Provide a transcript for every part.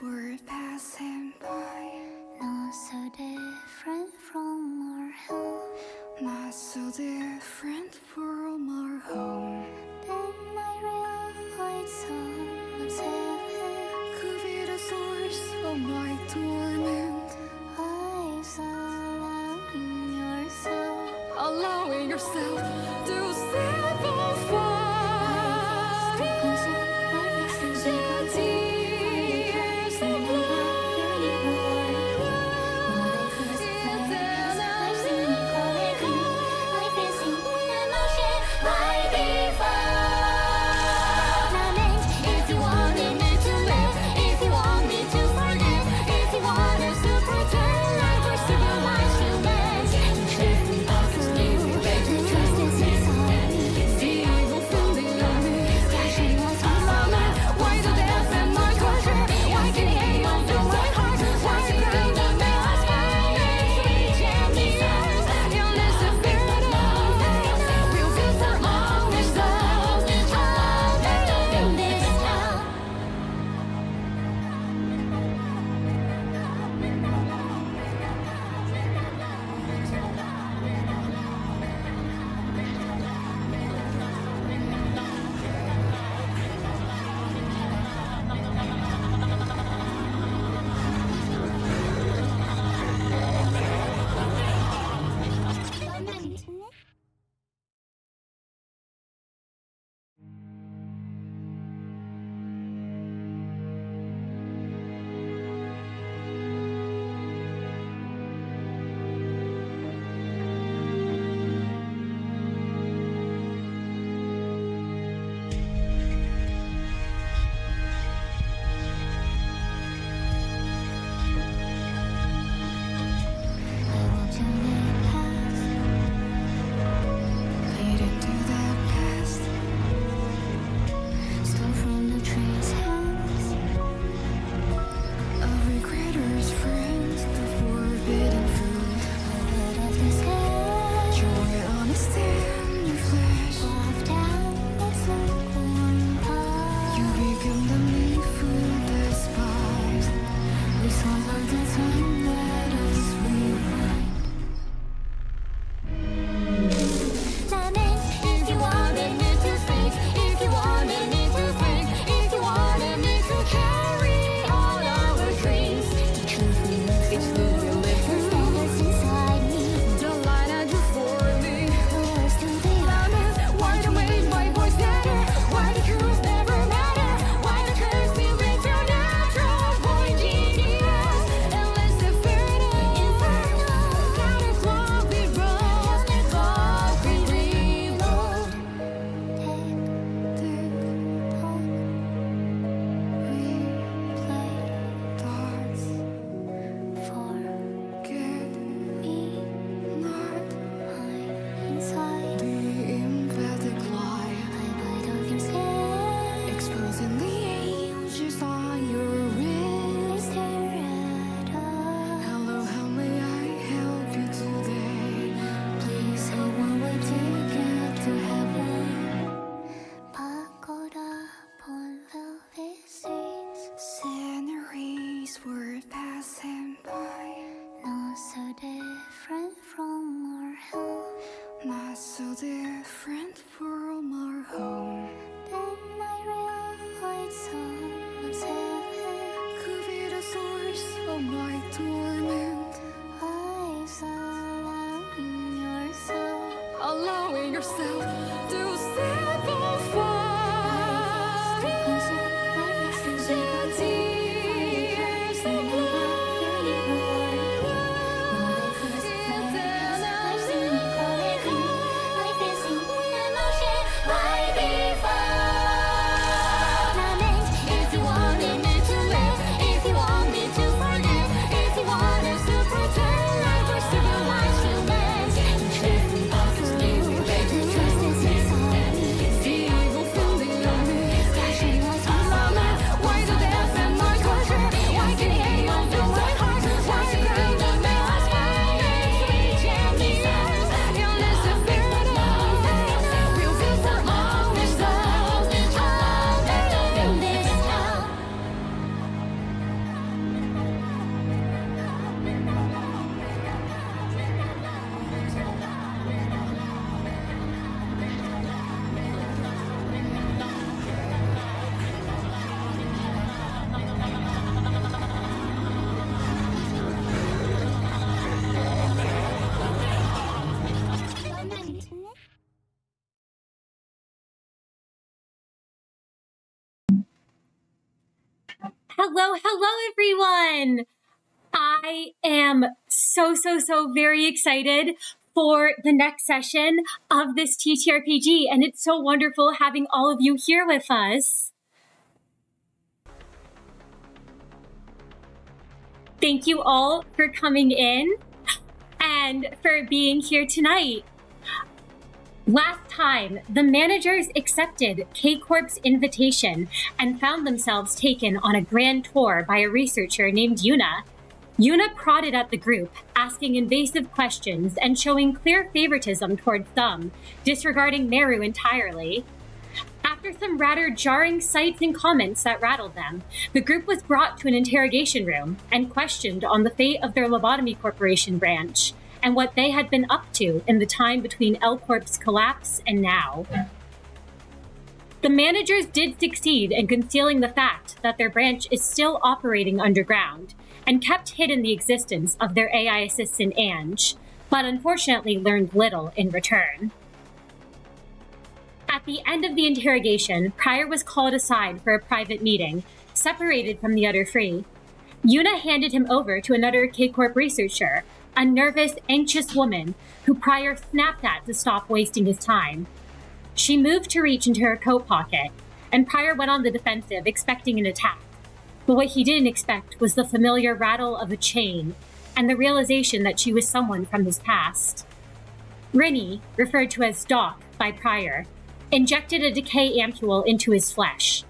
were passing by. Not so different from our home. Not so different from our home. Then I realized someone's heaven Could be the source of my torment. lies allowing yourself. Allowing yourself to simplify. The tears of If you wanted me to live, if you want me to forget, if you want us to pretend like we're civilized humans, if we are trust is Hello, everyone! I am so very excited for the next session of this TTRPG, and it's so wonderful having all of you here with us. Thank you all for coming in and for being here tonight. Last time, the managers accepted K Corp's invitation and found themselves taken on a grand tour by a researcher named Yuna. Yuna prodded at the group, asking invasive questions and showing clear favoritism towards some, disregarding Meru entirely. After some rather jarring sights and comments that rattled them, the group was brought to an interrogation room and questioned on the fate of their Lobotomy Corporation branch and what they had been up to in the time between L Corp's collapse and now. The managers did succeed in concealing the fact that their branch is still operating underground and kept hidden the existence of their AI assistant Ange, but unfortunately learned little in return. At the end of the interrogation, Pryor was called aside for a private meeting, separated from the other three. Yuna handed him over to another K Corp researcher, a nervous, anxious woman who Pryor snapped at to stop wasting his time. She moved to reach into her coat pocket, and Pryor went on the defensive, expecting an attack. But what he didn't expect was the familiar rattle of a chain and the realization that she was someone from his past. Rinny, referred to as Doc by Pryor, injected a decay ampule into his flesh.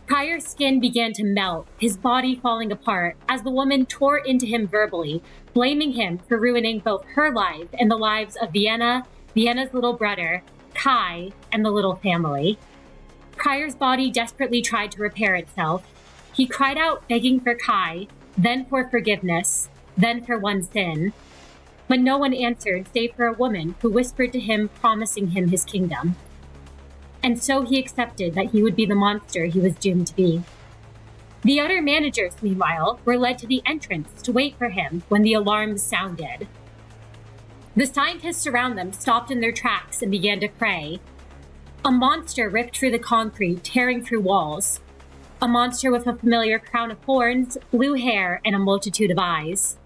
Pryor's skin began to melt, his body falling apart as the woman tore into him verbally, blaming him for ruining both her life and the lives of Vienna, Vienna's little brother, Kai, and the little family. Pryor's body desperately tried to repair itself. He cried out, begging for Kai, then for forgiveness, then for one sin. But no one answered save for a woman who whispered to him, promising him his kingdom. And so he accepted that he would be the monster he was doomed to be. The other managers, meanwhile, were led to the entrance to wait for him when the alarms sounded. The scientists around them stopped in their tracks and began to pray. A monster ripped through the concrete, tearing through walls. A monster with a familiar crown of horns, blue hair, and a multitude of eyes.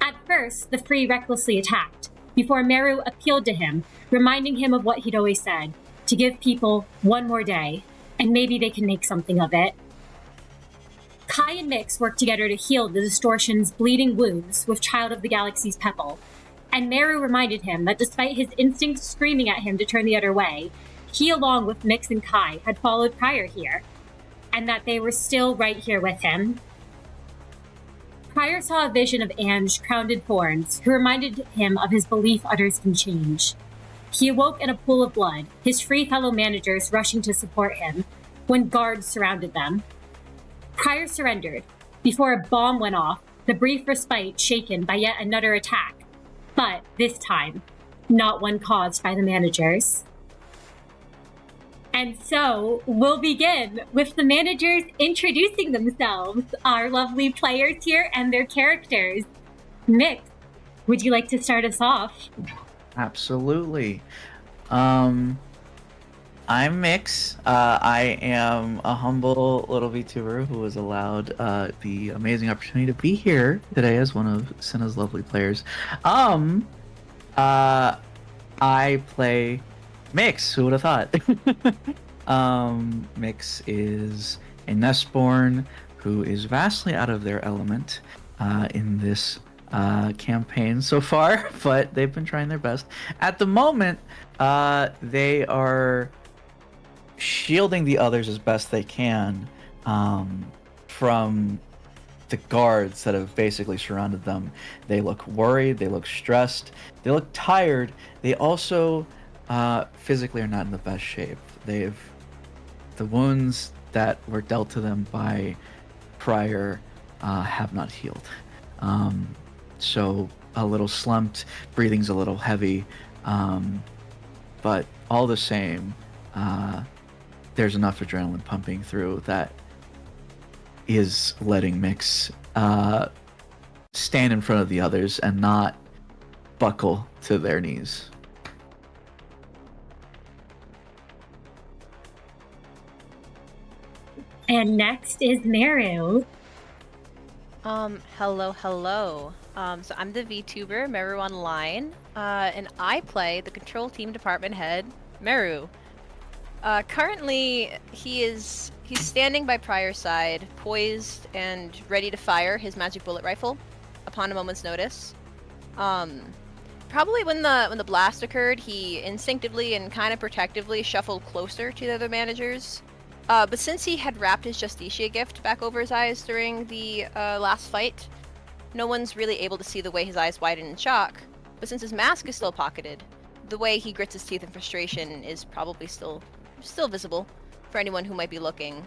At first, the three recklessly attacked, before Meru appealed to him, reminding him of what he'd always said, to give people one more day, and maybe they can make something of it. Kai and Mix worked together to heal the Distortion's bleeding wounds with Child of the Galaxy's Pebble, and Meru reminded him that despite his instincts screaming at him to turn the other way, he, along with Mix and Kai, had followed Pryor here, and that they were still right here with him. Pryor saw a vision of Ange crowned in thorns, who reminded him of his belief others can change. He awoke in a pool of blood, his three fellow managers rushing to support him, when guards surrounded them. Pryor surrendered, before a bomb went off, the Brief Respite shaken by yet another attack, but this time, not one caused by the managers. And so, we'll begin with the managers introducing themselves, our lovely players here and their characters. Nick, would you like to start us off? Absolutely. I'm Mix. I am a humble little VTuber who was allowed the amazing opportunity to be here today as one of Cinna's lovely players. I play Mix. Who would have thought? Mix is a Nestborn who is vastly out of their element in this campaign so far, but they've been trying their best. At the moment, they are shielding the others as best they can from the guards that have basically surrounded them. They look worried, they look stressed, they look tired. They also physically are not in the best shape. The wounds that were dealt to them by Pryor have not healed. So a little slumped, breathing's a little heavy, but all the same, there's enough adrenaline pumping through that is letting Mix stand in front of the others and not buckle to their knees. And next is Meru. Hello. So I'm the VTuber, Meru Online, and I play the control team department head, Meru. Currently, he's standing by Prior's side, poised and ready to fire his magic bullet rifle upon a moment's notice. Probably when the blast occurred, he instinctively and kind of protectively shuffled closer to the other managers. But since he had wrapped his Justicia gift back over his eyes during the last fight, no one's really able to see the way his eyes widen in shock. But since his mask is still pocketed, the way he grits his teeth in frustration is probably still visible for anyone who might be looking.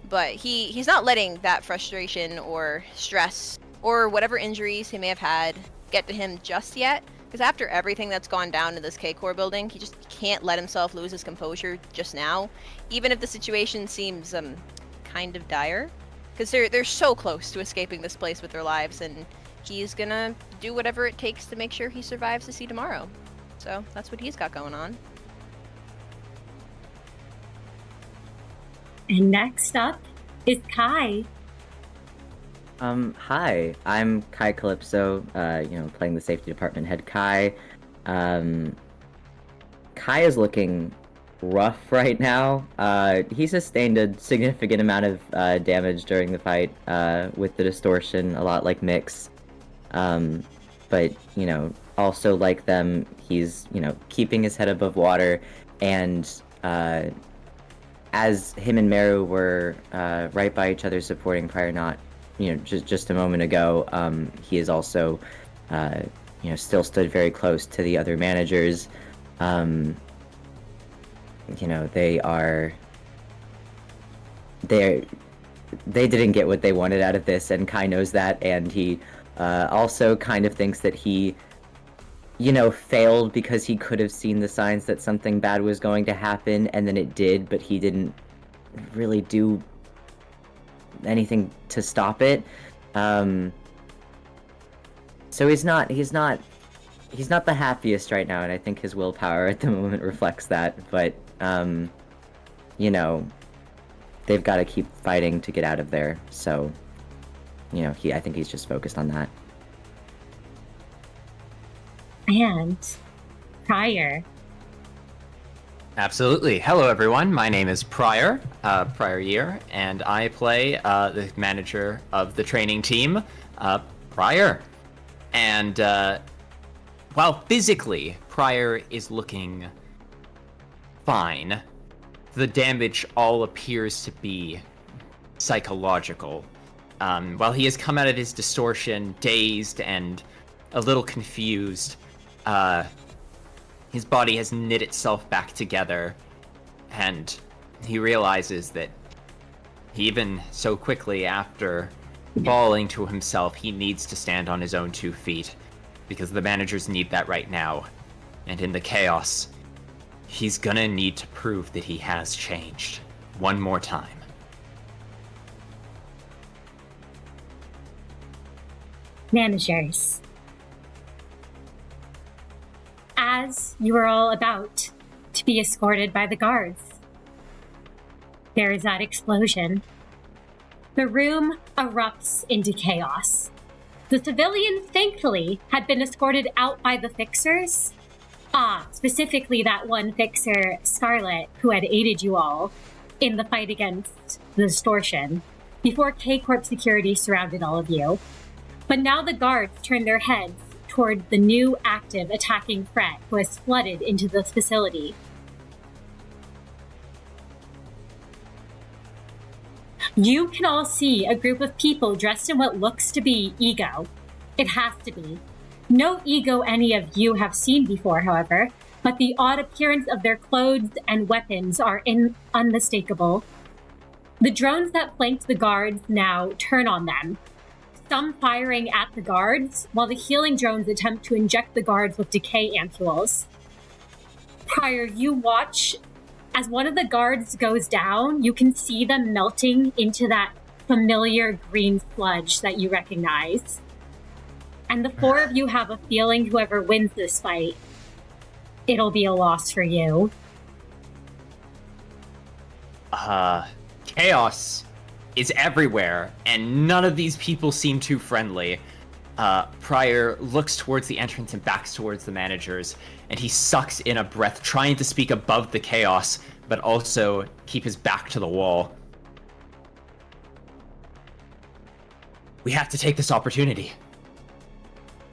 But he's not letting that frustration or stress or whatever injuries he may have had get to him just yet. Because after everything that's gone down in this K Corp building, he just can't let himself lose his composure just now, even if the situation seems kind of dire. Because they're so close to escaping this place with their lives, and he's gonna do whatever it takes to make sure he survives to see tomorrow. So that's what he's got going on. And next up is Kai. Hi, I'm Kai Calypso, playing the safety department head Kai. Kai is looking rough right now. He sustained a significant amount of damage during the fight with the Distortion, a lot like Mix. But, also like them, he's, keeping his head above water, and as him and Meru were right by each other supporting Prior Not, just a moment ago, he is also, still stood very close to the other managers. They didn't get what they wanted out of this, and Kai knows that, and he also kind of thinks that he, failed because he could have seen the signs that something bad was going to happen, and then it did, but he didn't really do anything to stop it. So he's not the happiest right now, and I think his willpower at the moment reflects that. But they've got to keep fighting to get out of there. So I think he's just focused on that. And Prior. Absolutely. Hello, everyone. My name is Prior Year, and I play the manager of the training team, Prior. And while physically Prior is looking fine, the damage all appears to be psychological. While he has come out of his distortion dazed and a little confused, his body has knit itself back together, and he realizes that even so quickly after falling to himself, he needs to stand on his own 2 feet, because the managers need that right now. And in the chaos, he's gonna need to prove that he has changed one more time. Managers. As you are all about to be escorted by the guards, there is that explosion. The room erupts into chaos. The civilians, thankfully, had been escorted out by the fixers. Specifically that one fixer, Scarlet, who had aided you all in the fight against the Distortion, before K Corp security surrounded all of you. But now the guards turn their heads toward the new active attacking threat who has flooded into the facility. You can all see a group of people dressed in what looks to be ego. It has to be. No ego any of you have seen before, however, but the odd appearance of their clothes and weapons are unmistakable. The drones that flanked the guards now turn on them, some firing at the guards, while the healing drones attempt to inject the guards with decay ampules. Prior, you watch as one of the guards goes down. You can see them melting into that familiar green sludge that you recognize. And the 4 of you have a feeling whoever wins this fight, it'll be a loss for you. Chaos is everywhere, and none of these people seem too friendly. Pryor looks towards the entrance and backs towards the managers, and he sucks in a breath, trying to speak above the chaos, but also keep his back to the wall. We have to take this opportunity.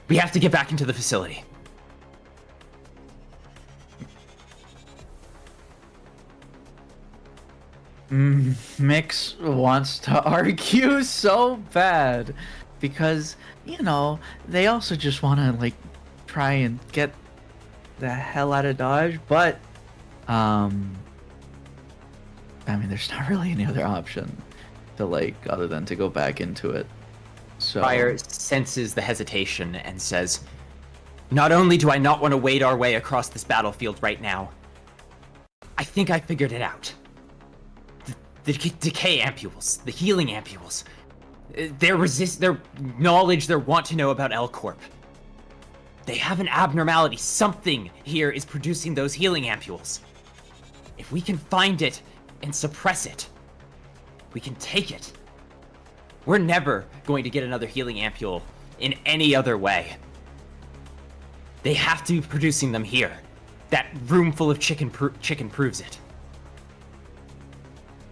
We have to get back into the facility. Mix wants to argue so bad because, you know, they also just want to, like, try and get the hell out of Dodge, but, I mean, there's not really any other option to, like, other than to go back into it. So Pryor senses the hesitation and says, "Not only do I not want to wade our way across this battlefield right now, I think I figured it out. The decay ampules, the healing ampules, their knowledge, their want to know about L Corp. They have an abnormality. Something here is producing those healing ampules. If we can find it and suppress it, we can take it. We're never going to get another healing ampule in any other way. They have to be producing them here. That room full of chicken proves it.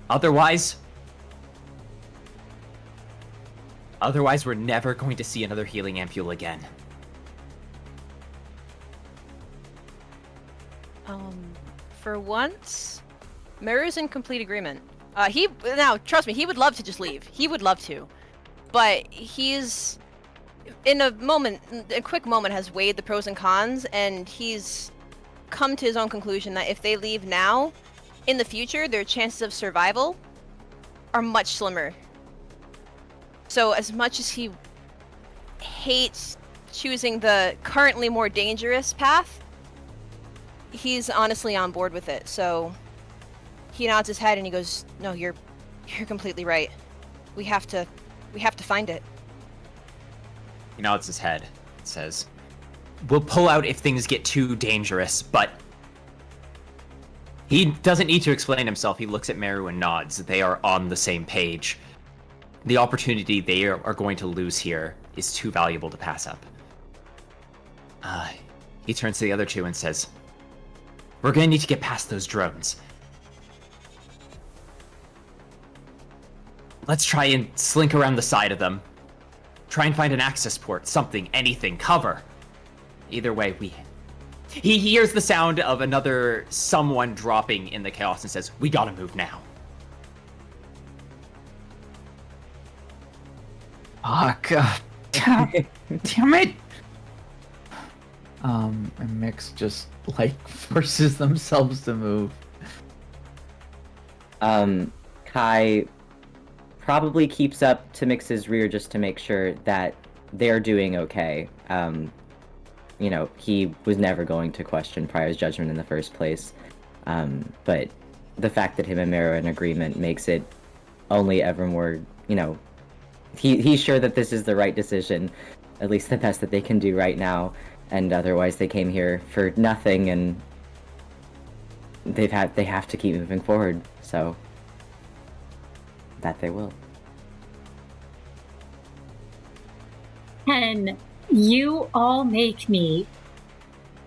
Otherwise, we're never going to see another healing ampule again." For once, Meru's in complete agreement. Now, trust me, he would love to just leave. He would love to. But he's, in a quick moment, has weighed the pros and cons, and he's come to his own conclusion that if they leave now, in the future, their chances of survival are much slimmer. So as much as he hates choosing the currently more dangerous path, he's honestly on board with it. So he nods his head and he goes, "No, you're completely right. We have to find it." He nods his head and says, "We'll pull out if things get too dangerous, but..." He doesn't need to explain himself. He looks at Meru and nods. They are on the same page. The opportunity they are going to lose here is too valuable to pass up. He turns to the other two and says, "We're going to need to get past those drones. Let's try and slink around the side of them. Try and find an access port, something, anything, cover. Either way, He hears the sound of another someone dropping in the chaos and says, "We gotta move now." Fuck. Damn it. And Mix just, like, forces themselves to move. Kai probably keeps up to Mix's rear just to make sure that they're doing okay. You know, he was never going to question Pryor's judgment in the first place. But the fact that him and Meru are in agreement makes it only ever more, you know, he's sure that this is the right decision, at least the best that they can do right now, and otherwise they came here for nothing, and they have to keep moving forward, so that they will. Can you all make me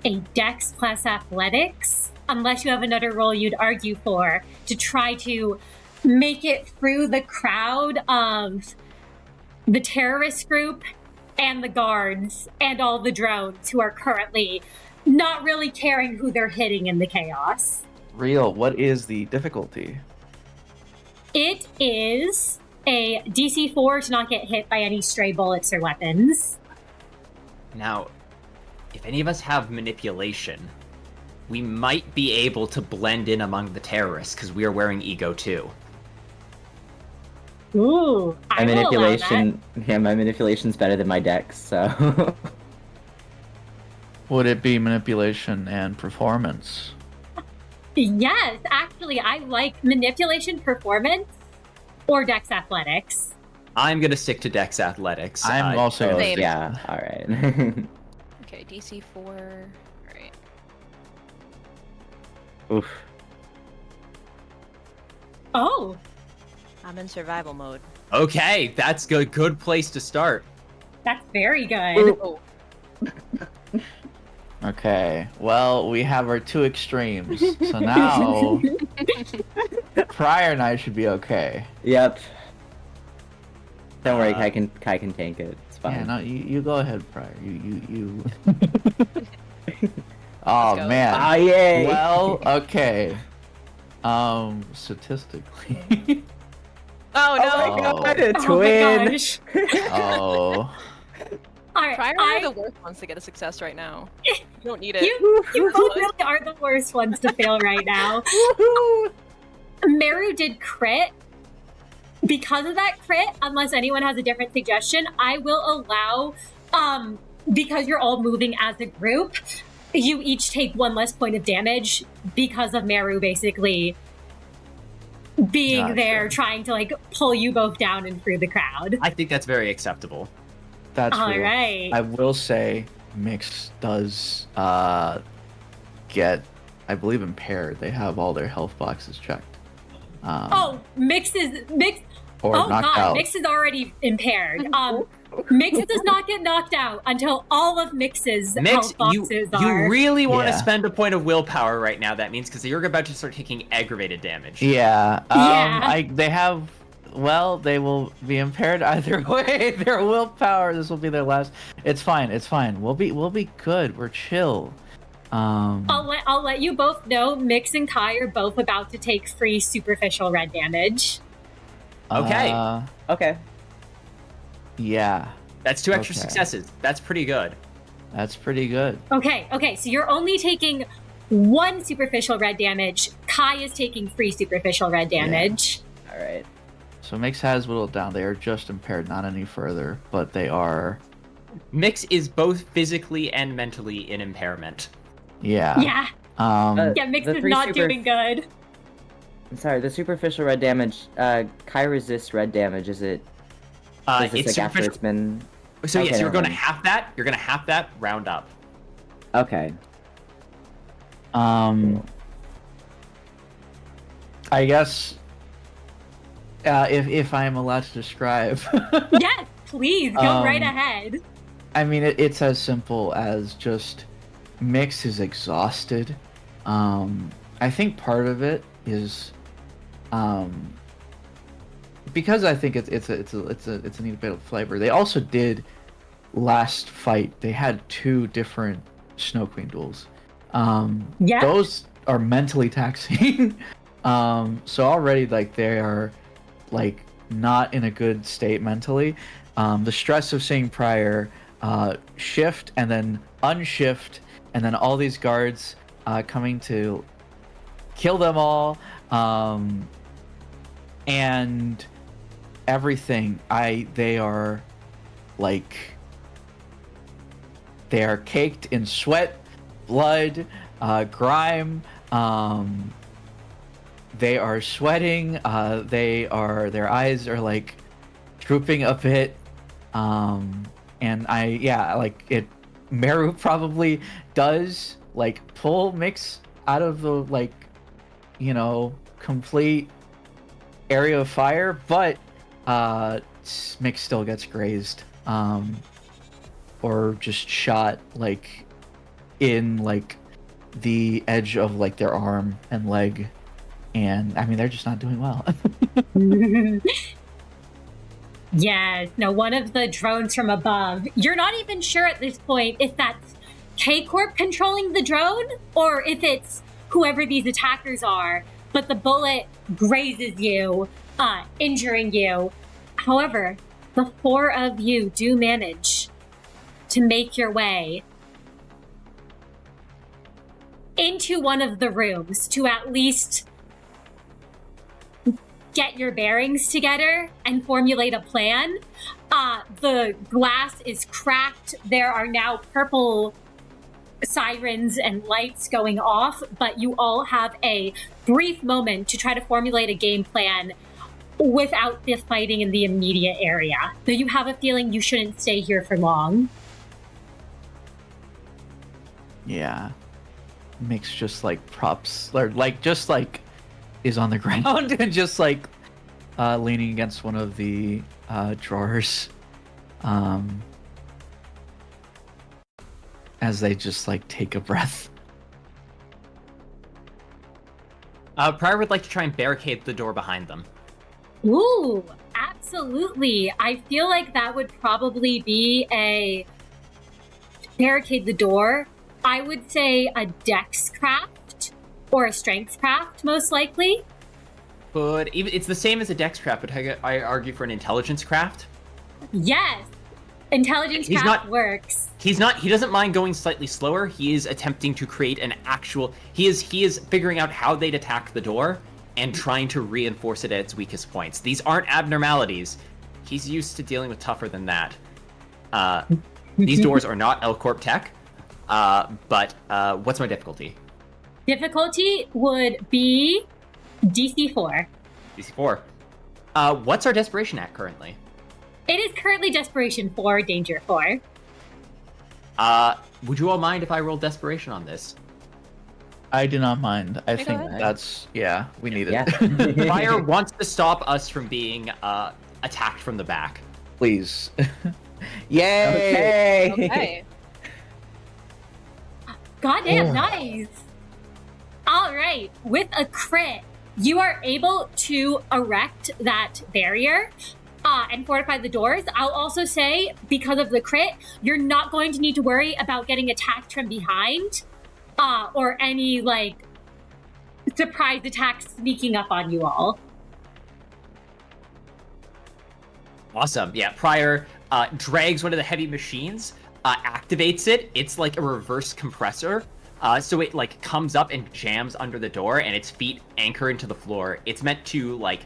a Dex plus Athletics, unless you have another role you'd argue for, to try to make it through the crowd of the terrorist group and the guards and all the drones who are currently not really caring who they're hitting in the chaos. Real, what is the difficulty? It is a DC 4 to not get hit by any stray bullets or weapons. Now, if any of us have manipulation, we might be able to blend in among the terrorists because we are wearing Ego too. Ooh, I will allow that. My manipulation's better than my dex, so. Would it be manipulation and performance? Yes, actually, I like manipulation, performance, or Dex Athletics. I'm gonna stick to Dex Athletics. I'm also Same. Yeah, alright. Okay, DC 4. Alright. Oof. Oh, I'm in survival mode. Okay, that's good. Good place to start. That's very good. Oh, Okay, well, we have our two extremes. So now, Prior and I should be okay. Yep. Don't worry, Kai can tank it. It's fine. Yeah, no, you go ahead, Prior. You. Oh go. man. Ah, yay! Well, okay. Statistically. oh no! Oh my god, a Oh my twin! gosh. Oh. Alright, Prior are the worst ones to get a success right now. You don't need it. you both really are the worst ones to fail right now. Meru did crit. Because of that crit, unless anyone has a different suggestion, I will allow, because you're all moving as a group, you each take one less point of damage because of Meru basically being Gotcha. there trying to like pull you both down and through the crowd. I think that's very acceptable. That's All real. right. I will say, Mix does get, I believe, impaired. They have all their health boxes checked. Mix. Or Oh knocked god, out. Mix is already impaired. Mix does not get knocked out until all of Mix's Mix, health you boxes are. really want to Yeah. spend a point of willpower right now. That means because you're about to start taking aggravated damage. Yeah. Yeah. They have. Well, they will be impaired either way. Their willpower. This will be their last. It's fine. It's fine. We'll be good. We're chill. I'll let you both know Mix and Kai are both about to take free superficial red damage. Okay. Okay. Yeah. That's 2 extra Okay. successes. That's pretty good. That's pretty good. Okay, so you're only taking 1 superficial red damage. Kai is taking free superficial red damage. Alright. So Mix has whittled down. They are just impaired, not any further, but they are. Mix is both physically and mentally in impairment. Yeah. Yeah, Um. Mix The is three not super- doing good. I'm sorry, the superficial red damage, Kai resists red damage, is it? Is this It's like after superficial. it's been... So Okay, yes, you're never going to mind. half that. You're going to half that round up. Okay. I guess. If I'm allowed to describe. Yes, please go right Um, ahead. I mean, it's as simple as just Mix is exhausted. I think part of it is, because I think it's a neat bit of flavor. They also did last fight. They had 2 different Snow Queen duels. Yeah. Those are mentally taxing. So already like they are like not in a good state mentally. The stress of seeing Prior shift and then unshift, and then all these guards coming to kill them all, and everything. They are like they are caked in sweat, blood, grime. They are sweating. Their eyes are like drooping a bit. And Meru probably does like pull Mix out of the like, complete area of fire, but Mix still gets grazed, or just shot like in like the edge of like their arm and leg, and I mean they're just not doing well. Yes, no, one of the drones from above. You're not even sure at this point if that's K Corp controlling the drone or if it's whoever these attackers are, but the bullet grazes you, injuring you. However, the 4 of you do manage to make your way into one of the rooms to at least get your bearings together and formulate a plan. The glass is cracked. There are now purple sirens and lights going off, but you all have a brief moment to try to formulate a game plan without the fighting in the immediate area. Though you have a feeling you shouldn't stay here for long. Yeah. Mix just like props, or like just like is on the ground and just like leaning against one of the drawers, as they just like take a breath. Prior would like to try and barricade the door behind them. Ooh, absolutely. I feel like that would probably be a barricade the door. I would say a dex craft or a strength craft, most likely. But even it's the same as a dex craft, but I argue for an intelligence craft. Yes, intelligence He's craft not- works. He doesn't mind going slightly slower. He is attempting to create an actual he is figuring out how they'd attack the door and trying to reinforce it at its weakest points. These aren't abnormalities. He's used to dealing with tougher than that. These doors are not L Corp tech. But what's my difficulty? Difficulty would be DC 4. DC 4. What's our desperation at currently? It is currently Desperation 4, Danger 4. Would you all mind if I rolled desperation on this? I do not mind. I go think ahead. that's we need it. Yeah. Fire wants to stop us from being attacked from the back. Please. Yay! Okay. Goddamn, nice. All right, with a crit, you are able to erect that barrier and fortify the doors. I'll also say, because of the crit, you're not going to need to worry about getting attacked from behind or any, like, surprise attacks sneaking up on you all. Awesome. Yeah, Prior drags one of the heavy machines, activates it. It's like a reverse compressor. So it like comes up and jams under the door and its feet anchor into the floor. It's meant to like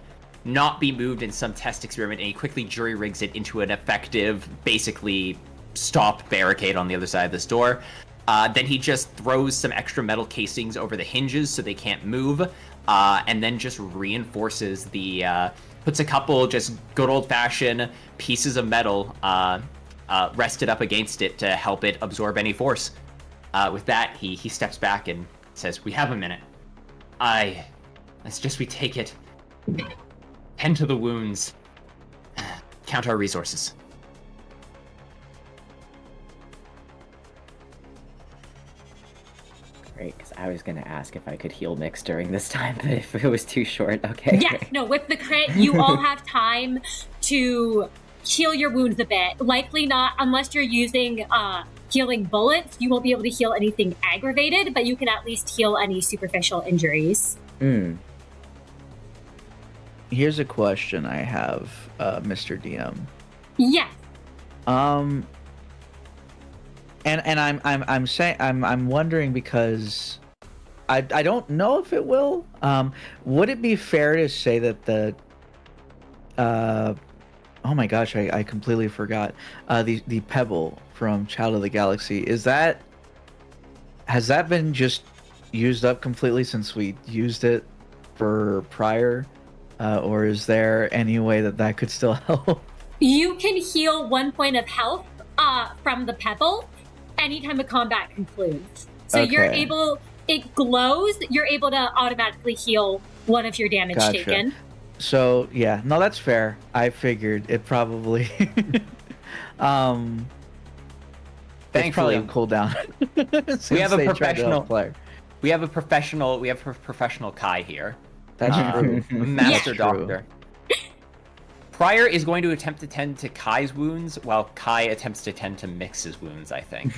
not be moved in some test experiment, and he quickly jury rigs it into an effective, basically stop barricade on the other side of this door. Then he just throws some extra metal casings over the hinges so they can't move, and then just reinforces the puts a couple just good old-fashioned pieces of metal rested up against it to help it absorb any force. With that, he steps back and says, "We have a minute. I suggest we take it, tend to the wounds, count our resources." Great, because I was going to ask if I could heal mix during this time, but if it was too short, okay. Yes, no, with the crit, you all have time to heal your wounds a bit. Likely not, unless you're using healing bullets, you won't be able to heal anything aggravated, but you can at least heal any superficial injuries. Here's a question I have, Mr. DM. Yes. And I'm saying I'm wondering because I don't know if it will. Would it be fair to say that the oh my gosh, I completely forgot. The pebble from Child of the Galaxy, has that been just used up completely since we used it for Prior? Or is there any way that could still help? You can heal 1 point of health from the pebble anytime a combat concludes. So you're Okay. able, it glows, you're able to automatically heal one of your damage Gotcha. taken. So yeah, no, that's fair. I figured it probably it's probably Thankfully, a cooldown. we have a Since they tried to professional help player. We have a professional Kai here. That's true. A master Yes. doctor. Prior is going to attempt to tend to Kai's wounds, while Kai attempts to tend to Mix's wounds, I think.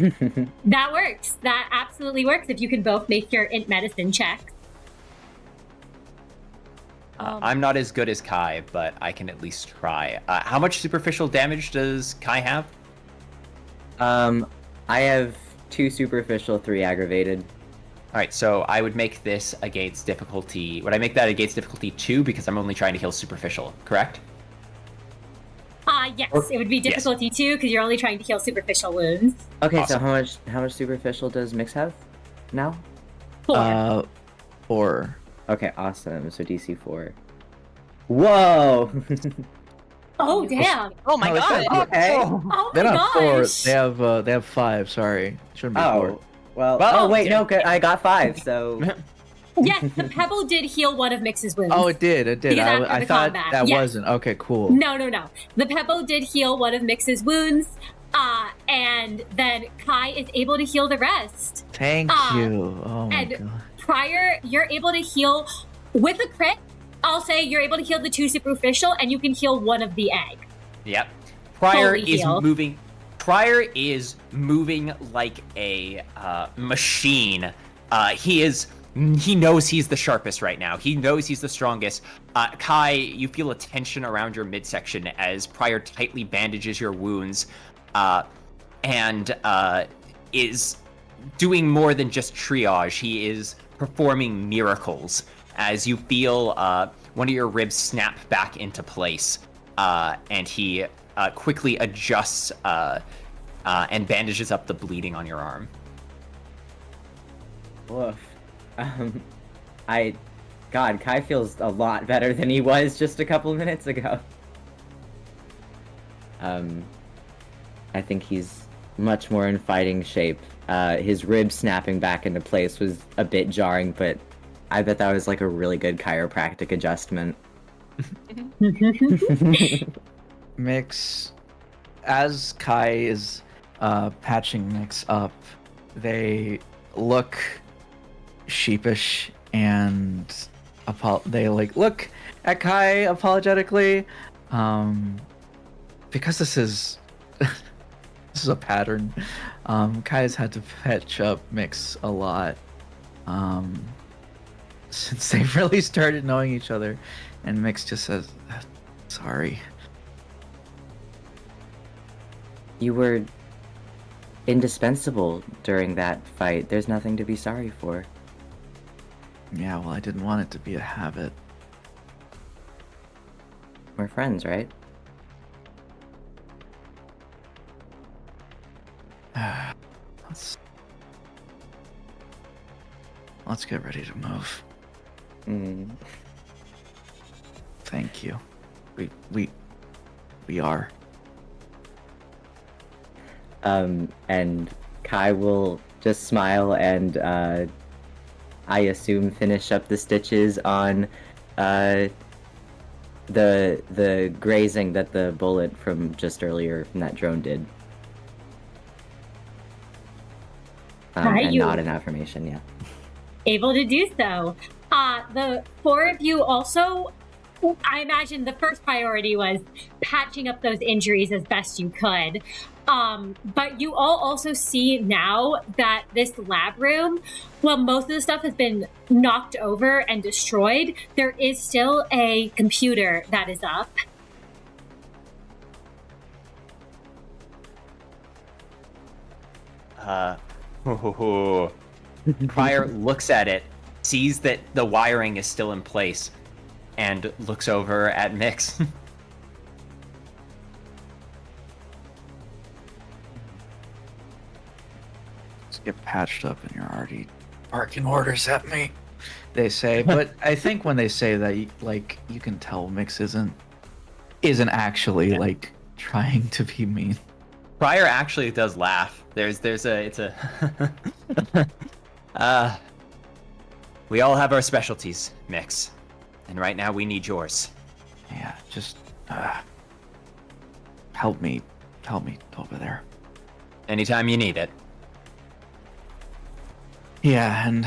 That works. That absolutely works if you can both make your int medicine checks. I'm not as good as Kai, but I can at least try. How much superficial damage does Kai have? I have 2 superficial, 3 aggravated. All right, so I would make this against difficulty. Would I make that against difficulty 2 because I'm only trying to heal superficial, correct? Yes, it would be difficulty 2 because you're only trying to heal superficial wounds. Okay, Awesome. so how much superficial does mix have now? 4. 4. Okay, awesome. So DC 4. Whoa! Oh, damn. Oh my No, it's god. not- Okay. Oh my They don't have 4. gosh. They have 5. Sorry, shouldn't be 4. Oh, well. Well, Oh wait, yeah. no, I got 5. So Yes, the pebble did heal one of Mix's wounds. Oh, it did. It did. Because after I the thought combat, that yes. wasn't. Okay, cool. No. The pebble did heal one of Mix's wounds, and then Kai is able to heal the rest. Thank you. Oh my And god. Prior, you're able to heal with a crit. I'll say you're able to heal the 2 superficial, and you can heal one of the egg. Yep. Prior Fully is heal. moving. Prior is moving like a machine. He knows he's the sharpest right now. He knows he's the strongest. Kai, you feel a tension around your midsection as Prior tightly bandages your wounds, and is doing more than just triage. He is performing miracles as you feel one of your ribs snap back into place, and he quickly adjusts and bandages up the bleeding on your arm. Woof. Kai feels a lot better than he was just a couple minutes ago. I think he's much more in fighting shape. His ribs snapping back into place was a bit jarring, but I bet that was like a really good chiropractic adjustment. Mix, as Kai is patching Mix up, they look sheepish and they look at Kai apologetically, because this is a pattern. Kai has had to patch up Mix a lot since they've really started knowing each other, and Mix just says, "Sorry." You were indispensable during that fight. There's nothing to be sorry for. Yeah, well, I didn't want it to be a habit. We're friends, right? Let's get ready to move. Thank you. We are. And Kai will just smile and, I assume finish up the stitches on, the grazing that the bullet from just earlier from that drone did. And you- not an affirmation, yeah. Able to do so. The 4 of you also, I imagine the first priority was patching up those injuries as best you could. But you all also see now that this lab room, while most of the stuff has been knocked over and destroyed, there is still a computer that is up. Prior looks at it, sees that the wiring is still in place, and looks over at Mix. Let's get patched up, and you're already barking orders at me. They say, but I think when they say that, you can tell Mix isn't actually trying to be mean. Prior actually does laugh. We all have our specialties, Mix. And right now we need yours. Yeah, just help me over there. Anytime you need it. Yeah, and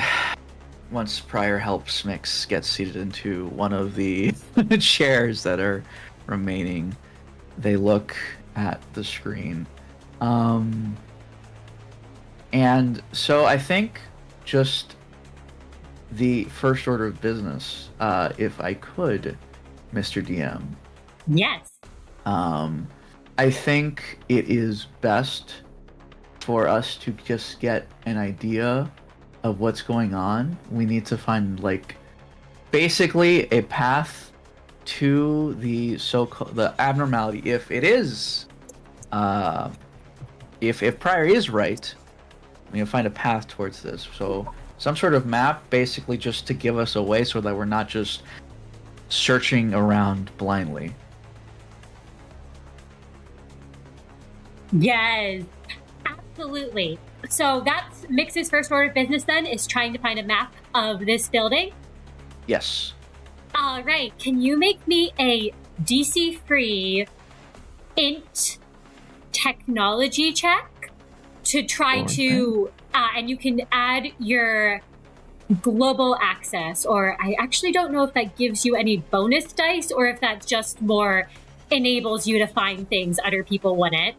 once Prior helps Mix get seated into one of the chairs that are remaining, they look at the screen. And so I think just the first order of business, if I could, Mr. DM. Yes. I think it is best for us to just get an idea of what's going on. We need to find basically a path to the abnormality. If it is, if Prior is right, we need to find a path towards this. So some sort of map, basically, just to give us a way so that we're not just searching around blindly. Yes, absolutely. So that's Mix's first order of business then, is trying to find a map of this building. Yes. All right, can you make me a DC-free int technology check to try to, and you can add your global access, or I actually don't know if that gives you any bonus dice or if that just more enables you to find things other people wouldn't.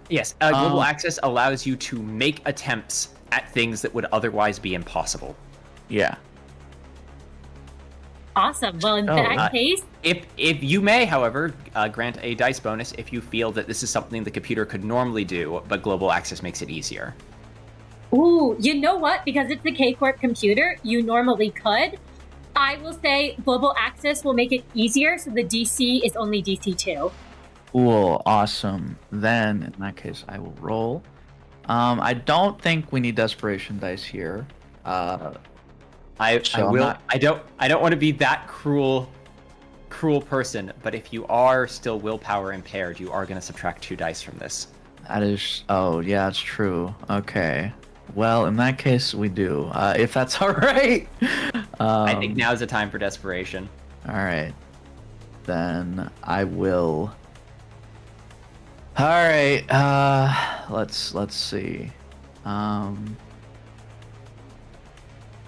Yes, global access allows you to make attempts at things that would otherwise be impossible. Yeah. Awesome. Well, in that case... If you may, however, grant a dice bonus if you feel that this is something the computer could normally do, but global access makes it easier. Ooh, you know what? Because it's a K Corp computer, you normally could. I will say global access will make it easier, so the DC is only DC 2. Cool. Awesome. Then, in that case, I will roll. I don't think we need desperation dice here. I don't want to be that cruel person, but if you are still willpower impaired, you are going to subtract 2 dice from this. That is... Oh, yeah, it's true. Okay. Well, in that case, we do. If that's all right. I think now is the time for desperation. All right. Then I will... All right. Let's see.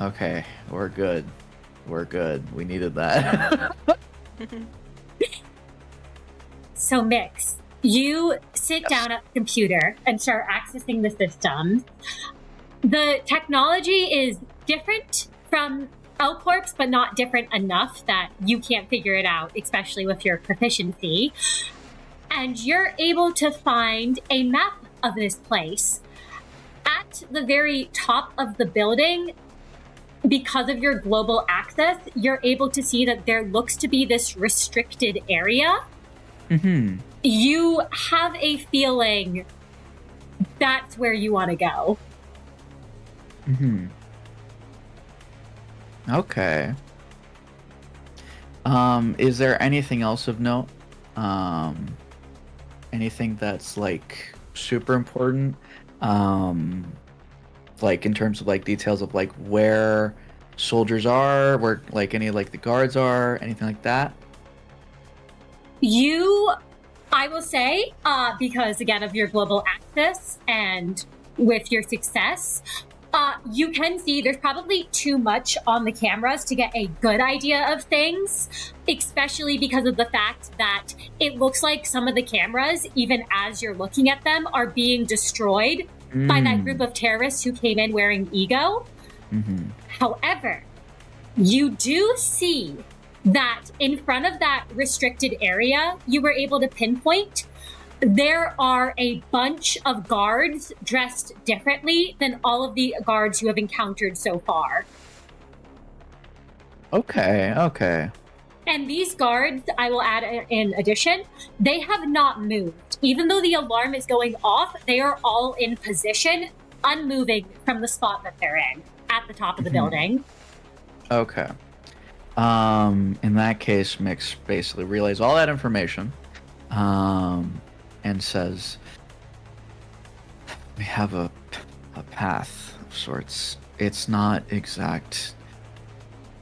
Okay, we're good. We're good. We needed that. So, Mix, you sit down at the computer and start accessing the systems. The technology is different from L Corp's, but not different enough that you can't figure it out, especially with your proficiency. And you're able to find a map of this place. At the very top of the building, because of your global access, you're able to see that there looks to be this restricted area. Mm-hmm. You have a feeling that's where you want to go. Mm-hmm. Okay. Is there anything else of note? Anything that's like super important? Like in terms of like details of like where soldiers are, where like any like the guards are, anything like that? I will say, because again of your global access and with your success, you can see there's probably too much on the cameras to get a good idea of things, especially because of the fact that it looks like some of the cameras, even as you're looking at them, are being destroyed by that group of terrorists who came in wearing ego. Mm-hmm. However, you do see that in front of that restricted area, you were able to pinpoint there are a bunch of guards dressed differently than all of the guards you have encountered so far. Okay. And these guards, I will add in addition, they have not moved. Even though the alarm is going off, they are all in position, unmoving from the spot that they're in, at the top of the building. Okay. In that case, Mix basically relays all that information, and says, we have a path of sorts. It's not exact.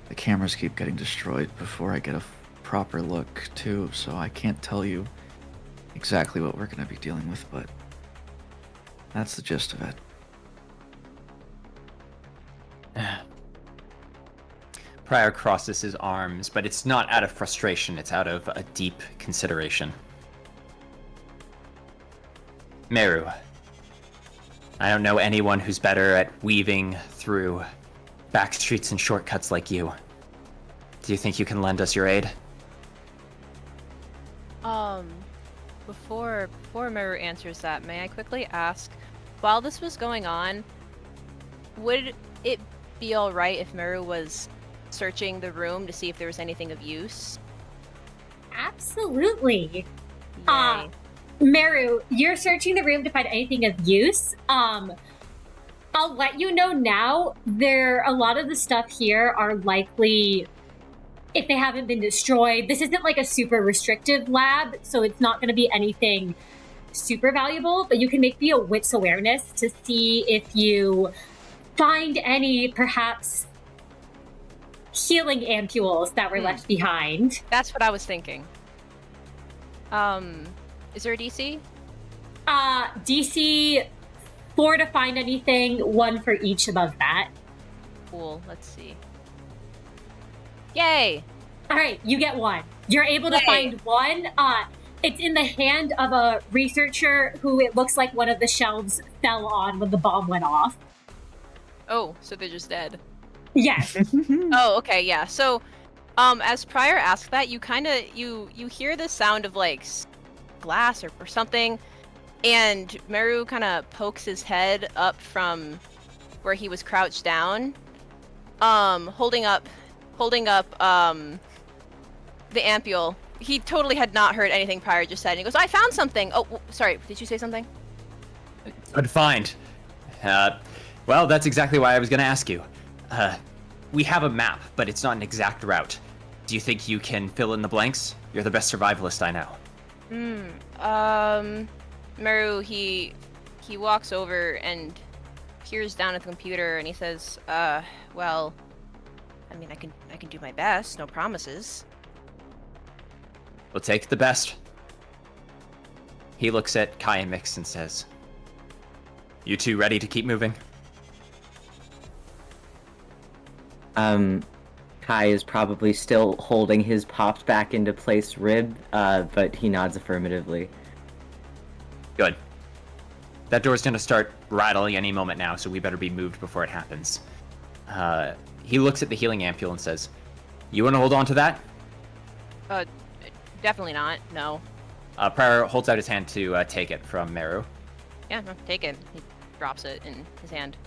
The cameras keep getting destroyed before I get a proper look, too, so I can't tell you exactly what we're going to be dealing with, but that's the gist of it. Prior crosses his arms, but it's not out of frustration, it's out of a deep consideration. Meru, I don't know anyone who's better at weaving through back streets and shortcuts like you. Do you think you can lend us your aid? Before Meru answers that, may I quickly ask, while this was going on, would it be alright if Meru was searching the room to see if there was anything of use? Absolutely. Yay. Meru, you're searching the room to find anything of use. I'll let you know now, a lot of the stuff here are likely, if they haven't been destroyed, this isn't like a super restrictive lab, so it's not going to be anything super valuable, but you can make me a wits awareness to see if you find any perhaps healing ampules that were left behind. That's what I was thinking. Is there a DC? DC 4 to find anything, 1 for each above that. Cool, let's see. Yay! All right, you get 1. You're able to find 1. It's in the hand of a researcher who it looks like one of the shelves fell on when the bomb went off. Oh, so they're just dead. Yes. Oh, okay, yeah. So, as Pryor asked that, you kind of you hear the sound of like glass or something, and Meru kind of pokes his head up from where he was crouched down, holding up the ampule. He totally had not heard anything Pryor just said. And he goes, "I found something." Oh, sorry. Did you say something? Good find. Well, that's exactly why I was going to ask you. We have a map, but it's not an exact route. Do you think you can fill in the blanks? You're the best survivalist I know. Meru, he walks over and peers down at the computer and he says, well, I mean, I can do my best, no promises. We'll take the best. He looks at Kai and Mix and says, "You two ready to keep moving?" Kai is probably still holding his popped back into place rib, but he nods affirmatively. Good. That door's gonna start rattling any moment now, so we better be moved before it happens. He looks at the healing ampule and says, "You wanna hold on to that?" Definitely not, no. Pryor holds out his hand to take it from Meru. Yeah, no, take it. He drops it in his hand.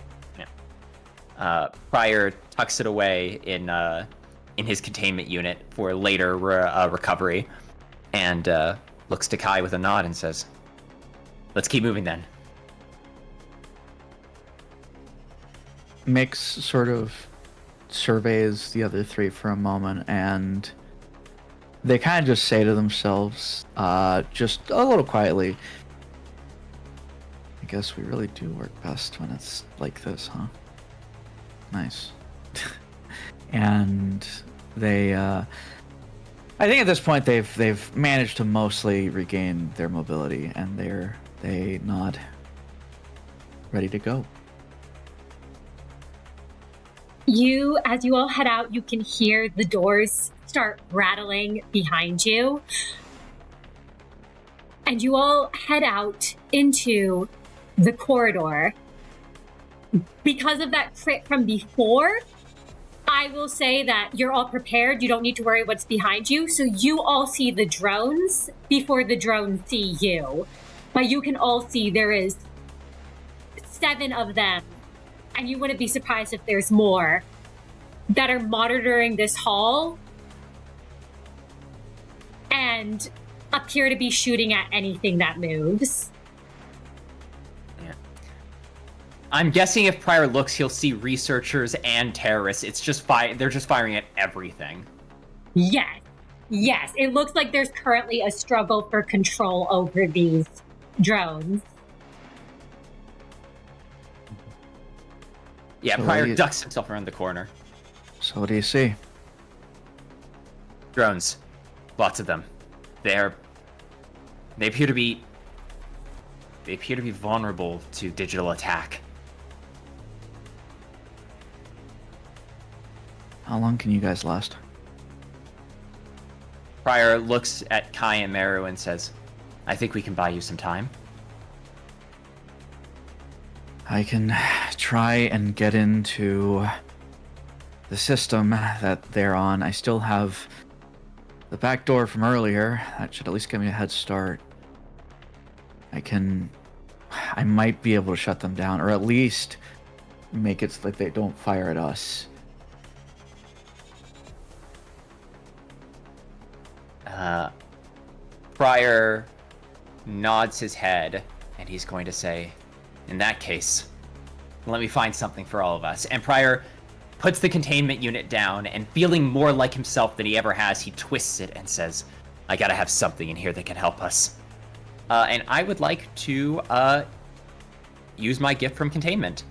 Pryor tucks it away in his containment unit for later recovery, and looks to Kai with a nod and says, "Let's keep moving then." Mix sort of surveys the other three for a moment, and they kind of just say to themselves, just a little quietly, "I guess we really do work best when it's like this, huh? Nice." And they, I think at this point they've managed to mostly regain their mobility, and they nod, ready to go. As you all head out, you can hear the doors start rattling behind you. And you all head out into the corridor. Because of that crit from before, I will say that you're all prepared. You don't need to worry what's behind you. So you all see the drones before the drones see you. But you can all see there is 7 of them. And you wouldn't be surprised if there's more that are monitoring this hall and appear to be shooting at anything that moves. Yeah. I'm guessing if Pryor looks, he'll see researchers and terrorists. It's just they're just firing at everything. Yes. It looks like there's currently a struggle for control over these drones. Yeah, So Pryor you- ducks himself around the corner. So what do you see? Drones. Lots of them. They appear to be vulnerable to digital attack. How long can you guys last? Pryor looks at Kai and Meru and says, "I think we can buy you some time." I can try and get into the system that they're on. I still have the back door from earlier. That should at least give me a head start. I might be able to shut them down, or at least make it so that they don't fire at us. Pryor nods his head, and he's going to say, "In that case, let me find something for all of us." And Pryor puts the containment unit down, and feeling more like himself than he ever has, he twists it and says, "I gotta have something in here that can help us." and I would like to use my gift from containment.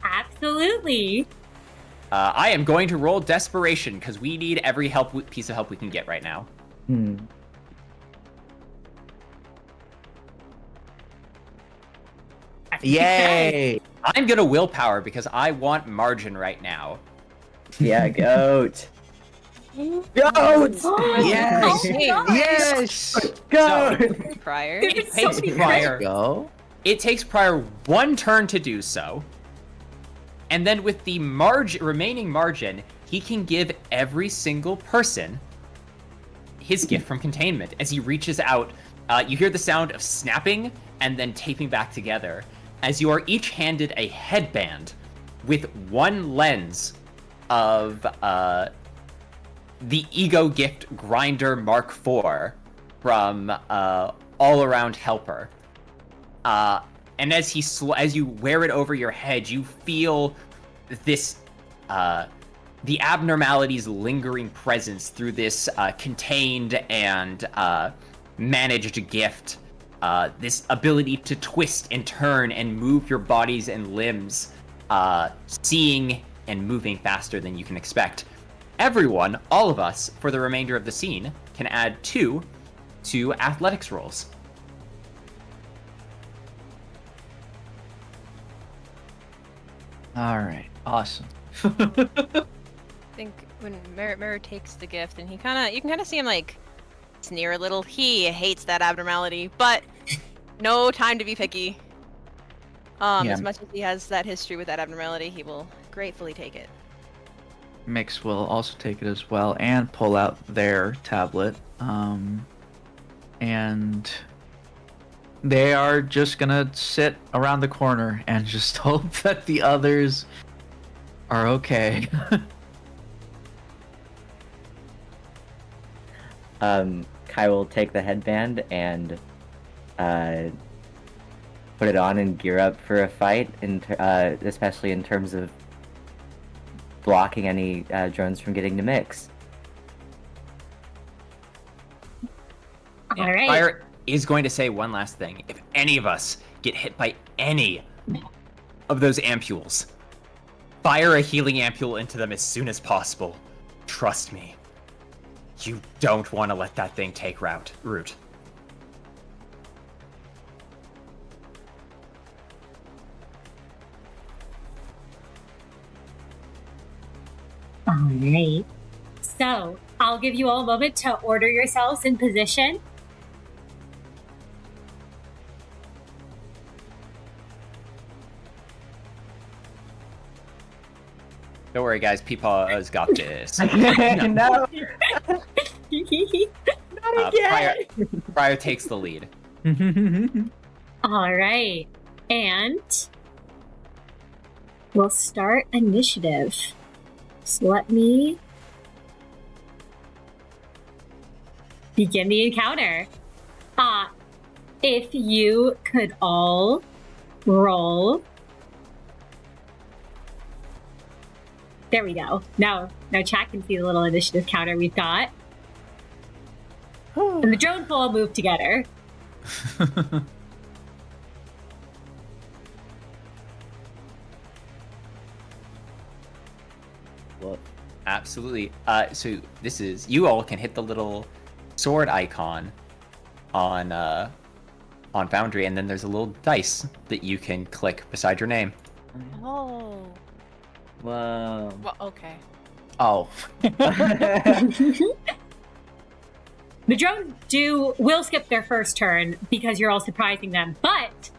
Absolutely. I am going to roll desperation because we need every piece of help we can get right now. Yay! I'm gonna willpower because I want margin right now. Yeah, goat. Goat! Yes! Oh, Yes! Goat! Prior. There's It so takes many Prior. Go. It takes Prior 1 turn to do so. And then with the remaining margin, he can give every single person his gift from containment. As he reaches out, you hear the sound of snapping and then taping back together, as you are each handed a headband with one lens of the Ego Gift Grinder Mark IV from All Around Helper. And as you wear it over your head, you feel this the abnormality's lingering presence through this contained and managed gift. This ability to twist and turn and move your bodies and limbs, seeing and moving faster than you can expect. Everyone, all of us, for the remainder of the scene, can add 2 to athletics rolls. All right. Awesome. I think when Mirror takes the gift, and you can kind of see him like sneer a little. He hates that abnormality, but no time to be picky. Yeah. As much as he has that history with that abnormality, he will gratefully take it. Mix will also take it as well and pull out their tablet. And they are just gonna sit around the corner and just hope that the others are okay. Kai will take the headband and put it on and gear up for a fight, especially in terms of blocking any drones from getting to mix. All right. Fire is going to say one last thing. If any of us get hit by any of those ampules, fire a healing ampule into them as soon as possible. Trust me. You don't want to let that thing take root. All right. So I'll give you all a moment to order yourselves in position. Don't worry, guys. Peepaw's got this. No! Prior takes the lead. All right. And we'll start initiative. So let me begin the encounter. If you could all roll. There we go. Now chat can see the little initiative counter we've got. And the drones will all move together. Well, Absolutely. So this is, you all can hit the little sword icon on Foundry, and then there's a little dice that you can click beside your name. Oh. whoa. Well, okay. Oh. The drones will skip their first turn because you're all surprising them. But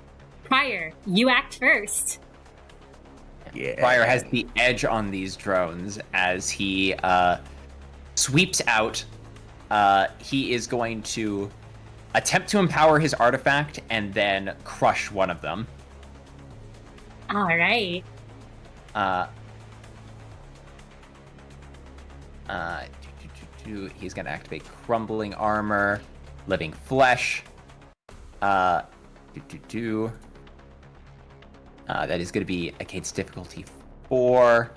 Prior, you act first. Yeah. Prior has the edge on these drones as he sweeps out. He is going to attempt to empower his artifact and then crush one of them. All right. He's going to activate Crumbling Armor, Living Flesh. That is going to be against difficulty 4.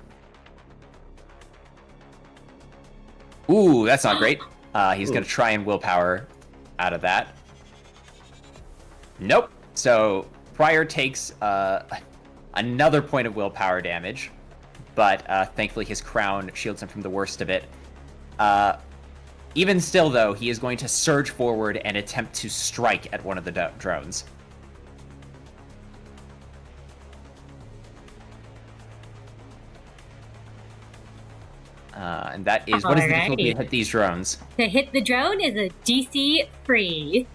Ooh, that's not great. He's going to try and willpower out of that. Nope. So Pryor takes another point of willpower damage, but thankfully his crown shields him from the worst of it. Even still, though, he is going to surge forward and attempt to strike at one of the drones. And that is, what is the difficulty to hit these drones? To hit the drone is a DC free.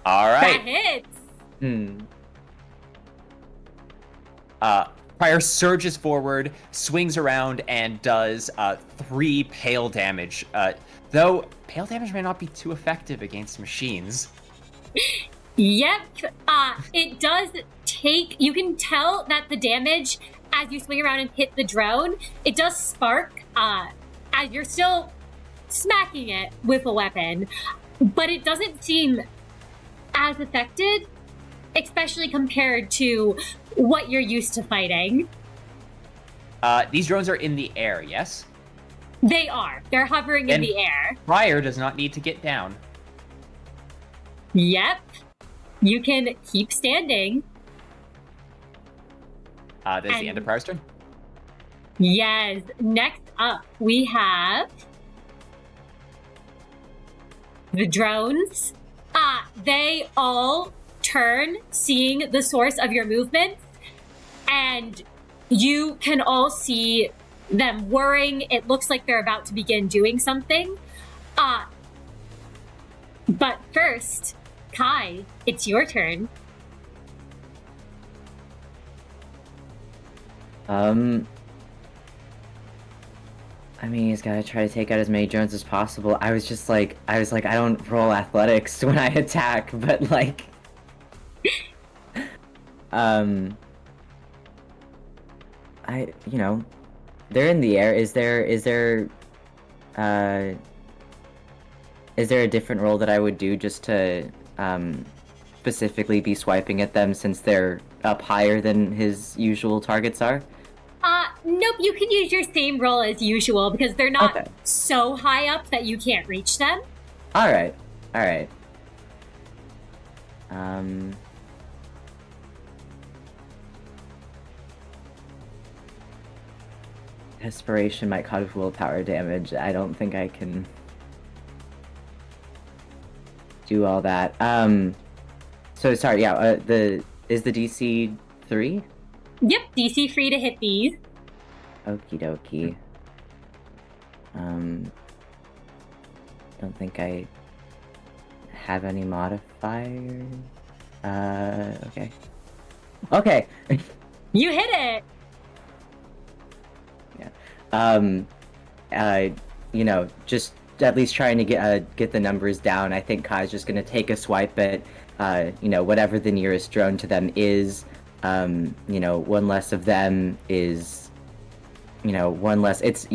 All right. That hits. Pryor surges forward, swings around, and does 3 pale damage. Though pale damage may not be too effective against machines. Yep. It does take. You can tell that the damage as you swing around and hit the drone, it does spark as you're still smacking it with a weapon, but it doesn't seem as affected, especially compared to what you're used to fighting. These drones are in the air, yes? They are. They're hovering in the air. Pryor does not need to get down. Yep. You can keep standing. That's the end of Pryor's turn. Yes. Next up, we have the drones. They all turn, seeing the source of your movement, and you can all see them whirring. It looks like they're about to begin doing something. But first, Kai, it's your turn. I mean, he's gotta try to take out as many drones as possible. I was like, I don't roll athletics when I attack, but like, they're in the air. Is there a different roll that I would do just to, specifically be swiping at them since they're up higher than his usual targets are? Nope, you can use your same roll as usual because they're not so high up that you can't reach them. Alright. Desperation might cause willpower damage. I don't think I can do all that. So sorry, yeah, is the DC 3? Yep, DC free to hit these. Okie dokie. Don't think I have any modifiers. Okay. Okay. You hit it. Yeah. Just at least trying to get the numbers down. I think Kai's just gonna take a swipe at, whatever the nearest drone to them is. One less of them is, one less. It's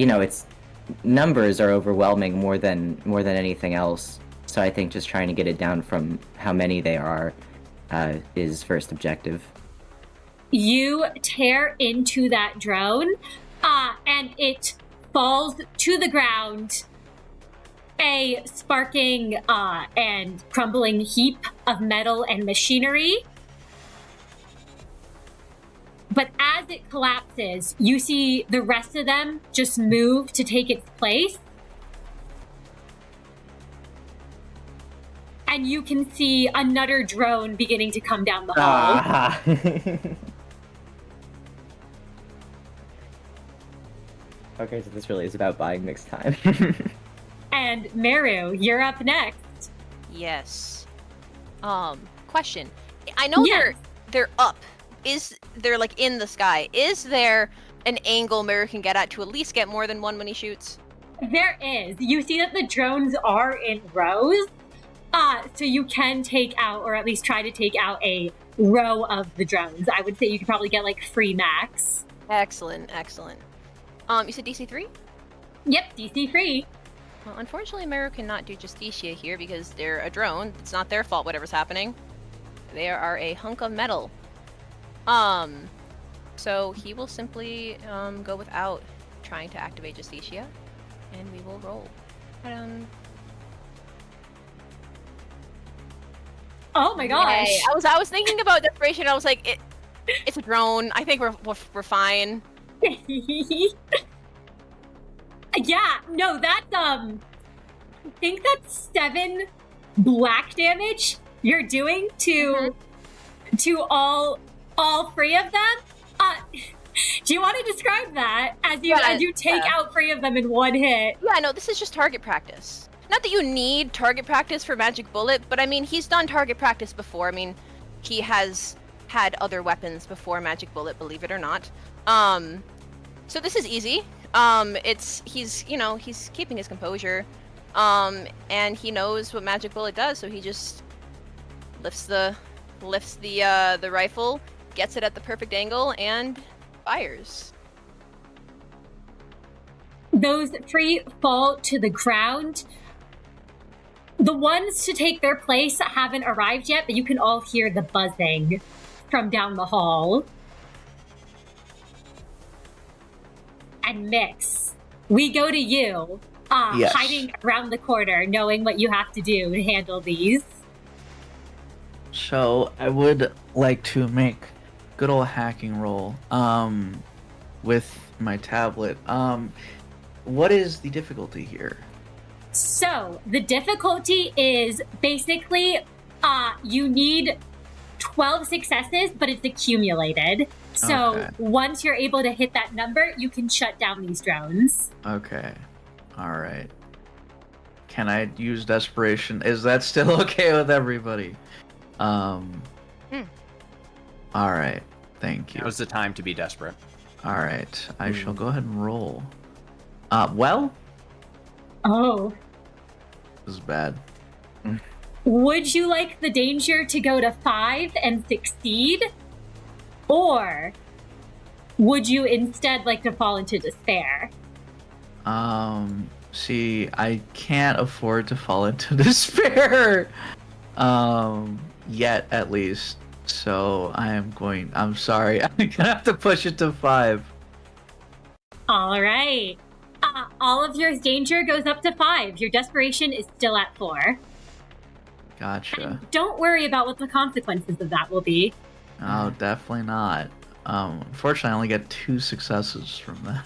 numbers are overwhelming more than anything else. So I think just trying to get it down from how many they are is first objective. You tear into that drone, and it falls to the ground, a sparking and crumbling heap of metal and machinery. But as it collapses, you see the rest of them just move to take its place. And you can see another drone beginning to come down the hall. Okay, so this really is about buying mixed time. And Meru, you're up next. Yes. Question. I know they're up. They're like in the sky. Is there an angle Meru can get at to at least get more than one when he shoots? There is. You see that the drones are in rows. So you can take out, or at least try to take out, a row of the drones. I would say you could probably get like free max. Excellent. You said DC 3? Yep, DC free. Well, unfortunately, Meru cannot do Justicia here because they're a drone. It's not their fault, whatever's happening. They are a hunk of metal. So he will simply go without trying to activate Justicia, and we will roll. Oh my gosh. Yay. I was thinking about desperation. I was like, it's a drone. I think we're fine. Yeah, no, that's I think that's 7 black damage you're doing to all 3 of them. Do you want to describe that as you take out 3 of them in one hit? Yeah, no, this is just target practice. Not that you need target practice for Magic Bullet, but I mean, he's done target practice before. I mean, he has had other weapons before Magic Bullet, believe it or not. So this is easy. He's keeping his composure. And he knows what Magic Bullet does, so he just lifts the rifle, gets it at the perfect angle, and fires. Those 3 fall to the ground. The ones to take their place haven't arrived yet, but you can all hear the buzzing from down the hall. And Mix, we go to you, Yes. hiding around the corner, knowing what you have to do to handle these. So I would like to make good old hacking roll with my tablet. What is the difficulty here? So the difficulty is basically you need 12 successes, but it's accumulated. So Okay. once you're able to hit that number, you can shut down these drones. Okay. All right. Can I use desperation? Is that still okay with everybody? All right. Thank you. Now's the time to be desperate. All right. I shall go ahead and roll. Well, Oh. this is bad. Would you like the danger to go to 5 and succeed? Or would you instead like to fall into despair? See, I can't afford to fall into despair. Yet at least. So I'm sorry. I'm gonna have to push it to 5. All right. All of your danger goes up to 5. Your desperation is still at 4. Gotcha. And don't worry about what the consequences of that will be. Oh, definitely not. Unfortunately, I only get 2 successes from that.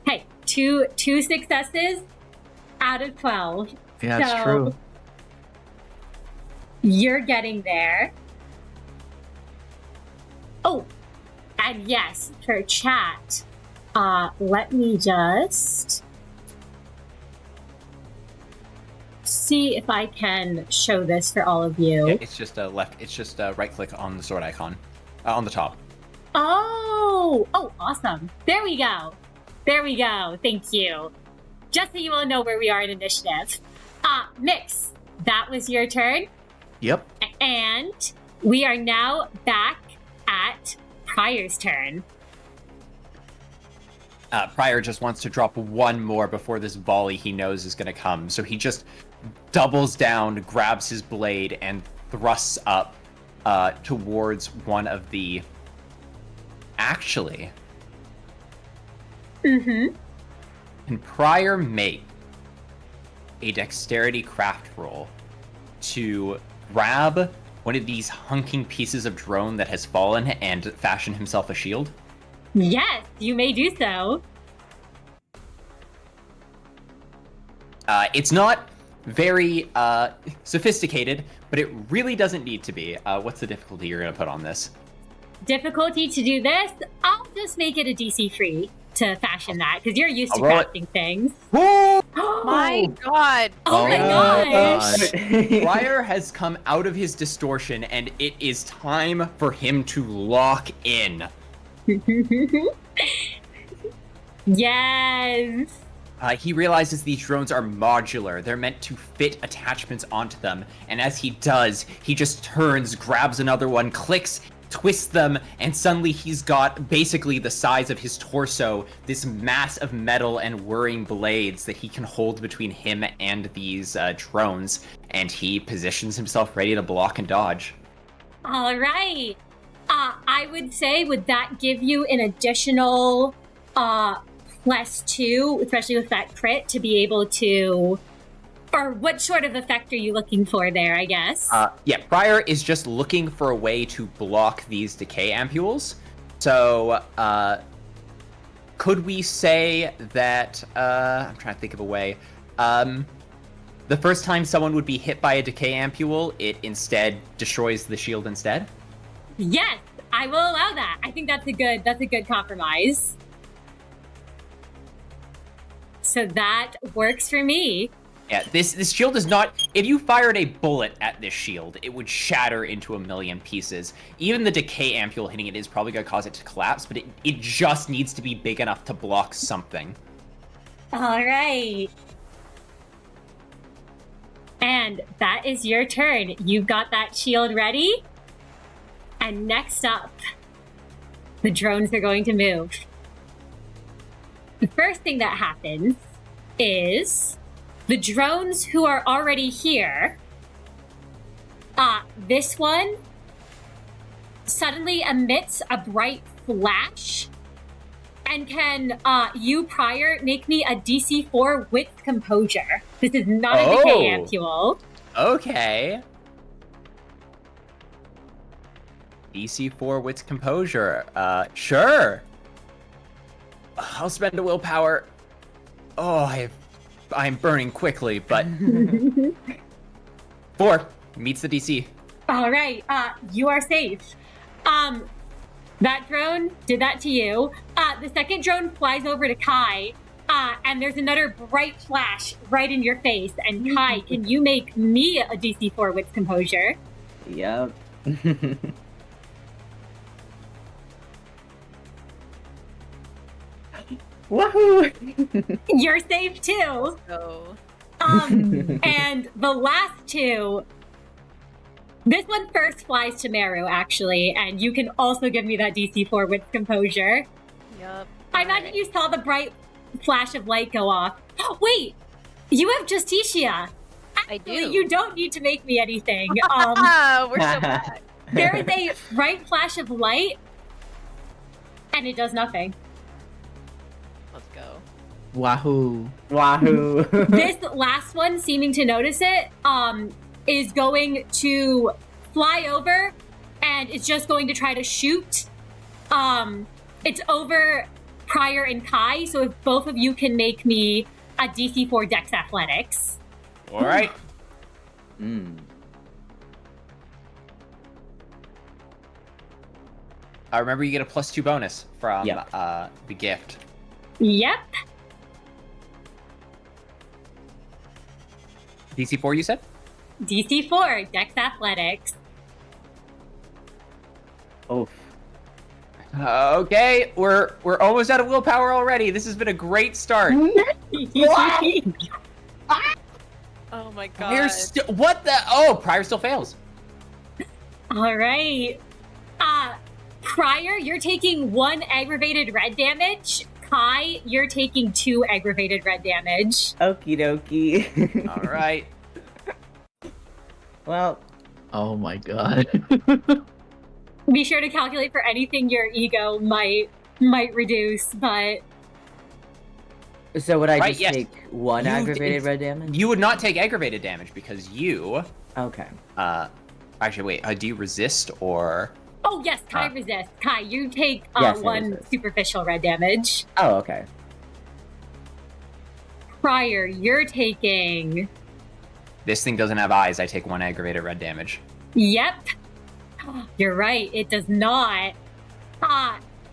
Hey, two successes out of 12. Yeah, it's So, true. You're getting there. Oh, and yes, for chat, let me just see if I can show this for all of you. Yeah, it's just right click on the sword icon on the top. Oh, awesome. There we go. Thank you. Just so you all know where we are in initiative. Mix, that was your turn. Yep. And we are now back at Prior's turn. Prior just wants to drop one more before this volley he knows is going to come. So he just doubles down, grabs his blade, and thrusts up towards one of the... Actually... Mm-hmm. Can Prior make a dexterity craft roll to grab one of these hunking pieces of drone that has fallen and fashion himself a shield? Yes, you may do so. It's not very sophisticated, but it really doesn't need to be. What's the difficulty you're going to put on this? Difficulty to do this? I'll just make it a DC free to fashion that, because you're used to I'll roll it. crafting things. My God. Oh my gosh! Prior has come out of his distortion, and it is time for him to lock in. Yes! He realizes these drones are modular. They're meant to fit attachments onto them. And as he does, he just turns, grabs another one, clicks, twists them, and suddenly he's got basically the size of his torso, this mass of metal and whirring blades that he can hold between him and these drones. And he positions himself ready to block and dodge. All right. I would say, would that give you an additional +2, especially with that crit, to be able to Or what sort of effect are you looking for there, I guess? Yeah, Prior is just looking for a way to block these decay ampules. So, could we say that, I'm trying to think of a way. The first time someone would be hit by a decay ampule, it instead destroys the shield instead? Yes, I will allow that. I think that's a good compromise. So that works for me. Yeah, this shield is not... If you fired a bullet at this shield, it would shatter into a million pieces. Even the decay ampule hitting it is probably going to cause it to collapse, but it just needs to be big enough to block something. All right. And that is your turn. You've got that shield ready. And next up, the drones are going to move. The first thing that happens is the drones who are already here, this one suddenly emits a bright flash. And can you, Prior, make me a DC 4 with composure? This is not a decay ampule. Okay. DC 4 with composure. Sure. I'll spend a willpower. Oh, I'm burning quickly, but 4 meets the DC. All right, you are safe. That drone did that to you. The second drone flies over to Kai, and there's another bright flash right in your face. And Kai, can you make me a DC 4 with composure? Yep. Woohoo! You're safe too. So, And the last two. This one first flies to Meru, actually, and you can also give me that DC 4 with composure. yep. I imagine you saw the bright flash of light go off. Wait, you have Justicia. I do. You don't need to make me anything. We're so back. There is a bright flash of light, and it does nothing. Let's go. Wahoo. Wahoo! This last one, seeming to notice it, is going to fly over, and it's just going to try to shoot. It's over Prior and Kai, so if both of you can make me a DC 4 Dex Athletics. All right. Remember, you get a +2 bonus from Yep. the gift. Yep. DC 4, you said? DC 4 Dex Athletics. Oh, Okay, we're almost out of willpower already. This has been a great start. Oh my god. What the? Oh, Prior still fails. All right. Prior, you're taking 1 aggravated red damage. Kai, you're taking 2 aggravated red damage. okie dokie. All right. Well, Oh my god. Be sure to calculate for anything your ego might reduce, but so would I Right, just yes. take 1 You aggravated did- red damage? You would not take aggravated damage because you. Okay. Actually, wait. Do you resist or? oh yes, Kai resists. Kai, you take Yes, I 1 resist. superficial red damage. Oh, okay. Prior, you're taking. This thing doesn't have eyes. I take 1 aggravated red damage. Yep. You're right, it does not.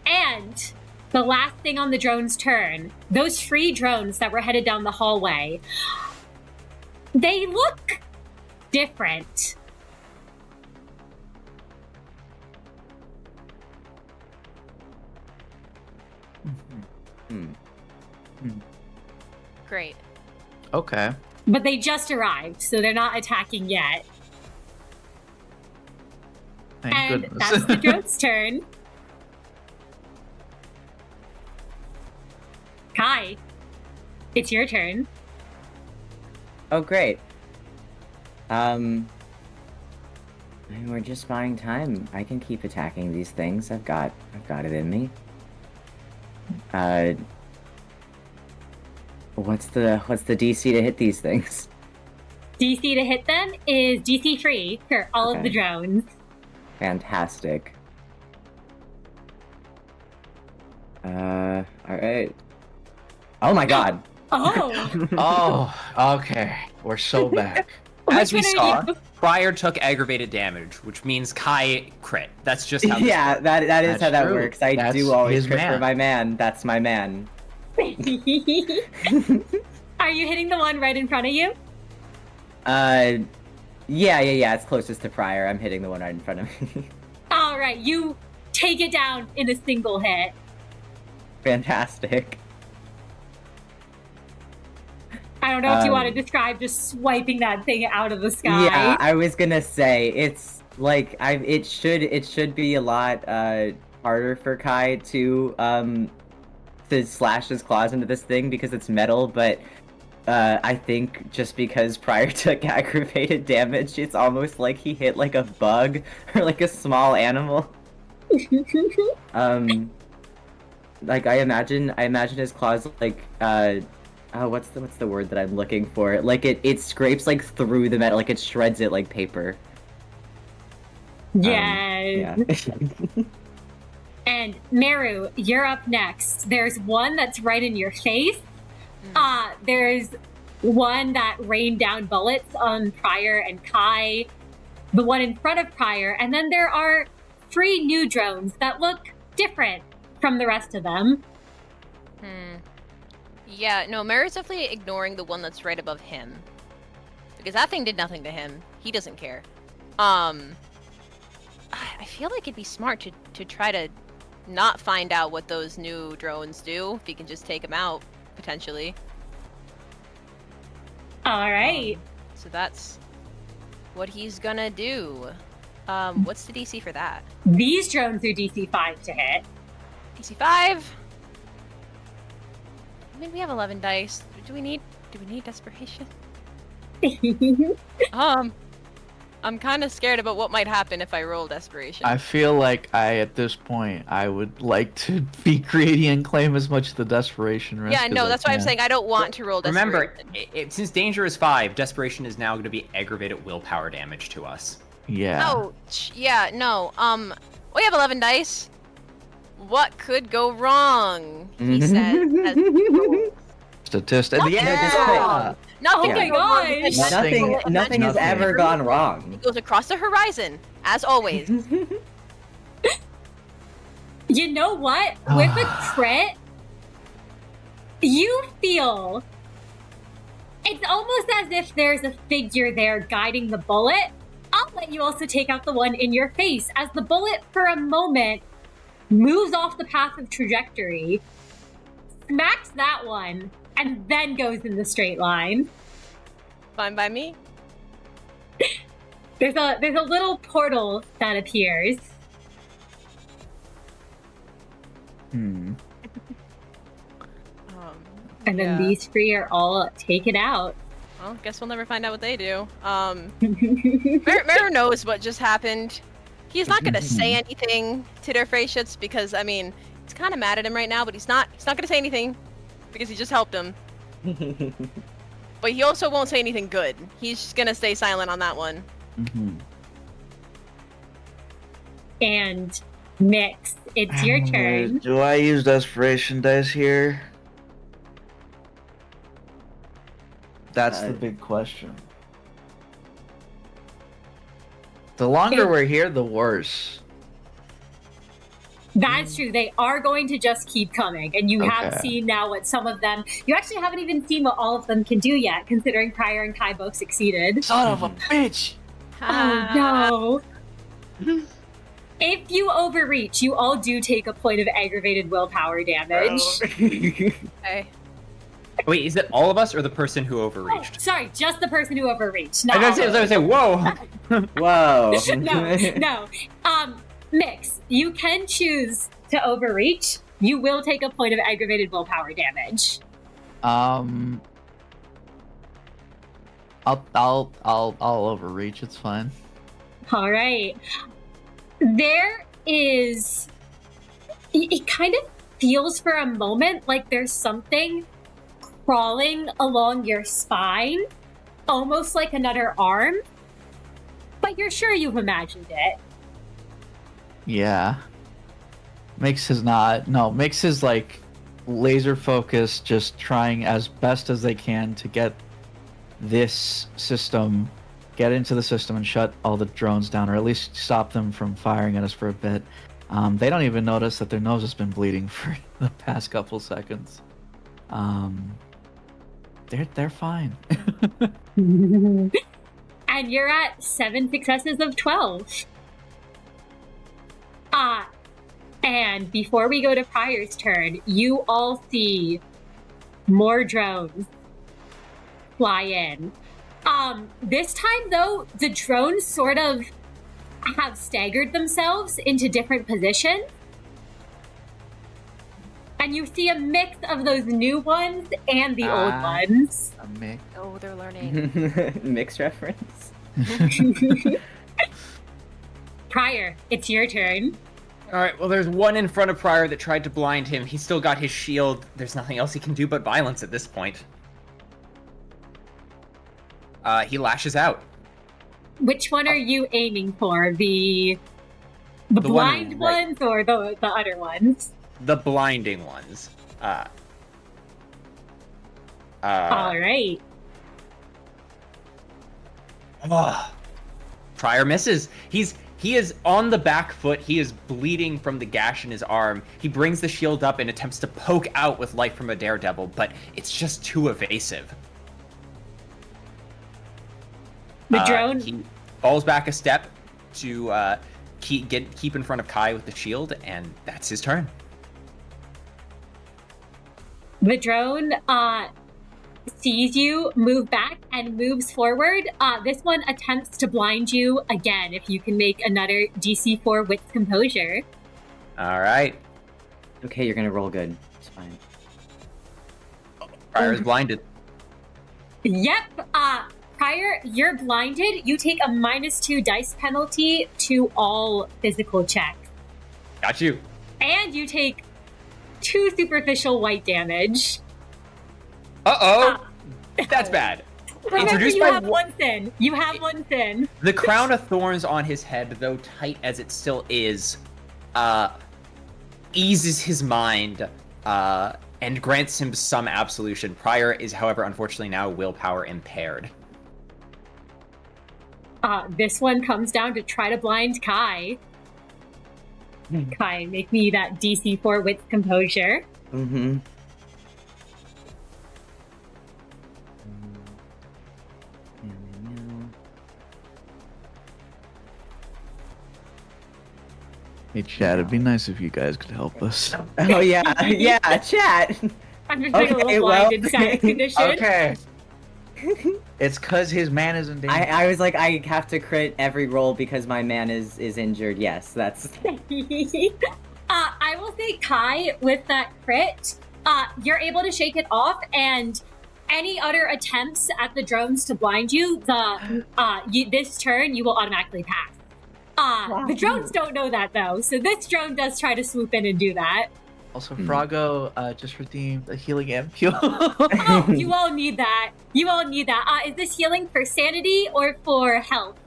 And the last thing on the drone's turn, those free drones that were headed down the hallway, they look different. Great. Okay. But they just arrived, so they're not attacking yet. Thank And goodness. that's the drone's turn. Kai, it's your turn. Oh, great. I mean, we're just buying time. I can keep attacking these things. I've got it in me. What's the DC to hit these things? DC to hit them is DC 3 for all of the drones. Fantastic. Alright. Oh my god. Oh! Oh, okay. We're so back. As we Which one saw, are you? Prior took aggravated damage, which means Kai crit. That's just how this Yeah, works. that is That's how that true. works. I That's do always his crit for man. my man. That's my man. Are you hitting the one right in front of you? Yeah, it's closest to Prior. I'm hitting the one right in front of me. All right, you take it down in a single hit. Fantastic. I don't know if you want to describe just swiping that thing out of the sky. Yeah, I was gonna say it's like it should be a lot harder for Kai to slash his claws into this thing because it's metal, but I think just because Prior took aggravated damage, it's almost like he hit like a bug or like a small animal. Like I imagine his claws like what's the word that I'm looking for? Like it scrapes like through the metal, like it shreds it like paper. Yes. Yeah. And Meru, you're up next. There's one that's right in your face. There's one that rained down bullets on Prior and Kai. The one in front of Prior, and then there are 3 new drones that look different from the rest of them. Yeah, no, Meru's definitely ignoring the one that's right above him. Because that thing did nothing to him. He doesn't care. I feel like it'd be smart to try to not find out what those new drones do, if he can just take them out, potentially. All right. So that's what he's gonna do. What's the DC for that? These drones are DC 5 to hit. DC 5? I mean, we have 11 dice. Do we need desperation? I'm kind of scared about what might happen if I roll desperation. I feel like at this point, I would like to be greedy and claim as much of the desperation risk. Yeah, no, as that's I why I'm can. saying I don't want to roll desperation. Remember, since danger is 5, desperation is now going to be aggravated willpower damage to us. Yeah. Ouch. Yeah, no. We have 11 dice. What could go wrong? He says. Statistic. Nothing Yeah. goes wrong. Nothing Oh my goes wrong gosh. because Nothing has ever gone wrong. It goes across the horizon, as always. You know what? With a crit, you feel it's almost as if there's a figure there guiding the bullet. I'll let you also take out the one in your face as the bullet for a moment moves off the path of trajectory, smacks that one, and then goes in the straight line. Fine by me. There's a little portal that appears. Hmm. And then these 3 are all taken out. Well, guess we'll never find out what they do. Meru knows what just happened. He's not gonna say anything to their Freyshits because, I mean, he's kind of mad at him right now, but he's not gonna say anything because he just helped him. But he also won't say anything good. He's just gonna stay silent on that one. Mm-hmm. And Nyx, it's your turn. Do I use desperation dice here? That's the big question. The longer we're here, the worse. That's true. They are going to just keep coming. And you have Okay. seen now what some of them... You actually haven't even seen what all of them can do yet, considering Prior and Kai both succeeded. Son of a bitch! Oh, no. If you overreach, you all do take a point of aggravated willpower damage. Okay. Wait, is it all of us or the person who Oh, overreached? sorry, just the person who overreached. I was gonna say, whoa! Whoa. No. Nyx, you can choose to overreach. You will take a point of aggravated willpower damage. I'll overreach. It's fine. All right. There is... It kind of feels for a moment like there's something crawling along your spine, almost like another arm, but you're sure you've imagined it. Yeah. Makes his like laser focus, just trying as best as they can to get into the system and shut all the drones down, or at least stop them from firing at us for a bit. They don't even notice that their nose has been bleeding for the past couple seconds. They're fine. And you're at 7 successes of 12. And before we go to Pryor's turn, you all see more drones fly in. This time, though, the drones sort of have staggered themselves into different positions. And you see a mix of those new ones and the old ones. A mix. Oh, they're learning. Mixed reference. Pryor, it's your turn. All right, well, there's one in front of Pryor that tried to blind him. He's still got his shield. There's nothing else he can do but violence at this point. He lashes out. Which one are you aiming for? The blind ones or the other ones? The blinding ones. All right. Pryor misses. He is on the back foot. He is bleeding from the gash in his arm. He brings the shield up and attempts to poke out with light from a daredevil, but it's just too evasive. The drone. He falls back a step to keep in front of Kai with the shield, and that's his turn. The drone sees you move back and moves forward. This one attempts to blind you again. If you can make another DC4 with composure. All right. Okay, you're gonna roll good. It's fine. Pryor's blinded. Yep. Pryor, you're blinded. You take a -2 dice penalty to all physical checks. Got you. And you take 2 superficial white damage. Uh-oh. That's bad. Remember, you have one sin. You have one sin. The crown of thorns on his head, though tight as it still is, eases his mind and grants him some absolution. Pryor is, however, unfortunately now willpower impaired. This one comes down to try to blind Kai. Kai, make me that DC4 with composure. Mm-hmm. Hey, chat, it'd be nice if you guys could help us. Oh, yeah. Yeah, chat. I'm just doing a little blinded status condition. Okay. It's because his man is in danger. I was like, I have to crit every roll because my man is injured. Yes, that's... I will say, Kai, with that crit, you're able to shake it off, and any other attempts at the drones to blind you, this turn, you will automatically pass. The drones don't know that, though, so this drone does try to swoop in and do that. Also, Frago just redeemed a healing ampule. Oh, you all need that. You all need that. Is this healing for sanity or for health?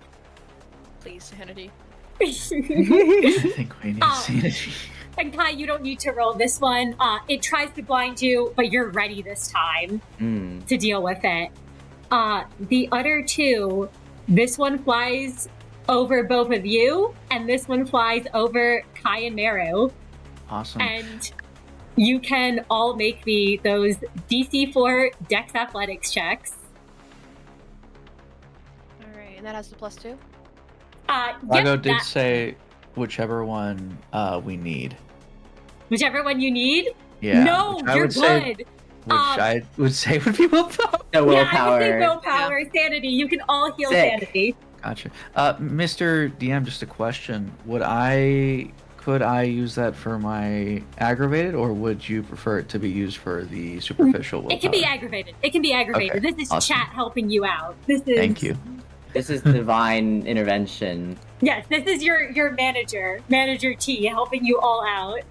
Please, sanity. I think we need sanity. And Kai, you don't need to roll this one. It tries to blind you, but you're ready this time to deal with it. The other two, this one flies over both of you, and this one flies over Kai and Meru. Awesome. And you can all make me those DC4 Dex Athletics checks. All right, and that has the +2? Frago did say whichever one we need. Whichever one you need? Yeah. No, you're good. I would say would be willpower. The willpower. Yeah, I would say willpower, sanity. You can all heal sanity. Gotcha. Mr. DM, just a question. Could I use that for my aggravated, or would you prefer it to be used for the superficial willpower? It can be aggravated. It can be aggravated. Okay, This is awesome. chat helping you out. This is Thank you. This is divine intervention. Yes, this is your Manager T, helping you all out.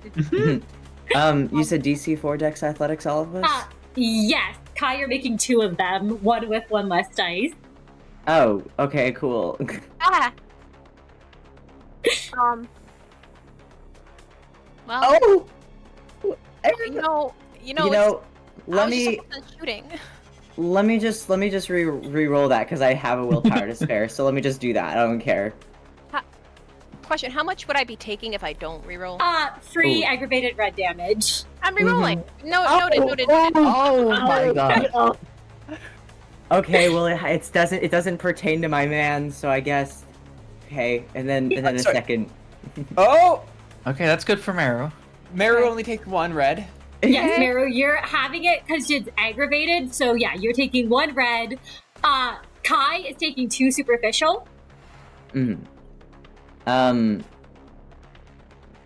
You said DC4 Dex Athletics, all of us? Yes. Kai, you're making 2 of them, one with 1 less dice. Oh, okay, cool. Ah. Well, Oh! let shooting. Let me just re-roll that because I have a willpower to spare. So let me just do that. I don't care. Question: how much would I be taking if I don't reroll? 3 Ooh. aggravated red damage. I'm rerolling. Noted. Oh my god. Okay, well it doesn't pertain to my man, so I guess. Okay, and then a Sorry. second. Oh! Okay, that's good for Meru. Meru only takes 1 red. Yes, Meru, you're having it because it's aggravated. So yeah, you're taking 1 red. Kai is taking 2 superficial. Mm. And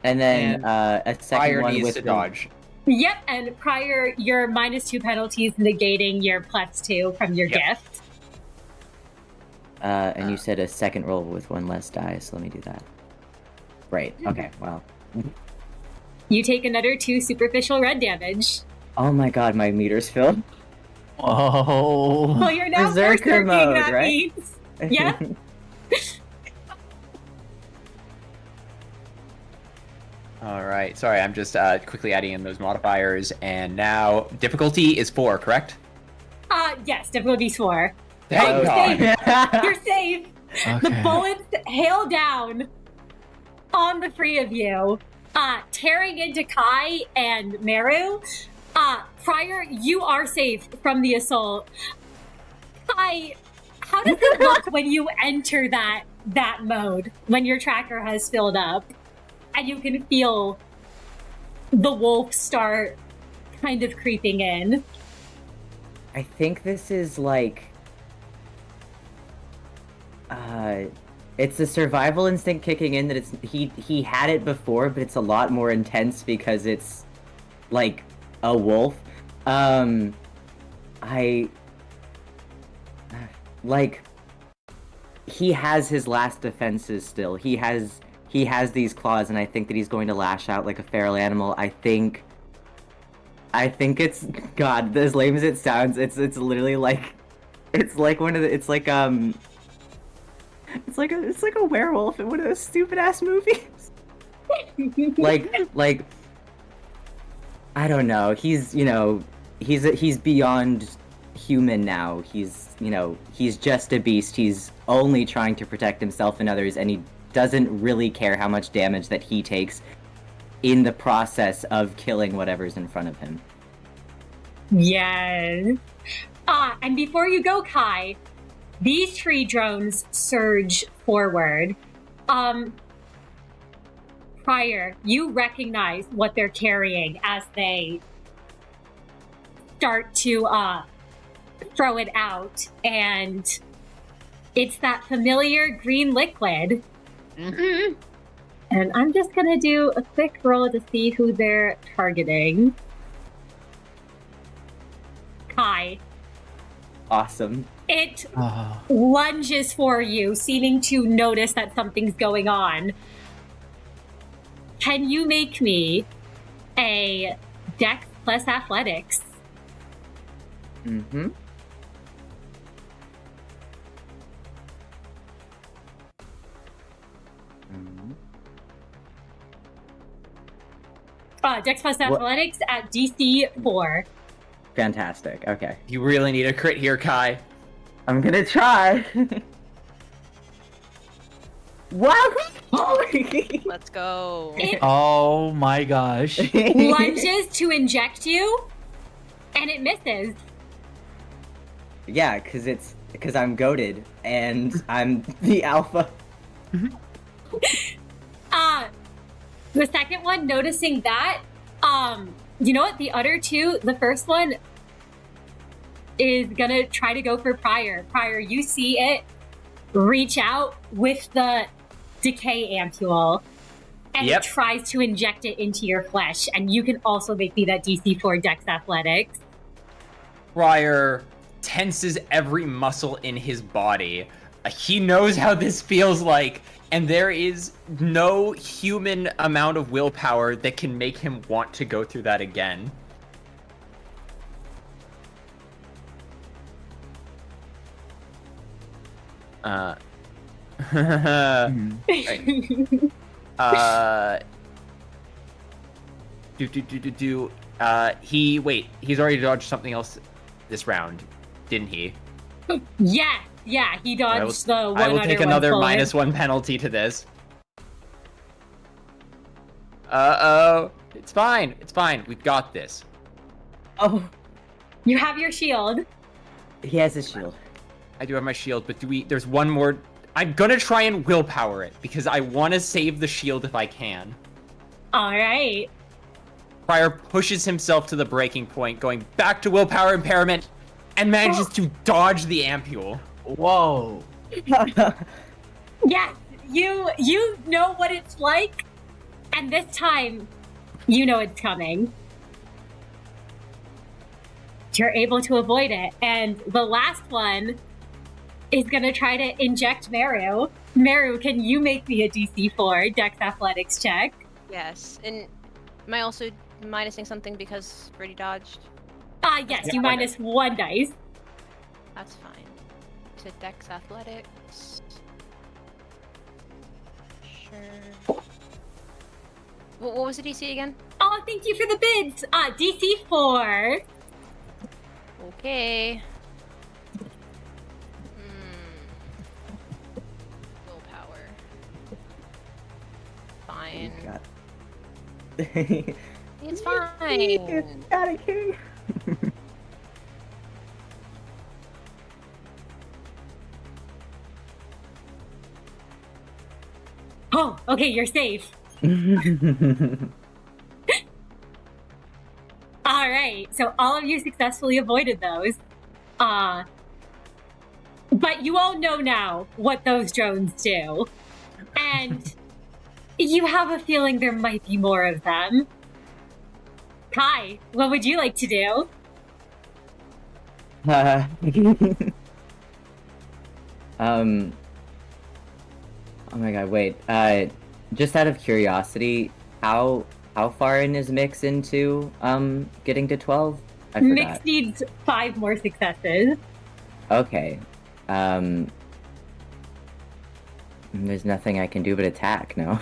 then a second Fire one needs with to the- dodge. Yep, and prior, your -2 penalties negating your +2 from your gift. And you said a second roll with 1 less die, so let me do that. Right. Okay. Wow. You take another 2 superficial red damage. Oh my god, my meter's filled. Oh. Well, you're now Berserker berserking, mode, that right? means. Yeah. All right. Sorry, I'm just quickly adding in those modifiers, and now difficulty is 4, correct? Yes, difficulty's 4. Thank God. You're safe. The Okay. bullets hail down on the 3 of you, tearing into Kai and Meru. Prior, you are safe from the assault. Kai, how does it look when you enter that mode, when your tracker has filled up, and you can feel the wolf start kind of creeping in? I think this is like it's the survival instinct kicking in that he had it before, but it's a lot more intense because it's like a wolf. He has his last defenses still. He has these claws, and I think that he's going to lash out like a feral animal. I think it's, God, as lame as it sounds, it's literally like it's like a werewolf in one of those stupid ass movies. like I don't know. He's beyond human now. He's just a beast. He's only trying to protect himself and others, and he doesn't really care how much damage that he takes in the process of killing whatever's in front of him. Yes. And before you go, Kai, these tree drones surge forward. Prior, you recognize what they're carrying as they start to throw it out, and it's that familiar green liquid. Mm-hmm. And I'm just gonna do a quick roll to see who they're targeting. Kai. Awesome. It Oh. lunges for you, seeming to notice that something's going on. Can you make me a Dex plus Athletics? Mm-hmm. Dex plus Athletics at DC 4. Fantastic. Okay. You really need a crit here, Kai. I'm gonna try. Wow! Let's go. It Oh my gosh. lunges to inject you, and it misses. Yeah, because I'm goated and I'm the alpha. The second one, noticing that, you know what? The other two, the first one is gonna try to go for Prior. Prior, you see it reach out with the decay ampule, and Yep. it tries to inject it into your flesh, and you can also make me that DC 4 Dex Athletics. Prior tenses every muscle in his body. He knows how this feels like, and there is no human amount of willpower that can make him want to go through that again. Mhm. He's already dodged something else this round, didn't he? Yeah, he dodged the one I will other take one another forward. -1 penalty to this. Uh-oh. It's fine. It's fine. We've got this. Oh, You have your shield. he has his shield. I do have my shield, but there's one more. I'm gonna try and willpower it, because I want to save the shield if I can. All right. Pryor pushes himself to the breaking point, going back to willpower impairment, and manages to dodge the ampule. Whoa. Yes, you know what it's like, and this time, you know it's coming. You're able to avoid it, and the last one is gonna try to inject Meru. Meru, can you make me a DC4 Dex Athletics check? Yes, and am I also minusing something because Brady dodged? Yes, you minus 1 dice. That's fine. To Dex Athletics. Sure. What was the DC again? Oh, thank you for the bids. DC4. Okay. Willpower. Fine. God. It's fine. Got it, King. Oh, okay, you're safe. All right, so all of you successfully avoided those. But you all know now what those drones do. And you have a feeling there might be more of them. Kai, what would you like to do? Oh my god, wait. Just out of curiosity, how far in is Mix into getting to 12? I forgot. Mix needs 5 more successes. Okay. There's nothing I can do but attack, no?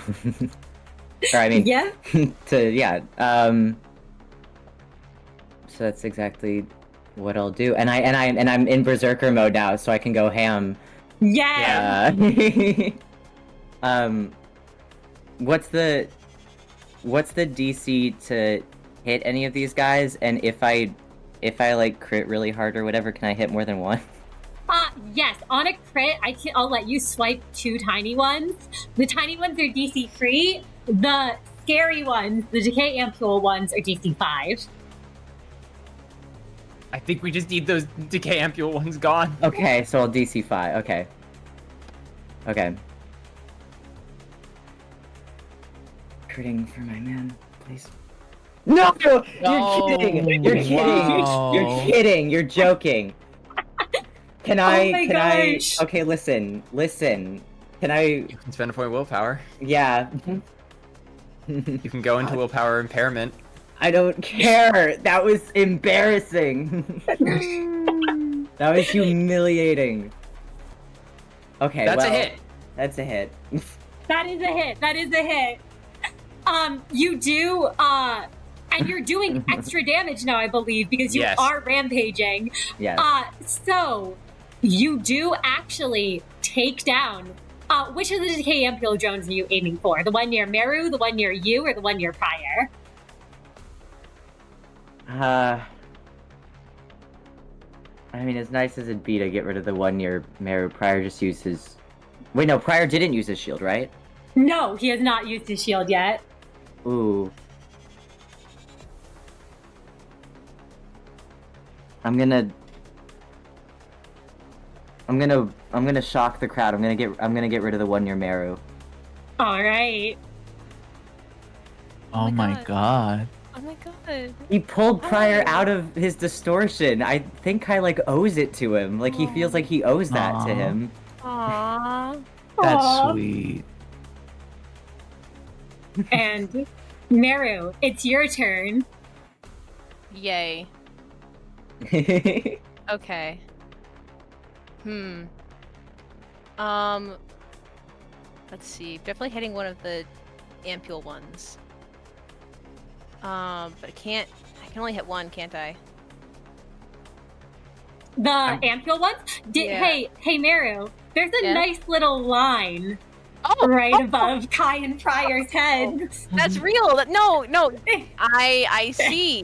Or I mean, Yeah. So that's exactly what I'll do. And I'm in berserker mode now, so I can go ham. Yeah. What's the DC to hit any of these guys? And if I like crit really hard or whatever, can I hit more than one? Yes, on a crit, I'll let you swipe 2 tiny ones. The tiny ones are DC free. The scary ones, the decay ampule ones, are DC 5. I think we just need those decay ampule ones gone. Okay, so I'll DC 5. Okay. Critting for my man, please. No! You're kidding! You're kidding! Wow. You're kidding! You're joking! Can I? Oh my can gosh. I? Okay, listen. Can I? You can spend a point of willpower. Yeah. You can go into willpower impairment. I don't care. That was embarrassing. That was humiliating. Okay, That's well, a hit. That's a hit. That is a hit. You do, and you're doing extra damage now, I believe, because you Yes. are rampaging. Yes. So you do actually take down. Which of the decay ampule drones are you aiming for? The one near Meru, the one near you, or the one near Pryor? I mean, as nice as it'd be to get rid of the one near Meru, Pryor just used his... Wait, no, Pryor didn't use his shield, right? No, he has not used his shield yet. Ooh. I'm gonna shock the crowd. I'm gonna get rid of the one near Meru. All right. Oh my god. Oh my god. He pulled Pryor out of his distortion. I think I like owes it to him. Like he feels like he owes that to Aw. him. Aww. That's Aw. sweet. And Meru, it's your turn. Yay. Okay. Let's see. Definitely hitting one of the ampule ones. But I can only hit one, can't I? The ampule ones? Yeah. Hey, Meru. There's a Yeah? nice little line Oh, right above Kai and Pryor's heads. that's real. No. I see.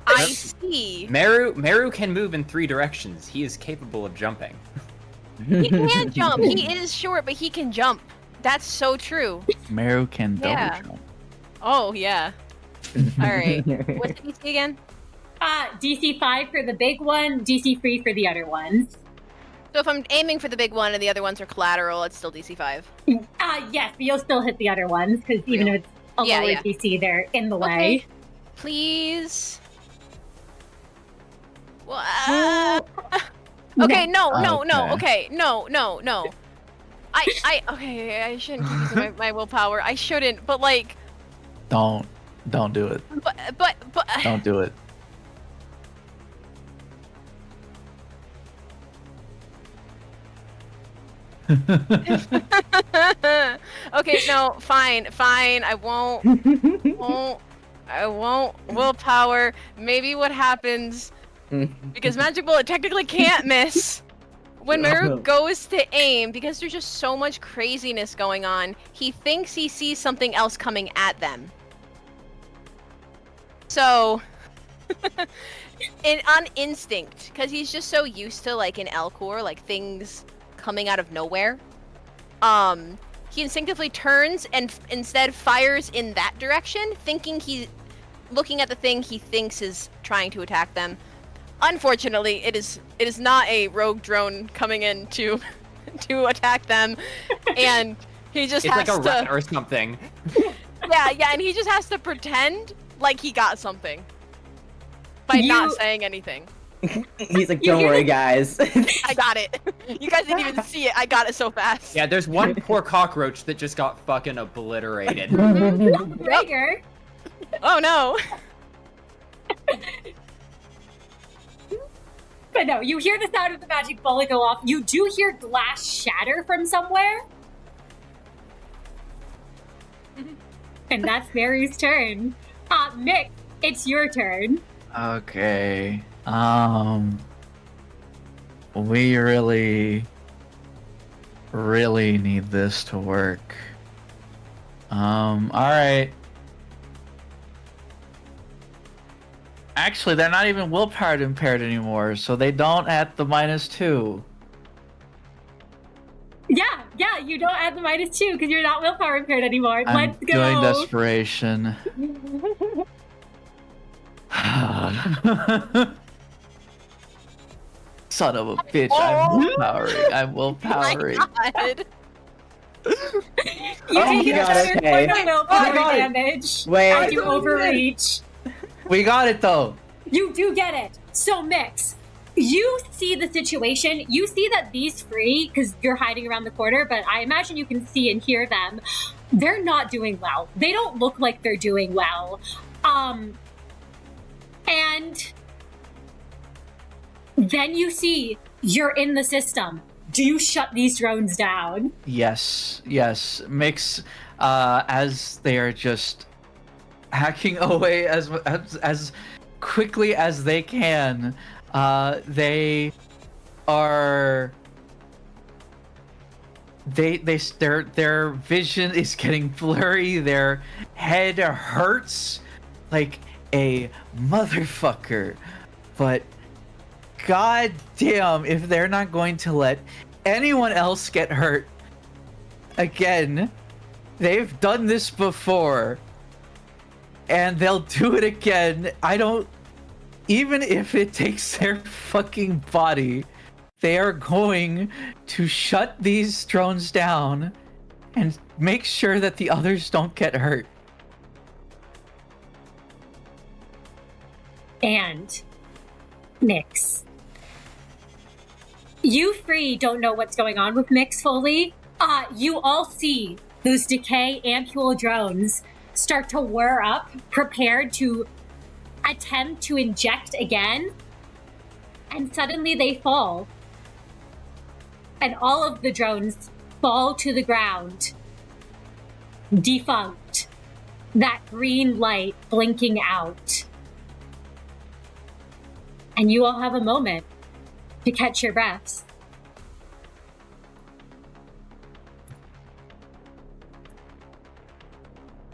I see. Meru can move in 3 directions. He is capable of jumping. He can jump. He is short, but he can jump. That's so true. Meru can double Yeah. jump. Oh yeah. All right. What's the DC again? DC 5 for the big one, DC 3 for the other ones. So if I'm aiming for the big one and the other ones are collateral, it's still DC 5. Yes, but you'll still hit the other ones, because even if it's a Yeah, lower yeah. DC, they're in the way. Okay. Please. Well, okay, no. Okay. Okay, no. I shouldn't keep using my willpower. I shouldn't, but like, Don't do it. but. Don't do it. Okay, no, fine. I won't willpower. Maybe what happens, because Magic Bullet technically can't miss. When Meru goes to aim, because there's just so much craziness going on, he thinks he sees something else coming at them. So, on instinct, because he's just so used to, like, in L Corp, like, things coming out of nowhere, he instinctively turns and instead fires in that direction, thinking he's looking at the thing he thinks is trying to attack them. Unfortunately, it is not a rogue drone coming in to attack them, and he just It's has like a to. rat or something. Yeah, and he just has to pretend like he got something by not saying anything. He's like, don't worry, guys. I got it. You guys didn't even see it. I got it so fast. Yeah, there's one poor cockroach that just got fucking obliterated. Trigger. Oh no. But no, you hear the sound of the magic bullet go off. You do hear glass shatter from somewhere. And that's Mary's turn. Mick, it's your turn. Okay. We really need this to work. Alright. Actually, they're not even willpower impaired anymore, so they don't add the -2. Yeah, you don't add the -2 because you're not willpower impaired anymore. I'm Let's go. doing desperation. Son of a bitch, I'm willpowering. My God. You Oh take my God, another okay. point of willpower God. damage Wait. as you overreach. We got it though. You do get it. So, Mix, you see the situation. You see that these three, because you're hiding around the corner, but I imagine you can see and hear them. They're not doing well. They don't look like they're doing well. And then you see you're in the system. Do you shut these drones down? Yes. Mix, as they are just hacking away as quickly as they can. They are. Their vision is getting blurry. Their head hurts like a motherfucker. But god damn, if they're not going to let anyone else get hurt again. They've done this before. And they'll do it again. Even if it takes their fucking body, they are going to shut these drones down and make sure that the others don't get hurt. And Mix. You three don't know what's going on with Mix fully. You all see those decay ampule drones start to whir up, prepared to attempt to inject again, and suddenly they fall. and all of the drones fall to the ground, defunct. That green light blinking out. And you all have a moment to catch your breaths.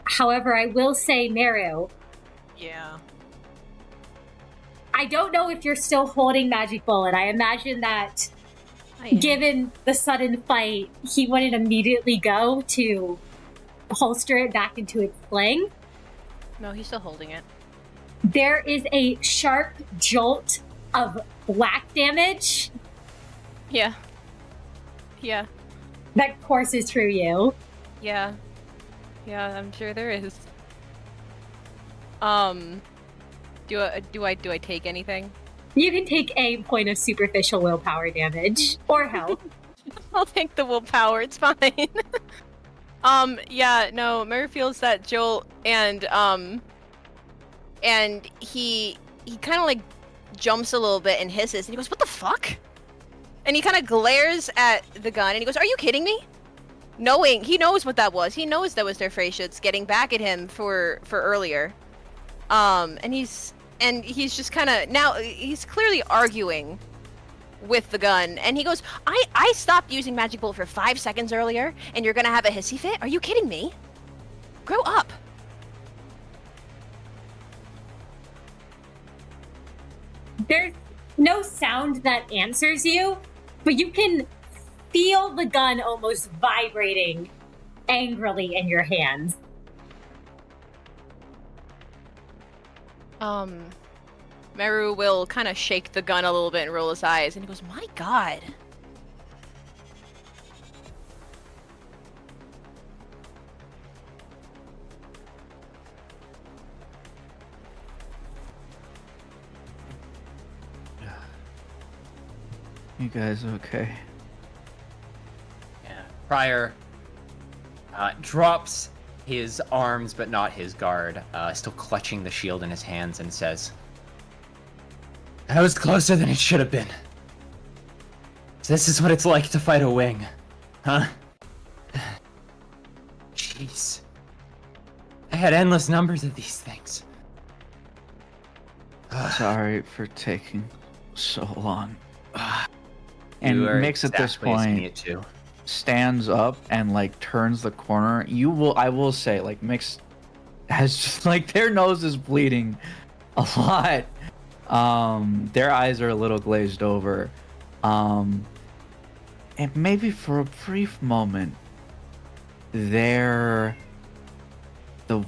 However, I will say, Meru, Yeah. I don't know if you're still holding Magic Bullet. I imagine that given the sudden fight, he wouldn't immediately go to holster it back into its sling. No, he's still holding it. There is a sharp jolt of black damage Yeah. Yeah. that courses through you. Yeah. Yeah, I'm sure there is. Do I take anything? You can take a point of superficial willpower damage or health. I'll take the willpower. It's fine. Yeah, no, Murray feels that jolt, and he kind of like jumps a little bit and hisses, and he goes, "What the fuck?" And he kind of glares at the gun, and he goes, "Are you kidding me?" He knows what that was. He knows that was their Freyshoots getting back at him for earlier. And he's just kind of now he's clearly arguing with the gun, and he goes, I stopped using Magic Bullet for 5 seconds earlier, and you're gonna have a hissy fit? Are you kidding me? Grow up. There's no sound that answers you, but you can feel the gun almost vibrating angrily in your hands. Meru will kind of shake the gun a little bit and roll his eyes, and he goes, "My God." You guys okay? Yeah. Prior drops his arms, but not his guard, still clutching the shield in his hands, and says, "That was closer than it should have been. This is what it's like to fight a wing, huh? Jeez. I had endless numbers of these things." Sorry for taking so long. And You are Mix at this exactly as me point too. stands up and like turns the corner. I will say, like, Mix has just like their nose is bleeding a lot. Their eyes are a little glazed over. And maybe for a brief moment, the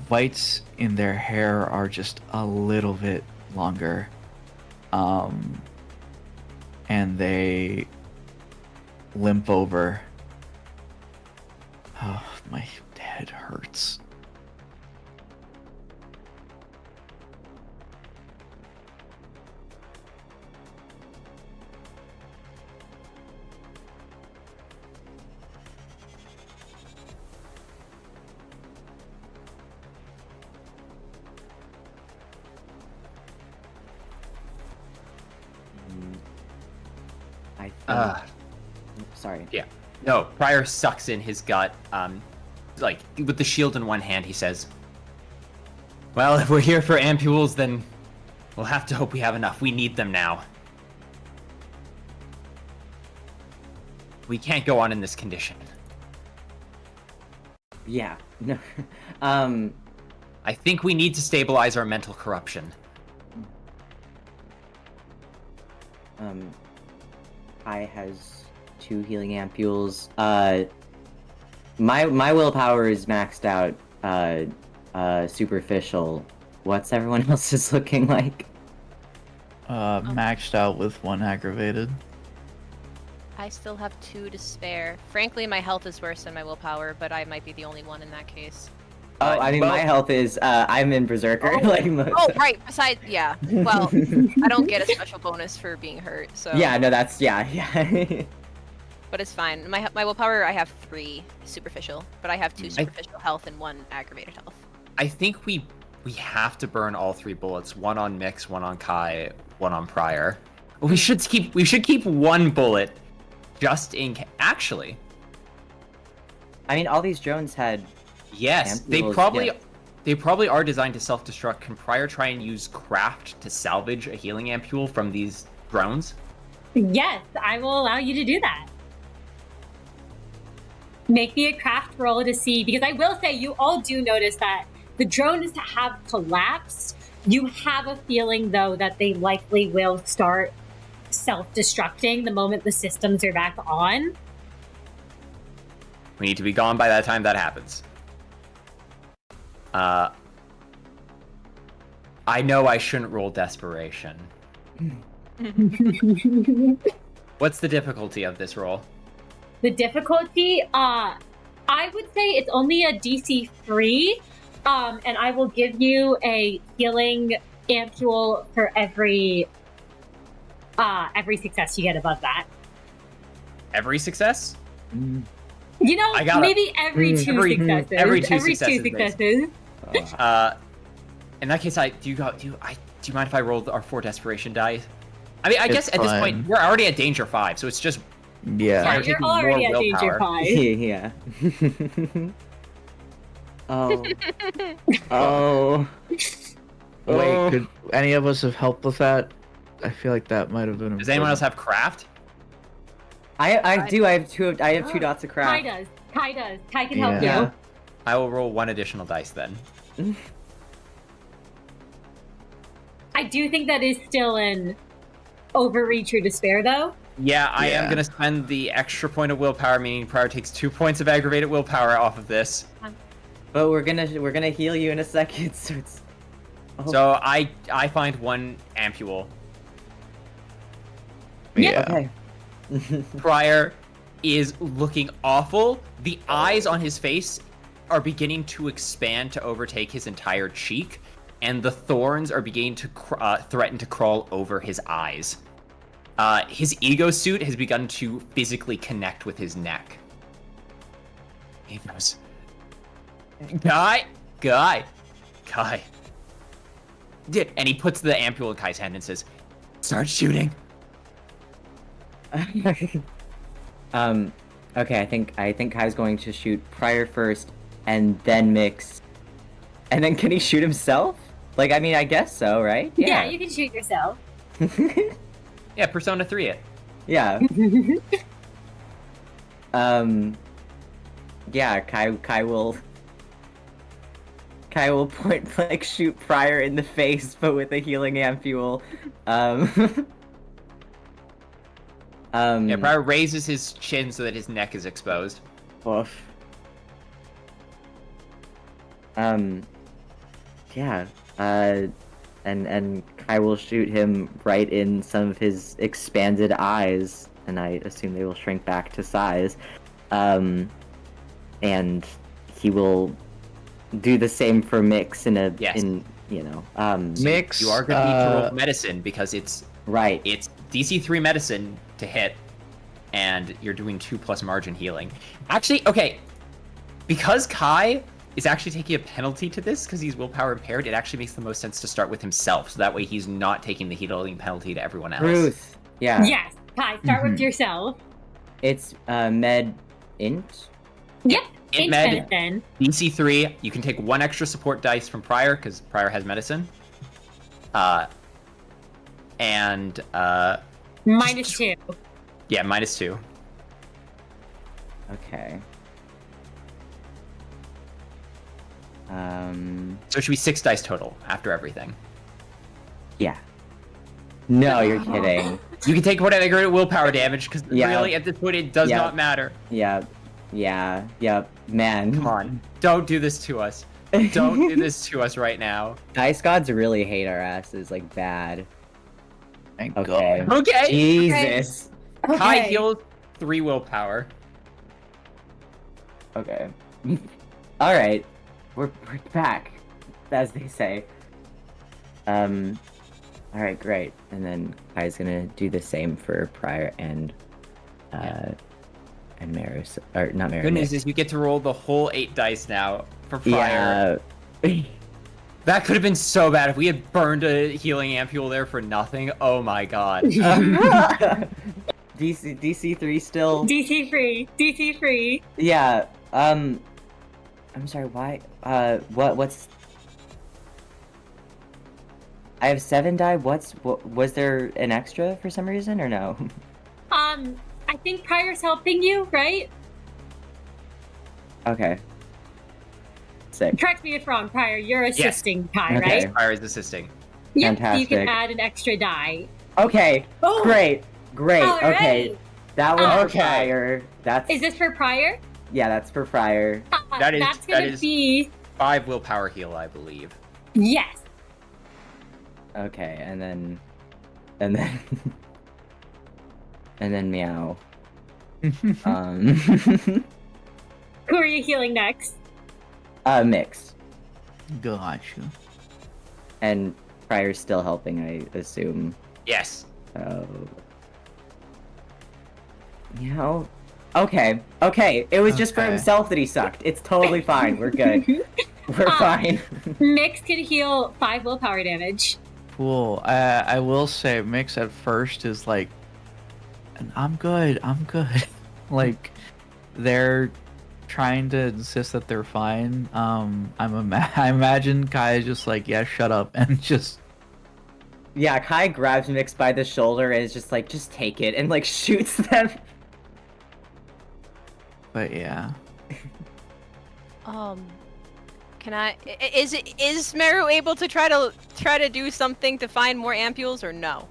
whites in their hair are just a little bit longer. And they limp over. Oh, my head hurts. I think... Sorry. Yeah. No, Prior sucks in his gut. Like, with the shield in one hand, he says, "Well, if we're here for ampules, then we'll have to hope we have enough. We need them now. We can't go on in this condition." Yeah. No. I think we need to stabilize our mental corruption. Kai has 2 healing ampules. My willpower is maxed out. Superficial. What's everyone else's looking like? Maxed out with 1 aggravated. I still have 2 to spare. Frankly, my health is worse than my willpower, but I might be the only one in that case. Oh, I mean, my health is, I'm in Berserker. Oh, right. Besides, yeah. Well, I don't get a special bonus for being hurt, so. Yeah, no, that's, yeah. But it's fine. My willpower, I have 3 superficial, but I have 2 superficial health and 1 aggravated health. I think we have to burn all 3 bullets. 1 on Mix, 1 on Kai, 1 on Prior. We should keep 1 bullet Actually, I mean, all these drones had. yes, Ampules, they probably are designed to self-destruct. Can Prior try and use craft to salvage a healing ampule from these drones? Yes, I will allow you to do that. Make me a craft roll to see, because I will say you all do notice that the drones have collapsed. You have a feeling, though, that they likely will start self-destructing the moment the systems are back on. We need to be gone by that time that happens. I know I shouldn't roll desperation. What's the difficulty of this roll? The difficulty, I would say it's only a DC 3, and I will give you a healing ampule for every success you get above that. Every success? You know, maybe every two successes. Every two successes. In that case, do you mind if I roll our 4 desperation die? I mean, I guess at this point we're already at danger 5, so it's just Yeah, you're already at danger 5. Yeah. Oh. Wait, could any of us have helped with that? I feel like that might have been. Does anyone else have craft? I do. I have 2 dots of craft. Kai does. Kai can help Yeah. you. I will roll 1 additional dice then. I do think that is still an overreach or despair, though. Yeah, I am gonna spend the extra point of willpower, meaning Prior takes 2 points of aggravated willpower off of this. But we're gonna heal you in a second, so it's. Oh. So I find 1 ampule. Yeah. Okay. Prior is looking awful. The eyes on his face are beginning to expand to overtake his entire cheek, and the thorns are beginning to threaten to crawl over his eyes. His ego suit has begun to physically connect with his neck. He goes, Guy. And he puts the ampule in Kai's hand and says, "Start shooting." Okay, I think Kai's going to shoot Prior first, and then Mix. And then can he shoot himself? Like, I mean, I guess so, right? Yeah, you can shoot yourself. Yeah, Persona 3 it. Yeah. Yeah, Kai will point blank shoot Prior in the face, but with a healing ampule. Yeah, Prior raises his chin so that his neck is exposed. Woof. Yeah. And Kai will shoot him right in some of his expanded eyes, and I assume they will shrink back to size. And he will do the same for Mix in Mix. You are going to need to roll medicine because it's right. It's DC 3 medicine to hit, and you're doing 2+ margin healing. Actually, okay, because Kai is actually taking a penalty to this because he's willpower impaired, it actually makes the most sense to start with himself, so that way he's not taking the healing penalty to everyone else. Truth. Yeah. Yes, Kai, start with yourself. It's med int. Yep. Int med, DC 3. You can take 1 extra support dice from Prior because Prior has medicine. And -2. Yeah, -2. Okay. So it should be 6 dice total after everything. Yeah. No, you're kidding. You can take whatever willpower damage because Yeah. really at this point it does Yeah. not matter. Yeah. Man. Come on, don't do this to us. Don't do this to us right now. Dice gods really hate our asses, like bad. Thank Okay. God. Okay. Jesus. Kai heals 3 willpower. Okay. All right. We're back, as they say. All right, great. And then Kai's gonna do the same for Prior and Maris, or not Maris. Good news is you get to roll the whole 8 dice now for Prior. Yeah. That could have been so bad if we had burned a healing ampule there for nothing. Oh my god. DC 3 still. DC free. DC free. Yeah. I'm sorry. Why? What's? I have 7 die. What? Was there an extra for some reason or no? I think Prior's helping you, right? Okay. Sick. Correct me if wrong, Prior. You're assisting Kai, Okay. right? Prior is assisting. Yep. So you can Fantastic. add an extra die. Okay. Oh! Great. All Okay. right. That one's Okay. for Prior. That's. Is this for Prior? Yeah, that's for Prior. That is- That's gonna that is- be 5 willpower heal, I believe. yes. Okay, and then, and then meow. Who are you healing next? Mixed. Gotcha. And Prior's still helping, I assume. Yes. Oh. Meow. Okay. It was just for Okay. himself that he sucked. It's totally fine. We're good. We're fine. Mix can heal 5 willpower damage. Cool. I will say, Mix at first is like, I'm good. Like, they're trying to insist that they're fine. I imagine Kai is just like, yeah, shut up, and just. Yeah, Kai grabs Mix by the shoulder and is just like, just take it, and like shoots them. But yeah. Can I? Is Meru able to try to do something to find more ampules or no?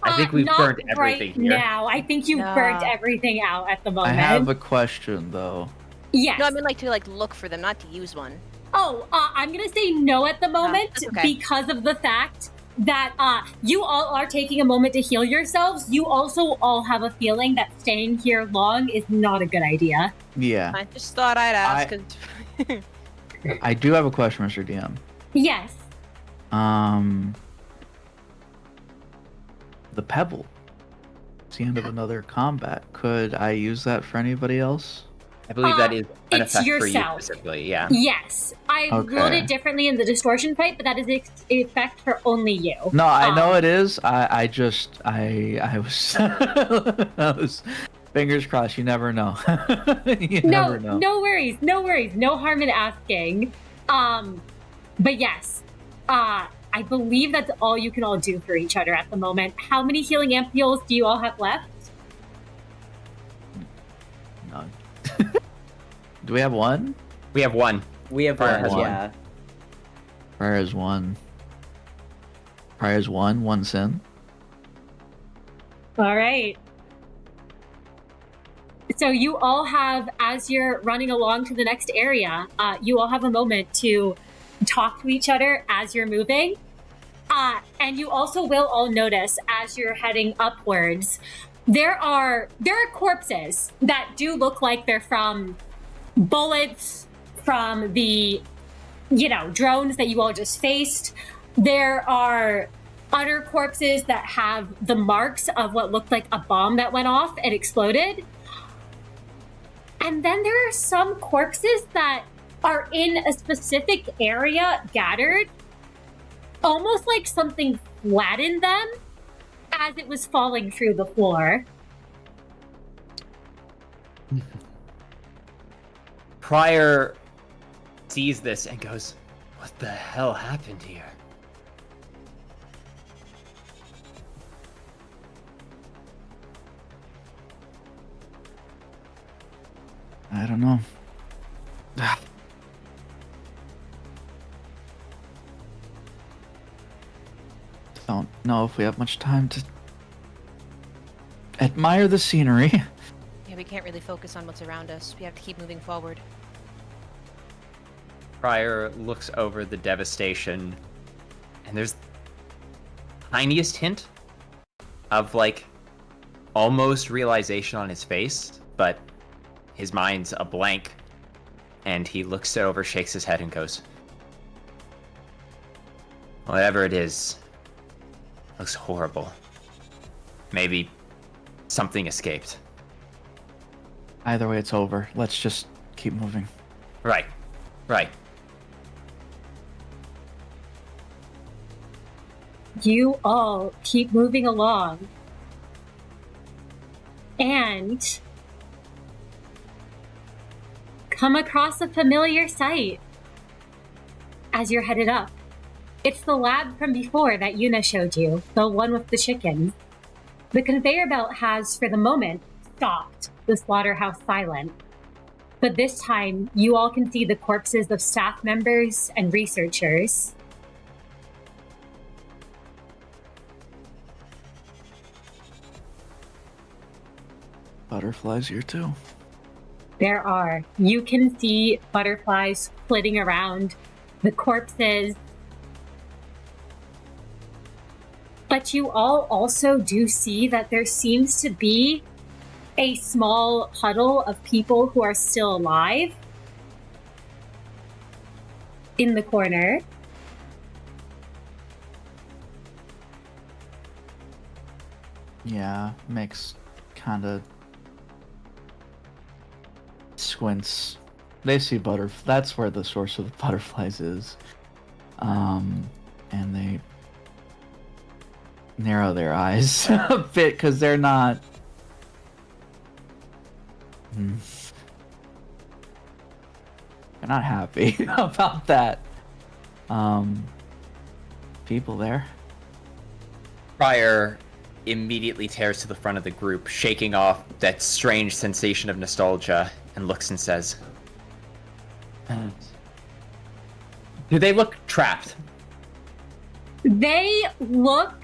I think we've Not burnt right everything here. now. I think you've No. burnt everything out at the I moment. have a question though. Yes. No, I mean like to look for them, not to use one. Oh, I'm gonna say no at the moment that's okay. because of the fact that you all are taking a moment to heal yourselves. You also all have a feeling that staying here long is not a good idea. Yeah. I just thought I'd ask. 'Cause I do have a question, Mr. DM. Yes. The pebble. It's the end of another combat. Could I use that for anybody else? I believe that is an it's effect for you yourself. specifically, yeah. Yes. I Okay. rolled it differently in the distortion fight, but that is an effect for only you. No, I know Um, it is. I just I was I was fingers crossed. You never know. You No, never know. no worries, no worries, no harm in asking. But yes, I believe that's all you can all do for each other at the moment. How many healing ampules do you all have left? None. Do we have one? We have one. We have Prior one, has one. yeah. Prior is one. Prior is one sin. All right. So you all have, as you're running along to the next area, you all have a moment to talk to each other as you're moving. And you also will all notice as you're heading upwards, there are corpses that do look like they're from bullets from the, drones that you all just faced. There are other corpses that have the marks of what looked like a bomb that went off and exploded. And then there are some corpses that are in a specific area gathered, almost like something flattened them as it was falling through the floor. Prior sees this and goes, "What the hell happened here?" I don't know. Don't know if we have much time to admire the scenery. yeah, we can't really focus on what's around us. We have to keep moving forward. Prior looks over the devastation, and there's tiniest hint of almost realization on his face, but his mind's a blank, and he looks over, shakes his head, and goes, "Whatever it is, looks horrible. Maybe something escaped." Either way, it's over. Let's just keep moving. Right. You all keep moving along. and come across a familiar sight as you're headed up. It's the lab from before that Yuna showed you, the one with the chickens. The conveyor belt has, for the moment, stopped the slaughterhouse silent. But this time, you all can see the corpses of staff members and researchers. Butterflies here too. There are. You can see butterflies flitting around the corpses. But you all also do see that there seems to be a small huddle of people who are still alive in the corner. Yeah, Mix kind of squints. They see butterflies. That's where the source of the butterflies is. And they narrow their eyes a bit because they're not. They're not happy about that. People there. Prior immediately tears to the front of the group, shaking off that strange sensation of nostalgia, and looks and says, do they look trapped? They look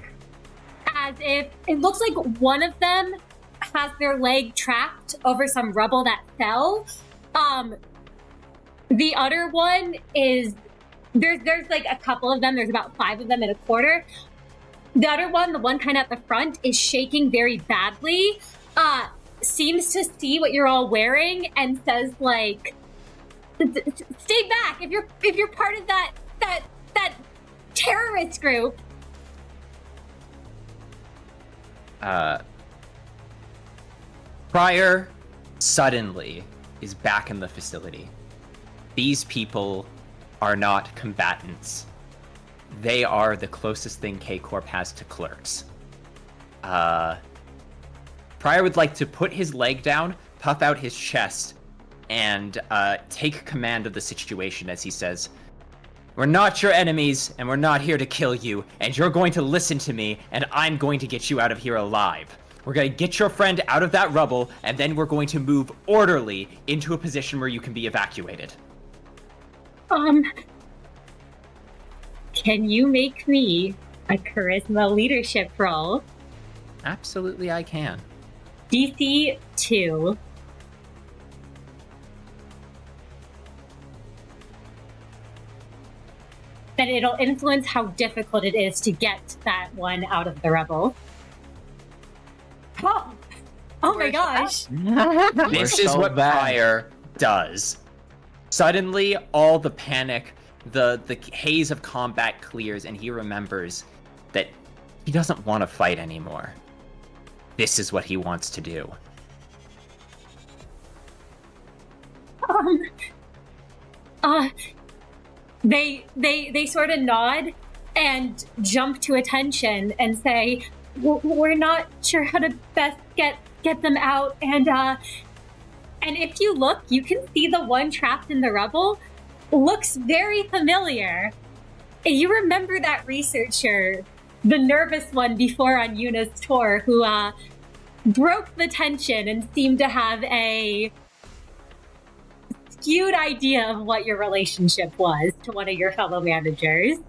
as if it looks like one of them has their leg trapped over some rubble that fell. The other one is there's like a couple of them. There's about 5 of them in a quarter. The other one, the one kind of at the front, is shaking very badly. Seems to see what you're all wearing and says like, "Stay back! If you're part of that terrorist group." Prior suddenly is back in the facility. These people are not combatants. They are the closest thing K Corp has to clerks. Prior would like to put his leg down, puff out his chest, and take command of the situation as he says, "We're not your enemies, and we're not here to kill you, and you're going to listen to me, and I'm going to get you out of here alive. We're going to get your friend out of that rubble, and then we're going to move orderly into a position where you can be evacuated." Can you make me a charisma leadership roll? Absolutely, I can. DC 2. Then it'll influence how difficult it is to get that one out of the rubble. Oh my gosh. This is what Prior does. Suddenly, all the panic, the haze of combat clears, and he remembers that he doesn't want to fight anymore. This is what he wants to do. They sort of nod and jump to attention and say, "We're not sure how to best get them out." And if you look, you can see the one trapped in the rubble looks very familiar. You remember that researcher, the nervous one before on Yuna's tour, who broke the tension and seemed to have a skewed idea of what your relationship was to one of your fellow managers.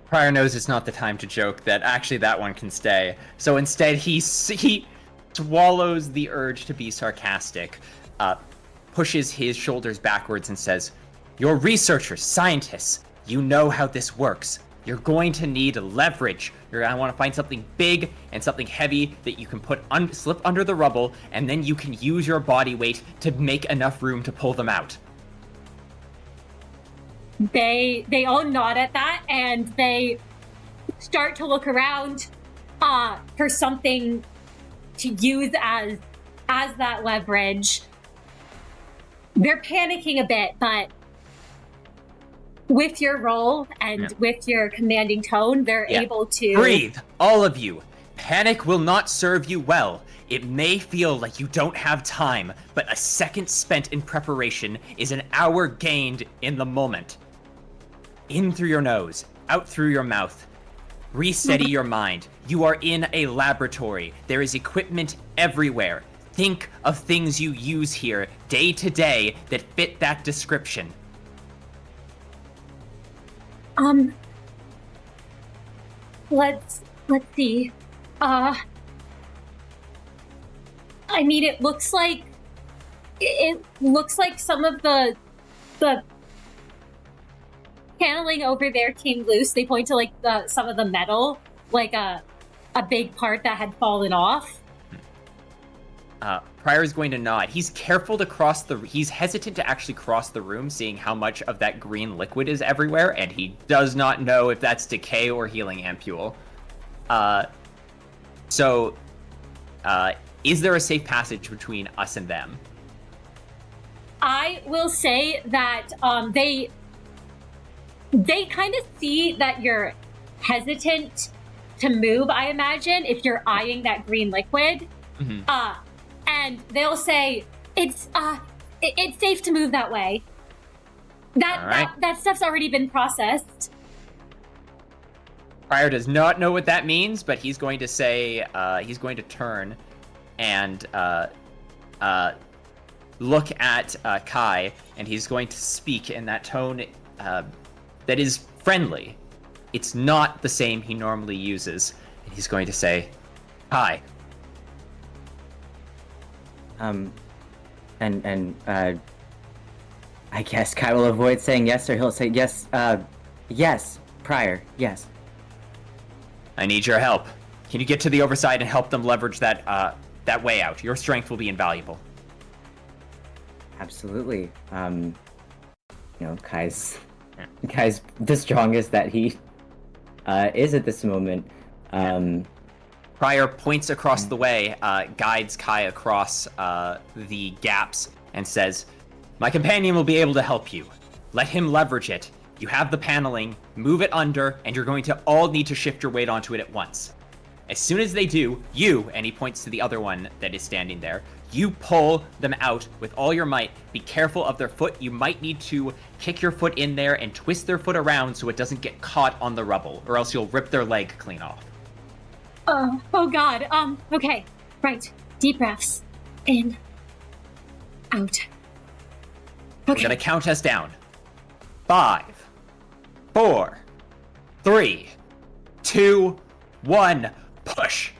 Prior knows it's not the time to joke that actually that one can stay. So instead, he swallows the urge to be sarcastic, pushes his shoulders backwards and says, "You're researchers, scientists. You know how this works. You're going to need leverage. You're going to want to find something big and something heavy that you can slip under the rubble, and then you can use your body weight to make enough room to pull them out." They all nod at that, and they start to look around for something to use as that leverage. They're panicking a bit, but with your role and with your commanding tone, they're able to... Breathe, all of you. Panic will not serve you well. It may feel like you don't have time, but a second spent in preparation is an hour gained in the moment. In through your nose, out through your mouth. Resteady your mind. You are in a laboratory. There is equipment everywhere. Think of things you use here day to day that fit that description. Let's see. I mean, it looks like some of the paneling over there came loose. They point to like some of the metal, like a big part that had fallen off. Pryor is going to nod. He's careful to he's hesitant to actually cross the room, seeing how much of that green liquid is everywhere, and he does not know if that's decay or healing ampule. Is there a safe passage between us and them? I will say that they kind of see that you're hesitant to move, I imagine, if you're eyeing that green liquid. Mm-hmm. And they'll say, it's safe to move that way. That stuff's already been processed. Pryor does not know what that means, but he's going to say, he's going to turn and look at Kai, and he's going to speak in that tone that is friendly. It's not the same he normally uses. He's going to say, Kai. I guess Kai will avoid saying yes, or he'll say yes, yes, Pryor, yes. I need your help. Can you get to the oversight and help them leverage that way out? Your strength will be invaluable. Absolutely. Kai's the strongest that he is at this moment. Pryor points across the way, guides Kai across the gaps, and says, my companion will be able to help you. Let him leverage it. You have the paneling, move it under, and you're going to all need to shift your weight onto it at once. As soon as they do, you, and he points to the other one that is standing there, you pull them out with all your might. Be careful of their foot. You might need to kick your foot in there and twist their foot around so it doesn't get caught on the rubble, or else you'll rip their leg clean off. Oh god, okay, right. Deep breaths. In. Out. Okay. We're gonna count us down. 5, 4, 3, 2, 1, push.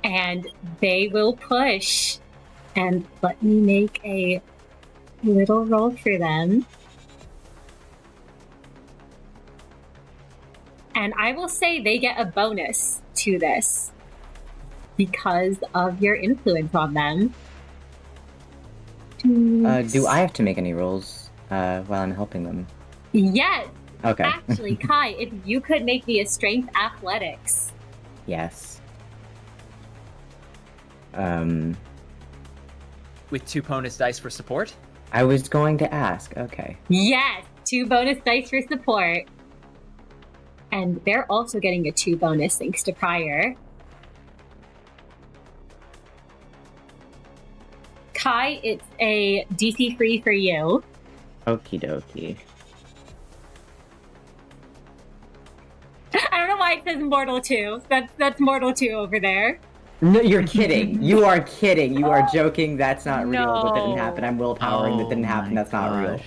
And they will push. And let me make a little roll for them. And I will say they get a bonus to this because of your influence on them. Do I have to make any rolls while I'm helping them? Yes. Okay. Actually, Kai, if you could make me a strength athletics. Yes. With 2 bonus dice for support? I was going to ask. Okay. Yes, 2 bonus dice for support. And they're also getting a 2 bonus thanks to Pryor. Kai, it's a DC free for you. Okie dokie. I don't know why it says Mortal 2. That's Mortal 2 over there. No, you're kidding. You are kidding. You are joking. That's not real. That didn't happen. I'm willpowering. That didn't happen. That's not real.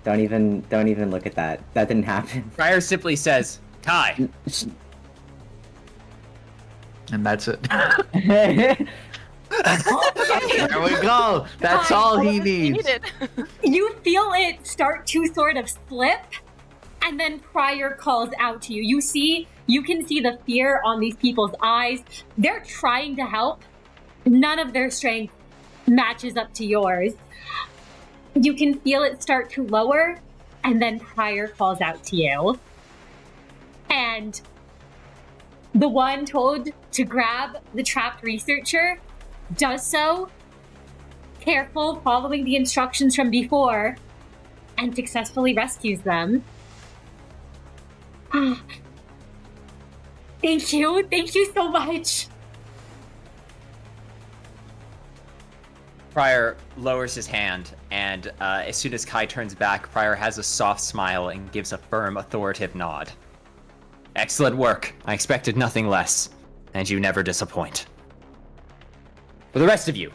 Don't even look at that. That didn't happen. Pryor simply says, Kai. And that's it. There we go. That's all he needs. You feel it start to sort of slip, and then Pryor calls out to you. You can see the fear on these people's eyes. They're trying to help. None of their strength matches up to yours. You can feel it start to lower, and then Pryor calls out to you. And the one told to grab the trapped researcher does so, careful, following the instructions from before, and successfully rescues them. Thank you. Thank you so much. Prior lowers his hand, and as soon as Kai turns back, Prior has a soft smile and gives a firm, authoritative nod. Excellent work. I expected nothing less, and you never disappoint. For the rest of you,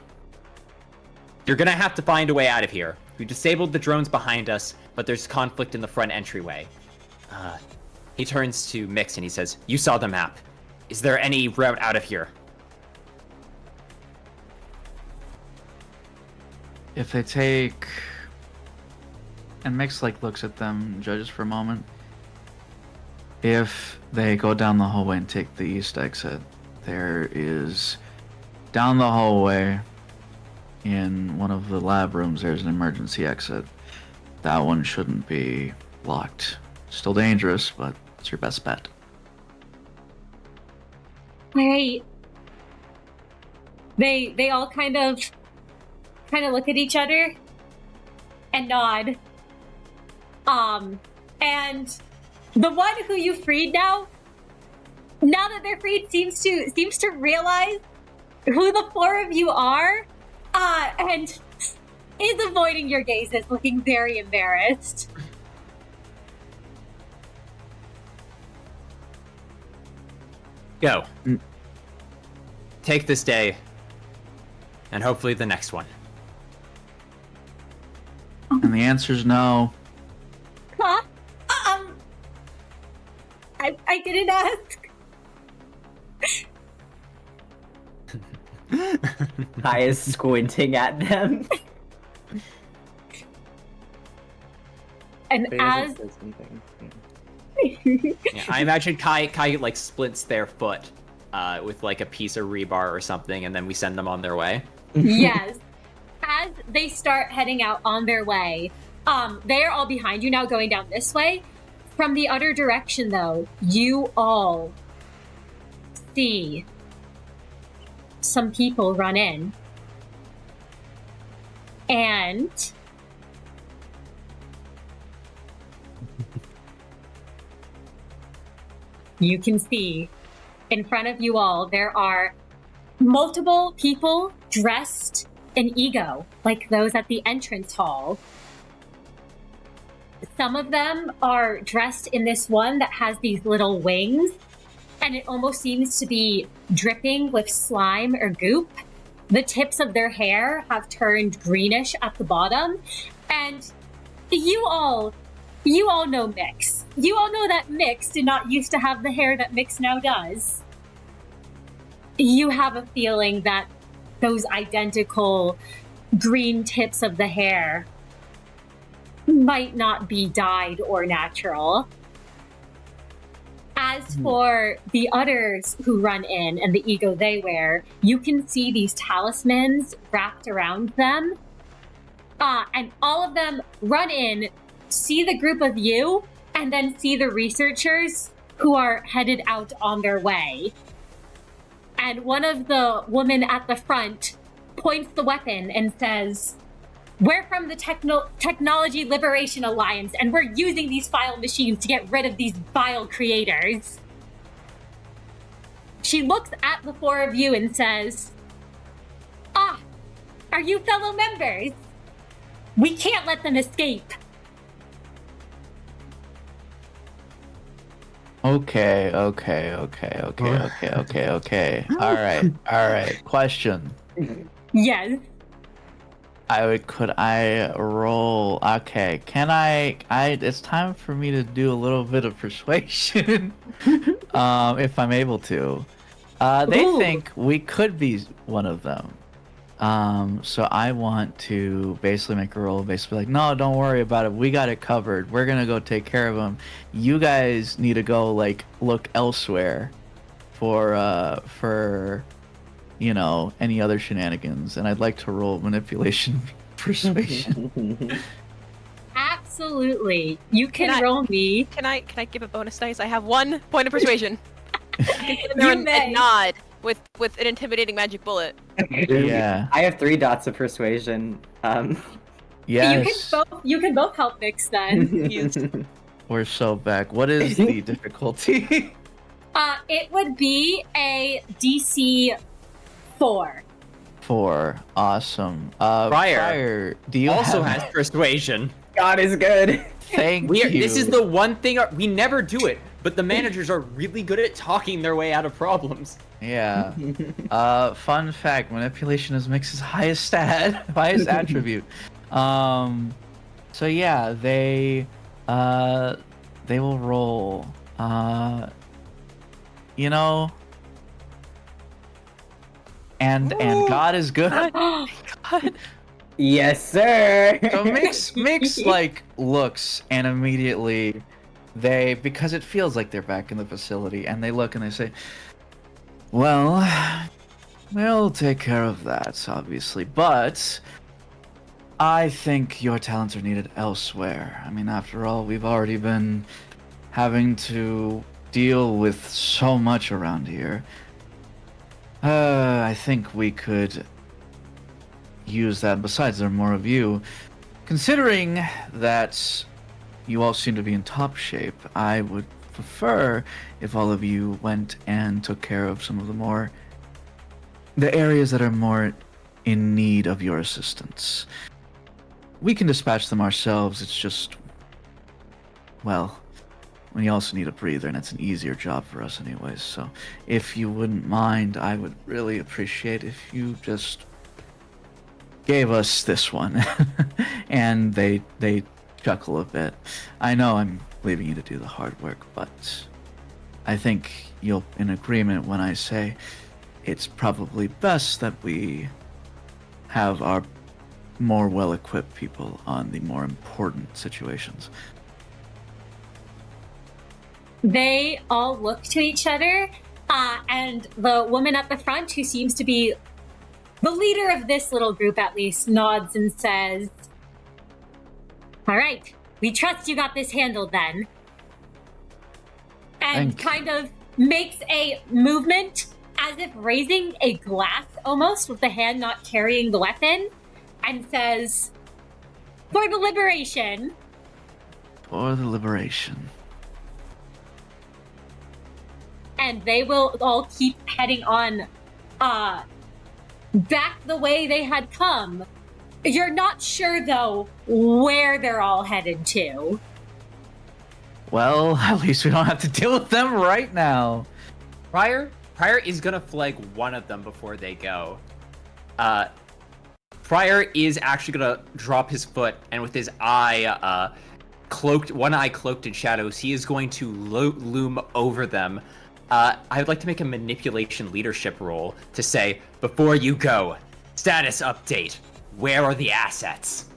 you're gonna have to find a way out of here. We disabled the drones behind us, but there's conflict in the front entryway. He turns to Mix and he says, "You saw the map. Is there any route out of here?" If they take, and Mix like looks at them, judges for a moment. If they go down the hallway and take the east exit, there is down the hallway in one of the lab rooms. There's an emergency exit. That one shouldn't be locked. Still dangerous, but it's your best bet. All right. They all kind of look at each other and nod. And the one who you freed now that they're freed, seems to realize who the four of you are, and is avoiding your gazes, looking very embarrassed. Go. Take this day, and hopefully the next one. And the answer's no. Huh? I didn't ask. Kai is squinting at them. And as Yeah, I imagine Kai like splits their foot with like a piece of rebar or something, and then we send them on their way. yes, as they start heading out on their way, they are all behind you now, going down this way. From the other direction, though, you all see some people run in, and you can see in front of you all there are multiple people dressed in ego, like those at the entrance hall. Some of them are dressed in this one that has these little wings, and it almost seems to be dripping with slime or goop. The tips of their hair have turned greenish at the bottom, and you all know Mix. You all know that Mix did not used to have the hair that Mix now does. You have a feeling that those identical green tips of the hair might not be dyed or natural. As for the others who run in and the ego they wear, you can see these talismans wrapped around them. And all of them run in, see the group of you, and then see the researchers who are headed out on their way. And one of the women at the front points the weapon and says, "We're from the Technology Liberation Alliance, and we're using these file machines to get rid of these vile creators." She looks at the four of you and says, "Ah, are you fellow members? We can't let them escape." Okay. All right. Question. Yes. Could I roll? Okay. Can I? It's time for me to do a little bit of persuasion, if I'm able to. They Ooh. think we could be one of them. So I want to basically make a roll, basically like, no, don't worry about it. We got it covered. We're gonna go take care of them. You guys need to go like look elsewhere for any other shenanigans. And I'd like to roll manipulation persuasion. Absolutely. You can Can I- roll me. Can I give a bonus dice? I have 1 point of persuasion. You a may. nod with an intimidating magic bullet. Yeah. I have 3 dots of persuasion. Yes. You can both help Mix then. We're so back. What is the difficulty? It would be a DC 4. 4. Awesome. Prior do you also have... has persuasion. God is good. Thank you. This is the one thing we never do it, but the managers are really good at talking their way out of problems. Yeah. Fun fact: manipulation is Mix's highest stat, highest attribute. So yeah, they will roll. You know. And God is good. God. Yes, sir. So Mix like looks and immediately because it feels like they're back in the facility, and they look and they say, well, we'll take care of that, obviously, but I think your talents are needed elsewhere. I mean, after all, we've already been having to deal with so much around here. I think we could use that. Besides, there are more of you. Considering that you all seem to be in top shape, I would prefer if all of you went and took care of some of the areas that are more in need of your assistance. We can dispatch them ourselves. It's just, well, we also need a breather, and it's an easier job for us anyways. So if you wouldn't mind, I would really appreciate if you just gave us this one. And they chuckle a bit. I know I'm leaving you to do the hard work, but I think you'll in agreement when I say it's probably best that we have our more well-equipped people on the more important situations. They all look to each other, and the woman at the front, who seems to be the leader of this little group at least, nods and says, all right, we trust you got this handled then. And kind of makes a movement as if raising a glass almost, with the hand not carrying the weapon, and says, for the liberation. For the liberation. And they will all keep heading on back the way they had come. You're not sure, though, where they're all headed to. Well, at least we don't have to deal with them right now. Prior is gonna flag one of them before they go. Prior is actually gonna drop his foot, and with his eye one eye cloaked in shadows, he is going to loom over them. I would like to make a manipulation leadership roll to say, before you go, status update. Where are the assets?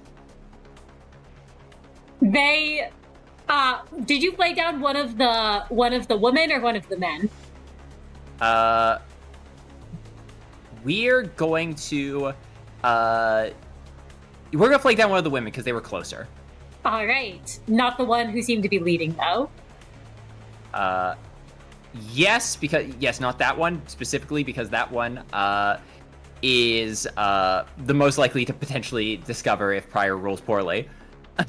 They, did you play down one of the women or one of the men? We're going to flag down one of the women because they were closer. All right, not the one who seemed to be leading, though. Yes, not that one specifically, because that one is the most likely to potentially discover if Prior rolls poorly.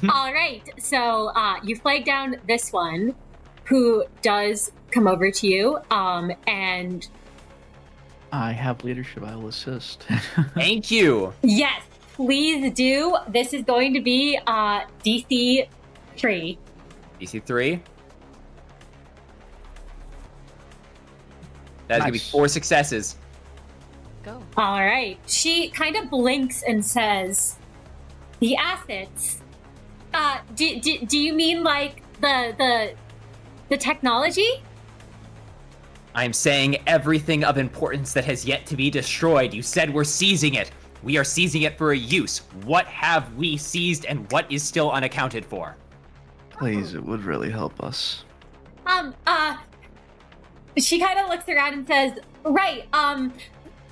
All right, so you flag down this one, who does come over to you, and I have leadership. I will assist. Thank you. Yes, please do. This is going to be DC 3. DC 3. That's gonna be Nice. 4 successes. Go. All right. She kind of blinks and says, "The assets. Do you mean like the technology?" I am saying everything of importance that has yet to be destroyed. You said we're seizing it. We are seizing it for a use. What have we seized, and what is still unaccounted for? Please, it would really help us. She kind of looks around and says, right,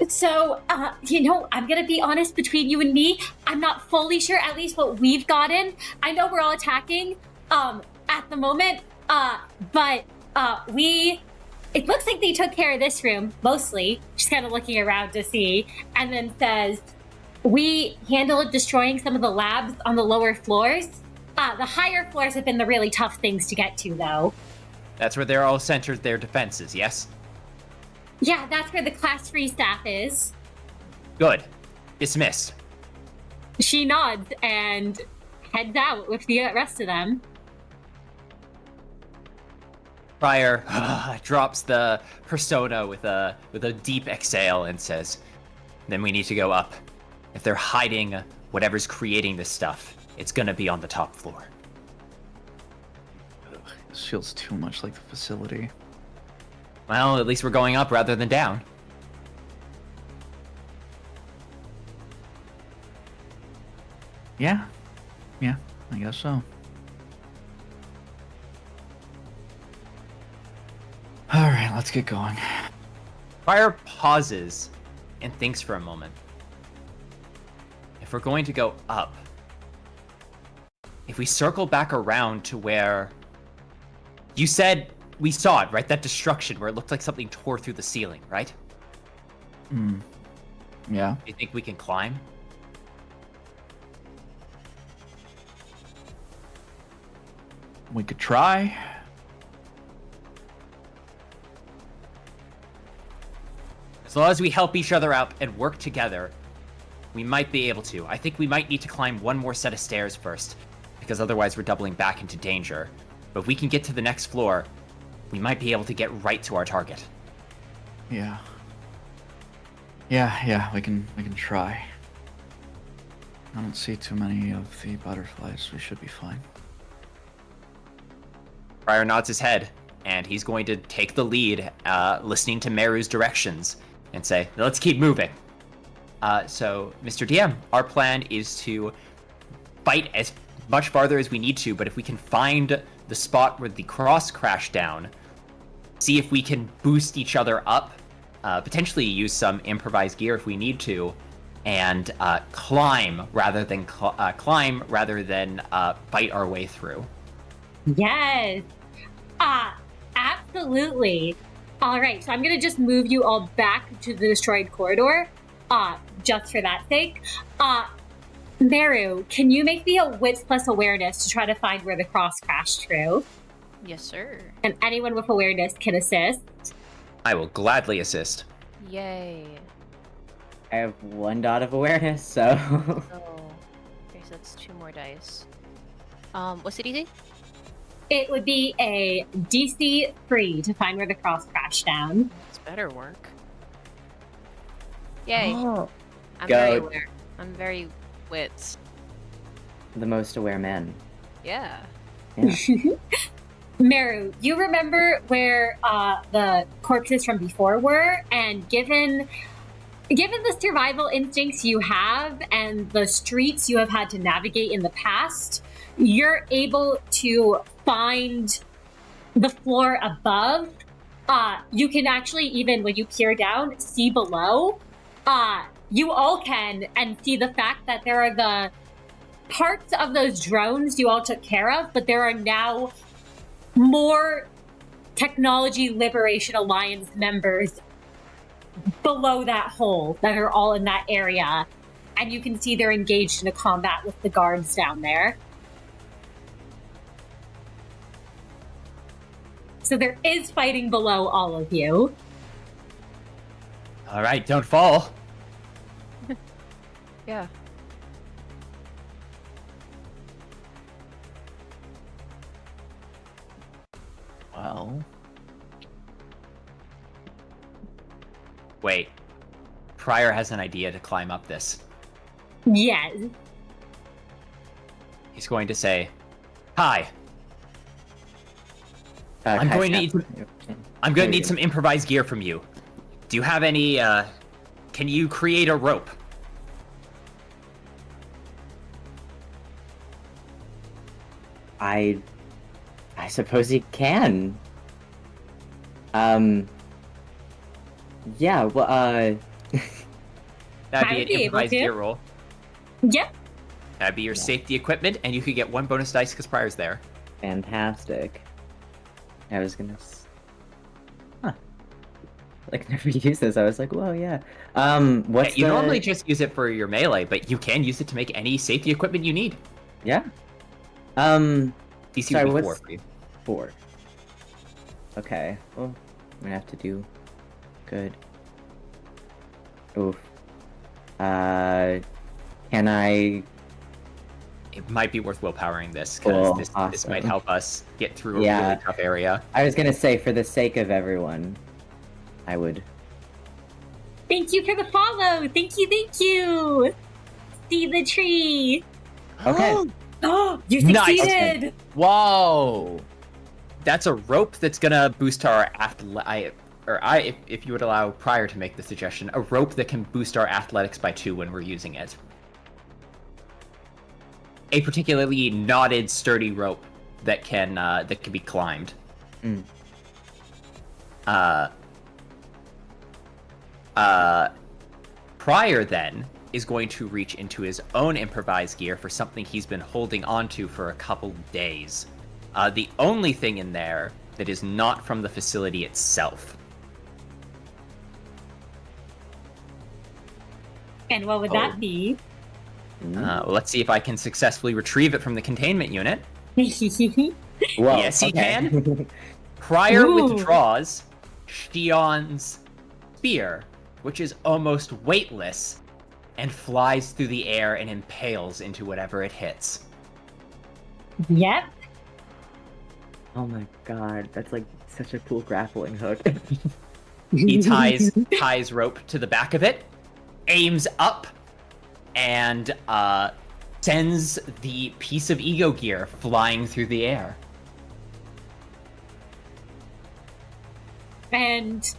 so, I'm gonna be honest, between you and me, I'm not fully sure at least what we've gotten. I know we're all attacking, at the moment, but, it looks like they took care of this room, mostly. She's kind of looking around to see, and then says, we handled destroying some of the labs on the lower floors. The higher floors have been the really tough things to get to, though. That's where they're all centered their defenses, yes? Yeah, that's where the class 3 staff is. Good. Dismissed. She nods and heads out with the rest of them. Prior drops the persona with a deep exhale and says, "Then we need to go up. If they're hiding whatever's creating this stuff, it's gonna be on the top floor." This feels too much like the facility. Well, at least we're going up rather than down. Yeah, I guess so. All right, let's get going. Prior pauses and thinks for a moment. If we're going to go up, if we circle back around to where you said we saw it, right? That destruction where it looked like something tore through the ceiling, right? Yeah. Do you think we can climb? We could try. As long as we help each other out and work together, we might be able to. I think we might need to climb one more set of stairs first, because otherwise we're doubling back into danger. But if we can get to the next floor, we might be able to get right to our target. Yeah, we can try. I don't see too many of the butterflies. We should be fine. Prior nods his head, and he's going to take the lead, listening to Meru's directions, and say, "Let's keep moving." So, Mr. DM, our plan is to fight as much farther as we need to, but if we can find the spot where the cross crashed down, see if we can boost each other up, potentially use some improvised gear if we need to, and climb rather than fight our way through. Yes. Absolutely. All right, so I'm going to just move you all back to the destroyed corridor, just for that sake. Meru, can you make me a wits plus awareness to try to find where the cross crashed through? Yes, sir. And anyone with awareness can assist. I will gladly assist. Yay. I have 1 dot of awareness, so. Oh. Okay, so that's 2 more dice. What's it easy? It would be a DC 3 to find where the cross crashed down. This better work. Yay. Oh, I'm go. very aware. I'm very wits. the most aware man. Yeah. Meru, you remember where the corpses from before were, and given the survival instincts you have and the streets you have had to navigate in the past, you're able to find the floor above. You can actually, even when you peer down, see below. You all can, and see the fact that there are the parts of those drones you all took care of, but there are now more Technology Liberation Alliance members below that hole that are all in that area. And you can see they're engaged in a combat with the guards down there. So there is fighting below all of you. All right, don't fall. Yeah. Well, Wait. Pryor has an idea to climb up this. Yes. He's going to say, "Hi, I'm Kai going to snaps. I'm going to need some improvised gear from you. Do you have any, can you create a rope?" I suppose he can. Yeah, well, That'd I be would an be able improvised to. gear roll. Yep. That'd be your safety equipment, and you could get 1 bonus dice because Pryor's there. fantastic. I was gonna like never use this. I was like, well, yeah. What's You the... normally just use it for your melee, but you can use it to make any safety equipment you need. Yeah. DC Sorry, would be 4 what's- for you. 4. Okay. Well, I'm gonna have to do Good. Oof. Can I... It might be worth willpowering this, because Cool, this awesome. might help us get through a Yeah. really tough area. I was gonna say, for the sake of everyone, I would... Thank you for the follow. Thank you. See the tree. Okay. Oh, you Nice. succeeded. Whoa! That's a rope that's gonna boost our if you would allow Prior to make the suggestion, a rope that can boost our athletics by 2 when we're using it. A particularly knotted, sturdy rope that can be climbed. Mm. Prior then is going to reach into his own improvised gear for something he's been holding onto for a couple days. The only thing in there that is not from the facility itself. And what would that be? Let's see if I can successfully retrieve it from the containment unit. Whoa, Yes, he okay. can. Prior Ooh. withdraws Shion's spear, which is almost weightless, and flies through the air and impales into whatever it hits. Yep. Oh my god, that's like such a cool grappling hook. He ties rope to the back of it, aims up, and sends the piece of ego gear flying through the air. And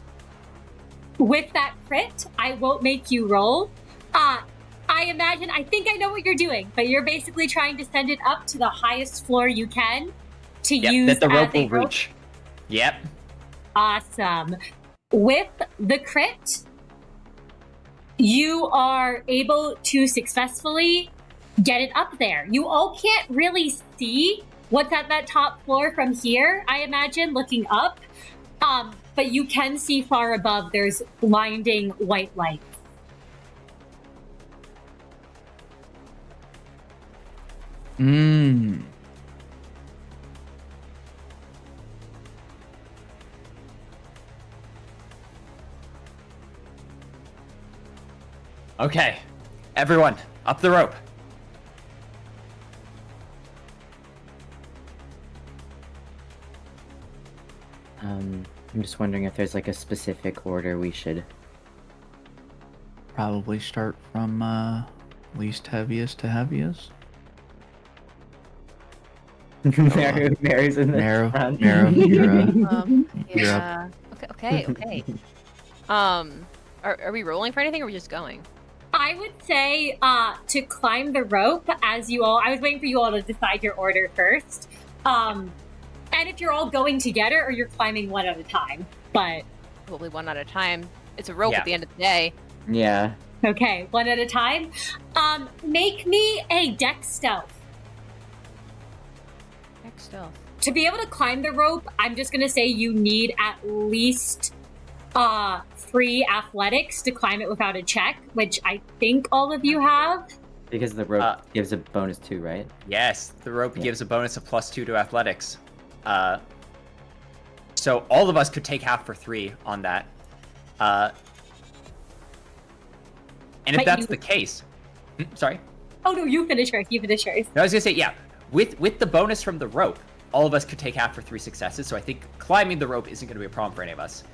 with that crit, I won't make you roll. I think I know what you're doing, but you're basically trying to send it up to the highest floor you can to use that the rope as a will reach. Yep. Awesome. With the crit, you are able to successfully get it up there. You all can't really see what's at that top floor from here, I imagine, looking up. But you can see far above, there's blinding white light. Okay, everyone, up the rope. I'm just wondering if there's like a specific order we should... Probably start from least heaviest to heaviest. Mary's in the front. Marrow, you're up. Yeah. Okay. Are we rolling for anything, or are we just going? I would say to climb the rope as you all... I was waiting for you all to decide your order first. And if you're all going together or you're climbing one at a time. But Probably one at a time. It's a rope Yeah. at the end of the day. Yeah. okay, one at a time. Make me a deck stealth. Heck, stealth. To be able to climb the rope, I'm just gonna say you need at least 3 athletics to climb it without a check, which I think all of you have. Because the rope gives a bonus 2, right? Yes, the rope Yeah. gives a bonus of +2 to athletics. So all of us could take half for 3 on that. And if But that's you- the case... Sorry? Oh no, you finish first. You finish first. No, I was gonna say, yeah, with the bonus from the rope, all of us could take half for 3 successes, so I think climbing the rope isn't gonna be a problem for any of us.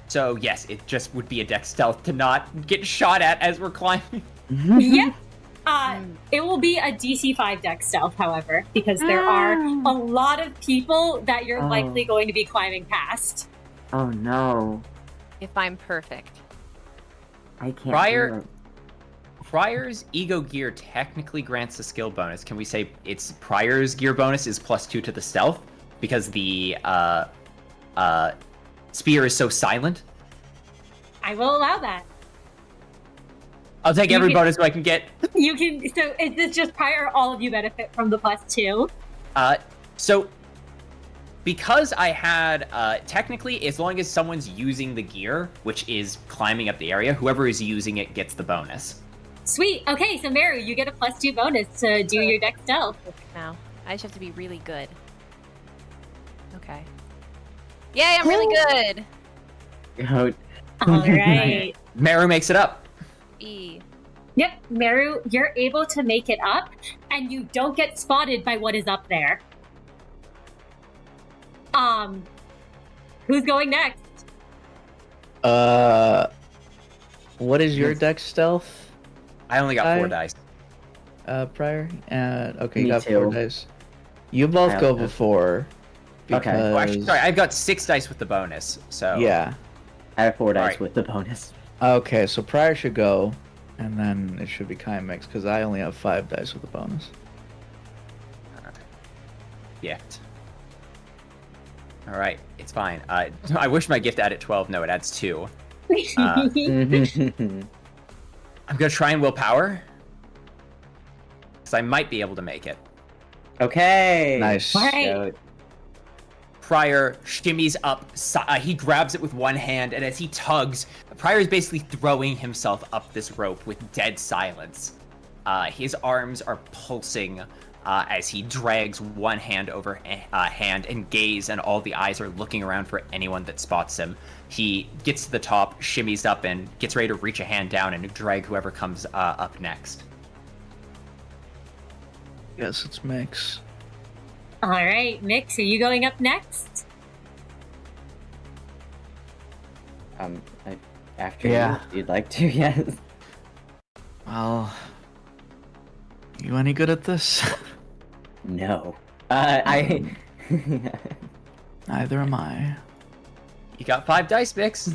So yes, it just would be a dex stealth to not get shot at as we're climbing. Yep. It will be a DC 5 deck stealth, however, because there are a lot of people that you're likely going to be climbing past. Oh no. If I'm perfect. I can't Prior- do it. Prior's ego gear technically grants a skill bonus. Can we say it's Prior's gear bonus is +2 to the stealth? Because the spear is so silent? I will allow that. I'll take You every can- bonus I can get. You can. So is this just prior? All of you benefit from the +2. So, because I had, technically, as long as someone's using the gear, which is climbing up the area, whoever is using it gets the bonus. Sweet. Okay, so Maru, you get a +2 bonus to do your deck stealth. Now, I just have to be really good. Okay. Yay, I'm really good! Goat. All right. Meru makes it up. E. Yep, Meru, you're able to make it up, and you don't get spotted by what is up there. Who's going next? What is your dex stealth? I only got 4 I- dice. Prior? Okay, Me you got too. 4 dice. You both I go also- before. Okay. Because... Oh, actually, sorry, I've got 6 dice with the bonus. So Yeah. I have 4 dice Alright. with the bonus. Okay, so Prior should go, and then it should be Kai mix, because I only have 5 dice with the bonus. gift. All right, it's fine. I wish my gift added 12. No, it adds 2. I'm gonna try and willpower, because I might be able to make it. Okay. Nice. All right. Goat. Prior shimmies up. He grabs it with one hand, and as he tugs, Prior is basically throwing himself up this rope with dead silence. His arms are pulsing as he drags one hand over hand and gaze, and all the eyes are looking around for anyone that spots him. He gets to the top, shimmies up, and gets ready to reach a hand down and drag whoever comes up next. Yes, it's Mix. All right, Mix, are you going up next? After Yeah. you, if you'd like to, yes. Well, you any good at this? No. I. Neither am I. You got 5 dice, Mix.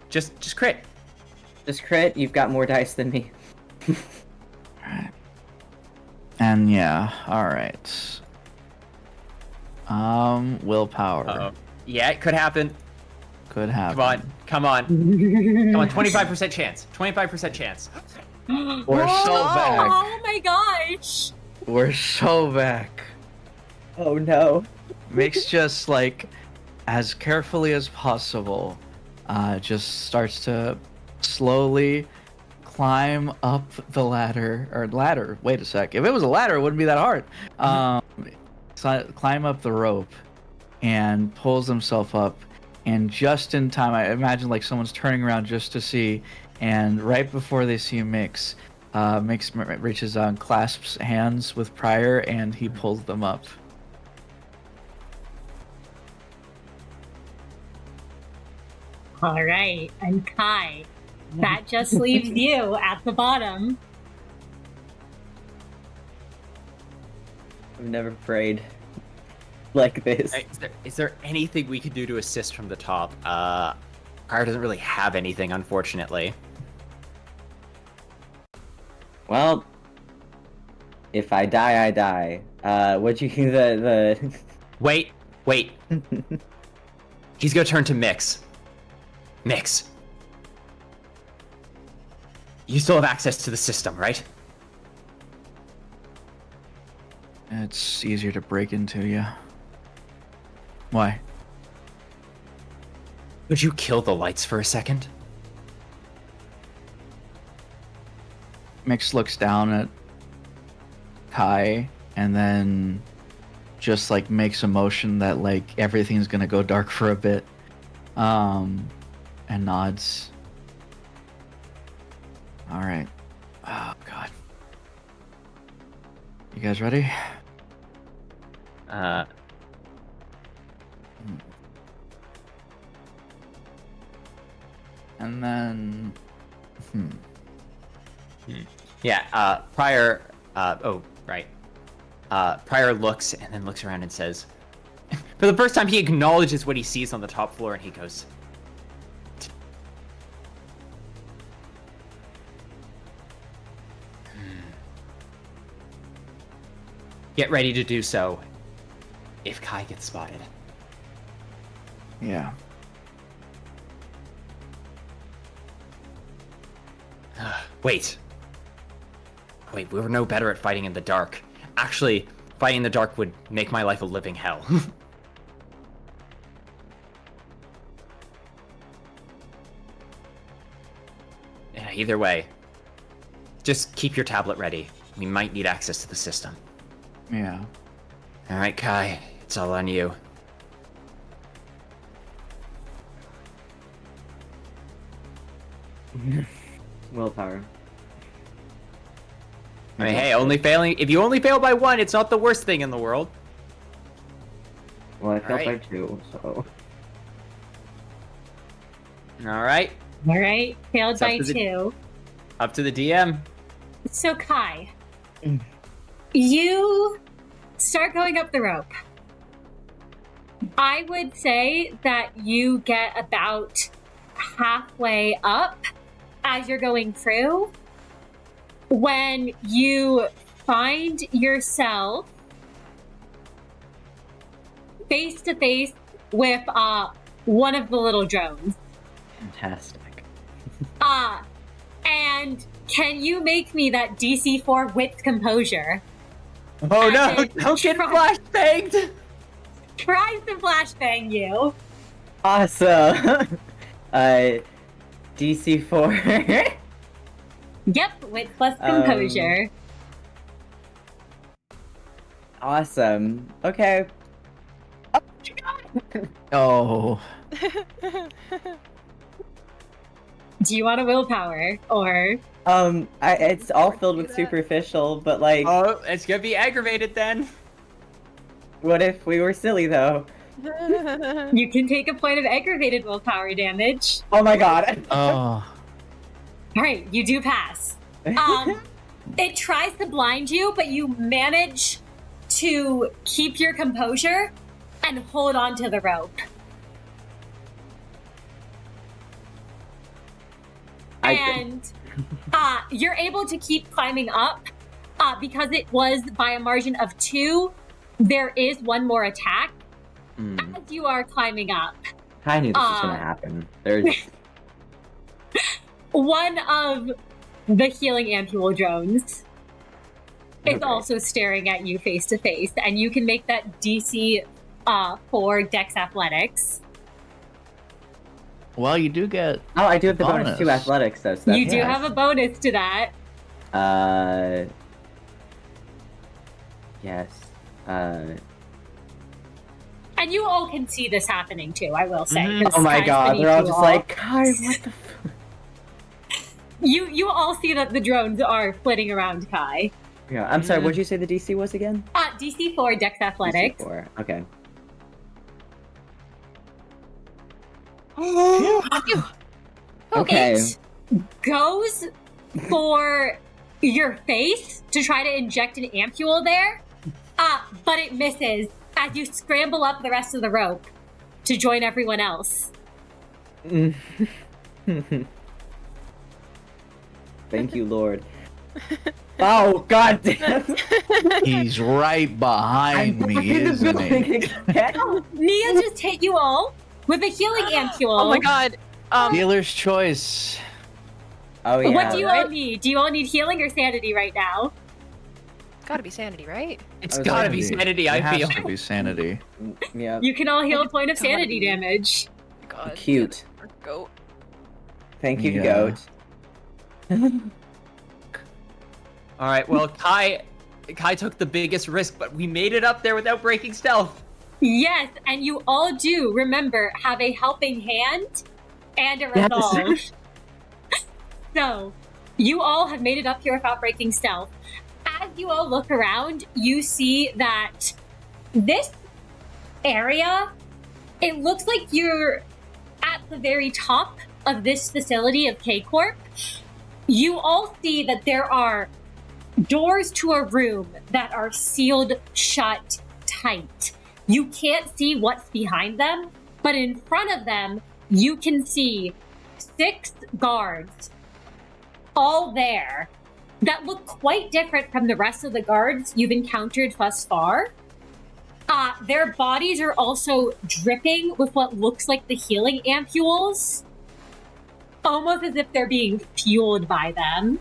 just crit. Just crit. You've got more dice than me. Alright. And yeah, alright. Willpower. Uh-oh. Yeah, it could happen. Could happen. Come on. Come on, 25% chance. 25% chance. We're so back. Oh my gosh! We're so back. Oh no. Mix just like as carefully as possible, just starts to slowly climb up the ladder. Wait a sec. If it was a ladder, it wouldn't be that hard. Climb up the rope and pulls himself up. And just in time, I imagine like someone's turning around just to see. And right before they see Mix, Mix reaches out and clasps hands with Prior, and he pulls them up. All right, and Kai, that just leaves you at the bottom. I've never prayed like this. Is there anything we could do to assist from the top? Prior doesn't really have anything, unfortunately. Well, if I die, I die. What'd you the Wait. He's gonna turn to Mix. Mix. You still have access to the system, right? It's easier to break into, yeah. Why? Would you kill the lights for a second? Mix looks down at Kai and then just like makes a motion that like everything's gonna go dark for a bit. And nods. Alright. Oh god. You guys ready? And then Yeah, Prior Prior looks and then looks around and says, for the first time he acknowledges what he sees on the top floor, and he goes, get ready to do so if Kai gets spotted. yeah. Wait, we were no better at fighting in the dark. Actually, fighting in the dark would make my life a living hell. Yeah, either way, just keep your tablet ready. We might need access to the system. Yeah. All right, Kai, it's all on you. Willpower. I mean, hey, if you only fail by 1, it's not the worst thing in the world. Well, I failed by Alright. 2, so... Alright, All right, failed It's up by to the- 2. up to the DM. So, Kai, you start going up the rope. I would say that you get about halfway up as you're going through when you find yourself face to face with one of the little drones. Fantastic. And can you make me that DC 4 wits composure? Oh And no, then don't get try- flashbanged! Tries to flashbang you. Awesome! DC 4. Yep, wits plus composure. Awesome. Okay. Oh, Do you want a willpower or? It's all filled with superficial, but like, Oh, it's gonna be aggravated then. what if we were silly though? You can take a point of aggravated willpower damage. Oh my god. oh. All right, you do pass. It tries to blind you, but you manage to keep your composure and hold on to the rope. And you're able to keep climbing up because it was by a margin of 2. There is one more attack as you are climbing up. I knew this was gonna happen. There's One of the healing ampule drones is Okay. also staring at you face to face, and you can make that DC 4 Dex Athletics. Well, you do get. Oh, I do have the bonus Bonus. 2 athletics though. So that's You do nice. have a bonus to that. Yes. And you all can see this happening too, I will say. Mhm. 'cause Oh my Kai's god, beneath they're all you just like, Kai, what the You all see that the drones are flitting around Kai. Yeah, I'm sorry, what'd you say the DC was again? DC 4 Dex Athletics. DC 4. Okay. Okay. It goes for your face to try to inject an ampule there, but it misses as you scramble up the rest of the rope to join everyone else. Thank you, Lord. Oh, god damn. He's right behind me, isn't he? Nia just hit you all with a healing ampule. Oh my god. Dealer's choice. Oh, yeah. What do you all right? need? Do you all need healing or sanity right now? Gotta be sanity, right? It's was gotta like- be sanity, It I has feel. to be sanity. Yeah. You can all heal a point of sanity damage. God. Cute. Go. Thank you, Yeah. goat. Alright, well, Kai took the biggest risk, but we made it up there without breaking stealth. Yes, and you all do, remember, have a helping hand and a Yes. resolve. So, you all have made it up here without breaking stealth. As you all look around, you see that this area, it looks like you're at the very top of this facility of K Corp. You all see that there are doors to a room that are sealed shut tight. You can't see what's behind them, but in front of them, you can see 6 guards all there that look quite different from the rest of the guards you've encountered thus far. Their bodies are also dripping with what looks like the healing ampules, almost as if they're being fueled by them.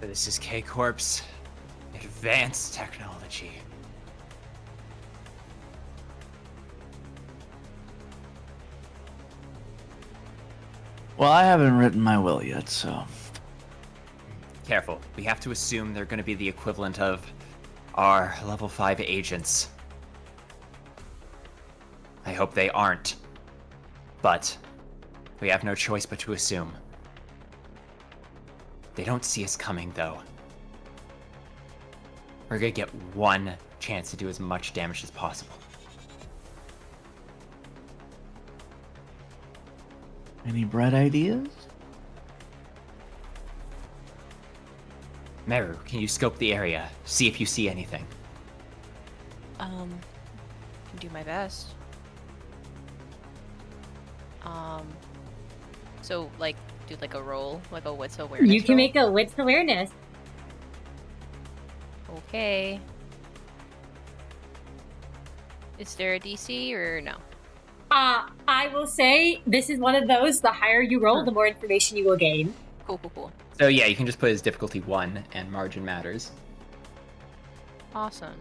This is K Corp's advanced technology. Well, I haven't written my will yet, so. Careful. We have to assume they're going to be the equivalent of our level 5 agents. I hope they aren't. But We have no choice but to assume. They don't see us coming, though. We're gonna get one chance to do as much damage as possible. Any bright ideas? Meru, can you scope the area? See if you see anything. Can do my best. So like do like a roll, like a wits awareness. You can roll? make a wits awareness. Okay. Is there a DC or no? I will say this is one of those, the higher you roll, the more information you will gain. Cool. So yeah, you can just put it as difficulty 1 and margin matters. Awesome.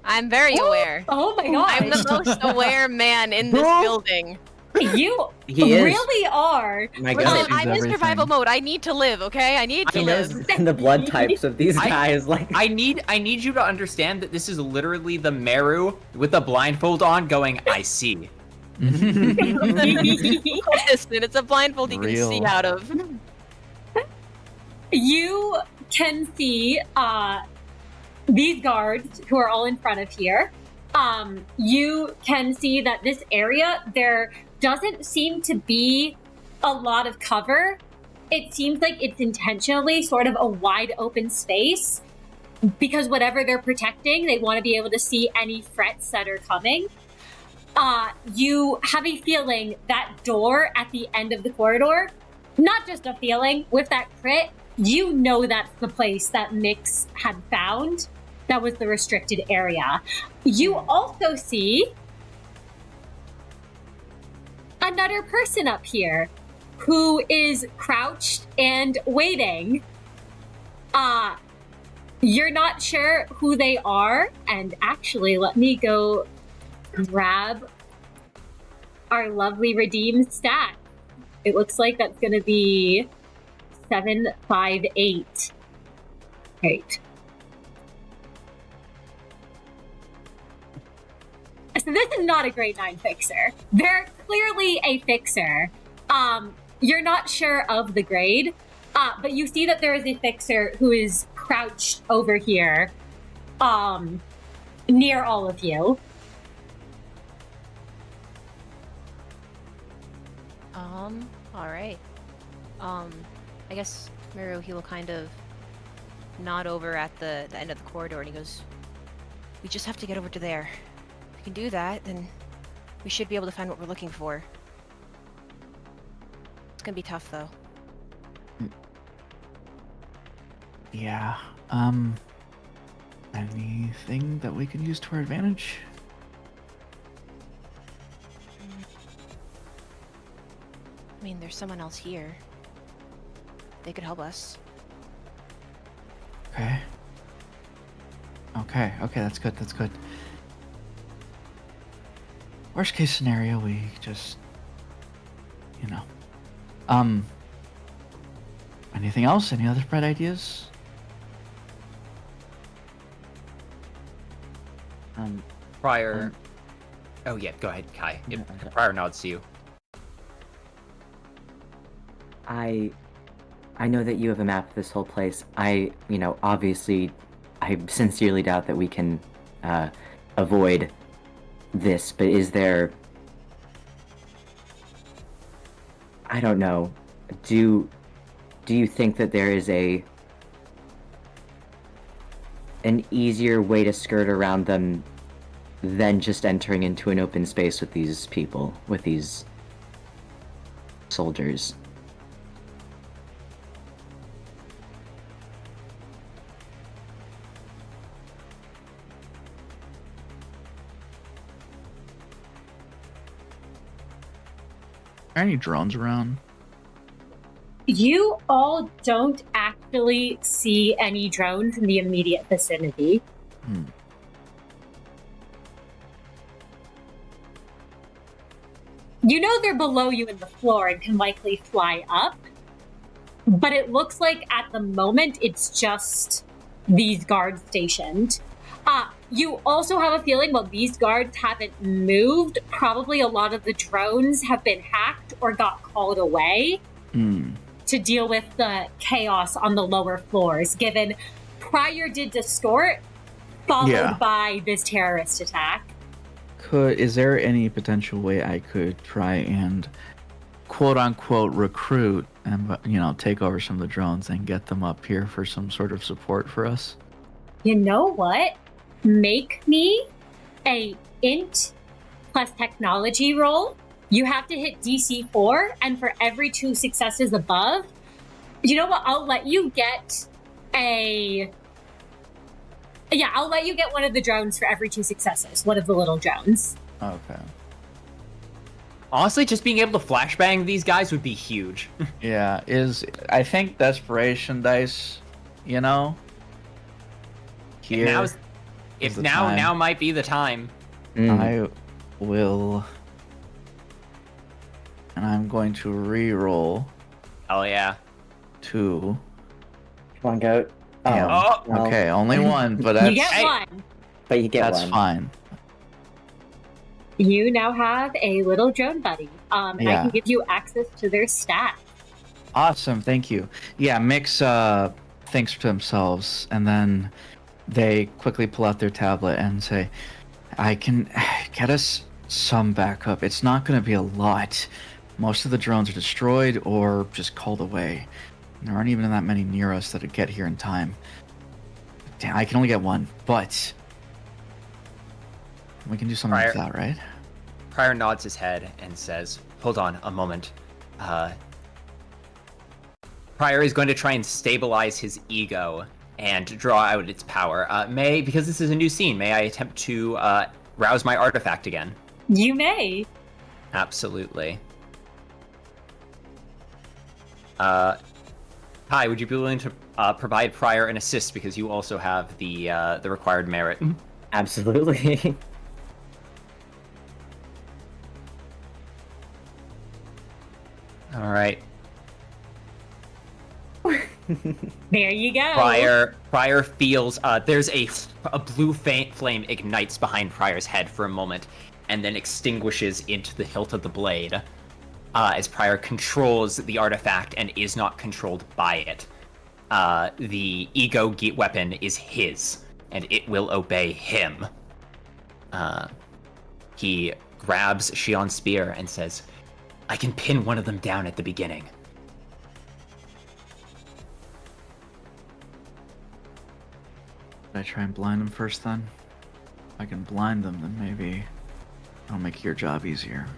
I'm very aware. Oh my god. I'm the most aware man in this building. You He is. really are. My Listen, God. I'm in everything. survival mode. I need to live, okay? I need to He knows live. the blood types of these guys. Like, I need you to understand that this is literally the Meru with the blindfold on going, I see. Listen, it's a blindfold you can see Real. out of. You can see these guards who are all in front of here. You can see that this area, there doesn't seem to be a lot of cover. It seems like it's intentionally sort of a wide open space because whatever they're protecting, they want to be able to see any threats that are coming. You have a feeling that door at the end of the corridor, not just a feeling, with that crit, you know that's the place that Mix had found. That was the restricted area. You also see another person up here who is crouched and waiting. You're not sure who they are, and actually, let me go grab our lovely redeemed stat. It looks like that's going to be 758. Right. So this is not a grade 9 fixer. They're clearly a fixer. You're not sure of the grade, but you see that there is a fixer who is crouched over here, near all of you. All right. I guess Meru, he will kind of nod over at the end of the corridor and he goes, we just have to get over to there. If we can do that, then we should be able to find what we're looking for. It's gonna be tough, though. Yeah. Anything that we can use to our advantage? I mean, there's someone else here. They could help us. Okay. Okay, that's good, that's good. Worst case scenario, we just, you know. Anything else? Any other bright ideas? Prior. Oh yeah, go ahead, Kai. Prior nods to you. I know that you have a map of this whole place. Obviously, I sincerely doubt that we can avoid this, but is there... I don't know. Do you think that there is an easier way to skirt around them than just entering into an open space with these people, with these soldiers? Are any drones around? You all don't actually see any drones in the immediate vicinity. You know they're below you in the floor and can likely fly up, but it looks like at the moment it's just these guards stationed. You also have a feeling while these guards haven't moved, probably a lot of the drones have been hacked or got called away to deal with the chaos on the lower floors, given Prior did distort, followed by this terrorist attack. Is there any potential way I could try and quote unquote recruit and take over some of the drones and get them up here for some sort of support for us? You know what? Make me a int plus technology roll. You have to hit DC 4, and for every 2 successes above, you know what? I'll let you get I'll let you get one of the drones for every 2 successes. One of the little drones. Okay. Honestly, just being able to flashbang these guys would be huge. Yeah, I think desperation dice, here Now might be the time. I will, and I'm going to re-roll Oh yeah. 2. Come on, goat. Yeah. well, Okay, only one, but that's You get one. But you get that's one. fine. You now have a little drone buddy. And I Yeah. can give you access to their stats. Awesome, thank you. Yeah, Mix thinks to themselves, and then they quickly pull out their tablet and say, I can get us some backup. It's not going to be a lot. Most of the drones are destroyed or just called away. There aren't even that many near us that would get here in time. Damn, I can only get one, but we can do something with that, right? Prior nods his head and says, hold on a moment. Prior is going to try and stabilize his ego and draw out its power. Because this is a new scene, may I attempt to rouse my artifact again? You may. Absolutely. Hi, would you be willing to provide Prior an assist because you also have the required merit? Absolutely. All right. There you go. Prior feels there's a blue flame ignites behind Prior's head for a moment, and then extinguishes into the hilt of the blade. As Prior controls the artifact and is not controlled by it. The ego weapon is his, and it will obey him. He grabs Shion's spear and says, I can pin one of them down at the beginning. Should I try and blind them first then? If I can blind them, then maybe I'll make your job easier.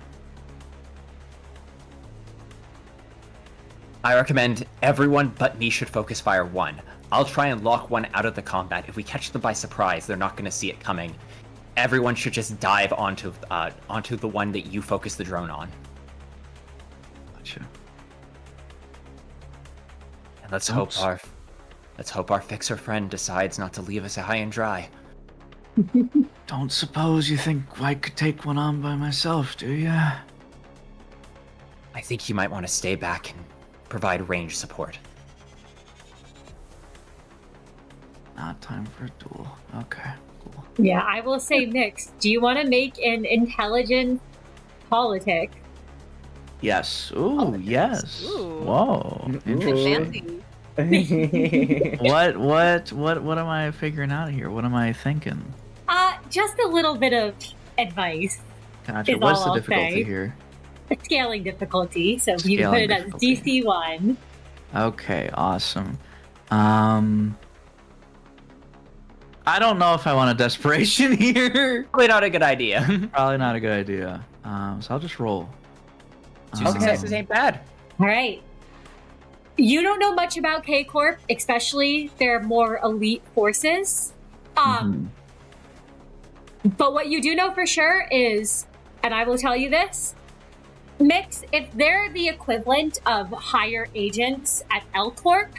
I recommend everyone but me should focus fire one. I'll try and lock one out of the combat. If we catch them by surprise, they're not going to see it coming. Everyone should just dive onto the one that you focus the drone on. Gotcha. And let's hope our fixer friend decides not to leave us high and dry. Don't suppose you think I could take one on by myself, do ya? I think you might want to stay back and provide range support. Not time for a duel. Okay, cool. Yeah, I will say mix. Do you want to make an intelligence politic? Yes. Ooh, yes. Ooh. Whoa. Interesting. Fancy. What am I figuring out here? What am I thinking? Just a little bit of advice. Gotcha. Is What's all the I'll difficulty say. here? Scaling difficulty, so you can put it as difficulty. DC 1. Okay, awesome. I don't know if I want a desperation here. Probably not a good idea. Probably not a good idea. So I'll just roll. Two successes ain't bad. All right. You don't know much about K Corp, especially their more elite forces. But what you do know for sure is, and I will tell you this, Mix, if they're the equivalent of higher agents at L Corp,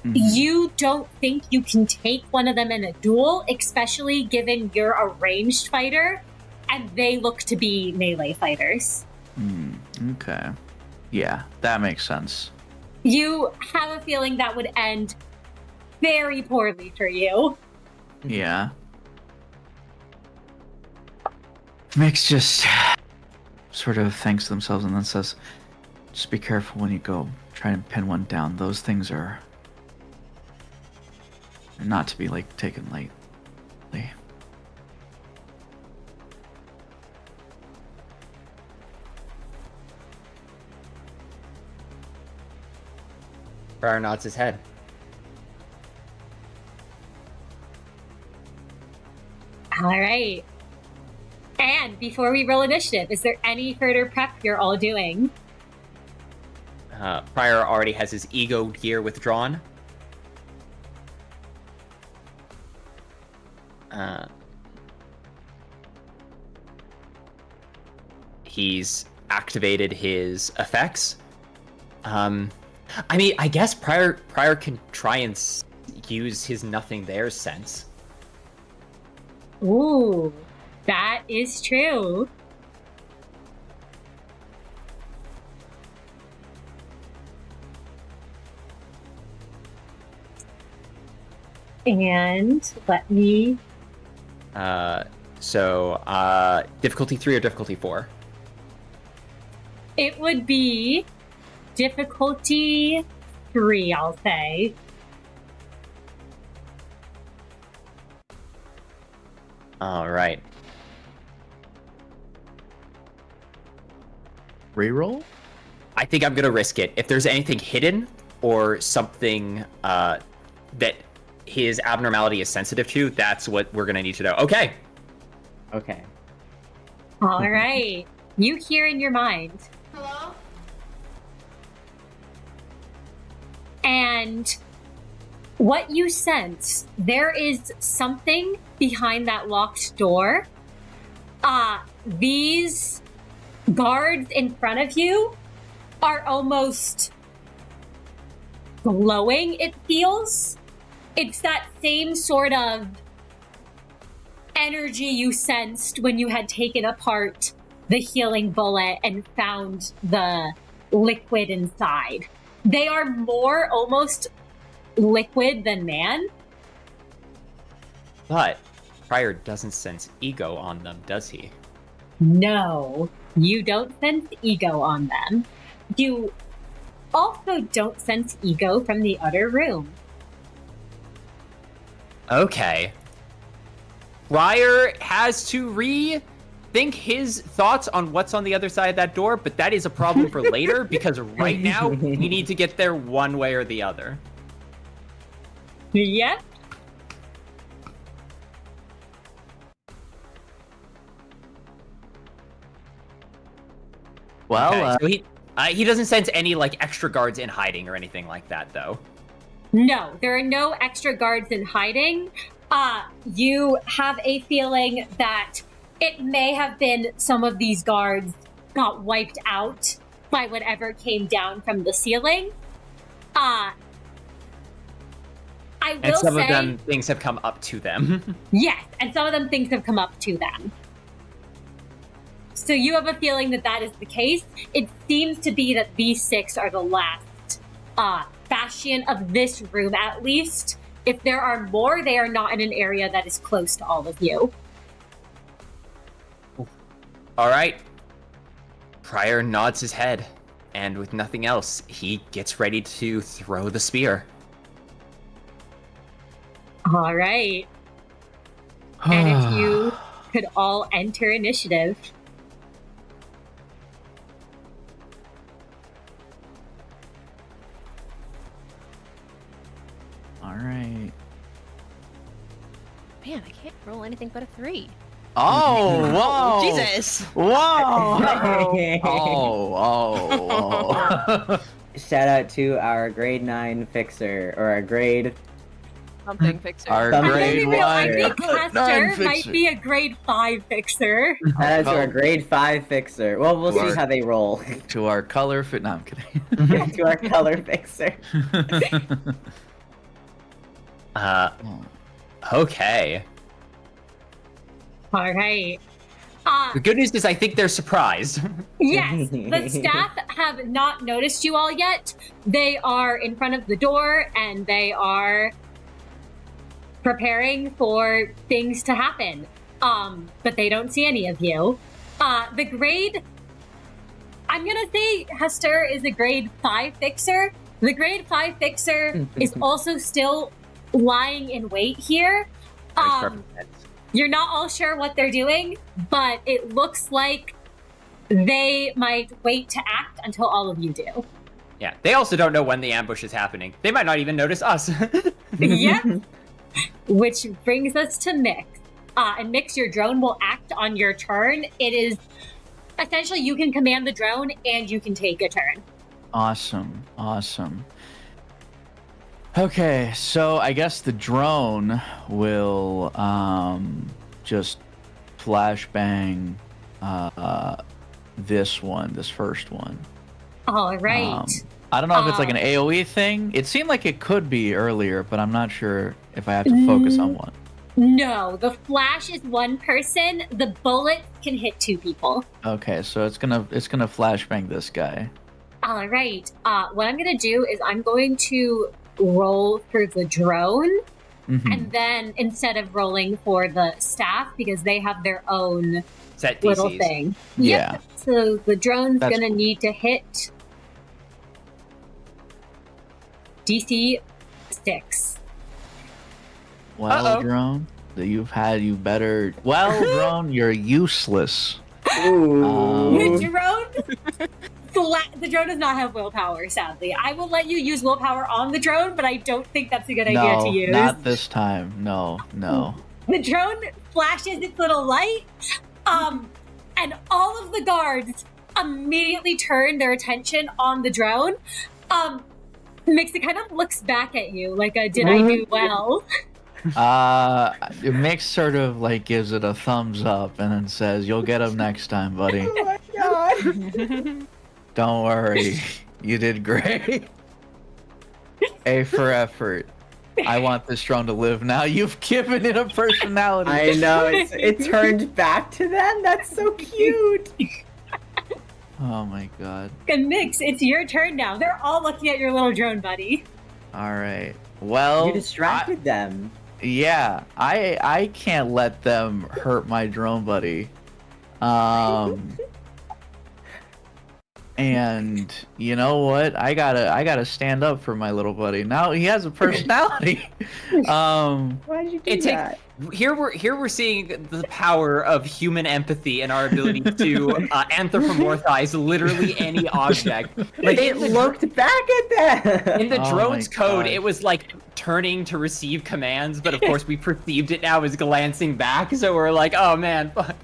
you don't think you can take one of them in a duel, especially given you're a ranged fighter, and they look to be melee fighters. Okay. Yeah, that makes sense. You have a feeling that would end very poorly for you. Yeah. Mix just sort of thanks themselves and then says, just be careful when you go try and pin one down. Those things are not to be like taken lightly. Prior nods his head. All right. And before we roll initiative, is there any further prep you're all doing? Prior already has his ego gear withdrawn. He's activated his effects. I mean, I guess Prior can try and use his nothing there sense. Ooh, that is true. And let me... Difficulty 3 or difficulty 4? It would be difficulty 3, I'll say. All right. Reroll? I think I'm gonna risk it. If there's anything hidden or something that his abnormality is sensitive to, that's what we're gonna need to know. Okay. Okay. All right. You hear in your mind. Hello? And what you sense, there is something behind that locked door. These guards in front of you are almost glowing, it feels. It's that same sort of energy you sensed when you had taken apart the healing bullet and found the liquid inside. They are more almost liquid than man. But Prior doesn't sense ego on them, does he? No, you don't sense ego on them. You also don't sense ego from the other room. Okay. Prior has to rethink his thoughts on what's on the other side of that door, but that is a problem for later because right now we need to get there one way or the other. Yep. Well, Okay, so he doesn't sense any like extra guards in hiding or anything like that, though. No, there are no extra guards in hiding. You have a feeling that it may have been some of these guards got wiped out by whatever came down from the ceiling. I will And some say, of them things have come up to them. yes, and some of them things have come up to them. So you have a feeling that that is the case. It seems to be that these 6 are the last bastion of this room, at least. If there are more, they are not in an area that is close to all of you. All right. Prior nods his head, and with nothing else, he gets ready to throw the spear. All right. And if you could all enter initiative. all right. Man, I can't roll anything but a 3. Oh, whoa! Jesus! Whoa! Oh. Shout out to our grade 9 fixer, or our grade... Something fixer. Our Some grade grade I one. think Nine Caster might fixer. be a grade 5 fixer. Shout out to our grade 5 fixer. Well, we'll see how they roll. To our color fit. No, I'm kidding. To our color fixer. Okay. All right. The good news is I think they're surprised. Yes, the staff have not noticed you all yet. They are in front of the door and they are preparing for things to happen. but they don't see any of you. The grade, I'm gonna say Hester is a grade 5 fixer. The grade 5 fixer is also still lying in wait here. You're not all sure what they're doing, but it looks like they might wait to act until all of you do. Yeah, they also don't know when the ambush is happening. They might not even notice us. Yep. Which brings us to Mix. And Mix, your drone will act on your turn. It is essentially you can command the drone and you can take a turn. Awesome. Okay, so I guess the drone will just flashbang this first one. All right. I don't know if it's like an AoE thing. It seemed like it could be earlier, but I'm not sure if I have to focus on one. No, the flash is one person. The bullet can hit 2 people. Okay, so it's gonna flashbang this guy. All right. What I'm gonna do is I'm going to roll for the drone, and then instead of rolling for the staff, because they have their own Set little DCs. thing. Yeah. Yep. So the drone's That's gonna cool. need to hit DC 6. Well, Uh-oh. drone, that you better. Well, drone, you're useless. The drone does not have willpower, sadly. I will let you use willpower on the drone, but I don't think that's a good idea to use. Not this time. No. The drone flashes its little light, and all of the guards immediately turn their attention on the drone. Mix, it kind of looks back at you like a did I do well? Mix sort of like gives it a thumbs up and then says, "You'll get him next time, buddy. Oh my god. Don't worry, you did great. A for effort. I want this drone to live now. You've given it a personality." I know, it turned back to them? That's so cute! Oh my god. And Mix, it's your turn now. They're all looking at your little drone buddy. All right. Well, You distracted them. yeah, I can't let them hurt my drone buddy. And you know what? I gotta stand up for my little buddy. Now he has a personality. Why did you do that? Here we're seeing the power of human empathy and our ability to anthropomorphize literally any object. Like It looked back at them! in the Oh drone's my code, God. it was like turning to receive commands, but of course we perceived it now as glancing back, so we're like, oh man, fuck.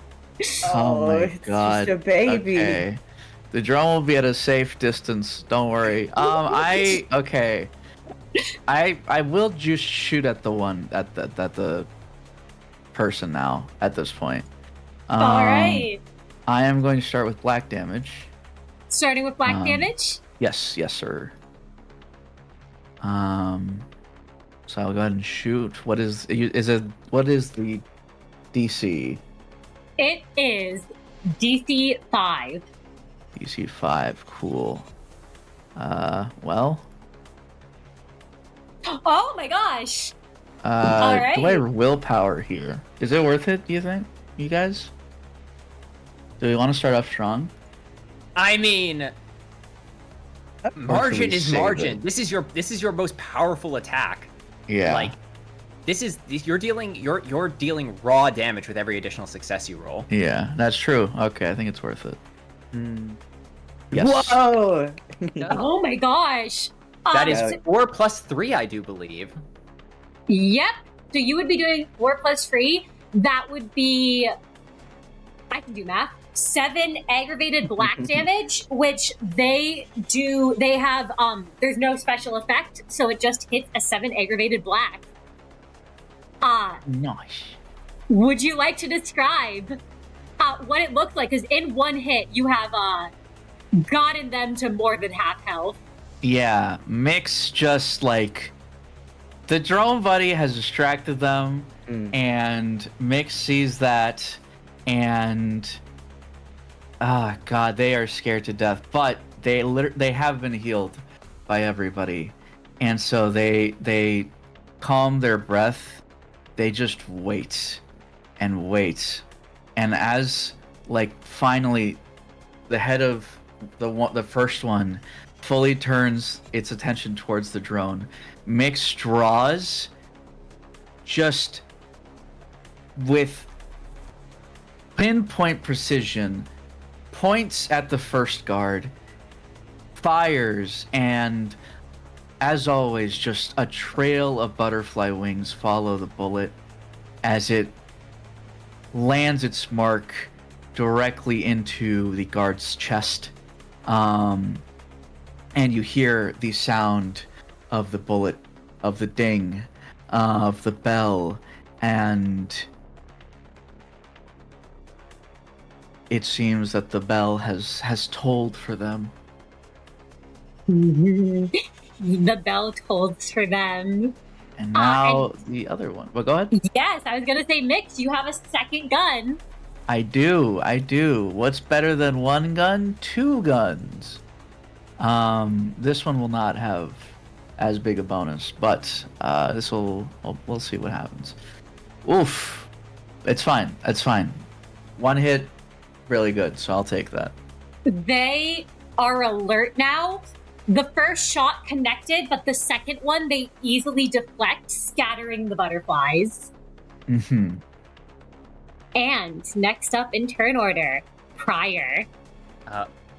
Oh my it's god. just a baby. Okay. The drone will be at a safe distance. Don't worry. Okay. I will just shoot at the one at the person now at this point. All right. I am going to start with black damage. Starting with black damage. Yes, sir. So I'll go ahead and shoot. What is the DC? It is DC 5. DC 5. Cool. Well. Oh my gosh. All right. Do I have willpower here? Is it worth it, do you think? You guys? Do we want to start off strong? I mean, margin we is save margin. it? This is your most powerful attack. Yeah. Like, you're dealing raw damage with every additional success you roll. Yeah, that's true. Okay, I think it's worth it. Yes. Whoa! Oh my gosh. That is So- 4 plus 3, I do believe. Yep. So you would be doing 4 plus 3. That would be, I can do math, 7 aggravated black damage, which they have, there's no special effect, so it just hits a 7 aggravated black. Nice. Would you like to describe what it looks like? Because in one hit, you have gotten them to more than half health. Yeah, Mix just like the drone buddy has distracted them, and Mix sees that, and God, they are scared to death. But they have been healed by everybody, and so they calm their breath. They just wait, and waits. And as like finally the head of the first one fully turns its attention towards the drone, Mix draws just with pinpoint precision, points at the first guard, fires, and as always, just a trail of butterfly wings follow the bullet as it lands its mark directly into the guard's chest. And you hear the sound of the bullet, of the ding, of the bell, and it seems that the bell has tolled for them. The bell tolls for them. And now the other one. Well, go ahead. Yes, I was gonna say, Mix, you have a second gun. I do. What's better than one gun? Two guns. This one will not have as big a bonus, but we'll see what happens. Oof. It's fine. One hit, really good, so I'll take that. They are alert now. The first shot connected, but the second one they easily deflect, scattering the butterflies. Mm-hmm. And next up in turn order, Prior.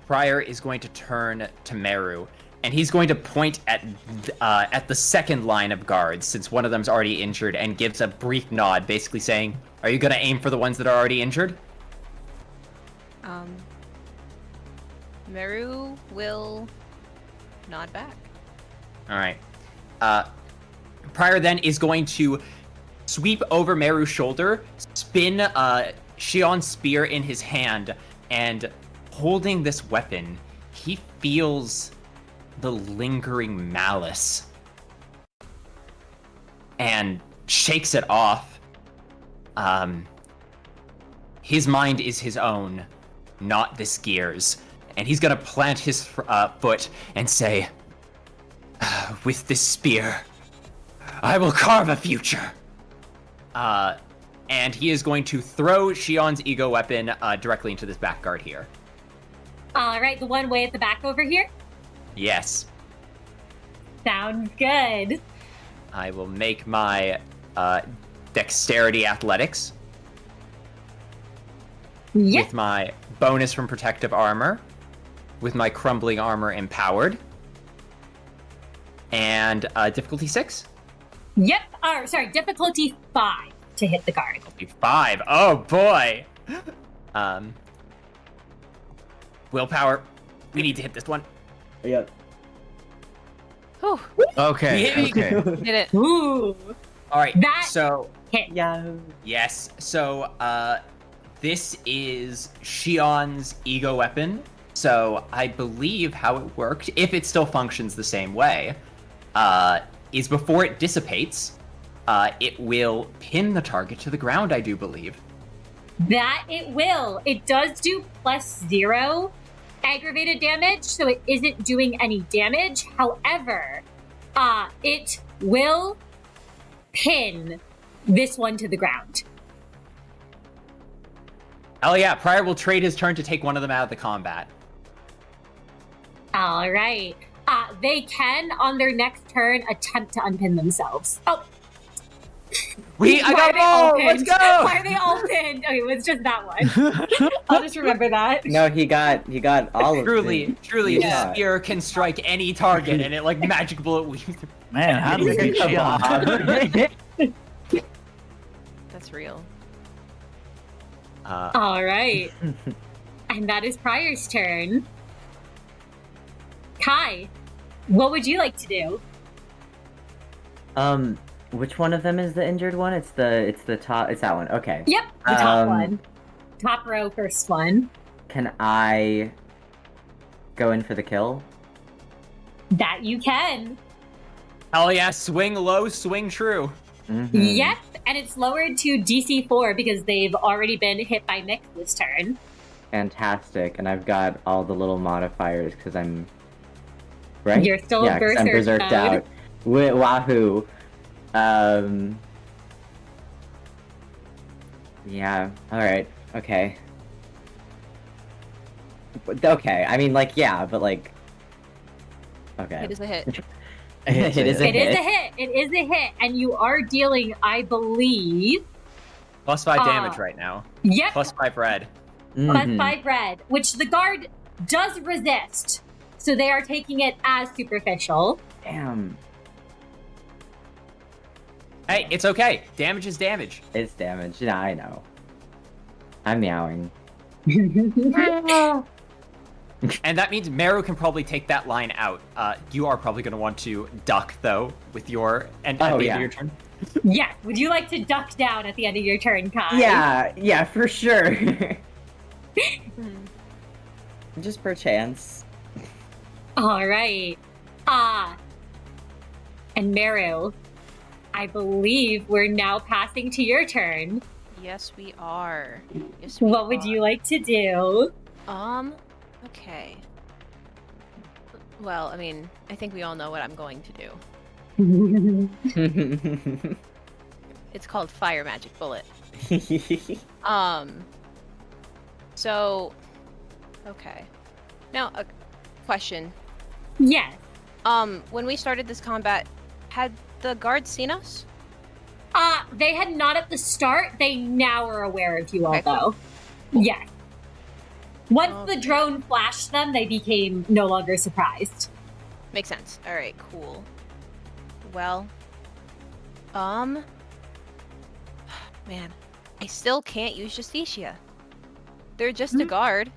Prior is going to turn to Meru, and he's going to point at the second line of guards, since one of them's already injured, and gives a brief nod, basically saying, "Are you going to aim for the ones that are already injured?" Meru will nod back. All right. Prior then is going to sweep over Meru's shoulder, spin Shion's spear in his hand, and holding this weapon, he feels the lingering malice and shakes it off. His mind is his own, not this gear's. And he's gonna plant his foot and say, "With this spear, I will carve a future." And he is going to throw Shion's ego weapon directly into this back guard here. All right, the one way at the back over here. Yes. Sounds good. I will make my dexterity athletics Yep. with my bonus from protective armor, with my crumbling armor empowered, and difficulty 6. Yep. Difficulty 5 to hit the guard. Difficulty 5. Oh boy. Willpower. We need to hit this one. Yep. Whew, Okay. did it. Ooh. All right. That So hit. Yeah. yes. So this is Shion's ego weapon. So I believe how it worked, if it still functions the same way, is before it dissipates, it will pin the target to the ground, I do believe. That it will. It does do +0 aggravated damage, so it isn't doing any damage. However, it will pin this one to the ground. Oh yeah, Prior will trade his turn to take one of them out of the combat. All right. They can, on their next turn, attempt to unpin themselves. Oh. I got more! Let's go! Why are they all pinned? Okay, it's just that one. I'll just remember that. No, he got all of Truly, them. Yeah. the spear can strike any target, and it like magic bullet weaves. Man, how do we get Shion? That's real. All right. And that is Prior's turn. Kai, what would you like to do? Which one of them is the injured one? It's the top. It's that one. Okay. Yep, the top one. Top row, first one. Can I go in for the kill? That you can. Hell yeah, swing low, swing true. Mm-hmm. Yep, and it's lowered to DC 4 because they've already been hit by Mick this turn. Fantastic. And I've got all the little modifiers because I'm right. You're still yeah, 'cause I'm berserk berserked out. Wahoo. Yeah. All right. Okay. Okay. I mean, like, yeah, but like. Okay. It is a hit. It is a It is hit. a hit. It is a hit, and you are dealing, I believe. Plus 5 damage right now. Yep. Plus 5 red. Plus Mhm. 5 red, which the guard does resist. So they are taking it as superficial. Damn. Hey, it's okay. Damage is damage. It's damage. Yeah, I know. I'm meowing. And that means Meru can probably take that line out. You are probably going to want to duck, though, with your... And at Oh, the yeah. end of your turn. Yes. Would you like to duck down at the end of your turn, Kai? Yeah, for sure. Just per chance. All right. And Meru, I believe we're now passing to your turn. Yes, we are. Yes, we What would are. you like to do? Okay. Well, I mean, I think we all know what I'm going to do. It's called Fire Magic Bullet. So, okay. Now, a question. Yes. When we started this combat, had the guards seen us? They had not at the start. They now are aware of you all, Okay, cool. though. Yes. Once the Okay. drone flashed them, they became no longer surprised. Makes sense. All right, cool. Well, man, I still can't use Justicia. They're just a guard.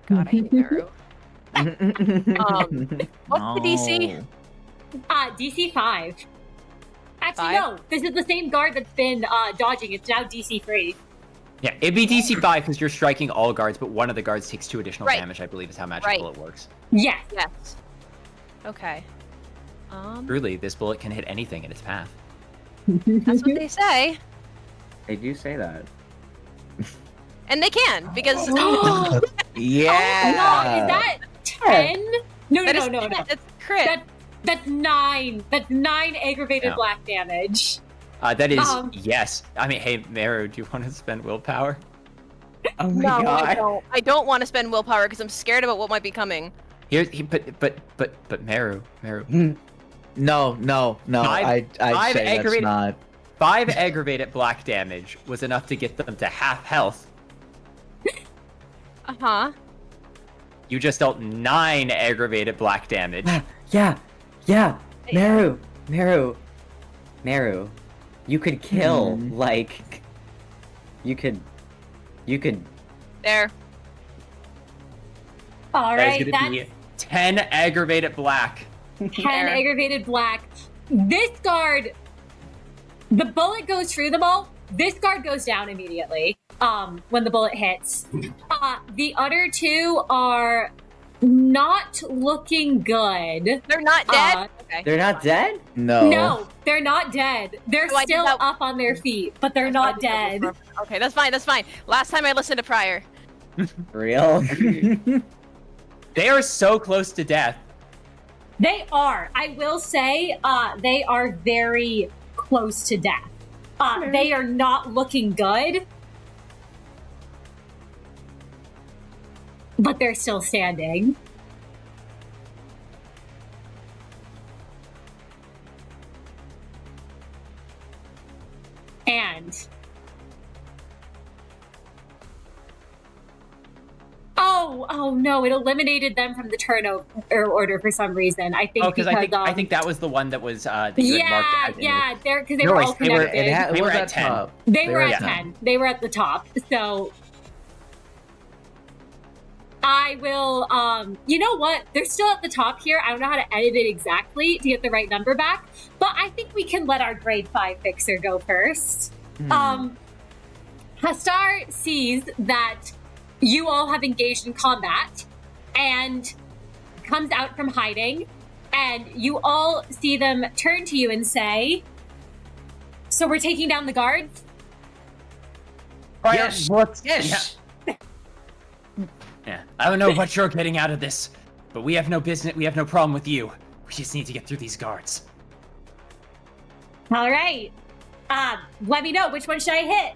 God, I hate Meru. What's the DC? DC 5. Actually, 5? no. This is the same guard that's been dodging. It's now DC 3. Yeah, it'd be DC 5 because you're striking all guards, but one of the guards takes 2 additional Right. damage, I believe is how Magic Right. Bullet works. Yes. Yes. Okay. Truly, this bullet can hit anything in its path. That's what they say, They do say that. and they can because Yeah. No, is that 10? No, that no, is no, no. That's crit. That's 9. That's 9 aggravated No. black damage. That is, Um, yes. I mean, hey, Meru, do you want to spend willpower? Oh my No, god. I don't. I don't want to spend willpower because I'm scared about what might be coming. But Meru. No. Five- I'd five say that's aggravated- not. 5 aggravated black damage was enough to get them to half health. Uh-huh. You just dealt 9 aggravated black damage. Yeah. Meru. You could kill, like... You could... There. All That right, is going to that's be 10 aggravated black. 10 There. aggravated black. This guard, the bullet goes through them all. This guard goes down immediately when the bullet hits. The other 2 are not looking good. They're not dead. Okay. They're not dead? No. No, they're not dead. They're So I did still that- up on their feet, but they're not dead. Okay, that's fine. That's fine. Last time I listened to Prior. Real? They are so close to death. They are. I will say, they are very close to death. They are not looking good, but they're still standing. And oh no! It eliminated them from the turnover order for some reason. I think Oh, because I think that was the one that was that you had marked as yeah, they're because they No, were wait, all they were- connected. They were was at 10. top. They were at at 10. They were at the top. So I will, you know what? They're still at the top here. I don't know how to edit it exactly to get the right number back, but I think we can let our grade 5 fixer go first. Hastar sees that you all have engaged in combat and comes out from hiding, and you all see them turn to you and say, "So we're taking down the guards?" Yes. Yes. Yeah, I don't know what you're getting out of this, but we have no business. We have no problem with you. We just need to get through these guards. All right. Let me know, which one should I hit?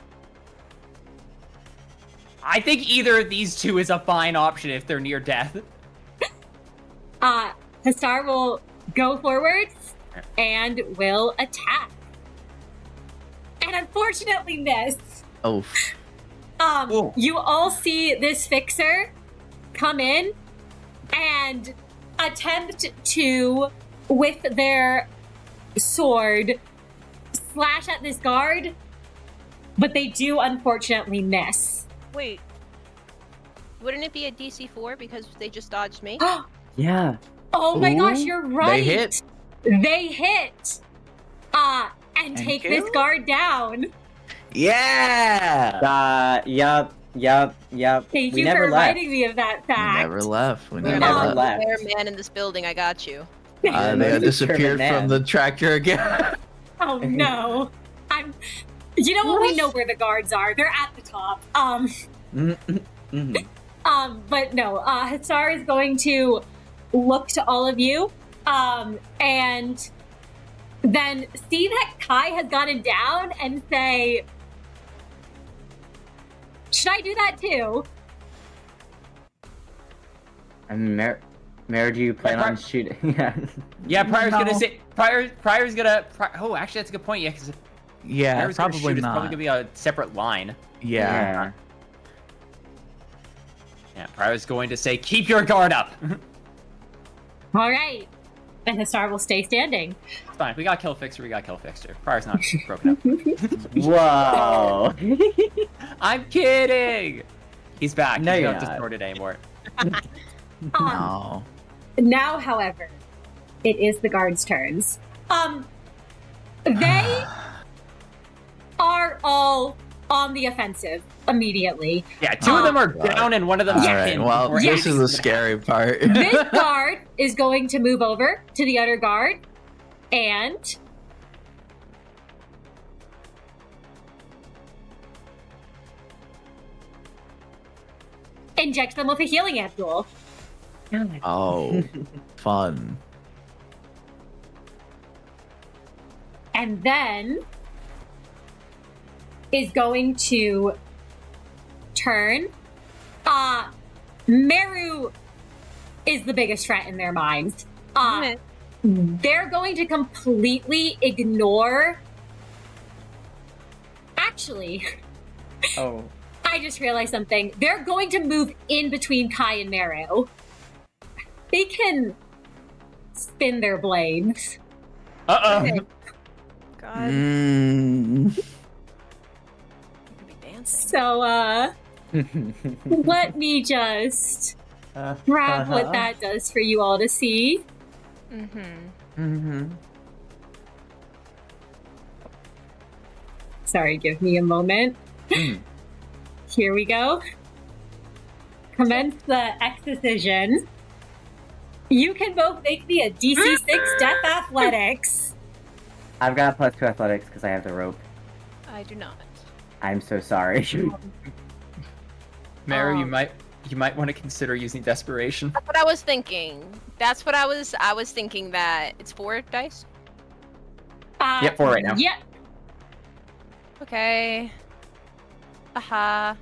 I think either of these two is a fine option if they're near death. Hastar will go forwards and will attack. And unfortunately miss. Oh. Whoa. You all see this fixer come in and attempt to, with their sword, slash at this guard, but they do unfortunately miss. Wait. Wouldn't it be a DC 4 because they just dodged me? Yeah. Oh my gosh, Ooh, you're right. They hit. They hit. And take kill? this guard down. Yeah. Yup. Thank We you for never left. reminding me of that We fact. never left. We We never, never left. left. There, man in this building, I got you. They had disappeared Man. from the tractor again. Oh no. You know what? We know where the guards are. They're at the top. Mhm. But no, Hassar is going to look to all of you, and then see that Kai has gotten down and say, should I do that too? I mean, Mare, do you plan on shooting? Yeah. Yeah, Prior's No. gonna say Prior's gonna. Oh, actually, that's a good point. Yeah, because Yeah, Prior's gonna probably shoot, it's probably not. gonna be a separate line. Yeah. Yeah, Prior's going to say, "Keep your guard up." All right. And Hassar will stay standing. It's fine. We got kill fixer. We got kill fixer. Prior's not broken up. Whoa. I'm kidding. He's back. No, He's you're not not. distorted anymore. No. Now, however, it is the guards' turns. They are all on the offensive immediately. Yeah, two of them are God. down and one of them All is right. pinned Well, before this Ange is the gets scary part. This guard is going to move over to the other guard and inject them with a healing ampule. Oh, fun. And then is going to turn. Meru is the biggest threat in their minds. They're going to completely ignore. Actually, Oh. I just realized something. They're going to move in between Kai and Meru. They can spin their blades. Uh-oh. God, Mm. you could be dancing. So, let me just grab what that does for you all to see. Sorry, give me a moment. Here we go. Commence the exorcism. You can both make me a DC 6 Death Athletics. I've got +2 athletics because I have the rope. I do not. I'm so sorry. Mary, you Um, might want to consider using desperation. That's what I was thinking. I was thinking that it's 4 dice. Yep, 4 right now. Yep. Okay. Aha.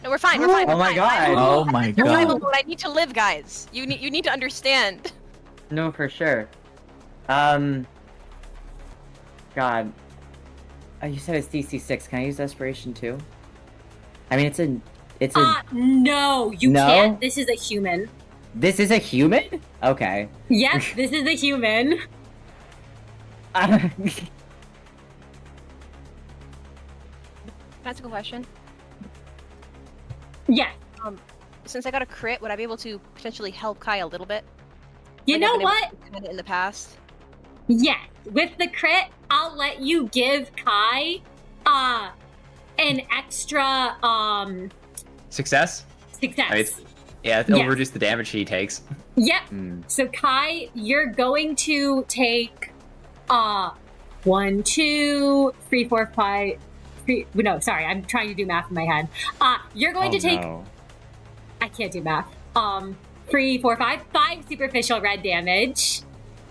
No, we're fine. We're fine. Oh we're my fine. God. Oh my Survival god. mode. I need to live, guys. You need to understand. No, for sure. God. Oh, you said it's DC 6. Can I use desperation too? I mean, it's a. No, you No? can't. This is a human. This is a human? Okay. Yes, this is a human. Can I ask a question? Yes. Since I got a crit, would I be able to potentially help Kai a little bit? You Like know I've been what? able to kinda in the past. Yes. With the crit, I'll let you give Kai an extra Success? success. I mean, it'll Yes. reduce the damage he takes. Yep. Mm. So Kai, you're going to take 1, 2, 3, 4, 5. No, sorry, I'm trying to do math in my head. You're going to take. No. I can't do math. 3, 4, 5 superficial red damage.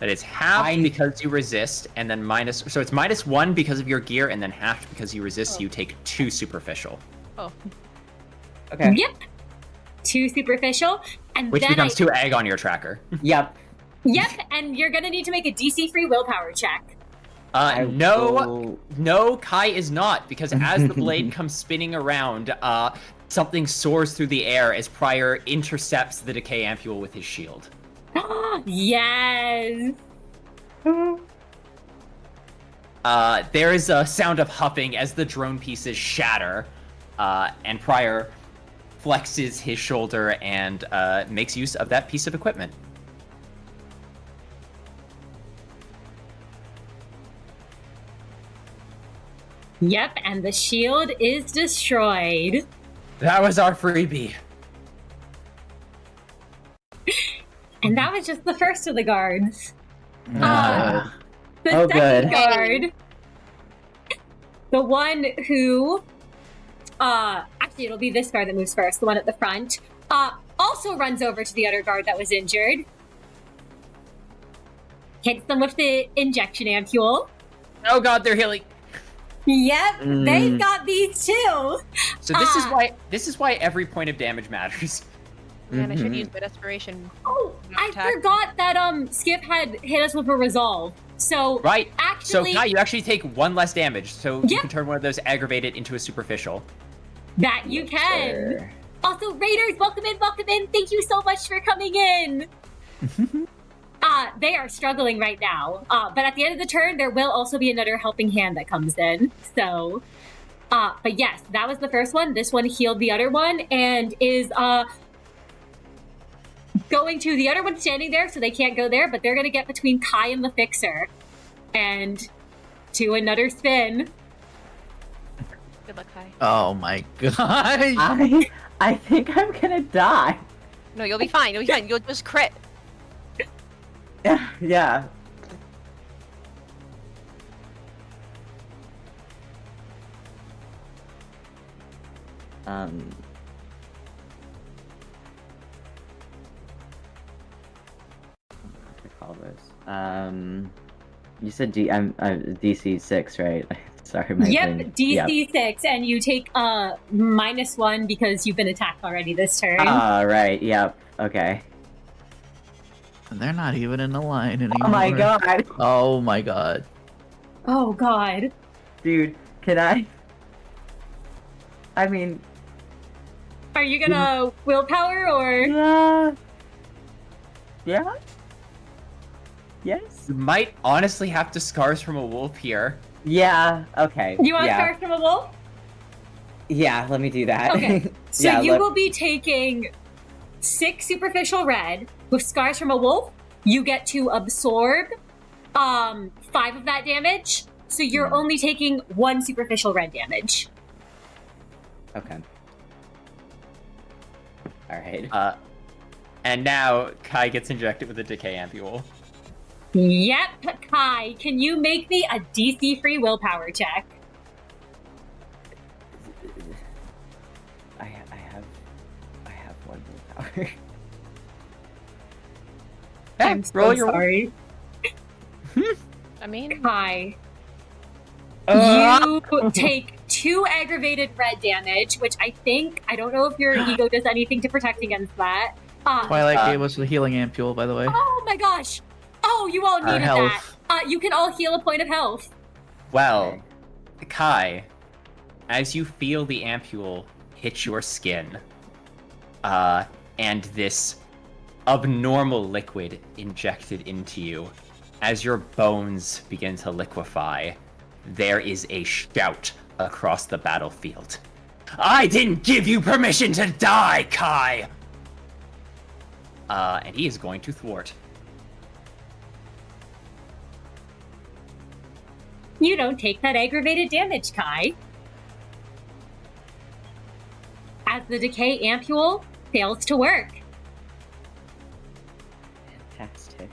That is half I- because you resist, and then minus. So it's -1 because of your gear, and then half because you resist. So you take 2 superficial, Oh, Okay. Yep. 2 superficial, and which then becomes 2 egg on your tracker. Yep. Yep, and you're gonna need to make a DC free willpower check. No, Kai is not, because as the blade comes spinning around, something soars through the air as Prior intercepts the decay ampule with his shield. Yes. There is a sound of huffing as the drone pieces shatter, and Prior flexes his shoulder and makes use of that piece of equipment. Yep, and the shield is destroyed. That was our freebie. And that was just the first of the guards. Uh, The Oh, second good. guard, the one who, actually it'll be this guard that moves first, the one at the front, also runs over to the other guard that was injured. Hits them with the injection ampule. Oh god, they're healing. Yep, Mm. they've got these too. So this is why every point of damage matters. man, I should Mhm. use my desperation. Oh, I Attack. forgot that Skip had hit us with a resolve. So Right. actually, So Kai, you actually take 1 less damage, so you Yep. can turn one of those aggravated into a superficial. that you can. Sure. Also, Raiders, welcome in, welcome in. Thank you so much for coming in. They are struggling right now. But at the end of the turn, there will also be another helping hand that comes in. So, but yes, that was the first one. This one healed the other one and is going to the other one standing there, so they can't go there, but they're going to get between Kai and the Fixer. And to another spin. Good luck, Kai. oh my god. I think I'm gonna die. No, you'll be fine. You'll be fine. You'll just crit. Yeah. What to call this? You said I'm DC 6, right? Sorry, my Yep, brain- DC 6, and you take -1 because you've been attacked already this turn. Ah, right. Yep. Okay. And they're not even in the line anymore. Oh my god, Oh my god. Oh god. dude! Can I? I mean, Are you gonna willpower or? yeah. Yes. You might honestly have to Scars from a Wolf here. Yeah. Okay. You want yeah. Scars from a Wolf? Yeah. Let me do that. Okay. So Yeah, you let- will be taking 6 superficial red with Scars from a Wolf. You get to absorb 5 of that damage. So you're only taking 1 superficial red damage. Okay. All right. And now Kai gets injected with a decay ampule. Yep, Kai, can you make me a DC free willpower check? I have one willpower. I'm so roll your- sorry. I mean, Kai. Ah! You take 2 aggravated red damage, which I don't know if your ego does anything to protect against that. Twilight gave us the healing ampule, by the way. Oh my gosh! Oh, you all needed that. health. You can all heal a point of health. Well, Kai, as you feel the ampule hit your skin, and this abnormal liquid injected into you, as your bones begin to liquefy, there is a shout across the battlefield. I didn't give you permission to die, Kai! And he is going to thwart. You don't take that aggravated damage, Kai. As the decay ampule fails to work. Fantastic.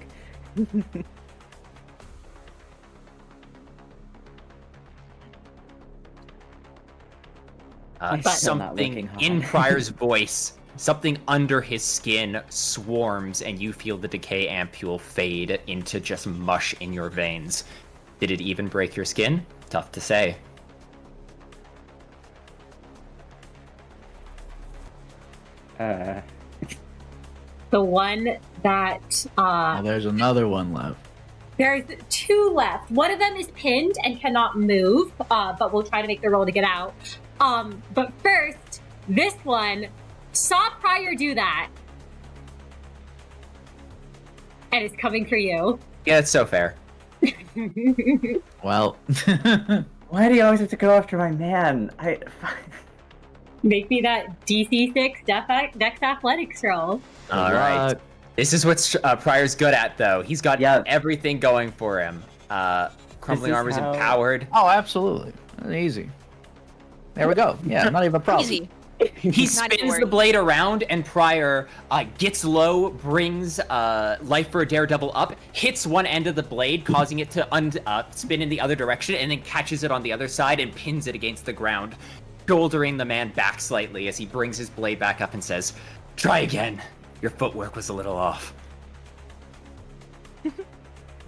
I'm still not looking Something hot. in Prior's voice something under his skin swarms, and you feel the decay ampule fade into just mush in your veins. Did it even break your skin? Tough to say. The one that Oh, there's another one left. there's 2 left. One of them is pinned and cannot move, but we'll try to make the roll to get out. But first, this one saw Prior do that, and is coming for you. Yeah, it's so fair. Well, Why do you always have to go after my man? Make me that DC 6 Dex Athletics roll. All right. This is what Prior's good at, though. He's got everything going for him. Crumbling Armor's empowered. Oh, absolutely. Easy. There we go. Yeah, not even a problem. Easy. He Not even spins worried. the blade around, and Prior gets low, brings Life for a Daredevil up, hits one end of the blade, causing it to spin in the other direction, and then catches it on the other side and pins it against the ground, shouldering the man back slightly as he brings his blade back up and says, "Try again. Your footwork was a little off."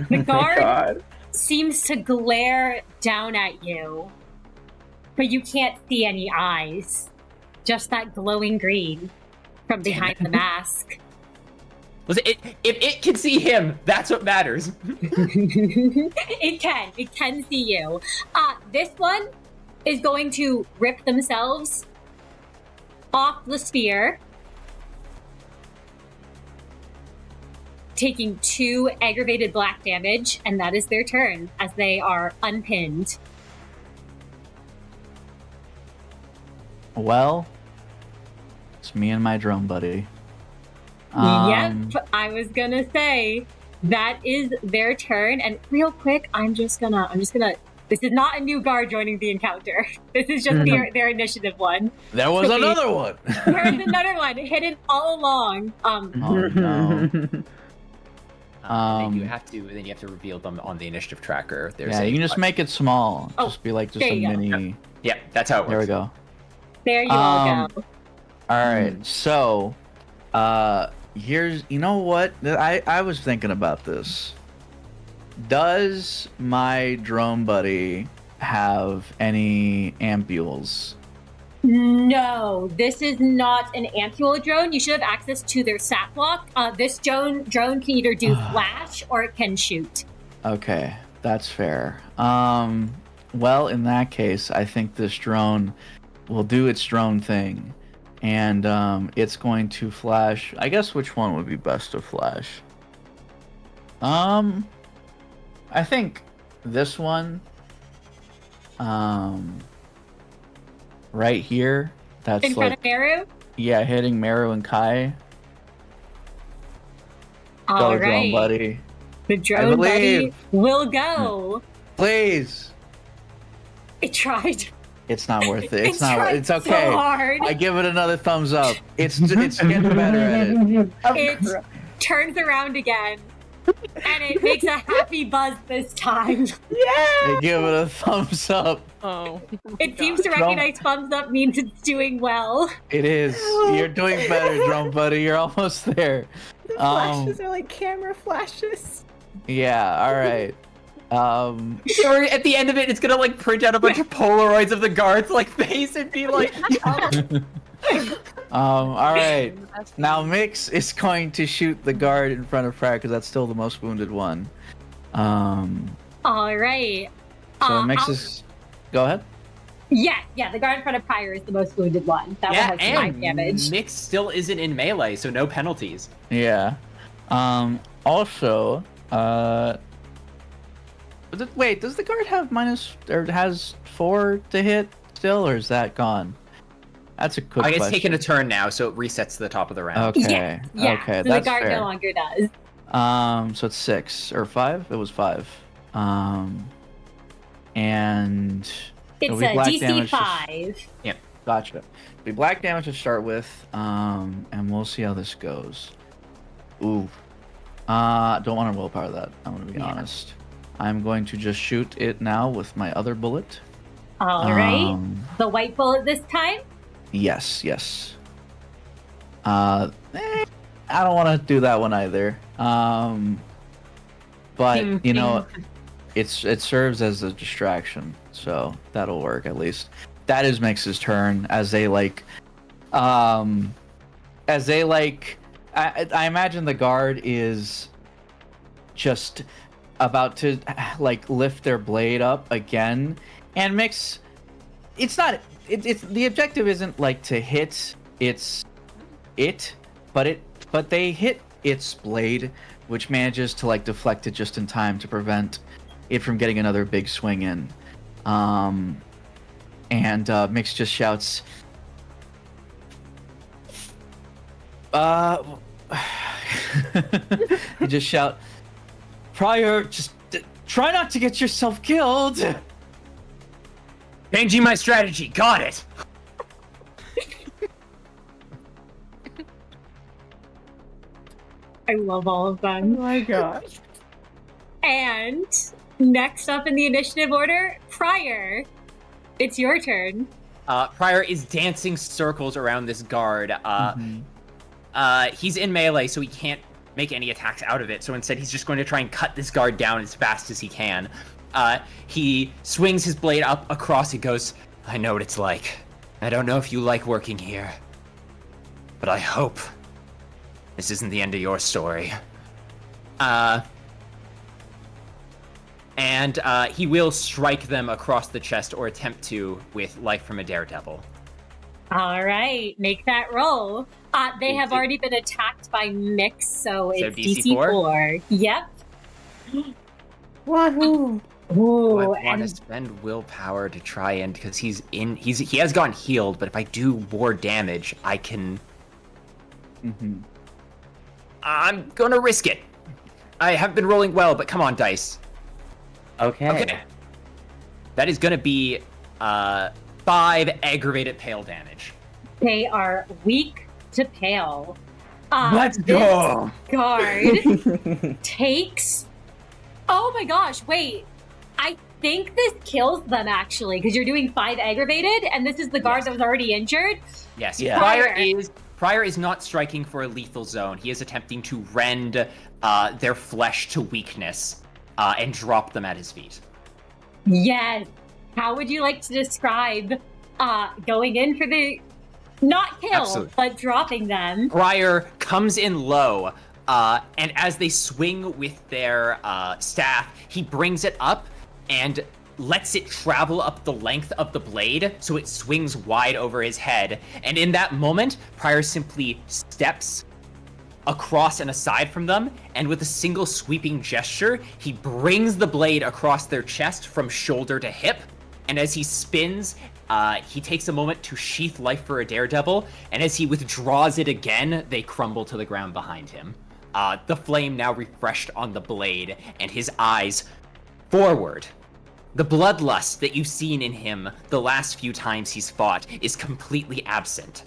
The guard seems to glare down at you, but you can't see any eyes. Just that glowing green from behind the mask. Listen, if it can see him, that's what matters. It can see you. This one is going to rip themselves off the sphere, taking 2 aggravated black damage, and that is their turn as they are unpinned. Well, it's me and my drone buddy. Yep, I was gonna say that is their turn. And real quick, I'm just gonna. This is not a new guard joining the encounter. This is just their initiative one. There was another one. There's another one hidden all along. Oh no. Then you have to reveal them on the initiative tracker. There's Yeah, you can just make it small. Oh, Just be like just there a you go. mini. Yeah, that's how it works. There we go. There you all go. All right, so here's, you know what? I was thinking about this. Does my drone buddy have any ampules? No, this is not an ampule drone. You should have access to their sat block. This drone can either do flash or it can shoot. Okay, that's fair. Well, in that case, I think this drone will do its drone thing, and it's going to flash. I guess which one would be best to flash? I think this one. Right here. That's In front of Meru? Yeah, hitting Meru and Kai. All Go, right. drone buddy. The drone buddy believe. will go. Please. It tried. It's not worth it. It's It not. tried It's okay. so hard. I give it another thumbs up. It's getting better at it. It turns around again. And it makes a happy buzz this time. I give it a thumbs up. Oh. It seems to recognize thumbs up means it's doing well. It is. You're doing better, drone buddy. You're almost there. Flashes are like camera flashes. Yeah. All right. Or at the end of it, it's gonna like print out a bunch of Polaroids of the guards like face and be like. All right. Now Mix is going to shoot the guard in front of Fryer because that's still the most wounded one. All right. So Mix is. Go ahead. Yeah, the guard in front of Pyre is the most wounded one. That Yeah, one has 5 damage. and Mix still isn't in melee, so no penalties. Yeah. Also, wait, does the guard have minus or has 4 to hit still, or is that gone? That's a good I guess question. taking a turn now, so it resets to the top of the round. Okay. Yeah, Okay, so the that's guard fair. no longer does. So it's 6 or 5. It was 5. And it'll It's be a black DC damage to- 5. Gotcha. It'll be black damage to start with, and we'll see how this goes. Ooh. Don't want to willpower that. I'm gonna be honest. I'm going to just shoot it now with my other bullet. All right. The white bullet this time. Yes. I don't want to do that one either. But Ding, you know, ding. it serves as a distraction, so that'll work at least. That is Mix's turn as they like, I imagine the guard is just about to like lift their blade up again, and Mix. It's not. It's the objective isn't like to hit but they hit its blade, which manages to like deflect it just in time to prevent it from getting another big swing in. And Mix just shouts, you just shout, Prior, just try not to get yourself killed. Changing my strategy. Got it. I love all of Oh them. my gosh. And next up in the initiative order, Prior. It's your turn. Prior is dancing circles around this guard. He's in melee, so he can't make any attacks out of it. So instead, he's just going to try and cut this guard down as fast as he can. He swings his blade up across. He goes, I know what it's like. I don't know if you like working here, but I hope this isn't the end of your story. And he will strike them across the chest or attempt to with Life from a Daredevil. All right, make that roll. They have already been attacked by Mix, so it's DC 4. Yep. Wahoo! Ooh, I want to and spend willpower to try and because he has gotten healed, but if I do more damage, I can. I'm gonna risk it. I have been rolling well, but come on, dice. Okay. That is gonna be 5 aggravated pale damage. they are weak to pale. Let's this go. Guard takes. Oh my gosh! Wait, I think this kills them actually because you're doing 5 aggravated, and this is the guard that was already injured. Yes. Yeah. Prior is not striking for a lethal zone. He is attempting to rend their flesh to weakness and drop them at his feet. Yes. How would you like to describe going in for the not kill, Absolutely. but dropping them? Prior comes in low, and as they swing with their staff, he brings it up and lets it travel up the length of the blade so it swings wide over his head. And in that moment, Prior simply steps across and aside from them, and with a single sweeping gesture, he brings the blade across their chest from shoulder to hip. And as he spins, he takes a moment to sheath Life for a Daredevil, and as he withdraws it again, they crumble to the ground behind him. The flame now refreshed on the blade, and his eyes forward. The bloodlust that you've seen in him the last few times he's fought is completely absent.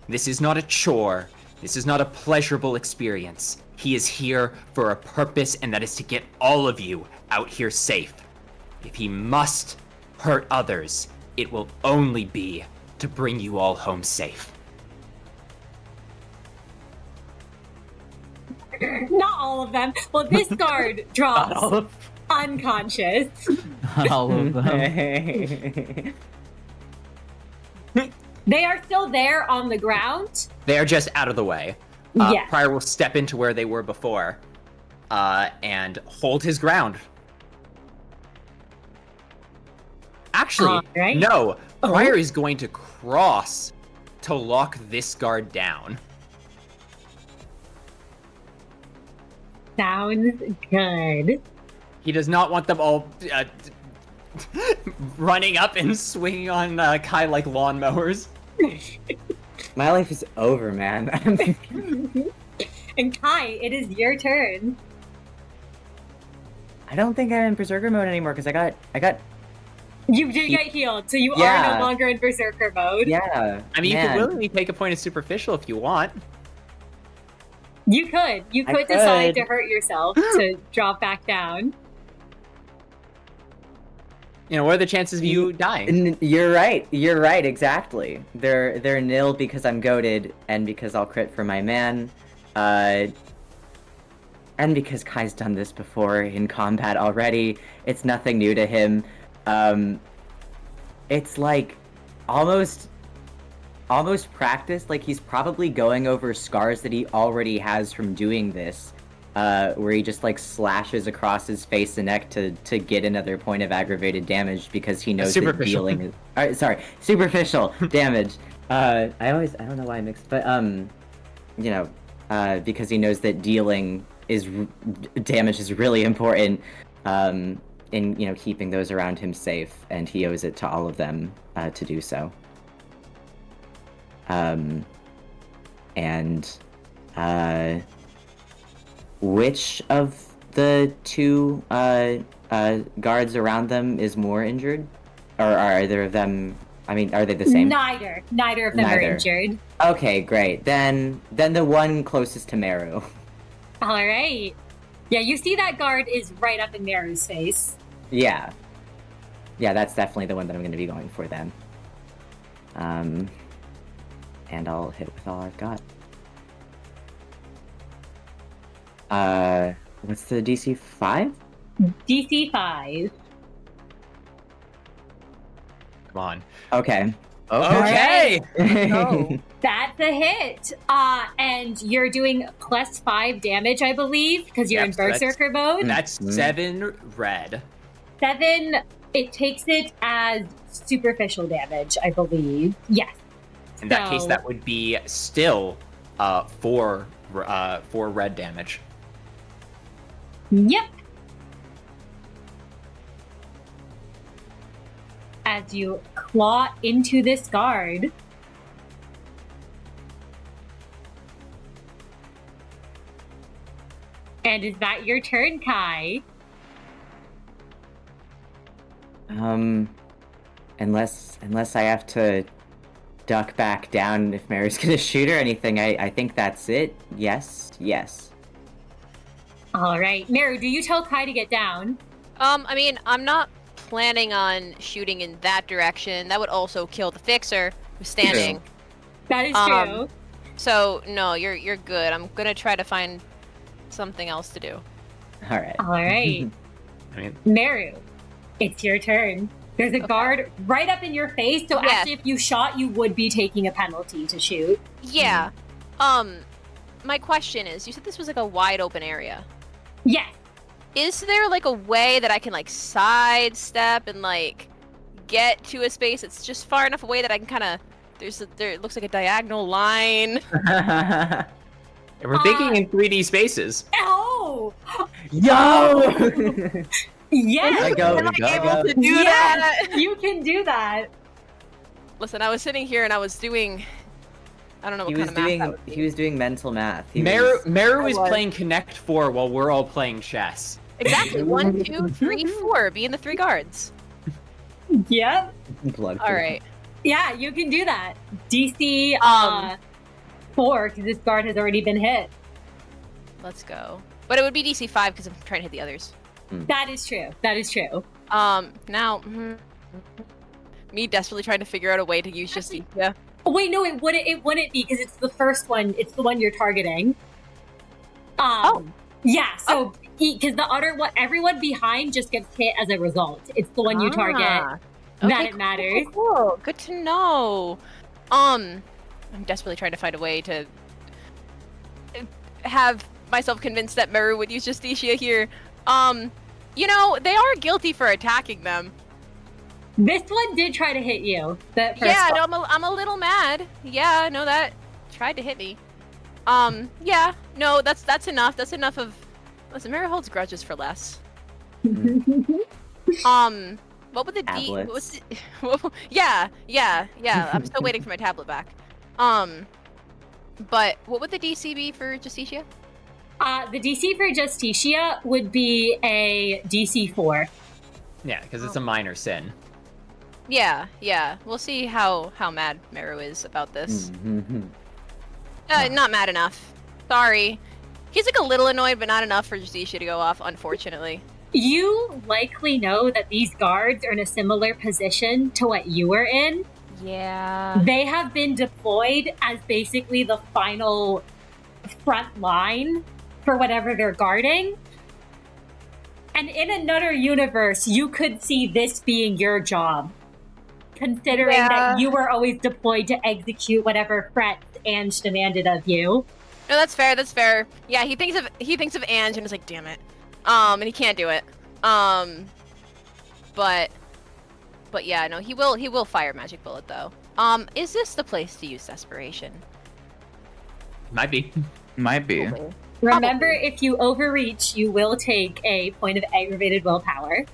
This is not a chore. This is not a pleasurable experience. He is here for a purpose, and that is to get all of you out here safe. If he must hurt others, it will only be to bring you all home safe. Not all of them. Well, this guard drops unconscious. All of them. They are still there on the ground. They are just out of the way. Yes. Prior will step into where they were before and hold his ground. Actually, Alright. no. Prior is going to cross to lock this guard down. Sounds good. He does not want them all running up and swinging on Kai like lawnmowers. My life is over, man. And Kai, it is your turn. I don't think I'm in Berserker mode anymore because I got. You did get healed, so you are Yeah. no longer in Berserker mode. Yeah. I mean, you man. could willingly take a point of superficial if you want. You could. You I could decide could. to hurt yourself to drop back down. what are the chances of you dying? You're right. You're right. Exactly. They're nil because I'm goated, and because I'll crit for my man, and because Kai's done this before in combat already. It's nothing new to him. It's like almost practiced. Like he's probably going over scars that he already has from doing this. Where he just like slashes across his face and neck to get another point of aggravated damage because he knows that dealing is superficial damage. I don't know why I mixed, but because he knows that dealing damage is really important in keeping those around him safe, and he owes it to all of them to do so. Which of the two guards around them is more injured? Or are either of them... I mean, are they the same? Neither of them are injured. Okay, great. Then the one closest to Meru. All right. Yeah, you see that guard is right up in Meru's face. Yeah. Yeah, that's definitely the one that I'm going to be going for then. And I'll hit with all I've got. What's the DC 5? DC 5. Come on. Okay. Okay! Oh, that's a hit. And you're doing plus 5 damage, I believe, because you're in Berserker mode. That's 7 red. 7, it takes it as superficial damage, I believe. Yes. In that case, that would be still 4 red damage. Yep. As you claw into this guard. And is that your turn, Kai? Unless I have to duck back down if Mary's gonna shoot or anything, I think that's it. Yes. All right, Meru, do you tell Kai to get down? I mean, I'm not planning on shooting in that direction. That would also kill the fixer who's standing. That is true. So no, you're good. I'm gonna try to find something else to do. All right. I mean, Meru, it's your turn. There's a guard right up in your face, so actually if you shot, you would be taking a penalty to shoot. Yeah. My question is, you said this was like a wide open area. Yes. Is there like a way that I can like sidestep and like get to a space that's just far enough away that I can kind of there it looks like a diagonal line. We're thinking in 3D spaces. Oh! Yo! Yes! Am I able to do that? You can do that. Listen, I was sitting here and I was doing... I don't know what kind of math that would be. He was doing mental math. Meru is playing Connect 4 while we're all playing chess. Exactly. 1, 2, 3, 4. Being the 3 guards. Yep. Blood. All right. Yeah, you can do that. DC 4, because this guard has already been hit. Let's go. But it would be DC 5 because I'm trying to hit the others. That is true. Now, me desperately trying to figure out a way to use just yeah. Oh wait, no, it wouldn't be because it's the first one. It's the one you're targeting. Yeah. So because the other one, everyone behind just gets hit as a result. It's the one you target that it matters. Cool. Good to know. I'm desperately trying to find a way to have myself convinced that Meru would use Justicia here. You know, they are guilty for attacking them. This one did try to hit you. Yeah, no, I'm a little mad. Yeah, no, that tried to hit me. Yeah, no, that's enough. That's enough of. Listen, Meru holds grudges for less. What would the D? What was the, yeah. I'm still waiting for my tablet back. But what would the DC be for Justicia? The DC for Justicia would be a DC 4. Yeah, because it's a minor sin. Yeah. We'll see how mad Meru is about this. Not mad enough. Sorry. He's like a little annoyed, but not enough for Justicia to go off, unfortunately. You likely know that these guards are in a similar position to what you were in. Yeah. They have been deployed as basically the final front line for whatever they're guarding. And in another universe, you could see this being your job, considering that you were always deployed to execute whatever threats Ange demanded of you. No, that's fair. That's fair. Yeah, he thinks of Ange and is like, damn it, and he can't do it. But yeah, no, he will fire magic bullet though. Is this the place to use desperation? Might be. Might be. Probably. Remember, if you overreach, you will take a point of aggravated willpower.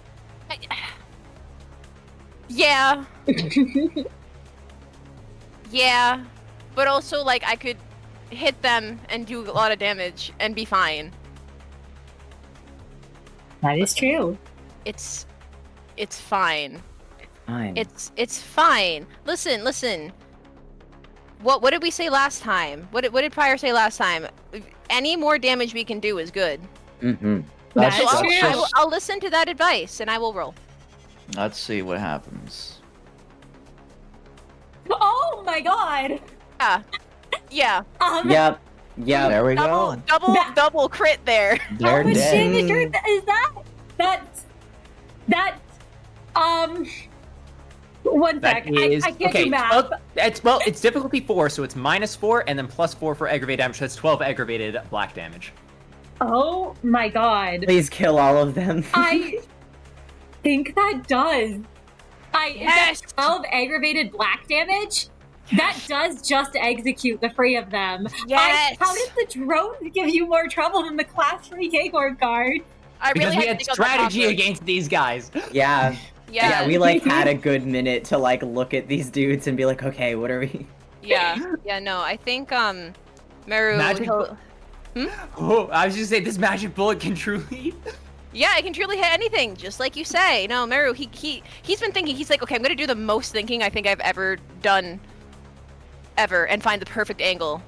Yeah. Yeah, but also like I could hit them and do a lot of damage and be fine. That is true. It's fine. Fine. It's fine. Listen. What did we say last time? What did Pryor say last time? Any more damage we can do is good. Mm-hmm. That's So true. I'll listen to that advice and I will roll. Let's see what happens. Oh my god! Yeah. Yep. There we Double go. double crit there. How They're much dead. damage is that? That's one sec. I can't do math. It's difficulty 4, so it's -4 and then +4 for aggravated damage. So that's 12 aggravated black damage. Oh my god. Please kill all of them. I think that does. Yes! Is that 12 aggravated black damage? That does just execute the 3 of them. Yes! How does the drone give you more trouble than the class 3 K Corp guard? I really Because we had had to think of the strategy cockroach. against these guys. Yeah. Yeah. Yeah, we like had a good minute to like look at these dudes and be like, okay, what are we? Yeah, no, I think Meru. Magic Oh, I was just saying this magic bullet can truly. Yeah, it can truly hit anything, just like you say. No, Meru, he's been thinking. He's like, okay, I'm gonna do the most thinking I think I've ever done, and find the perfect angle.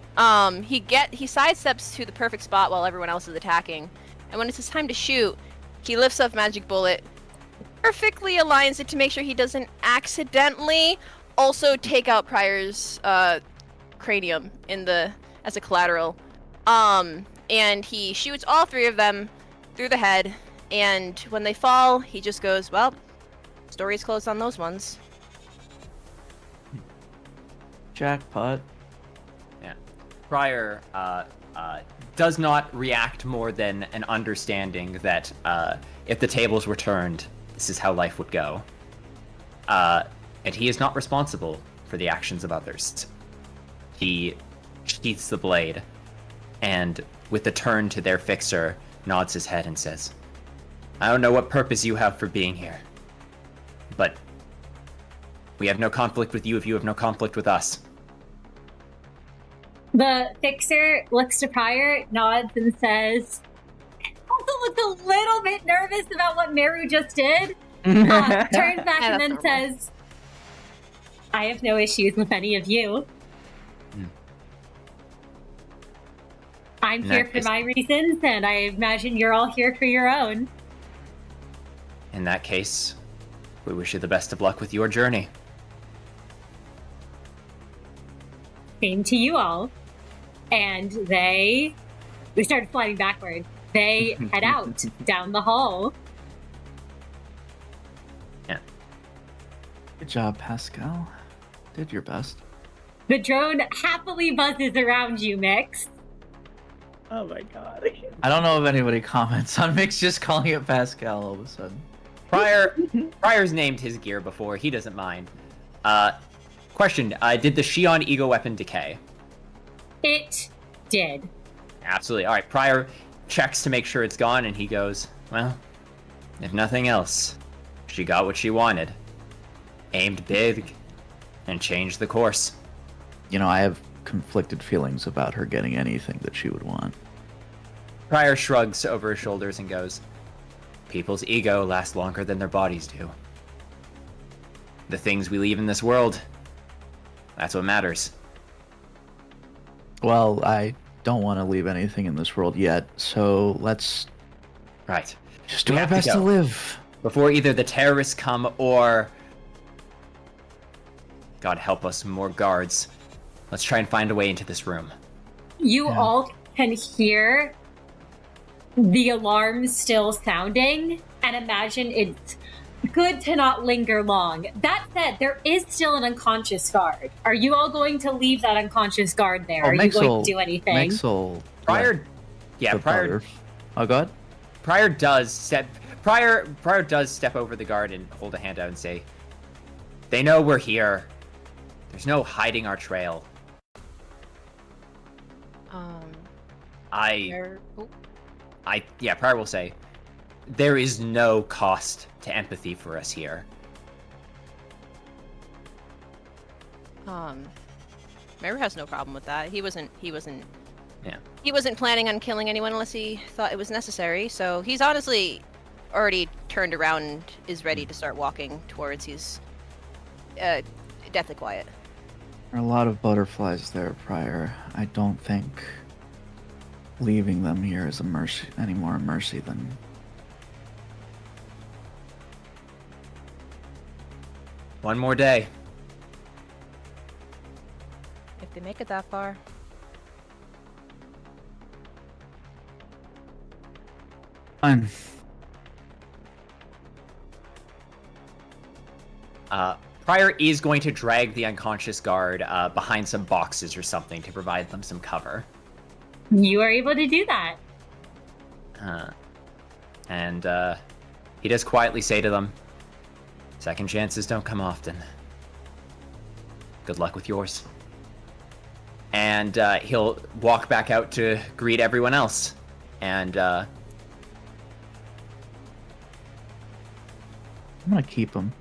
He sidesteps to the perfect spot while everyone else is attacking, and when it's his time to shoot, he lifts up magic bullet, perfectly aligns it to make sure he doesn't accidentally also take out Pryor's cranium as a collateral. And he shoots all 3 of them through the head, and when they fall, he just goes, well, story's closed on those ones. Jackpot. Yeah. Pryor does not react more than an understanding that if the tables were turned, this is how life would go. And he is not responsible for the actions of others. He sheaths the blade, and with a turn to their fixer, nods his head and says, I don't know what purpose you have for being here, but we have no conflict with you if you have no conflict with us. The fixer looks to Pryor, nods, and says, also looks a little bit nervous about what Meru just did. Turns back and then says, I have no issues with any of you. I'm In here that for case- my reasons, and I imagine you're all here for your own. In that case, we wish you the best of luck with your journey. Same to you all. And they start sliding backward. They head out down the hall. Yeah. Good job, Pascal. Did your best. The drone happily buzzes around you, Mix. Oh my god. I don't know if anybody comments on Mix just calling it Pascal all of a sudden. Pryor's named his gear before. He doesn't mind. Question: did the Shion ego weapon decay? It did. Absolutely. All right. Pryor checks to make sure it's gone, and he goes, "Well, if nothing else, she got what she wanted. Aimed big, and changed the course." You know, I have conflicted feelings about her getting anything that she would want. Pryor shrugs over his shoulders and goes, "People's ego lasts longer than their bodies do. The things we leave in this world, that's what matters." Well, I don't want to leave anything in this world yet, so let's... Right. Just do We our have to best to go. live. Before either the terrorists come or, God help us, more guards. Let's try and find a way into this room. You Yeah. all can hear the alarm still sounding, and imagine it's good to not linger long. That said, there is still an unconscious guard. Are you all going to leave that unconscious guard there? Are you going to do anything? Mixel. Prior, Prior Oh, God. Prior does step over the guard and hold a hand out and say, "They know we're here. There's no hiding our trail." Prior will say, "There is no cost to empathy for us here." Meru has no problem with that. He wasn't Yeah. He wasn't planning on killing anyone unless he thought it was necessary, so he's honestly already turned around and is ready to start walking towards his deathly quiet. There are a lot of butterflies there, Prior. I don't think leaving them here is any more a mercy than... One more day. If they make it that far. Fine. Prior is going to drag the unconscious guard behind some boxes or something to provide them some cover. You are able to do that. And he does quietly say to them, "Second chances don't come often. Good luck with yours." And he'll walk back out to greet everyone else. And I'm gonna keep him.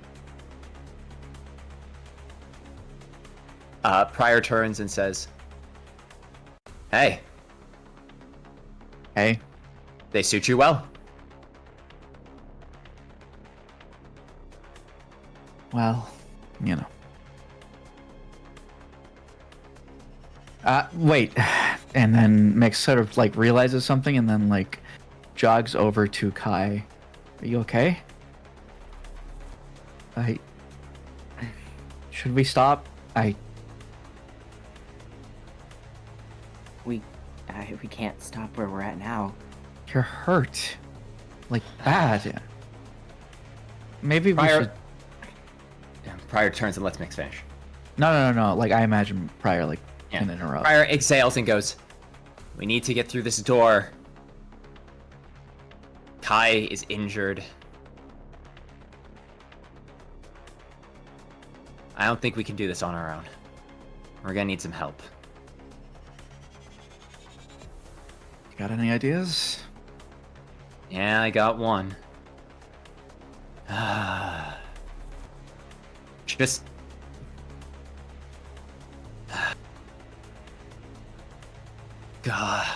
Prior turns and says, "Hey, Hey. they suit you well." Well, you know. Wait. And then Mix sort of like realizes something and then like jogs over to Kai. Are you okay? Should we stop? We can't stop where we're at now. You're hurt. Like bad. Maybe we Prior- should... Prior turns and lets Mix finish. No. Like I imagine Prior like can interrupt. Prior exhales and goes, "We need to get through this door. Kai is injured. I don't think we can do this on our own. We're gonna need some help." You got any ideas? Yeah, I got one. Just... God.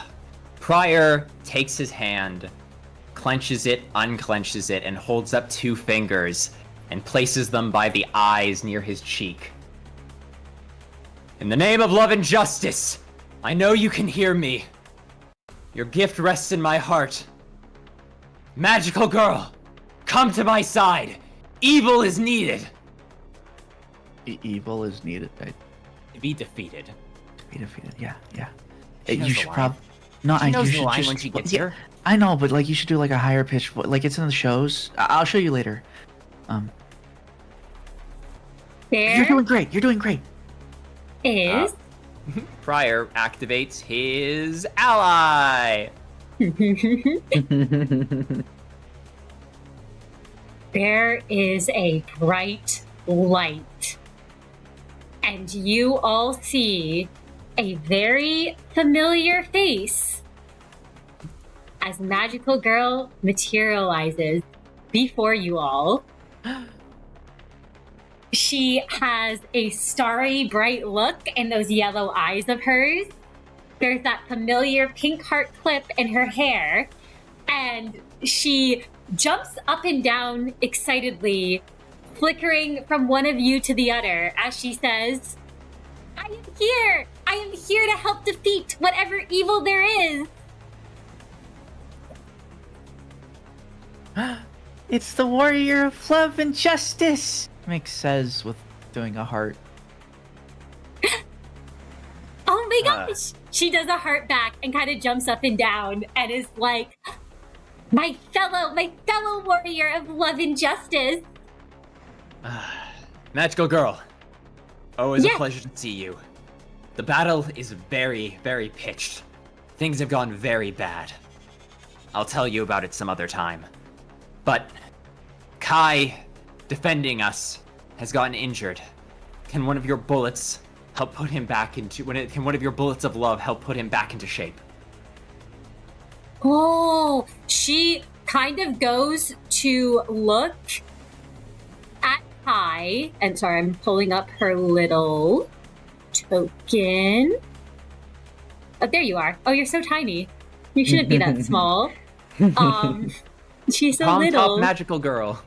Prior takes his hand, clenches it, unclenches it, and holds up two fingers and places them by the eyes near his cheek. "In the name of love and justice, I know you can hear me. Your gift rests in my heart. Magical girl, come to my side. Evil is needed." Evil is needed To be defeated. to be defeated. Yeah. She knows You the should line. probably... No, She knows you the should line just... when she gets yeah, here. I know, but like you should do like a higher pitch, like it's in the shows. I'll show you later. There You're doing great. You're doing great. is Prior activates his ally. there is a bright light, and you all see a very familiar face as Magical Girl materializes before you all. She has a starry, bright look in those yellow eyes of hers. There's that familiar pink heart clip in her hair, and she jumps up and down excitedly, flickering from one of you to the other as she says, "I am here! I am here to help defeat whatever evil there is!" It's the warrior of love and justice, Mick says with doing a heart. Oh my gosh! She does a heart back and kind of jumps up and down and is like, my fellow warrior of love and justice. Magical girl. Always Yes. a pleasure to see you. The battle is very, very pitched. Things have gone very bad. I'll tell you about it some other time. But Kai, defending us, has gotten injured. Can one of your bullets help put him back into... Can one of your bullets of love help put him back into shape? Oh, she kind of goes to look at Kai. And sorry, I'm pulling up her little token. Oh, there you are. Oh, you're so tiny. You shouldn't be that small. She's so Palm little. top magical girl.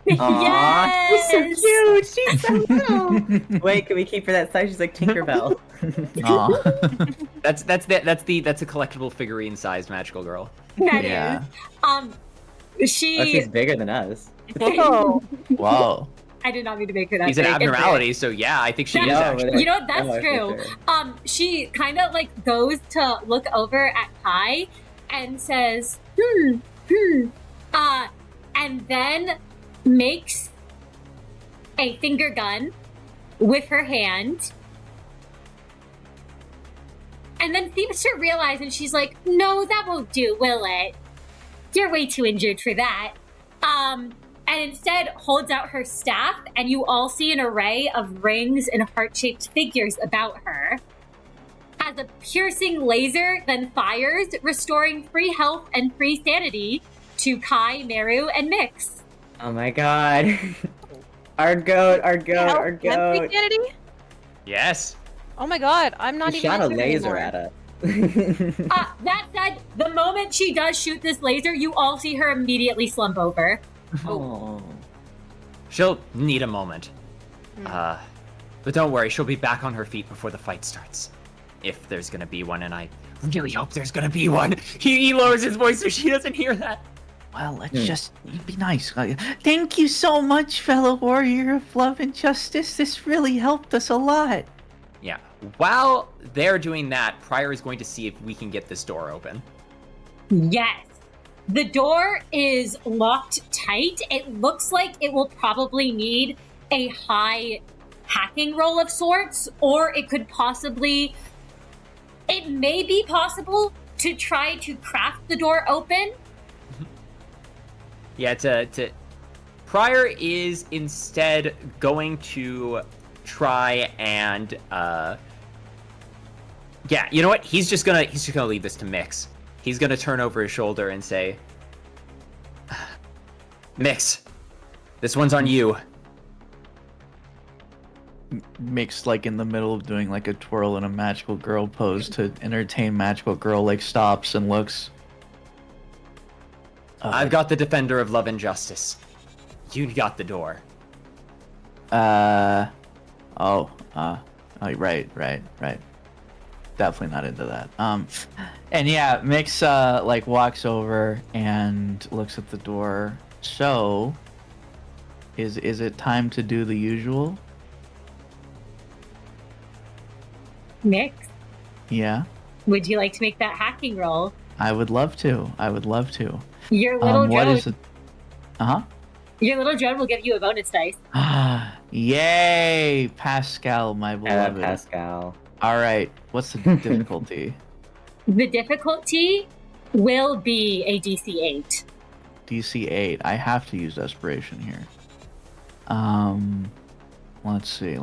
Yes! She's so cute. She's so little. Wait, can we keep her that size? She's like Tinkerbell. Aw. That's a collectible figurine sized magical girl. That Yeah. is. Oh, She. she's bigger than us. Whoa. I did not mean to make her that He's an big. It's fair. abnormality, so yeah, I think she is No, actually. You know what? That's Oh, for true. sure. She kind of like goes to look over at Kai and says, and then makes a finger gun with her hand. And then seems to realize, and she's like, no, that won't do, will it? You're way too injured for that. And instead holds out her staff, and you all see an array of rings and heart-shaped figures about her. Has a piercing laser, then fires, restoring free health and free sanity to Kai, Meru, and Mix. Oh my god. Our goat, our goat, our And goat. Christianity? Yes. Oh my god, I'm not She even shot a injured laser anymore. at us. That said, the moment she does shoot this laser, you all see her immediately slump over. Oh. She'll need a moment. But don't worry, she'll be back on her feet before the fight starts. If there's gonna be one, and I really hope there's gonna be one. He lowers his voice so she doesn't hear that. Well, let's just be nice. Thank you so much, fellow warrior of love and justice. This really helped us a lot. Yeah. While they're doing that, Pryor is going to see if we can get this door open. Yes. The door is locked tight. It looks like it will probably need a high hacking roll of sorts, or it could possibly... It may be possible to try to craft the door open. Yeah, Pryor is instead going to try and yeah, you know what? He's just gonna leave this to Mix. He's gonna turn over his shoulder and say, Mix, this one's on you. Mixed like in the middle of doing like a twirl and a magical girl pose to entertain magical girl, like stops and looks. I've got the defender of love and justice. You got the door. Right. Definitely not into that. And yeah, Mix like walks over and looks at the door. So, is it time to do the usual? Mix, Yeah, would you like to make that hacking roll? I would love to. Your little What drone, is it? Uh your little drone will give you a bonus dice. huh. Yay, Pascal, my beloved. Pascal. All right, what's the difficulty? The difficulty will be a DC 8. DC 8. I have to use desperation here. Let's see.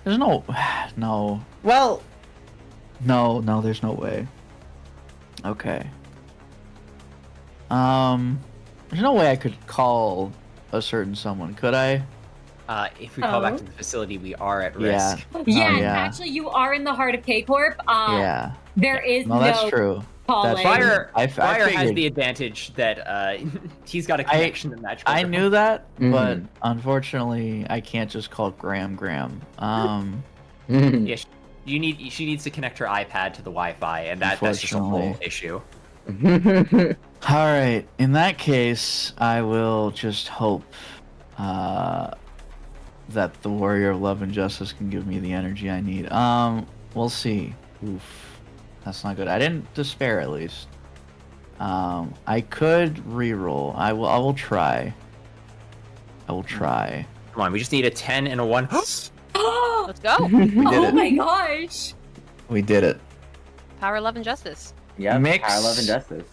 There's no. Well, no, there's no way. Okay. There's no way I could call a certain someone, could I? If we call back to the facility, we are at Yeah. risk. Yeah, yeah. actually, you are in the heart of K Corp. Yeah. There is No, that's true. calling. Pryor I has figured. the advantage that he's got a connection to magical. I girl. knew that, but Mhm. unfortunately, I can't just call Graham. Yeah, She needs to connect her iPad to the Wi-Fi, and that's just a whole issue. All right. In that case, I will just hope that the Warrior of Love and Justice can give me the energy I need. We'll see. Oof, that's not good. I didn't despair, at least. I could reroll. I will try. I will try. Come on, we just need a 10 and a 1. Let's go. We did Oh it. my gosh! We did it. Power, love, and justice. Yep, Mix. Power, Love, and Justice.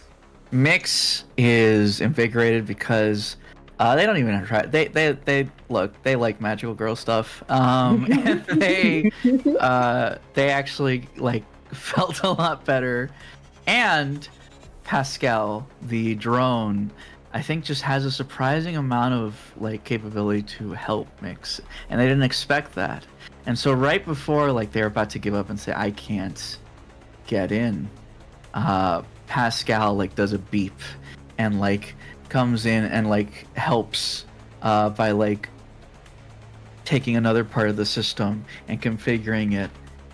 Mix is invigorated because they don't even try. They look. They like magical girl stuff. And they actually like felt a lot better. And Pascal, the drone, I think just has a surprising amount of like capability to help Mix, and they didn't expect that. And so right before like they were about to give up and say I can't get in, Pascal like does a beep and like comes in and like helps by like taking another part of the system and configuring it.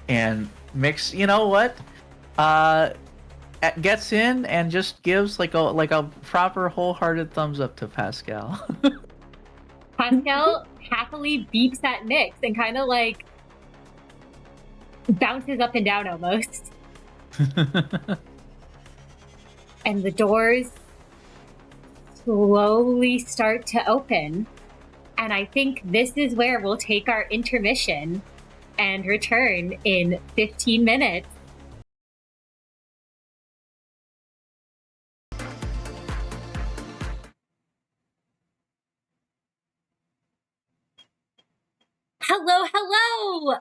And Mix, you know what? Gets in and just gives like a proper wholehearted thumbs up to Pascal. Pascal happily beeps at Nyx and kind of like bounces up and down almost. And the doors slowly start to open. And I think this is where we'll take our intermission and return in 15 minutes. Hello!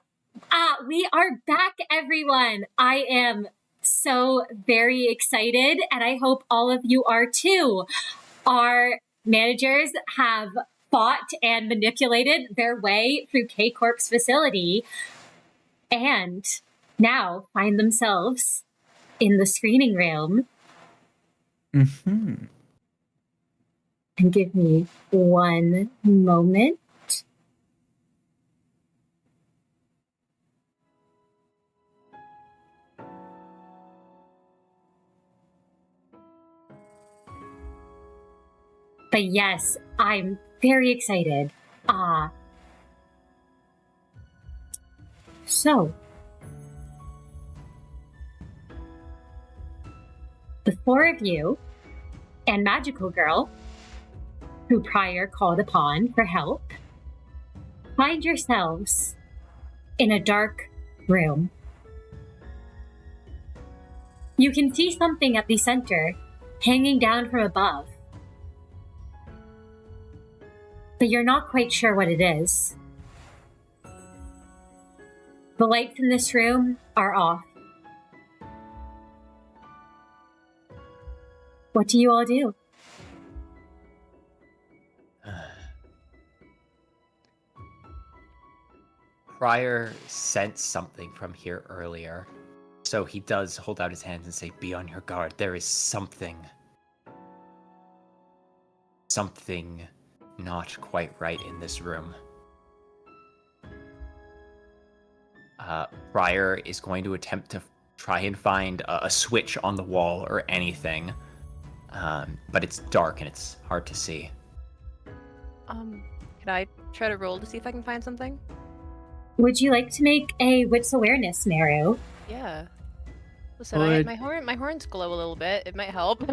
We are back, everyone. I am so very excited, and I hope all of you are too. Our managers have fought and manipulated their way through K Corp's facility, and now find themselves in the screening room. Mm-hmm. And give me one moment. But yes, I'm very excited. So, the four of you and Magical Girl, who Prior called upon for help, find yourselves in a dark room. You can see something at the center, hanging down from above. But you're not quite sure what it is. The lights in this room are off. What do you all do? Prior sensed something from here earlier, so he does hold out his hands and say, "Be on your guard. There is something not quite right in this room." Prior is going to attempt to try and find a switch on the wall or anything, but it's dark and it's hard to see. Can I try to roll to see if I can find something? Would you like to make a wits awareness, Meru? Yeah. Listen, Would- my horns glow a little bit. It might help.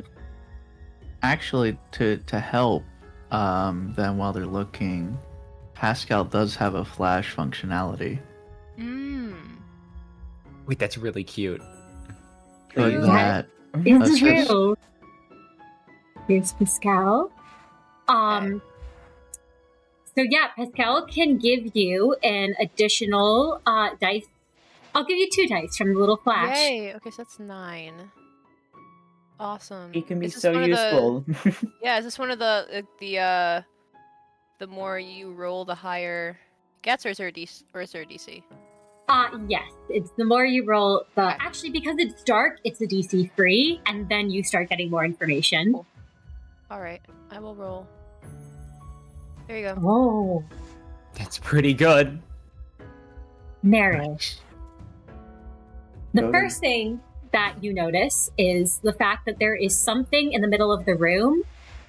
Actually, to help them while they're looking, Pascal does have a flash functionality. Wait, that's really cute. So True. that It's assists. true. Here's Pascal. So yeah, Pascal can give you an additional dice. I'll give you 2 dice from the little flash. Yay! Okay, so that's 9. Awesome. He can be Is this so one of the- useful. Yeah, is this one of the more you roll, the higher it gets, or is there a DC? Yes. It's the more you roll, actually, because it's dark, it's a DC free, and then you start getting more information. Cool. All right, I will roll. There you go. Oh, That's pretty good. Meru. The first thing that you notice is the fact that there is something in the middle of the room.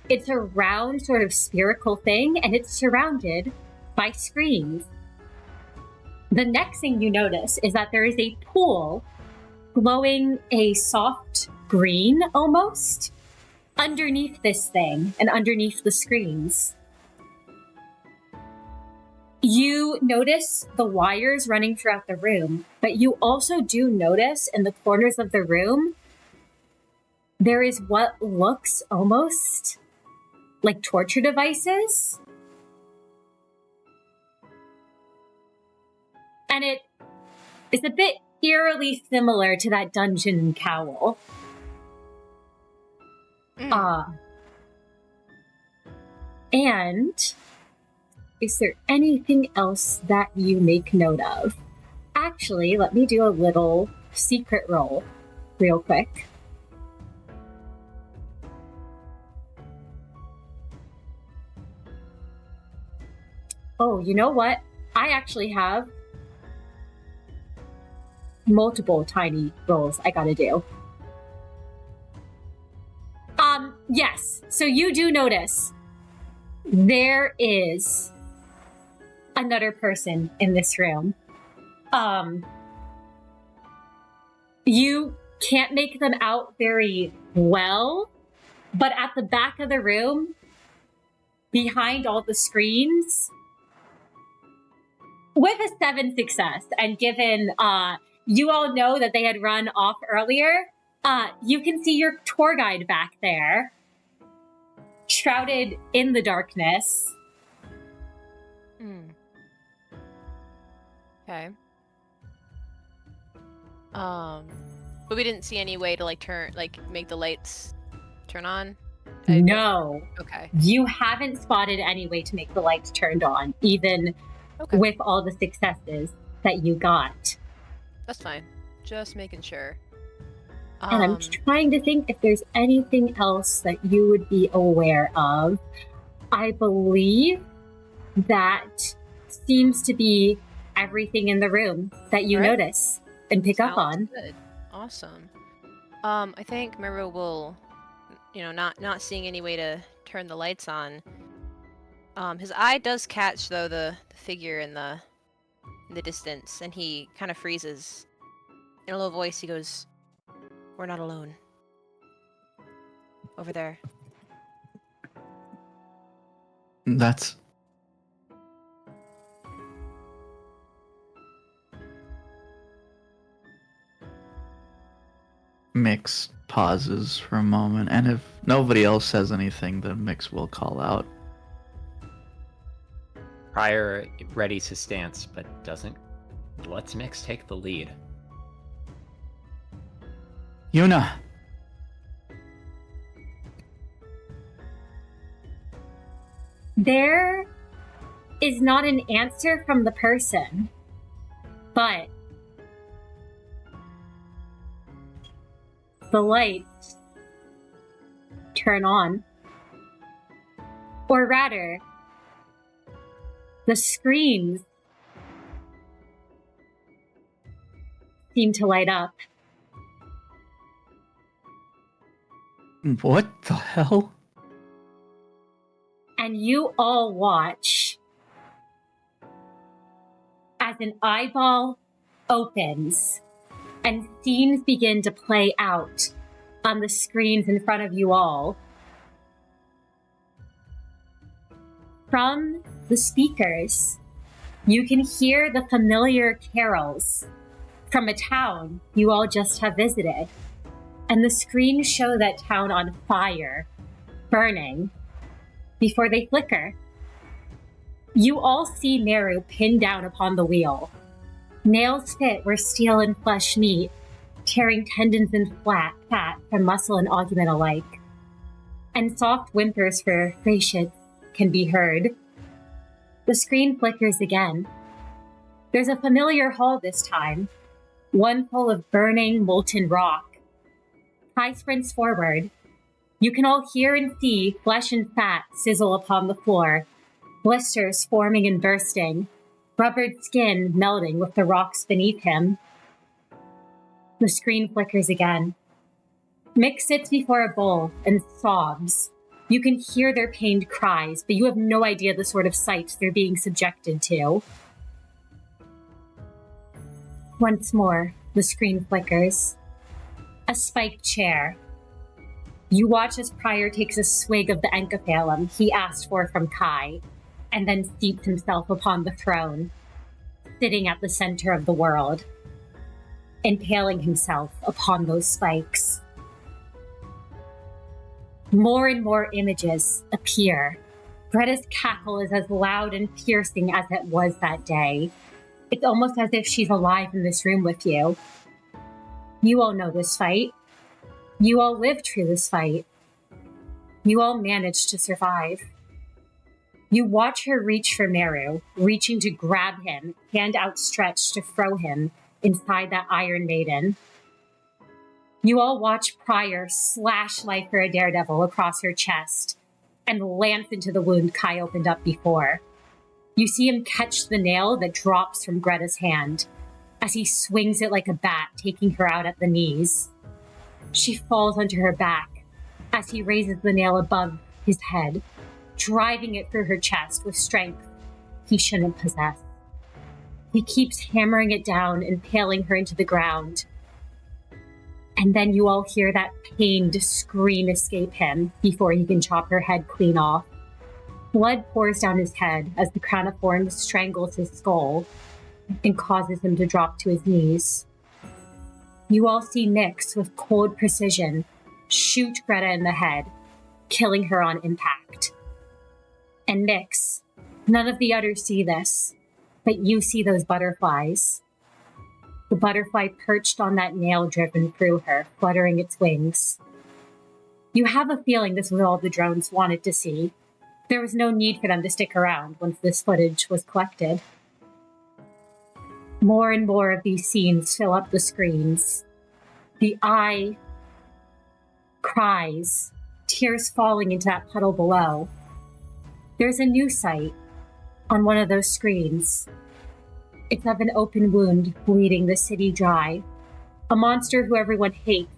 It's a round sort of spherical thing, and it's surrounded by screens. The next thing you notice is that there is a pool glowing a soft green almost underneath this thing and underneath the screens. You notice the wires running throughout the room, but you also do notice in the corners of the room, there is what looks almost like torture devices. And it is a bit eerily similar to that dungeon cowl. And is there anything else that you make note of? Actually, let me do a little secret roll real quick. Oh, you know what? I actually have multiple tiny rolls I gotta do. Yes. So you do notice there is another person in this room. You can't make them out very well, but at the back of the room, behind all the screens, with a 7 success, and given you all know that they had run off earlier, you can see your tour guide back there, shrouded in the darkness. Okay. But we didn't see any way to make the lights turn on? No. Okay. You haven't spotted any way to make the lights turned on, even with all the successes that you got. That's fine. Just making sure. And I'm trying to think if there's anything else that you would be aware of. I believe that seems to be everything in the room that you notice and pick up on. Good. Awesome. I think Miro will, not seeing any way to turn the lights on. His eye does catch though the figure in the distance, and he kind of freezes. In a low voice, he goes, "We're not alone. Over there." That's... Mix pauses for a moment, and if nobody else says anything, then Mix will call out. Prior ready to stance, but doesn't. Let's Mix take the lead. Yuna! There is not an answer from the person, but the lights turn on. Or rather, the screens seem to light up. What the hell? And you all watch as an eyeball opens and scenes begin to play out on the screens in front of you all. From the speakers, you can hear the familiar carols from a town you all just have visited. And the screens show that town on fire, burning, before they flicker. You all see Meru pinned down upon the wheel. Nails fit where steel and flesh meet, tearing tendons and fat from muscle and augment alike. And soft whimpers for fasciites can be heard. The screen flickers again. There's a familiar hall this time, one full of burning, molten rock. Kai sprints forward. You can all hear and see flesh and fat sizzle upon the floor, blisters forming and bursting, rubbered skin melting with the rocks beneath him. The screen flickers again. Mick sits before a bowl and sobs. You can hear their pained cries, but you have no idea the sort of sights they're being subjected to. Once more, the screen flickers. A spiked chair. You watch as Pryor takes a swig of the enkephalum he asked for from Kai, and then seats himself upon the throne, sitting at the center of the world, impaling himself upon those spikes. More and more images appear. Greta's cackle is as loud and piercing as it was that day. It's almost as if she's alive in this room with you. You all know this fight. You all lived through this fight. You all managed to survive. You watch her reach for Meru, reaching to grab him, hand outstretched to throw him inside that Iron Maiden. You all watch Pryor slash like her a daredevil across her chest and lance into the wound Kai opened up before. You see him catch the nail that drops from Greta's hand as he swings it like a bat, taking her out at the knees. She falls onto her back as he raises the nail above his head, driving it through her chest with strength he shouldn't possess. He keeps hammering it down, impaling her into the ground. And then you all hear that pained scream escape him before he can chop her head clean off. Blood pours down his head as the crown of thorns strangles his skull and causes him to drop to his knees. You all see Nyx, with cold precision, shoot Greta in the head, killing her on impact. And Nyx, none of the others see this, but you see those butterflies. The butterfly perched on that nail driven through her, fluttering its wings. You have a feeling this was all the drones wanted to see. There was no need for them to stick around once this footage was collected. More and more of these scenes fill up the screens. The eye cries, tears falling into that puddle below. There's a new sight on one of those screens. It's of an open wound bleeding the city dry. A monster who everyone hates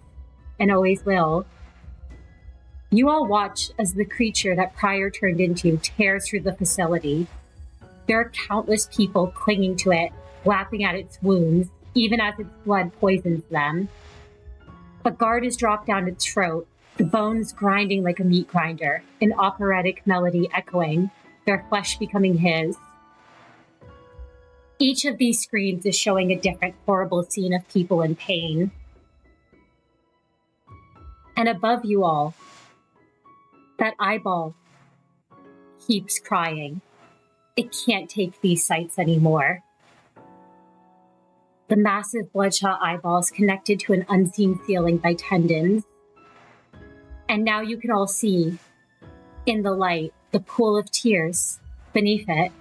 and always will. You all watch as the creature that Pryor turned into tears through the facility. There are countless people clinging to it, lapping at its wounds, even as its blood poisons them. A guard is dropped down its throat, the bones grinding like a meat grinder, an operatic melody echoing, their flesh becoming his. Each of these screens is showing a different horrible scene of people in pain. And above you all, that eyeball keeps crying. It can't take these sights anymore. The massive bloodshot eyeballs connected to an unseen ceiling by tendons. And now you can all see, in the light, the pool of tears beneath it.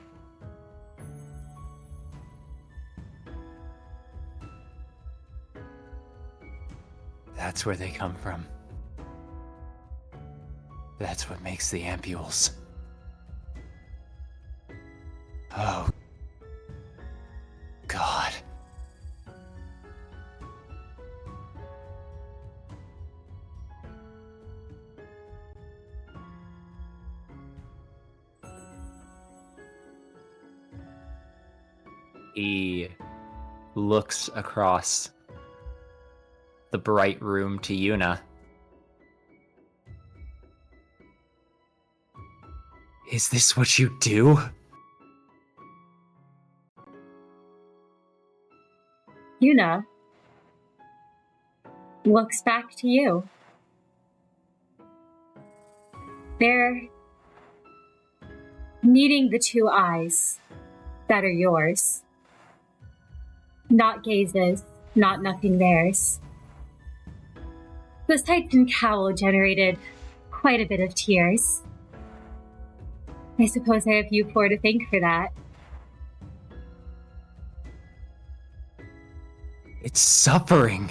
That's where they come from. That's what makes the ampules. Oh. God. He looks across the bright room to Yuna. Is this what you do? Yuna looks back to you. They're meeting the two eyes that are yours. Not gazes, not nothing theirs. The sights and cowl generated quite a bit of tears. I suppose I have you four to thank for that. It's suffering.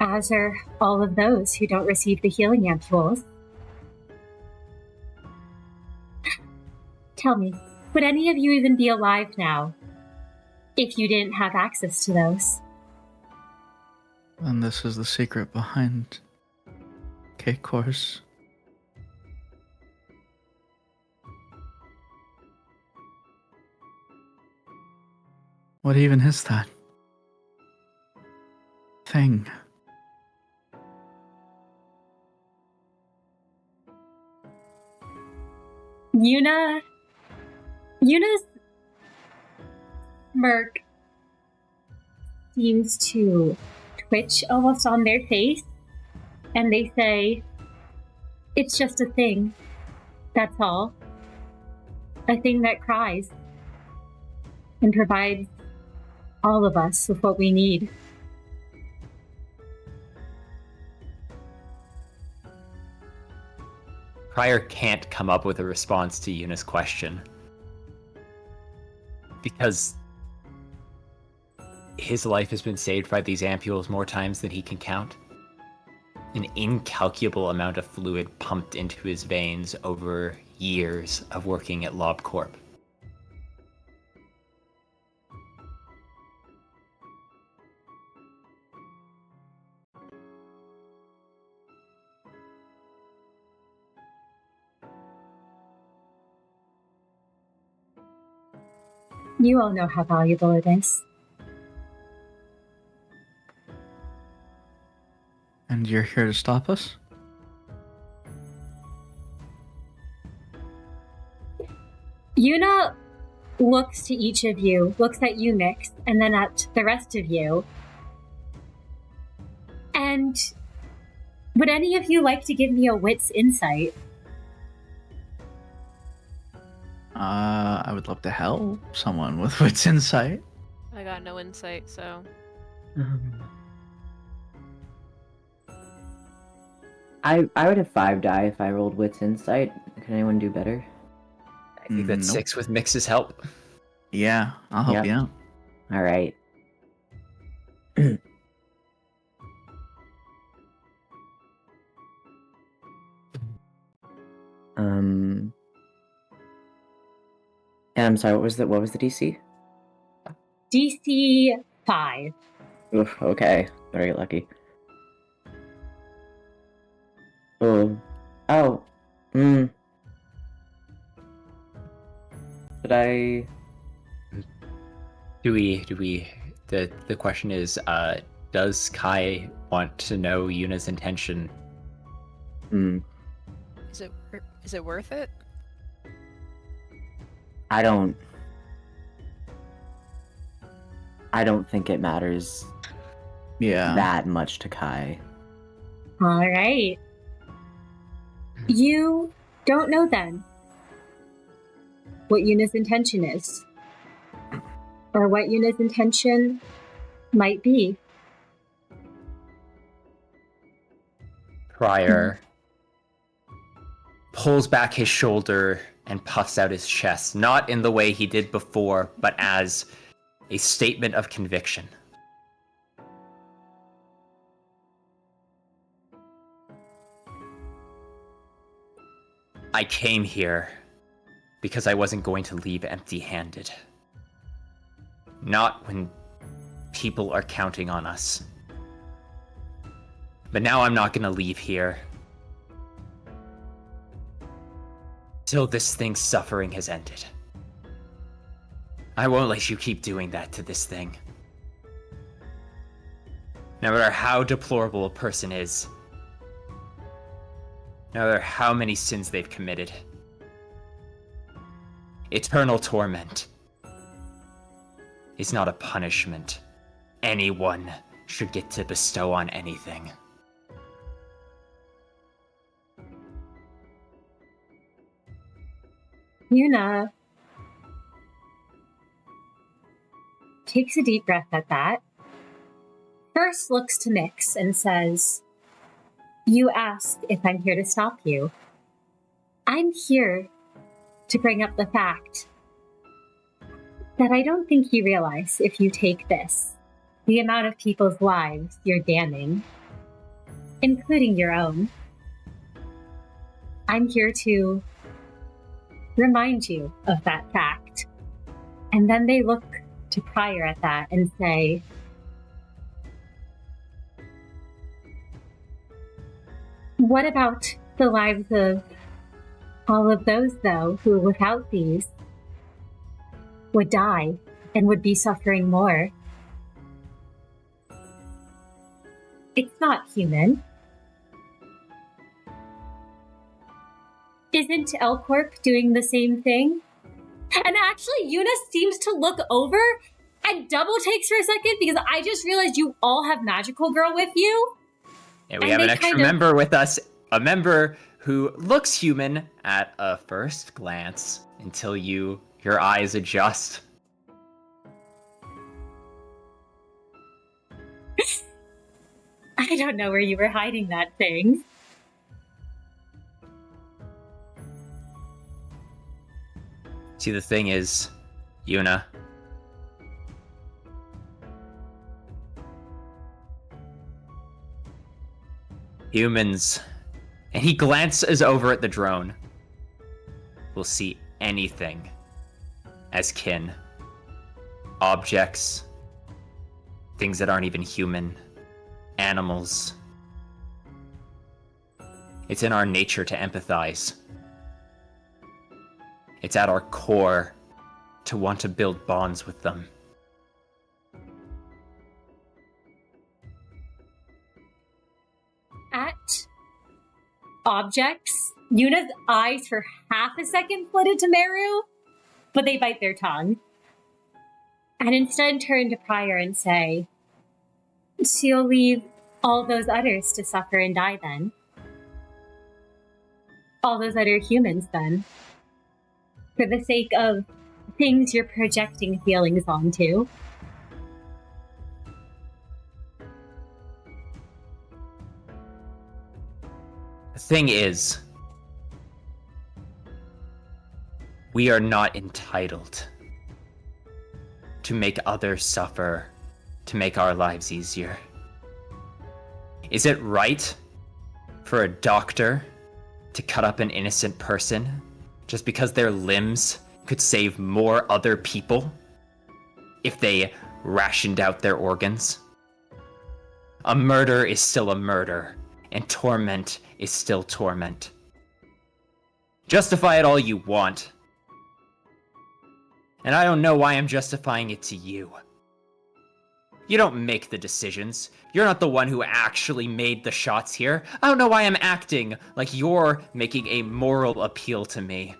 As are all of those who don't receive the healing ampules. Tell me, would any of you even be alive now if you didn't have access to those. And this is the secret behind K Corp. What even is that thing? Yuna's smirk seems to twitch almost on their face, and they say, "It's just a thing. That's all. A thing that cries and provides all of us with what we need." Prior can't come up with a response to Yuna's question. Because his life has been saved by these ampules more times than he can count. An incalculable amount of fluid pumped into his veins over years of working at L Corp. You all know how valuable it is. And you're here to stop us? Yuna looks to each of you, looks at you, Mix, and then at the rest of you. And would any of you like to give me a wits insight? I would love to help someone with wits insight. I got no insight, so. I would have 5 die if I rolled wits insight. Can anyone do better? I think that's Nope. 6 with Mix's help. Yeah, I'll help Yep. you out. All right. And I'm sorry. What was the DC? DC 5. Oof, okay, very lucky. Oh. Did I? The question is, does Kai want to know Yuna's intention? Is it worth it? I don't think it matters Yeah. that much to Kai. All right. You don't know then what Yuna's intention is, or what Yuna's intention might be. Prior pulls back his shoulder and puffs out his chest, not in the way he did before, but as a statement of conviction. I came here because I wasn't going to leave empty-handed. Not when people are counting on us. But now I'm not gonna leave here till this thing's suffering has ended. I won't let you keep doing that to this thing. No matter how deplorable a person is, no matter how many sins they've committed, eternal torment is not a punishment anyone should get to bestow on anything. Yuna takes a deep breath at that. First looks to Mix and says, "You asked if I'm here to stop you. I'm here to bring up the fact that I don't think you realize if you take this, the amount of people's lives you're damning, including your own. I'm here to remind you of that fact." And then they look to Prior at that and say, what about the lives of all of those, though, who without these would die and would be suffering more? It's not human. Isn't L Corp doing the same thing? And actually, Yuna seems to look over and double takes for a second because I just realized you all have Magical Girl with you. Yeah, we have an extra member with us. A member who looks human at a first glance until your eyes adjust. I don't know where you were hiding that thing. See, the thing is, Yuna, humans, and he glances over at the drone, will see anything as kin. Objects, things that aren't even human, animals. It's in our nature to empathize. It's at our core to want to build bonds with them. At objects, Yuna's eyes for half a second flooded to Meru, but they bite their tongue. And instead turn to Prior and say, she'll leave all those others to suffer and die then. All those other humans then. For the sake of things you're projecting feelings onto. The thing is, we are not entitled to make others suffer, to make our lives easier. Is it right for a doctor to cut up an innocent person just because their limbs could save more other people if they rationed out their organs? A murder is still a murder, and torment is still torment. Justify it all you want. And I don't know why I'm justifying it to you. You don't make the decisions. You're not the one who actually made the shots here. I don't know why I'm acting like you're making a moral appeal to me.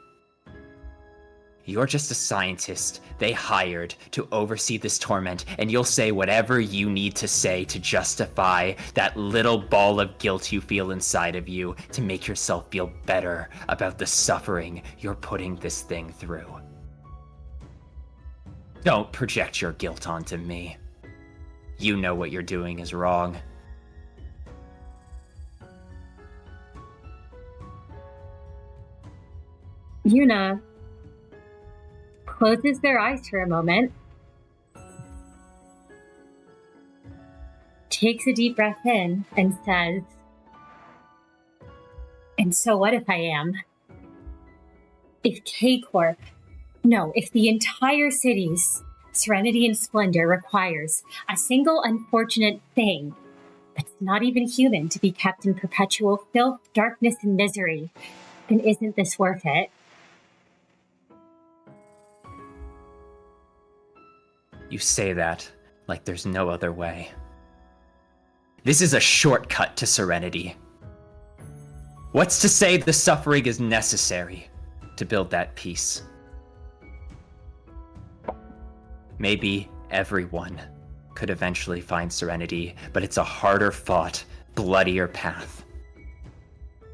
You're just a scientist they hired to oversee this torment, and you'll say whatever you need to say to justify that little ball of guilt you feel inside of you to make yourself feel better about the suffering you're putting this thing through. Don't project your guilt onto me. You know what you're doing is wrong. Yuna closes their eyes for a moment, takes a deep breath in, and says, and so what if I am? If K Corp, no, if the entire city's serenity and splendor requires a single unfortunate thing that's not even human to be kept in perpetual filth, darkness, and misery, then isn't this worth it? You say that like there's no other way. This is a shortcut to serenity. What's to say the suffering is necessary to build that peace? Maybe everyone could eventually find serenity, but it's a harder fought, bloodier path.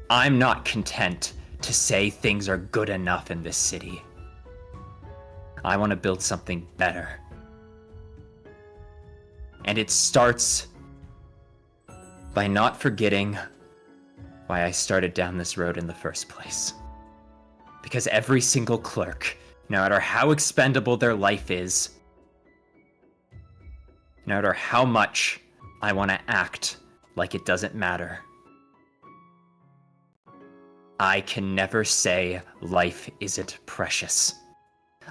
I'm not content to say things are good enough in this city. I want to build something better. And it starts by not forgetting why I started down this road in the first place. Because every single clerk, no matter how expendable their life is, no matter how much I want to act like it doesn't matter, I can never say life isn't precious.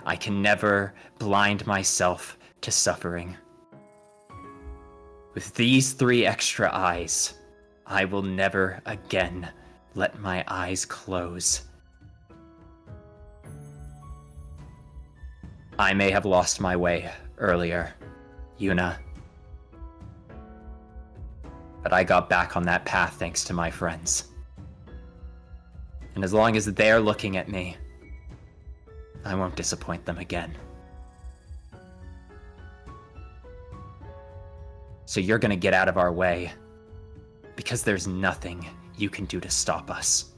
I can never blind myself to suffering. With these 3 extra eyes, I will never again let my eyes close. I may have lost my way earlier, Yuna. But I got back on that path thanks to my friends. And as long as they're looking at me, I won't disappoint them again. So you're gonna get out of our way, because there's nothing you can do to stop us.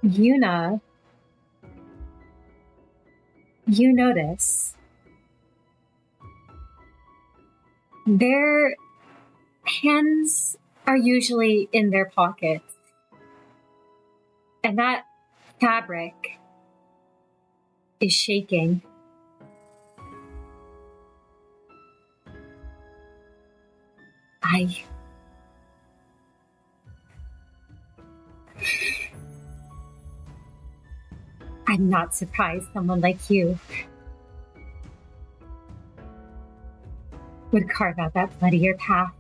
Yuna, you notice their hands are usually in their pockets, and that fabric is shaking. I'm not surprised someone like you would carve out that bloodier path.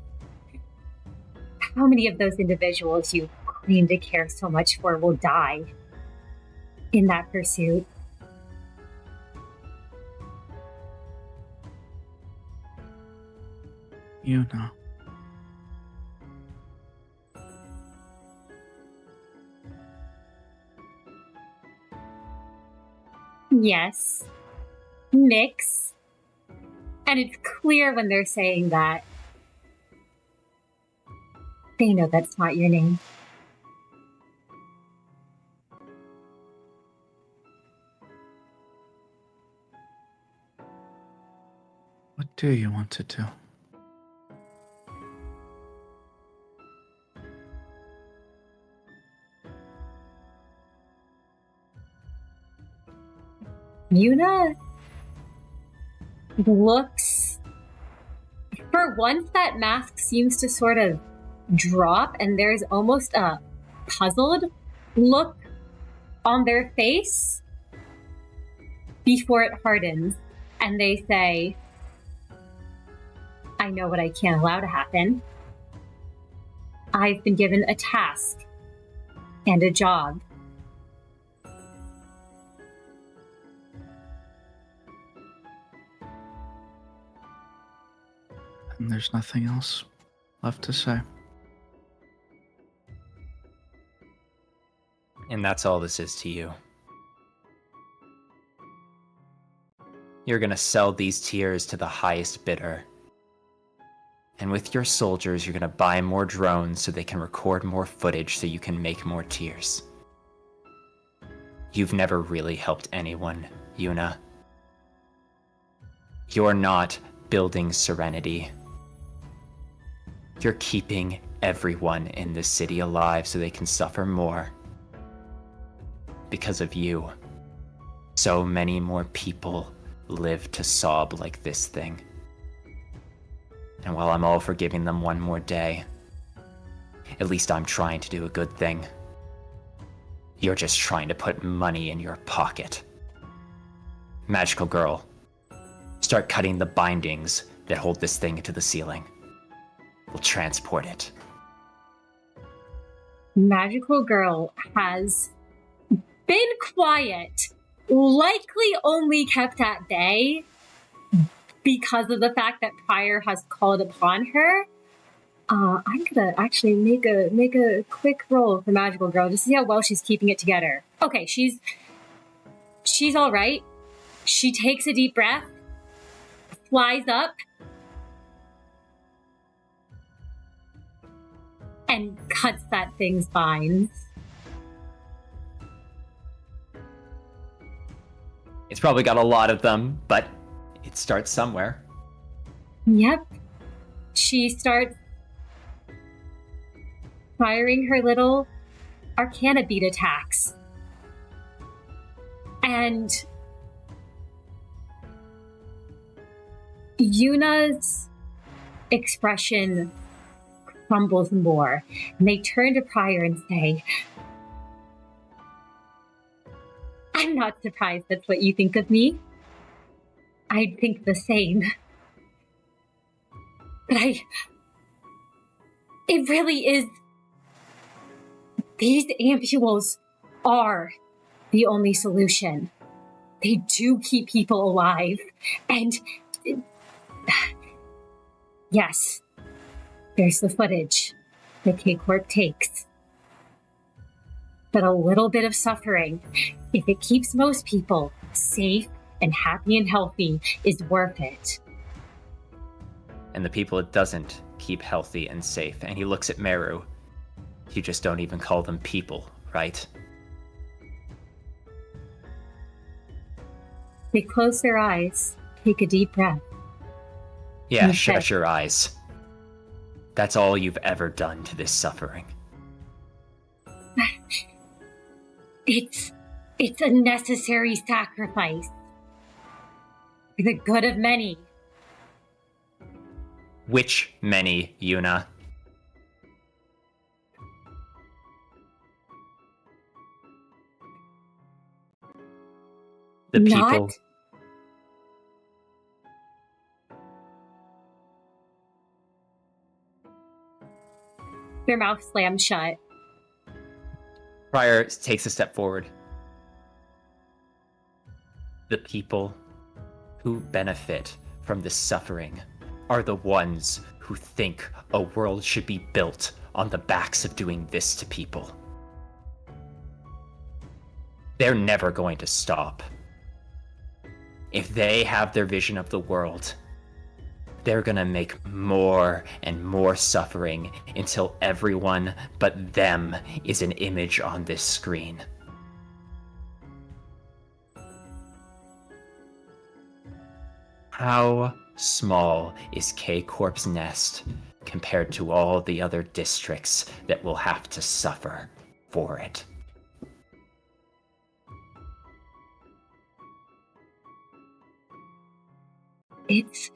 How many of those individuals you claim to care so much for will die in that pursuit? You know. Yes. Mix. And it's clear when they're saying that. They know that's not your name. What do you want to do? Yuna looks. For once, that mask seems to sort of drop, and there's almost a puzzled look on their face before it hardens, and they say, I know what I can't allow to happen. I've been given a task and a job. And there's nothing else left to say. And that's all this is to you. You're gonna sell these tears to the highest bidder. And with your soldiers, you're gonna buy more drones so they can record more footage so you can make more tears. You've never really helped anyone, Yuna. You're not building serenity. You're keeping everyone in this city alive so they can suffer more. Because of you, so many more people live to sob like this thing. And while I'm all for giving them one more day, at least I'm trying to do a good thing. You're just trying to put money in your pocket. Magical girl, start cutting the bindings that hold this thing to the ceiling. We'll transport it. Magical girl has been quiet, likely only kept at bay because of the fact that Prior has called upon her. I'm gonna actually make a quick roll for Magical Girl to see how well she's keeping it together. Okay, she's all right. She takes a deep breath, flies up, and cuts that thing's binds. It's probably got a lot of them, but it starts somewhere. Yep. She starts firing her little arcana beat attacks. And Yuna's expression crumbles more. And they turn to Prior and say, I'm not surprised that's what you think of me. I'd think the same. But it really is. These ampules are the only solution. They do keep people alive. And yes, there's the footage that K Corp takes. But a little bit of suffering, if it keeps most people safe and happy and healthy, is worth it. And the people it doesn't keep healthy and safe. And he looks at Meru. You just don't even call them people, right? They close their eyes, take a deep breath. Yeah, Okay. shut your eyes. That's all you've ever done to this suffering. It's a necessary sacrifice. For the good of many. Which many, Yuna? The Not people. Their mouth slams shut. Prior takes a step forward. The people who benefit from this suffering are the ones who think a world should be built on the backs of doing this to people. They're never going to stop. If they have their vision of the world, they're gonna make more and more suffering until everyone but them is an image on this screen. How small is K Corp's nest compared to all the other districts that will have to suffer for it? It's...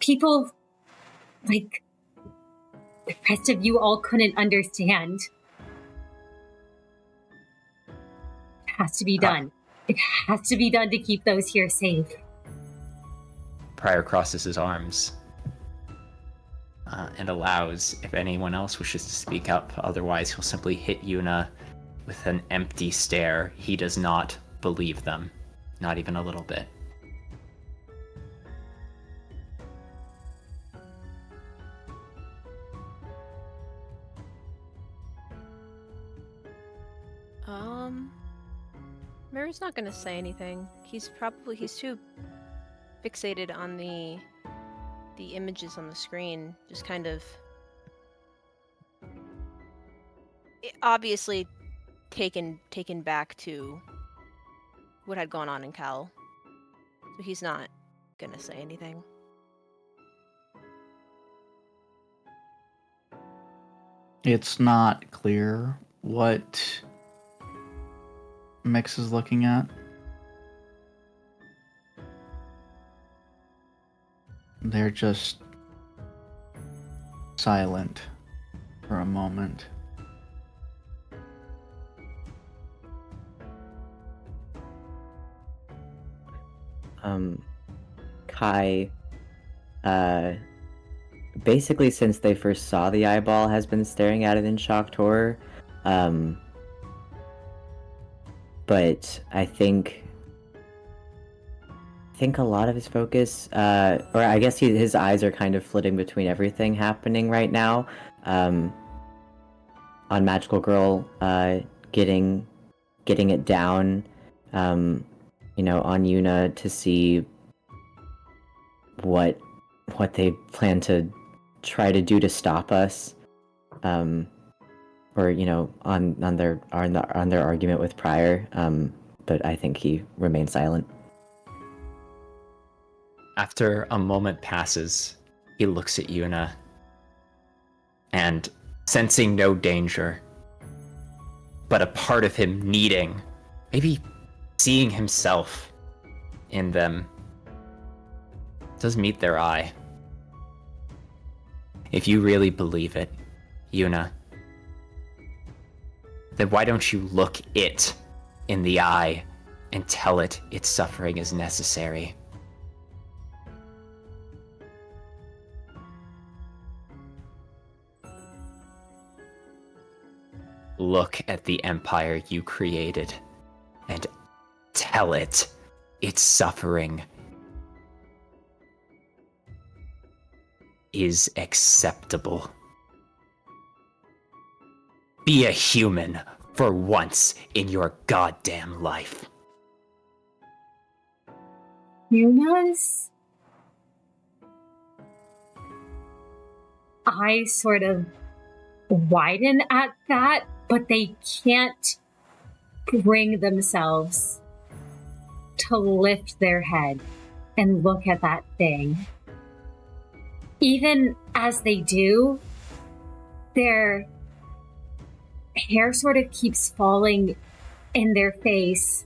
People like the rest of you all couldn't understand. It has to be done. It has to be done to keep those here safe. Prior crosses his arms and allows if anyone else wishes to speak up. Otherwise, he'll simply hit Yuna with an empty stare. He does not believe them, not even a little bit. Mary's not gonna say anything. He's too fixated on the images on the screen, just kind of obviously taken back to what had gone on in Cal. So he's not gonna say anything. It's not clear what Mix is looking at. They're just silent for a moment. Kai, basically since they first saw the eyeball, has been staring at it in shocked horror. But I think a lot of his focus, or I guess his eyes are kind of flitting between everything happening right now. On Magical Girl, getting it down, on Yuna to see what they plan to try to do to stop us, or on their argument with Prior, but I think he remains silent. After a moment passes, he looks at Yuna and, sensing no danger, but a part of him needing, maybe seeing himself in them, does meet their eye. If you really believe it, Yuna, then why don't you look it in the eye and tell it its suffering is necessary? Look at the empire you created and tell it its suffering is acceptable. Be a human for once in your goddamn life. Yuna's eyes sort of widen at that, but they can't bring themselves to lift their head and look at that thing. Even as they do, their hair sort of keeps falling in their face.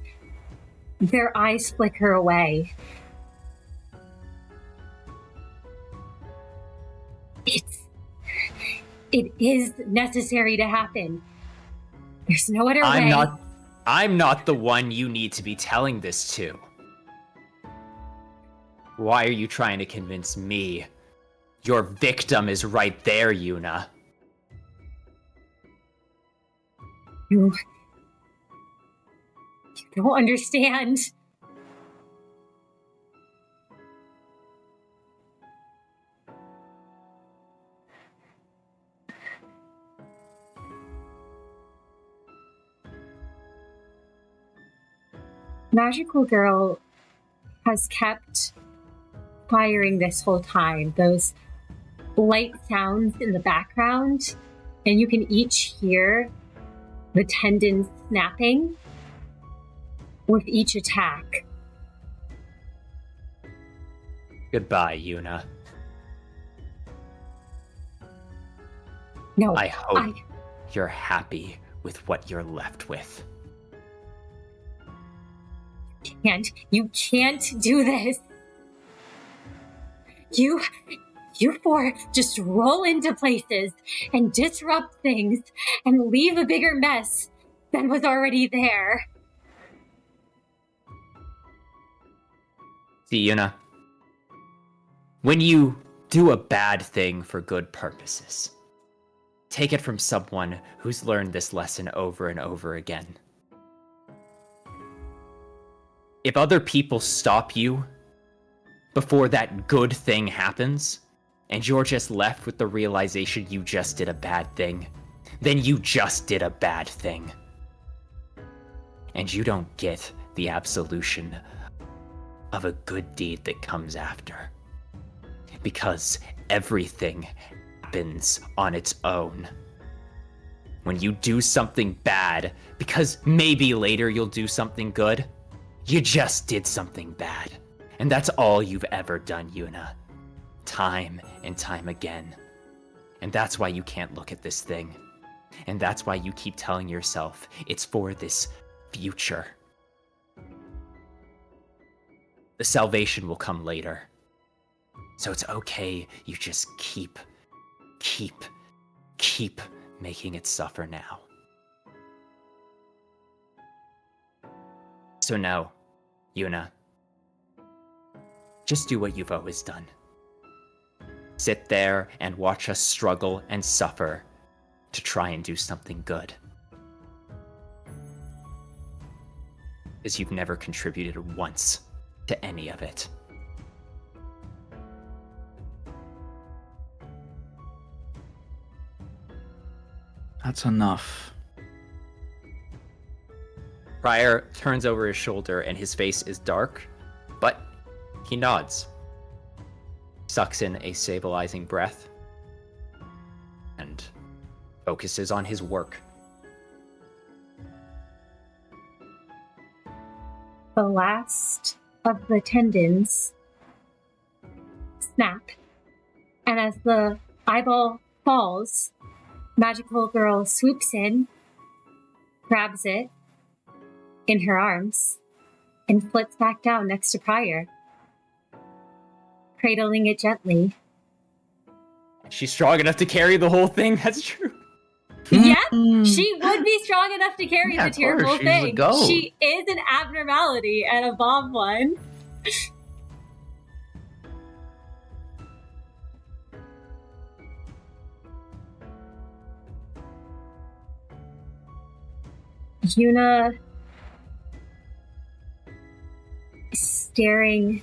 Their eyes flicker away. It is necessary to happen. There's no other way. I'm not the one you need to be telling this to. Why are you trying to convince me? Your victim is right there, Yuna. You don't understand. Magical Girl has kept firing this whole time. Those light sounds in the background, and you can each hear the tendons snapping with each attack. Goodbye, Yuna. No, I hope you're happy with what you're left with. You can't do this. You four just roll into places and disrupt things and leave a bigger mess than was already there. See, Yuna, when you do a bad thing for good purposes, take it from someone who's learned this lesson over and over again. If other people stop you before that good thing happens, and you're just left with the realization you just did a bad thing, then you just did a bad thing. And you don't get the absolution of a good deed that comes after. Because everything happens on its own. When you do something bad, because maybe later you'll do something good, you just did something bad. And that's all you've ever done, Yuna. Time and time again. And that's why you can't look at this thing. And that's why you keep telling yourself it's for this future. The salvation will come later. So it's okay, you just keep making it suffer now. So now, Yuna, just do what you've always done. Sit there and watch us struggle and suffer to try and do something good. Because you've never contributed once to any of it. That's enough. Prior turns over his shoulder and his face is dark, but he nods. Sucks in a stabilizing breath and focuses on his work. The last of the tendons snap, and as the eyeball falls, Magical Girl swoops in, grabs it in her arms, and flits back down next to Prior, cradling it gently. She's strong enough to carry the whole thing, that's true. Yes! She would be strong enough to carry Yeah, the of Tearful course, she's a Thing. goat. She is an abnormality and a bomb one. Yuna staring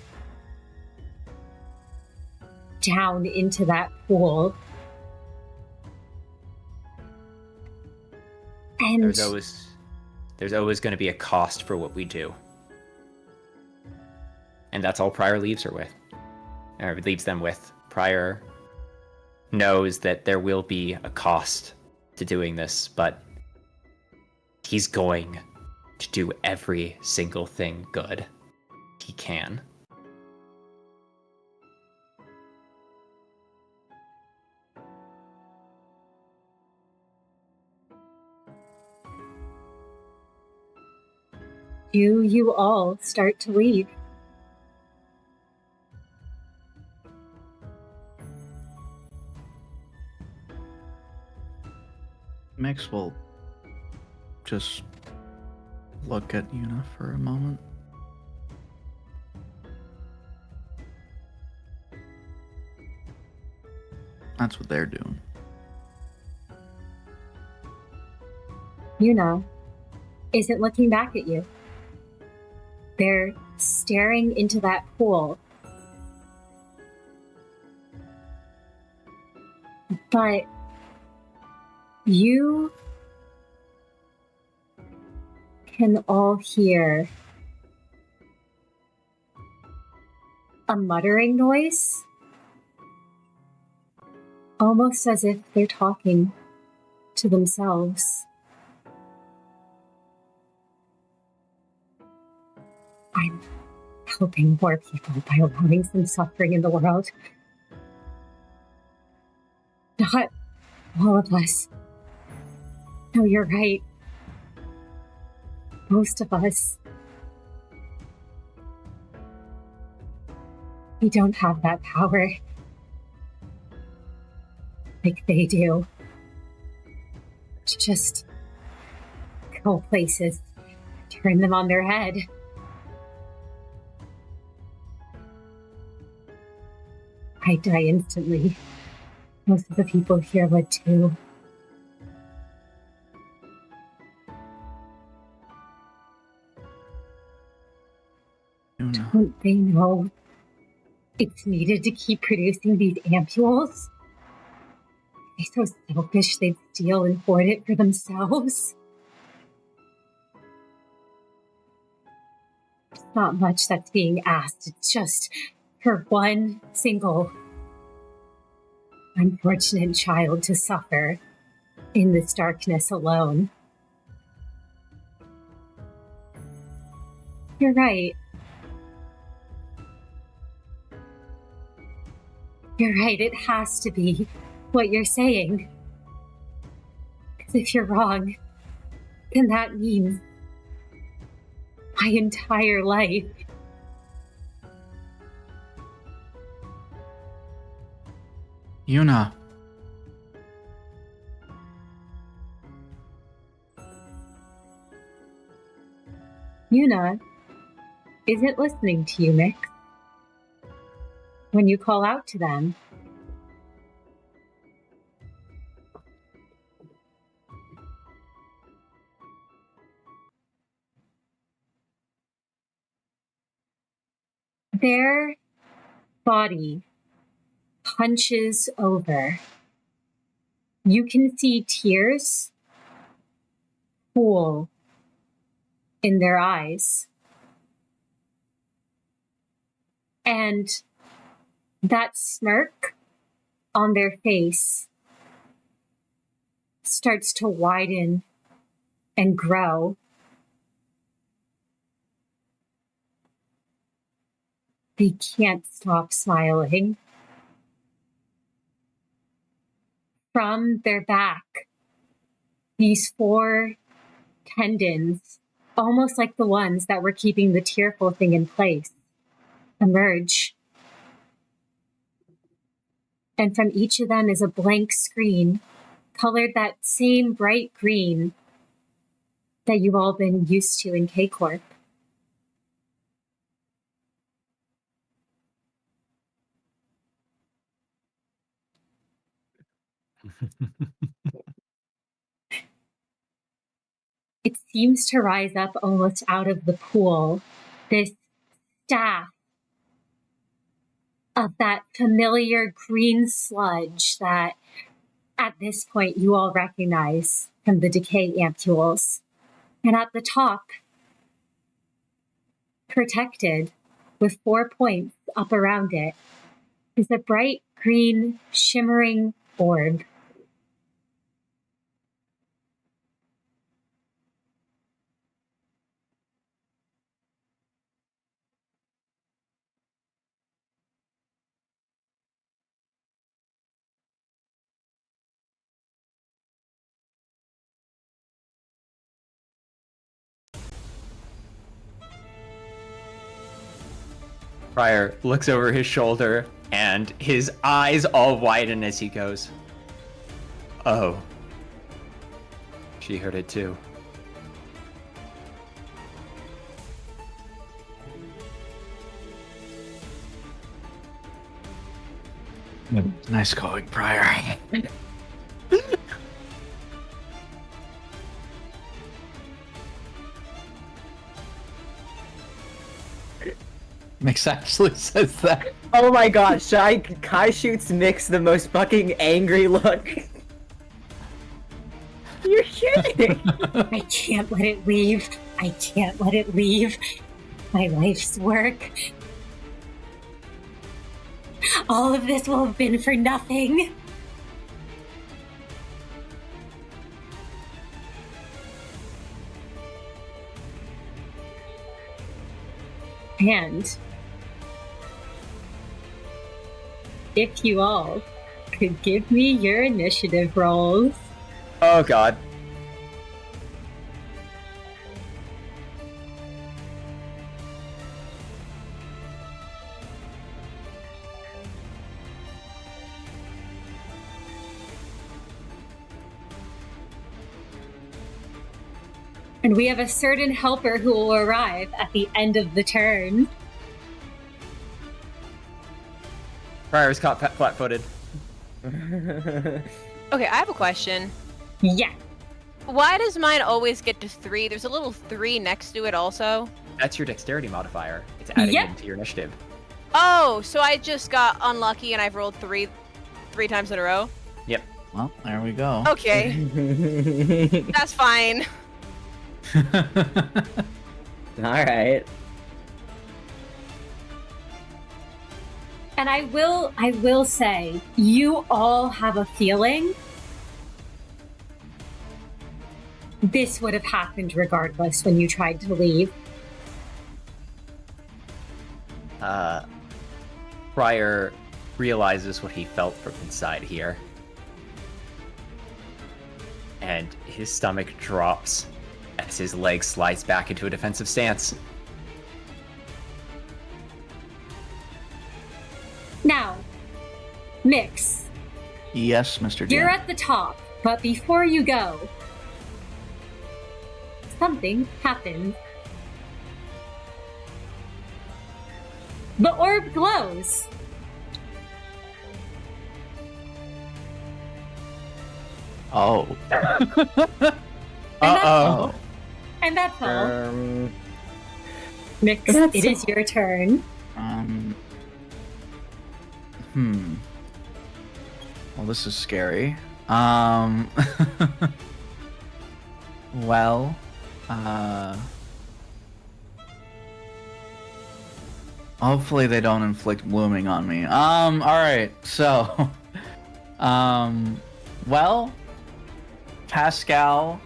down into that pool. And there's always going to be a cost for what we do. And that's all Prior leaves her with. Or leaves them with. Prior knows that there will be a cost to doing this, but he's going to do every single thing good he can. Do you all start to leave? Mix will just look at Yuna for a moment. That's what they're doing. Yuna isn't looking back at you. They're staring into that pool. But you can all hear a muttering noise, almost as if they're talking to themselves. I'm helping more people by allowing some suffering in the world. Not all of us. No, you're right. Most of us. We don't have that power like they do. To just go places, turn them on their head. I'd die instantly. Most of the people here would too. Yuna. Don't they know it's needed to keep producing these ampules? They're so selfish they'd steal and hoard it for themselves. It's not much that's being asked. It's just for one single unfortunate child to suffer in this darkness alone. You're right. You're right, it has to be what you're saying. Because if you're wrong, then that means my entire life. Yuna. Yuna isn't listening to you, Mick. When you call out to them, their body hunches over. You can see tears pool in their eyes. And that smirk on their face starts to widen and grow. They can't stop smiling. From their back, these 4 tendons, almost like the ones that were keeping the Tearful Thing in place, emerge. And from each of them is a blank screen colored that same bright green that you've all been used to in K Corp. It seems to rise up almost out of the pool, this staff of that familiar green sludge that at this point you all recognize from the decay ampules. And at the top, protected with 4 points up around it, is a bright green shimmering orb. Prior looks over his shoulder, and his eyes all widen as he goes, "Oh. She heard it too." Nice going, Prior. Mix actually says that. Oh my god, Kai shoots Mix the most fucking angry look. You're kidding! I can't let it leave. I can't let it leave. My life's work. All of this will have been for nothing. And if you all could give me your initiative rolls. Oh god. And we have a certain helper who will arrive at the end of the turn. Prior's caught flat-footed. Okay, I have a question. Yeah. Why does mine always get to 3? There's a little 3 next to it also. That's your dexterity modifier. It's adding Yep. into your initiative. Oh, so I just got unlucky and I've rolled 3 times in a row? Yep. Well, there we go. Okay. That's fine. Alright. And I will say, you all have a feeling this would have happened regardless when you tried to leave. Prior realizes what he felt from inside here. And his stomach drops as his leg slides back into a defensive stance. Now, Mix, Yes, Mr. you're Dan. at the top, but before you go, something happened. The orb glows. Oh. Uh-oh. And that's all. Um, Mix, that's it is your turn. Well, this is scary. Well, hopefully they don't inflict blooming on me. Alright, so, well, Pascal,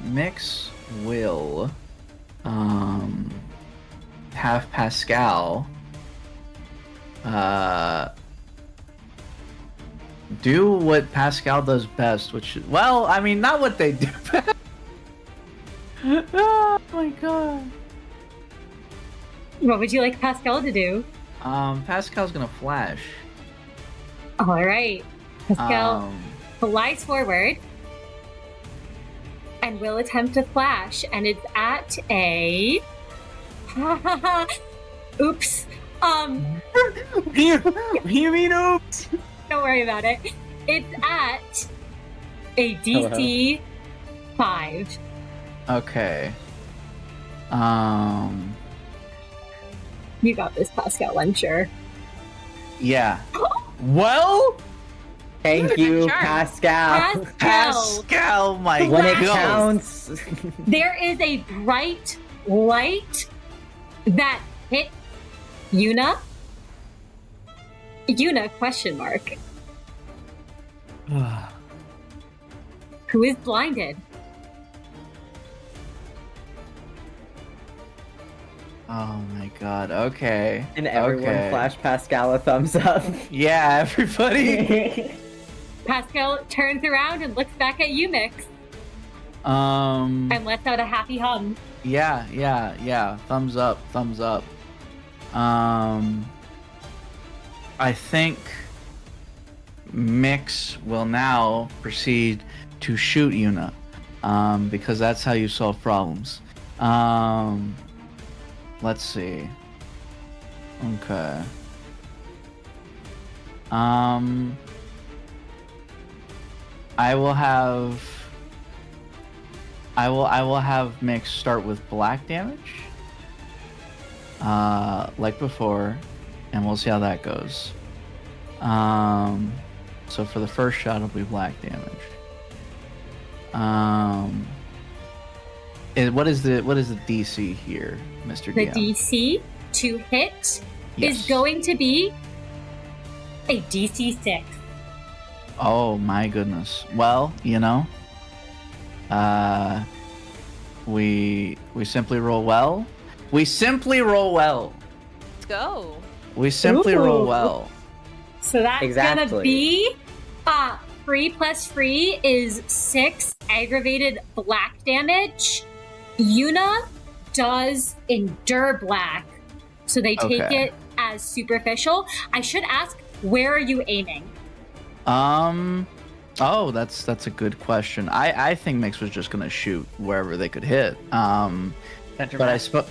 Mix will have Pascal do what Pascal does best, which, well, I mean, not what they do best. Oh my god. What would you like Pascal to do? Pascal's gonna flash. All right. Pascal flies forward and will attempt to flash, and it's at a. Oops. What do you mean, oops? Don't worry about it. It's at a DC 5. Okay. You got this, Pascal, I'm sure. Yeah. Well, Thank you, charm. Pascal. Pascal, my When it god. counts. There is a bright light that hit Yuna. Yuna, question mark. Who is blinded? Oh my god, okay. And everyone okay. flash Pascal a thumbs up. Yeah, everybody. Pascal turns around and looks back at you, Mix, and lets out a happy hum. Yeah. Thumbs up. I think Mix will now proceed to shoot Yuna, because that's how you solve problems. Let's see. Okay. I will have Mix start with black damage, like before, and we'll see how that goes. So for the first shot, it'll be black damage. What is the DC here, Mr. The DM? DC to hit Yes. is going to be a DC 6. Oh my goodness. Well, we simply roll well. Let's go. We simply Ooh. roll well. So that's gonna Exactly. be 3 plus 3 is 6 aggravated black damage. Yuna does endure black, so they take Okay. it as superficial. I should ask, where are you aiming? Oh, that's a good question. I think Mix was just gonna shoot wherever they could hit. Center But I mass. suppose.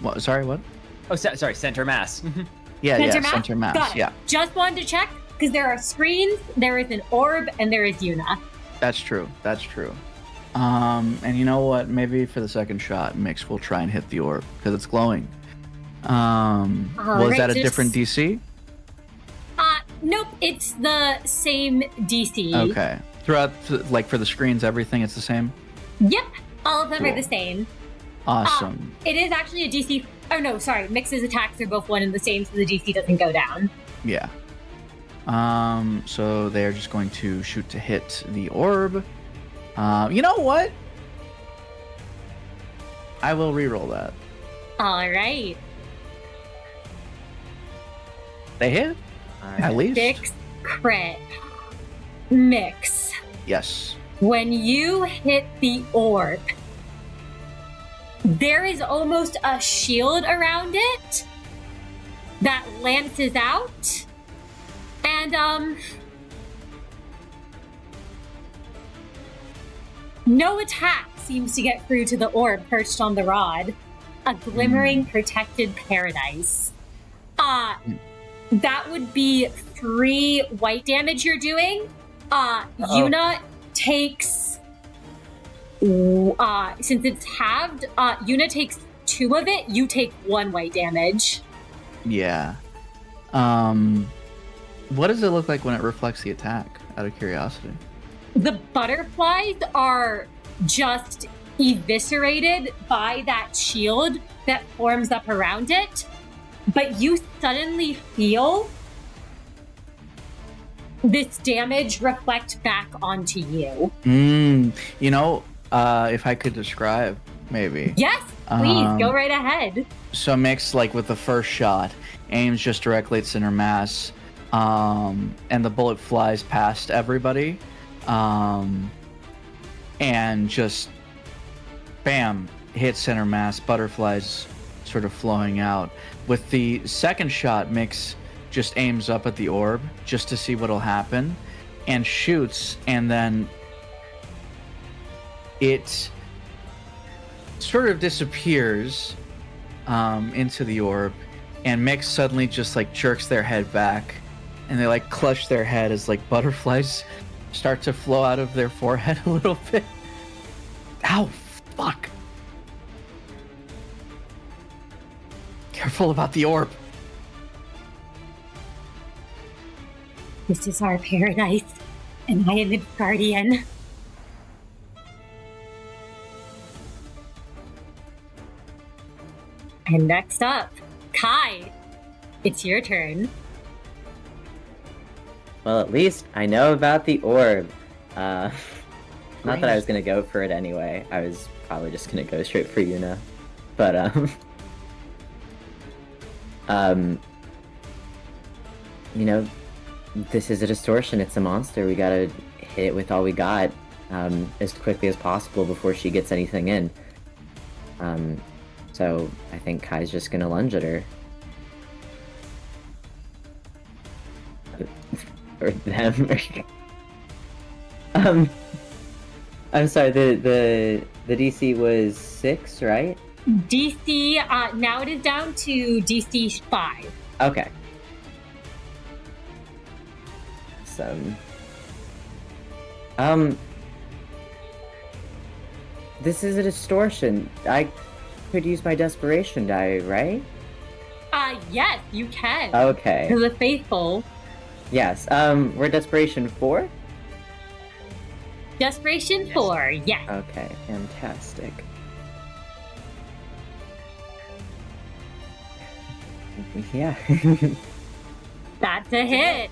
What? Sorry, what? Oh, sorry, center mass. Yeah, Center mass? center mass. Got it. Yeah, Just wanted to check, because there are screens, there is an orb, and there is Yuna. that's true. And you know what? Maybe for the second shot, Mix will try and hit the orb because it's glowing. Was right, that a just- different DC? Nope, it's the same DC. Okay. Throughout, like for the screens, everything, it's the same. Yep, all of them are Cool. the same. Awesome. It is actually a DC. Oh no, sorry. Mix's attacks are both one and the same, so the DC doesn't go down. Yeah. So they're just going to shoot to hit the orb. You know what? I will reroll that. All right. They hit? At least? 6 crit. Mix. Yes. When you hit the orb, there is almost a shield around it that lances out. And, no attack seems to get through to the orb perched on the rod. A glimmering protected paradise. That would be 3 white damage you're doing. Yuna takes, since it's halved, Yuna takes 2 of it. You take 1 white damage. Yeah. What does it look like when it reflects the attack? Out of curiosity. The butterflies are just eviscerated by that shield that forms up around it, but you suddenly feel this damage reflect back onto you. If I could describe, maybe. Yes, please, go right ahead. So Mix, like with the first shot, aims just directly at center mass, and the bullet flies past everybody, and just bam, hits center mass. Butterflies sort of flowing out. With the second shot, Mix just aims up at the orb just to see what'll happen, and shoots, and then it sort of disappears into the orb, and Mix suddenly just like jerks their head back, and they like clutch their head as like butterflies start to flow out of their forehead a little bit. Ow, fuck. Careful about the orb. This is our paradise, and I am its guardian. And next up, Kai. It's your turn. Well, at least I know about the orb. Not that I was gonna go for it anyway. I was probably just gonna go straight for Yuna. But, you know, this is a distortion. It's a monster. We gotta hit it with all we got, as quickly as possible before she gets anything in. So I think Kai's just gonna lunge at her. Or them. I'm sorry, the DC was 6, right? DC, now it is down to DC 5. Okay. This is a distortion. I could use my desperation die, right? Yes, you can. Okay. To the faithful. Yes. We're desperation 4? Desperation 4, yes. Okay, fantastic. Yeah. That's a hit.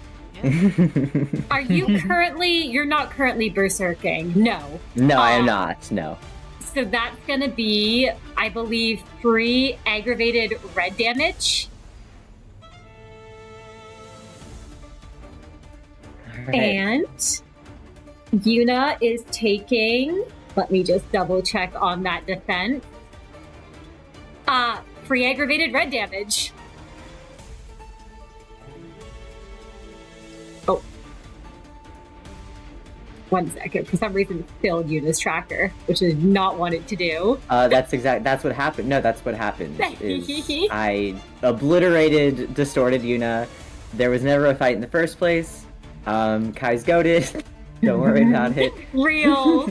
Are you currently, you're not currently berserking? No. No, I am not, no. So that's gonna be, I believe, 3 aggravated red damage. Right. And Yuna is taking, let me just double check on that defense. 3 aggravated red damage. Oh. 1 second. For some reason, it filled Yuna's tracker, which is not what it to do. That's what happened. No, that's what happened. Is I obliterated, distorted Yuna. There was never a fight in the first place. Kai's goated. Don't worry about it. Real.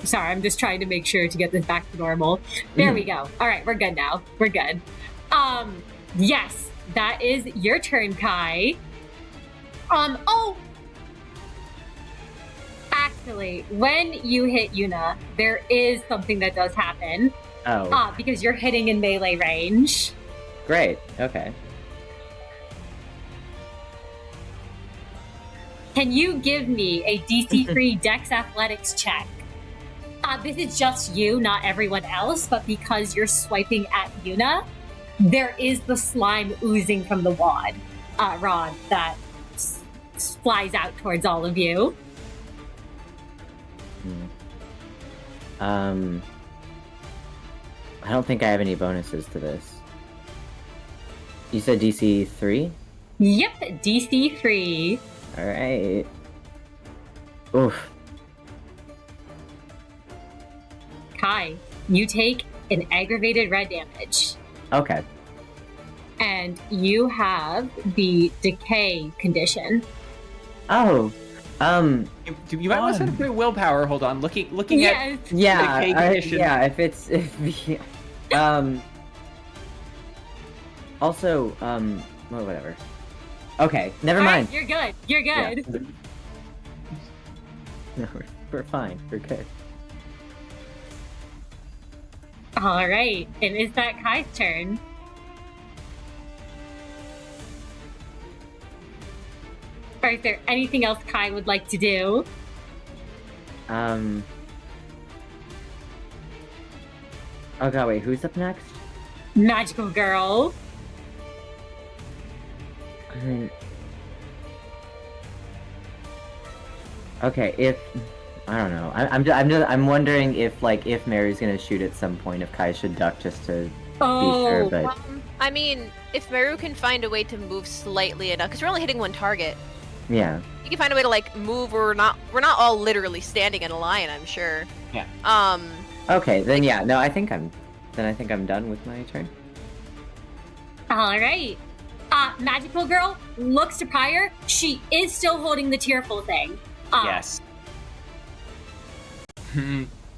Sorry, I'm just trying to make sure to get this back to normal. There we go. All right, we're good now. We're good. Yes, that is your turn, Kai. Oh! Actually, when you hit Yuna, there is something that does happen. Oh. Because you're hitting in melee range. Great, okay. Can you give me a DC-free Dex Athletics check? This is just you, not everyone else, but because you're swiping at Yuna, there is the slime oozing from the rod that flies out towards all of you. I don't think I have any bonuses to this. You said DC 3? Yep, DC 3. Alright. Oof. Kai, you take an aggravated red damage. Okay. And you have the decay condition. Oh. You might want to set up your willpower. Hold on. Looking Yes. at Yeah, decay condition. Also, well, whatever. Okay, never All mind. right, you're good. You're good. Yeah. No, we're fine. We're good. All right, and is that Kai's turn? Or is there anything else Kai would like to do? Oh god, wait, who's up next? Magical girl. Okay, if I don't know, I'm wondering if Mary's gonna shoot at some point, if Kai should duck just to be sure. But I mean, if Meru can find a way to move slightly enough, because we're only hitting one target. yeah, You can find a way to like move. We're not all literally standing in a line. I'm sure. Yeah. okay, then yeah, no, I think I'm done with my turn. All right. Magical girl looks to Prior. She is still holding the Tearful Thing. Yes.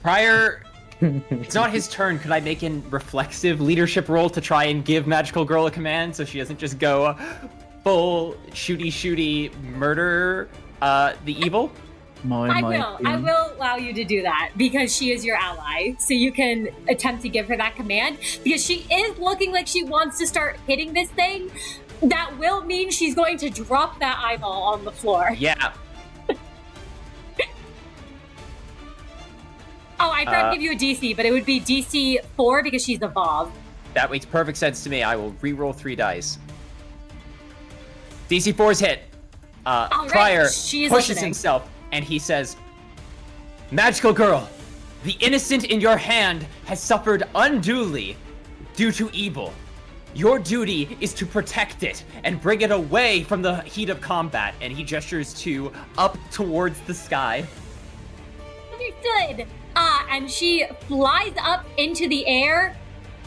Prior, it's not his turn. Could I make a reflexive leadership roll to try and give Magical Girl a command so she doesn't just go full shooty murder the evil? I will allow you to do that because she is your ally. So you can attempt to give her that command because she is looking like she wants to start hitting this thing. That will mean she's going to drop that eyeball on the floor. Yeah. Oh, I forgot to give you a DC, but it would be DC 4 because she's evolved. That makes perfect sense to me. I will re-roll 3 dice. DC 4's hit. Prior she is pushes listening. himself, and he says, Magical Girl, the innocent in your hand has suffered unduly due to evil. Your duty is to protect it and bring it away from the heat of combat. And he gestures to up towards the sky. Understood. And she flies up into the air,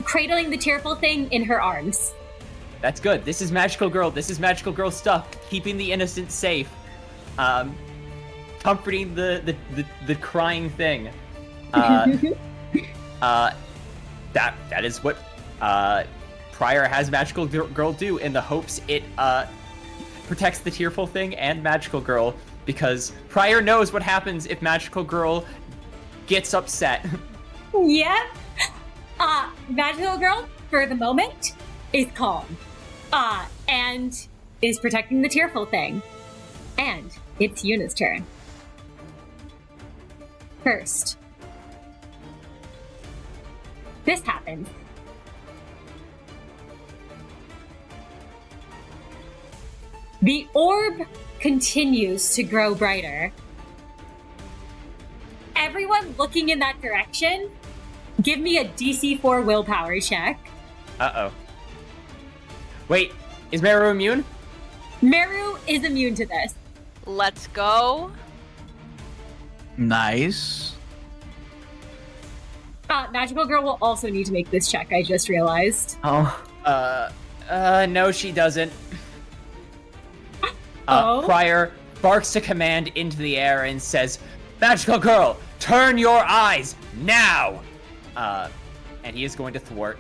cradling the Tearful Thing in her arms. That's good. This is Magical Girl. This is Magical Girl stuff. Keeping the innocent safe. Comforting the crying thing. That is what Prior has Magical Girl do in the hopes it protects the Tearful Thing and Magical Girl, because Prior knows what happens if Magical Girl gets upset. Yep. Magical Girl, for the moment, is calm. And is protecting the Tearful Thing. And it's Yuna's turn. First. This happens. The orb continues to grow brighter. Everyone looking in that direction, give me a DC 4 willpower check. Uh-oh. Wait, is Meru immune? Meru is immune to this. Let's go. Nice. Magical Girl will also need to make this check, I just realized. Oh. No, she doesn't. Oh? Prior barks a command into the air and says, Magical Girl, turn your eyes now! And he is going to thwart.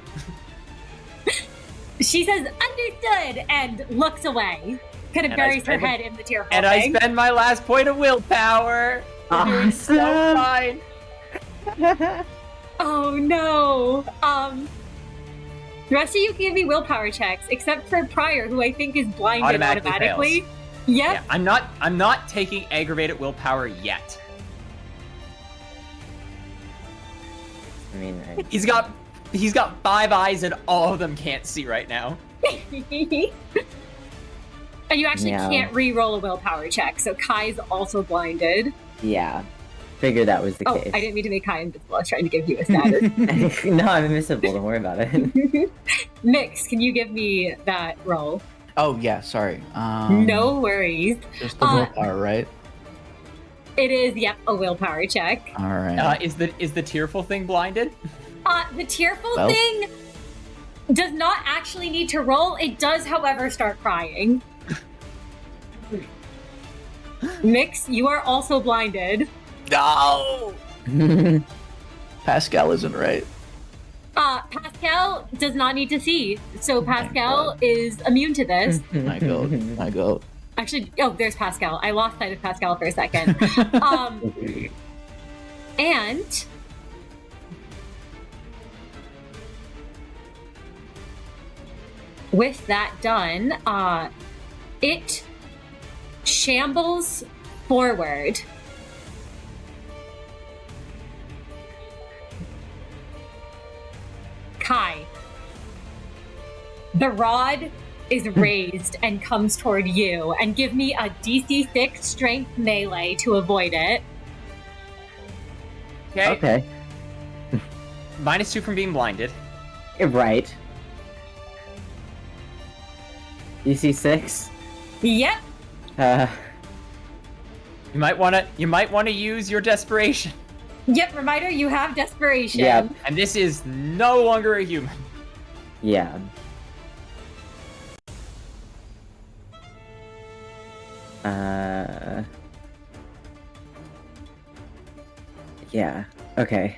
She says, understood, and looks away. Kind of And buries her head in the Tearful And Thing. I spend my last point of willpower. Doing so fine. Oh no. The rest of you can give me willpower checks, except for Prior, who I think is blinded automatically. Fails. Yep. Yeah, I'm not taking aggravated willpower yet. I mean, He's got 5 eyes and all of them can't see right now. And you actually Yeah. can't re-roll a willpower check, so Kai's also blinded. yeah. Figured that was the Oh, case. I didn't mean to make Kai invisible. I was trying to give you a status. No, I'm invisible. Don't worry about it. Mix, can you give me that roll? Oh yeah, sorry. No worries. Just the willpower, right? It is, yep, a willpower check. All right. Is the Tearful Thing blinded? The Tearful Well. Thing does not actually need to roll. It does, however, start crying. Mix, you are also blinded. No. Pascal isn't right. Pascal does not need to see, so Thank Pascal God. is immune to this. My goat. My goat. Actually, oh, there's Pascal. I lost sight of Pascal for a second. And with that done, it shambles forward. The rod is raised and comes toward you, and give me a DC 6 strength melee to avoid it. Okay. -2 from being blinded. Right. DC 6? Yep. You might wanna use your desperation. Yep, reminder, you have desperation. Yeah. And this is no longer a human. Yeah. Yeah. Okay.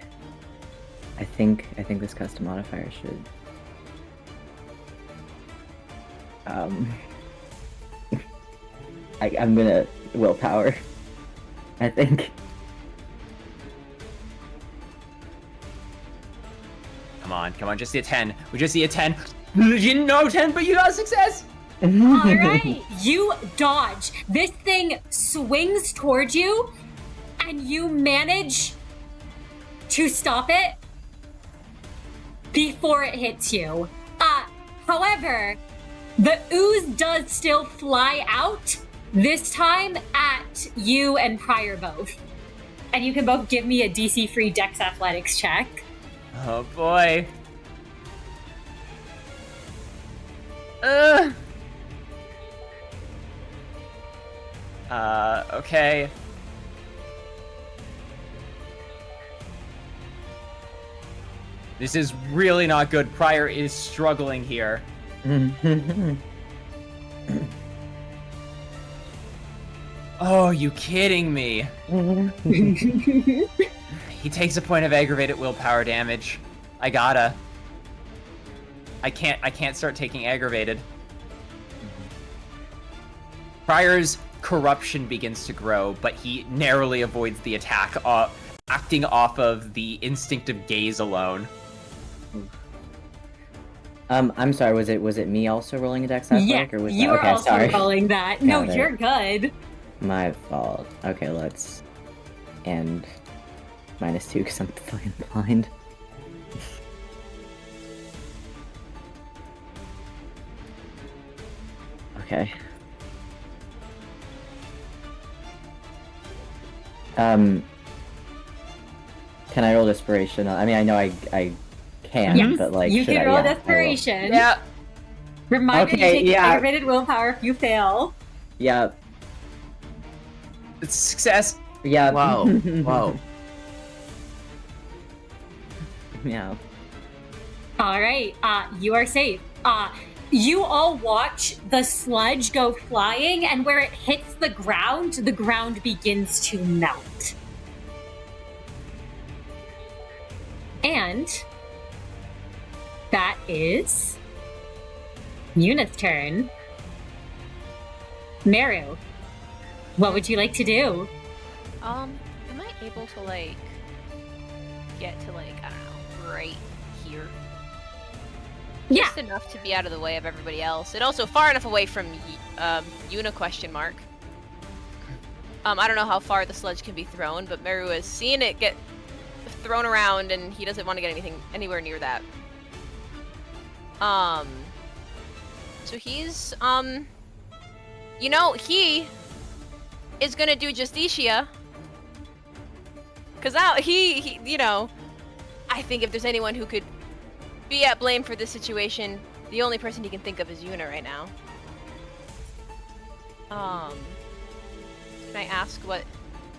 I think this custom modifier should. I'm gonna willpower. I think. Come on, just see a 10. We just see a 10. You didn't know 10, but you got a success! Alright, you dodge. This thing swings towards you, and you manage to stop it before it hits you. However, the ooze does still fly out, this time at you and Prior both. And you can both give me a DC free Dex Athletics check. Oh boy. Okay. This is really not good. Prior is struggling here. Oh, you kidding me? He takes a point of aggravated willpower damage. I can't start taking aggravated. Prior's corruption begins to grow, but he narrowly avoids the attack, acting off of the instinctive gaze alone. I'm sorry, was it me also rolling a Dex Athletic, or was you that... were Okay, also sorry. rolling that. No, Got it. you're good. My fault. Okay, let's... And... -2, because I'm fucking blind. Okay. Can I roll desperation? I mean, I know I can, Yes, but like, you should can I? roll Yeah, I will. desperation. Yeah. Reminder, you Okay, take yeah. aggravated willpower if you fail. Yeah. It's a success. Yeah. Wow. Wow. Yeah. All right, you are safe. You all watch the sludge go flying, and where it hits the ground begins to melt. And that is Yuna's turn. Meru, what would you like to do? Am I able to, like, get to, like, I don't know, right here? Yeah. Just enough to be out of the way of everybody else. And also far enough away from Yuna question mark. I don't know how far the sludge can be thrown, but Meru has seen it get thrown around and he doesn't want to get anywhere near that. So he's, you know, he is gonna do Justicia. Cause now he, you know, I think if there's anyone who could be at blame for this situation, the only person he can think of is Yuna right now. Can I ask what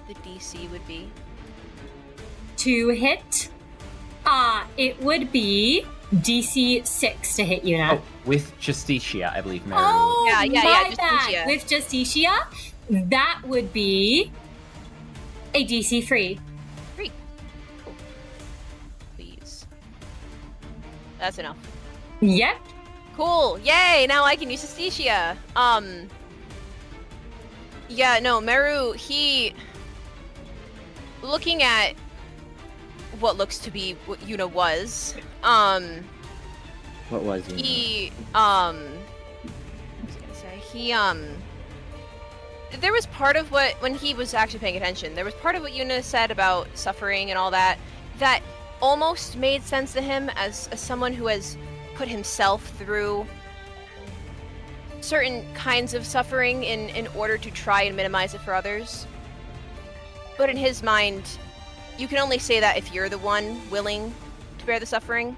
the DC would be? To hit, it would be DC 6 to hit Yuna. Oh, with Justicia, I believe, Meru. Oh, Yeah, my Justicia. bad. With Justicia, that would be a DC free. 3. Cool. Please. That's enough. Yep. Cool. Yay! Now I can use Justicia. Yeah, no, Meru, he... Looking at what looks to be what Yuna was, What was he? he, what was I gonna say? He, there was part of what, when he was actually paying attention, there was part of what Yuna said about suffering and all that, that almost made sense to him as someone who has put himself through certain kinds of suffering in order to try and minimize it for others. But in his mind, you can only say that if you're the one willing to bear the suffering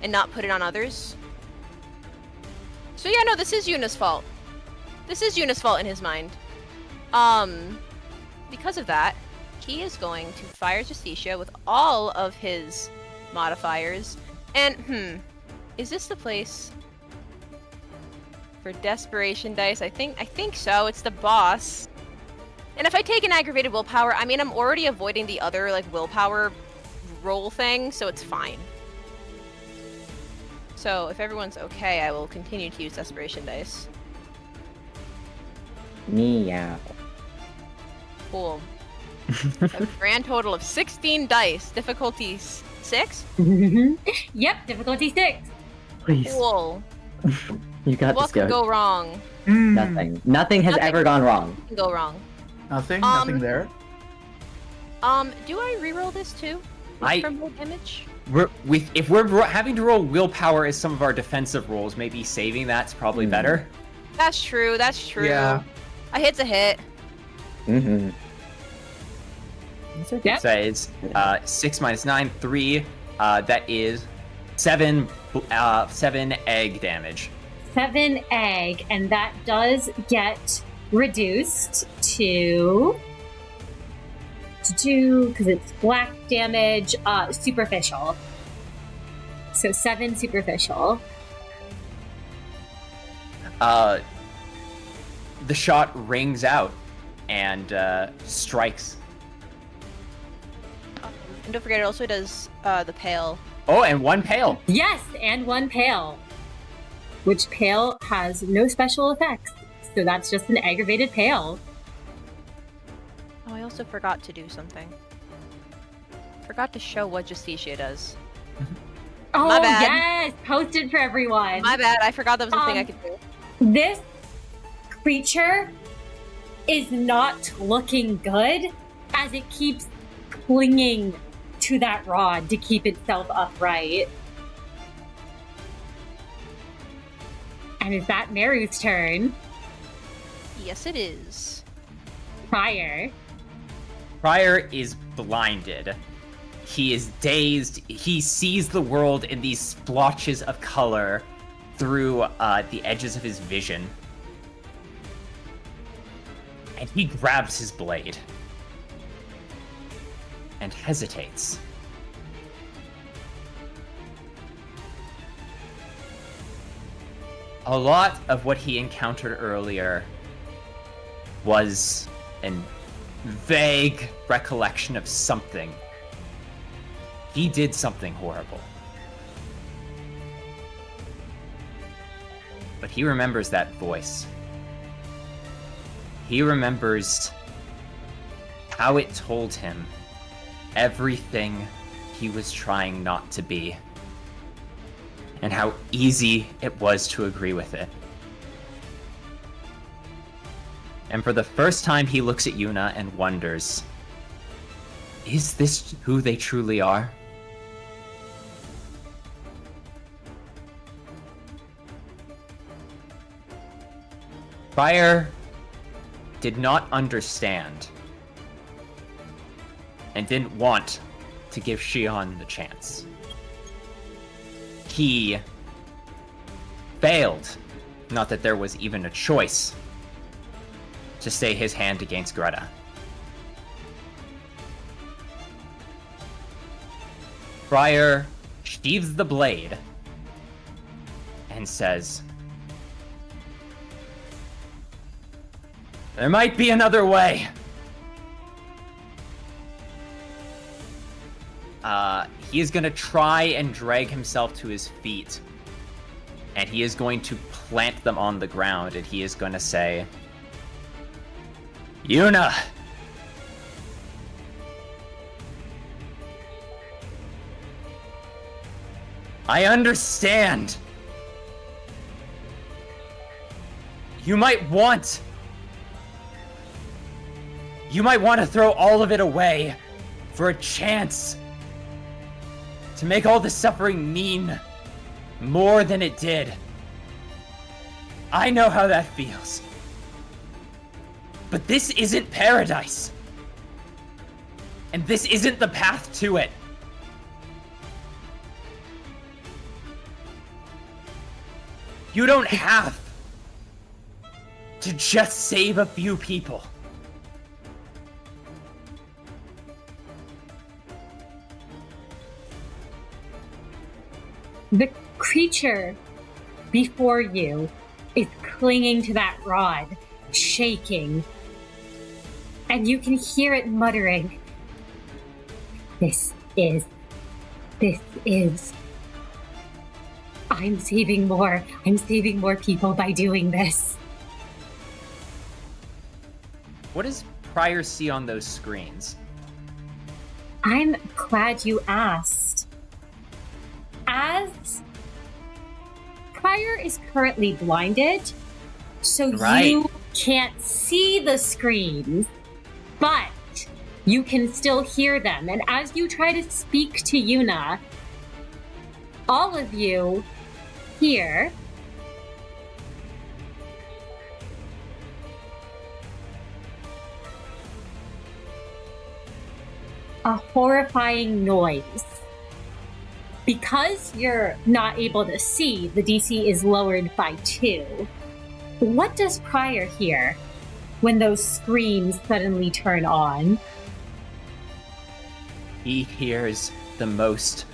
and not put it on others. So yeah, no, this is Yuna's fault. This is Yuna's fault in his mind. Because of that, he is going to fire Justicia with all of his modifiers. And, is this the place for desperation dice? I think so. It's the boss. And if I take an aggravated willpower, I mean, I'm already avoiding the other, like, willpower roll thing, so it's fine. So, if everyone's okay, I will continue to use desperation dice. Meow. Cool. A grand total of 16 dice. Difficulty 6? Yep, difficulty 6. Please. Cool. You got What this, could go. go wrong? Nothing. Nothing has Nothing. ever gone wrong. What can go wrong? Nothing? Nothing there? Do I reroll this too? For more damage? If we're having to roll willpower as some of our defensive rolls, maybe saving that's probably better. That's true, that's true. Yeah. A hit's a hit. Mm-hmm. Yep. So it's 6 minus 9, 3. That is 7 egg damage. 7 egg, and that does get reduced to because it's black damage, superficial. So 7 superficial. The shot rings out and strikes. And don't forget, it also does the pale. Oh, and 1 pale. Yes, and 1 pale. Which pale has no special effects. So that's just an aggravated pale. Oh, I also forgot to do something. Forgot to show what Justicia does. Oh, My bad. yes! Post it for everyone. My bad, I forgot that was a thing I could do. This creature is not looking good as it keeps clinging to that rod to keep itself upright. And is that Meru's turn? Yes, it is. Prior. Prior is blinded. He is dazed. He sees the world in these splotches of color through the edges of his vision. And he grabs his blade. And hesitates. A lot of what he encountered earlier was a vague recollection of something. He did something horrible. But he remembers that voice. He remembers how it told him everything he was trying not to be, and how easy it was to agree with it. And for the first time, he looks at Yuna and wonders, is this who they truly are? Prior did not understand and didn't want to give Shion the chance. He failed, not that there was even a choice, to stay his hand against Greta. Prior sheathes the blade and says, "There might be another way." He is going to try and drag himself to his feet. And he is going to plant them on the ground, and he is going to say, "Yuna! I understand. You might want to throw all of it away for a chance to make all the suffering mean more than it did. I know how that feels. But this isn't paradise. And this isn't the path to it. You don't have to just save a few people. The creature before you is clinging to that rod, shaking. And you can hear it muttering, This is. I'm saving more people by doing this. What does Prior see on those screens? I'm glad you asked. As Prior is currently blinded, so Right. you can't see the screens, but you can still hear them. And as you try to speak to Yuna, all of you hear a horrifying noise. Because you're not able to see, the DC is lowered by 2. What does Prior hear when those screens suddenly turn on? He hears the most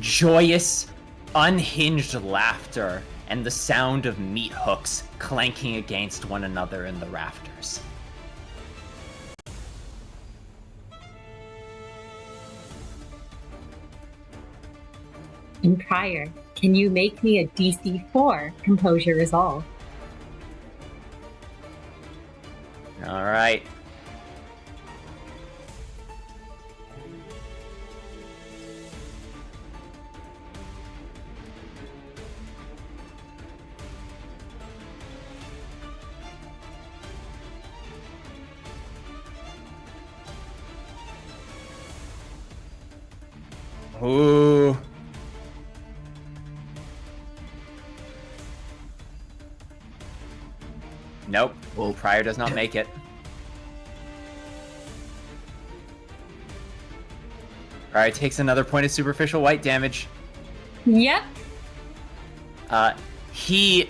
joyous, unhinged laughter and the sound of meat hooks clanking against one another in the rafters. And Prior, can you make me a DC 4 Composure Resolve? All right. Ooh. Nope. Well, Prior does not make it. Prior takes another point of superficial white damage. Yep. He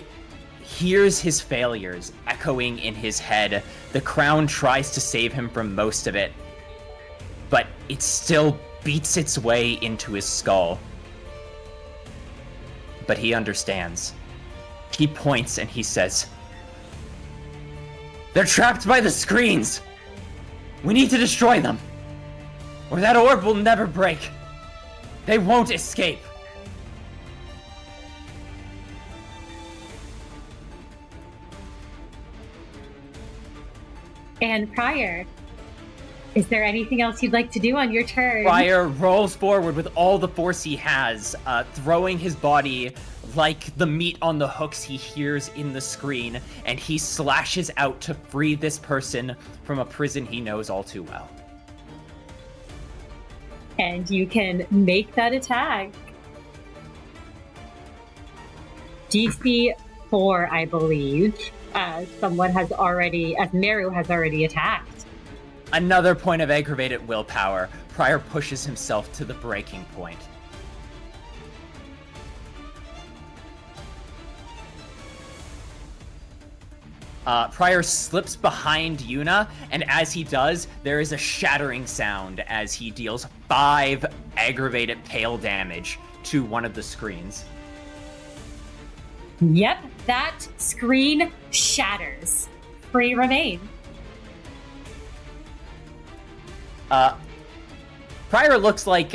hears his failures echoing in his head. The crown tries to save him from most of it, but it still beats its way into his skull. But he understands. He points and he says, "They're trapped by the screens! We need to destroy them, or that orb will never break. They won't escape." And Prior, is there anything else you'd like to do on your turn? Prior rolls forward with all the force he has, throwing his body like the meat on the hooks he hears in the screen, and he slashes out to free this person from a prison he knows all too well. And you can make that attack. DC 4, I believe. Someone has already, as Meru has already attacked. Another point of aggravated willpower. Prior pushes himself to the breaking point. Prior slips behind Yuna, and as he does, there is a shattering sound as he deals 5 aggravated pale damage to one of the screens. Yep, that screen shatters. Free remain. Prior looks like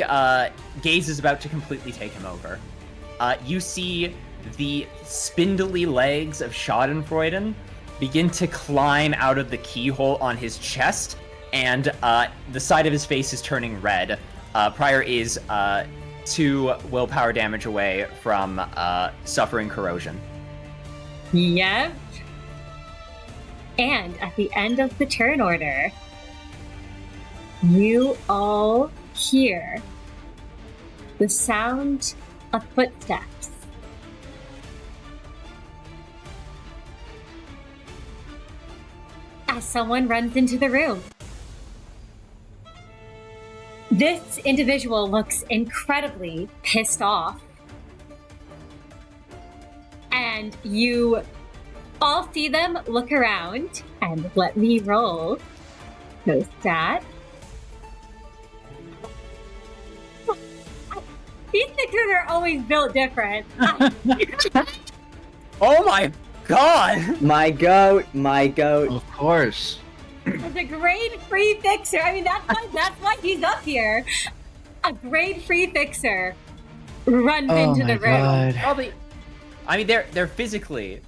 Gaze is about to completely take him over. You see the spindly legs of Schadenfreude begin to climb out of the keyhole on his chest, and the side of his face is turning red. Prior is 2 willpower damage away from suffering corrosion. Yep. And at the end of the turn order, you all hear the sound of footsteps as someone runs into the room. This individual looks incredibly pissed off. And you all see them look around, and let me roll those stats. These fixers are always built different. Oh my god! My goat, my goat. Of course. It's a grade-free fixer. I mean, that's why he's up here. A grade-free fixer runs into the room. God. Probably. I mean, they're physically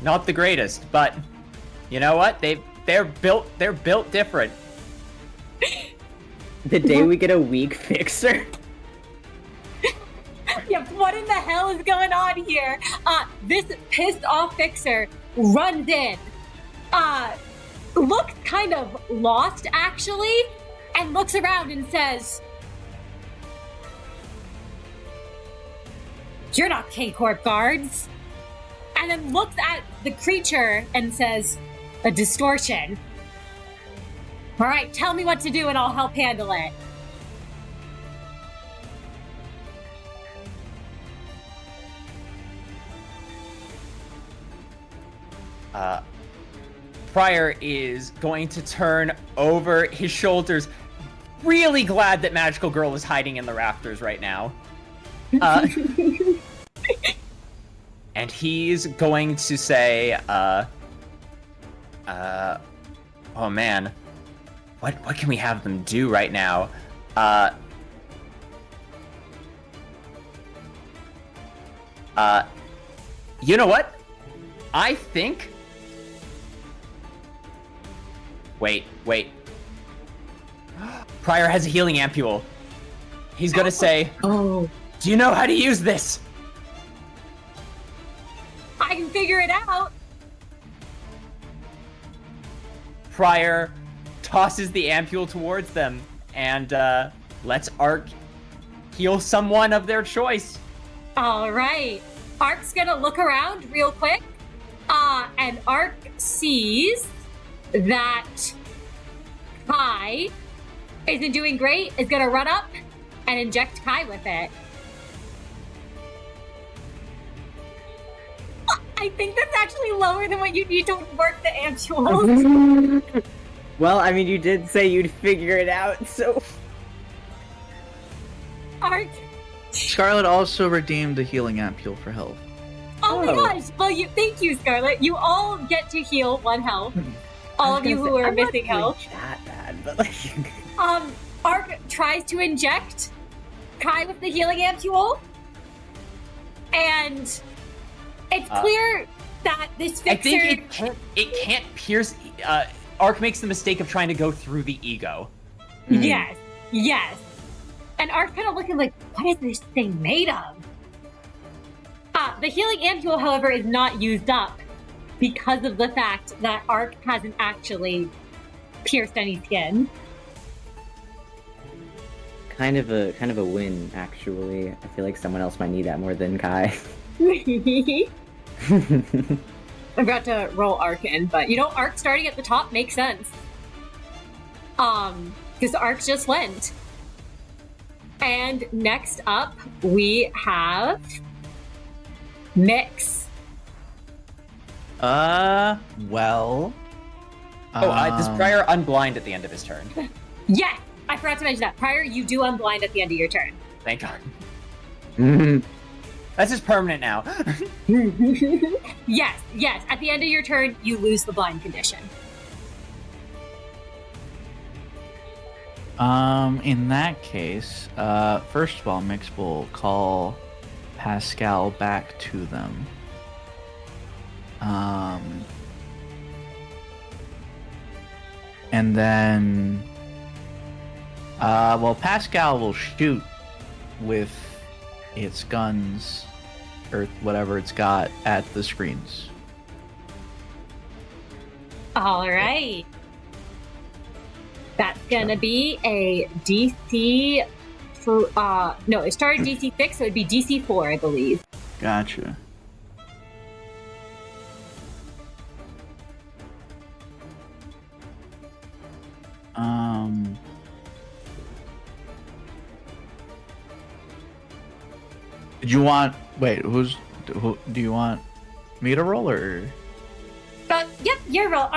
not the greatest, but you know what? They're built different. The day we get a weak fixer. Yeah, what in the hell is going on here? This pissed off fixer runs in. Looks kind of lost, actually, and looks around and says, "You're not K Corp guards." And then looks at the creature and says, "A distortion. All right, tell me what to do and I'll help handle it." Prior is going to turn over his shoulders, really glad that Magical Girl is hiding in the rafters right now. And he's going to say, oh man, what can we have them do right now? You know what? I think... Wait. Prior has a healing ampule. He's gonna say, "Oh, do you know how to use this?" I can figure it out." Prior tosses the ampule towards them and lets Ark heal someone of their choice. All right. Ark's gonna look around real quick, and Ark sees that Kai isn't doing great, is gonna run up and inject Kai with it. I think that's actually lower than what you need to work the ampules. Well, I mean, you did say you'd figure it out, so... Ark. Scarlet also redeemed a healing ampule for health. Oh my gosh! Well, thank you, Scarlet. You all get to heal 1 health. All of you who are missing health. That bad, but like... Ark tries to inject Kai with the healing ampule, and it's clear that this fixer... I think it can't pierce... Ark makes the mistake of trying to go through the ego. Yes. And Ark's kind of looking like, what is this thing made of? The healing ampule, however, is not used up because of the fact that Ark hasn't actually pierced any skin. Kind of a win, actually. I feel like someone else might need that more than Kai. I'm about to roll Ark in, but Ark starting at the top makes sense. Because Ark just went. And next up, we have Mix. Well. Does Prior unblind at the end of his turn? Yes, I forgot to mention that. Prior, you do unblind at the end of your turn. Thank God. That's just permanent now. Yes. At the end of your turn, you lose the blind condition. In that case, first of all, Mix will call Pascal back to them. And then, Pascal will shoot with its guns, or whatever it's got, at the screens. All right. That's gonna be a DC. No, it started DC 6, so it'd be DC 4, I believe. Gotcha. Did you want? Wait, who do you want me to roll or? Yep, you're roll.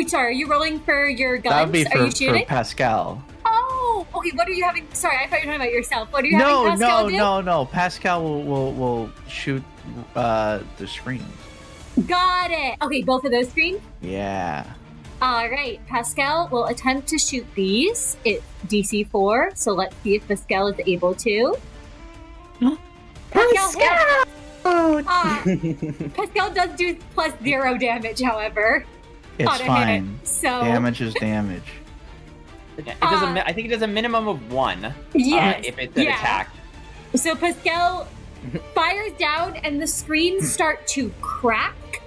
Sorry, are you rolling for your guns? That would be are you for shooting? Pascal. Oh, okay. What are you having? Sorry, I thought you were talking about yourself. What are you having Pascal do? No. Pascal will shoot the screens. Got it. Okay, both of those screens. Yeah. All right, Pascal will attempt to shoot these. It's DC 4, so let's see if Pascal is able to. Pascal! Pascal does do +0 damage, however. It's on a fine. Hit, so Damage is damage. It does I think it does a minimum of 1. Yes, if it's an attack. So Pascal fires down, and the screens start to crack.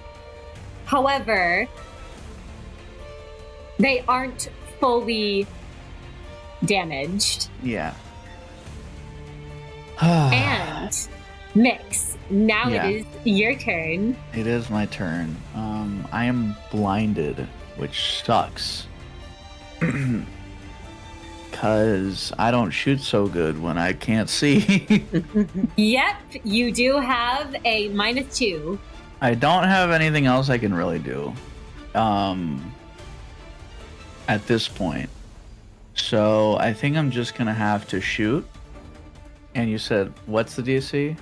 However, they aren't fully damaged. Yeah. And Mix, now Yeah. it is your turn. It is my turn. I am blinded, which sucks. Cause I don't shoot so good when I can't see. Yep, you do have a -2. I don't have anything else I can really do. At this point. So I think I'm just gonna have to shoot. And you said, what's the DC?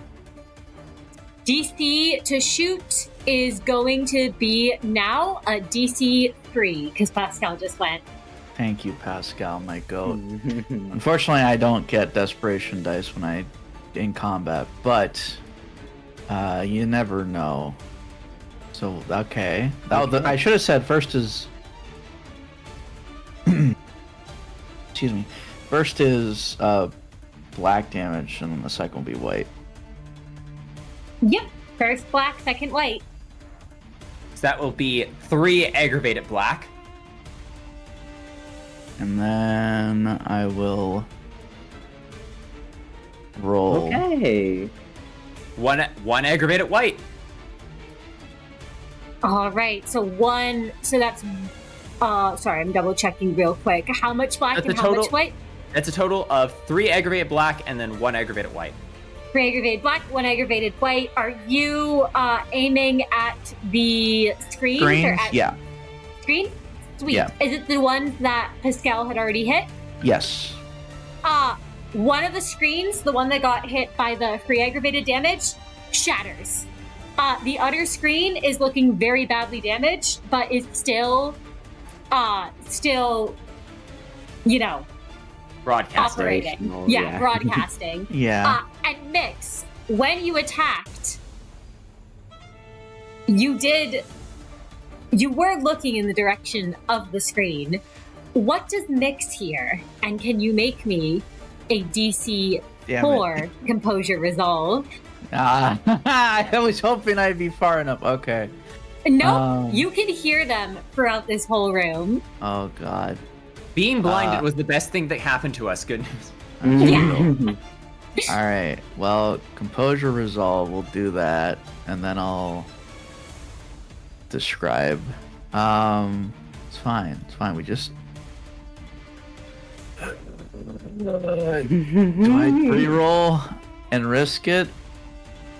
DC to shoot is going to be now a DC 3, because Pascal just went. Thank you, Pascal, my goat. Unfortunately, I don't get desperation dice when I in combat, but you never know. So okay, I should have said first is. Excuse me. First is black damage, and then the second will be white. Yep, first black, second white. So that will be 3 aggravated black. And then I will roll. Okay. One aggravated white. All right, so that's. Sorry, I'm double checking real quick. How much black That's and a how total- much white? That's a total of 3 aggravated black and then 1 aggravated white. 3 aggravated black, 1 aggravated white. Are you aiming at the screens? Or Screens? at Yeah. Screen? Sweet. Yeah. Is it the ones that Pascal had already hit? Yes. One of the screens, the one that got hit by the 3 aggravated damage, shatters. The other screen is looking very badly damaged, but is still, you know, Broadcast. operating. Operational, Yeah, yeah. broadcasting. Yeah. And Mix, when you attacked, you were looking in the direction of the screen. What does Mix hear? And can you make me a DC Damn 4 composure resolve? I was hoping I'd be far enough. Okay. No, you can hear them throughout this whole room. Oh God. Being blinded was the best thing that happened to us. Good Mm-hmm. Yeah. All right. Well, composure resolve. We'll do that, and then I'll describe. It's fine. It's fine. We just. Do I re-roll and risk it?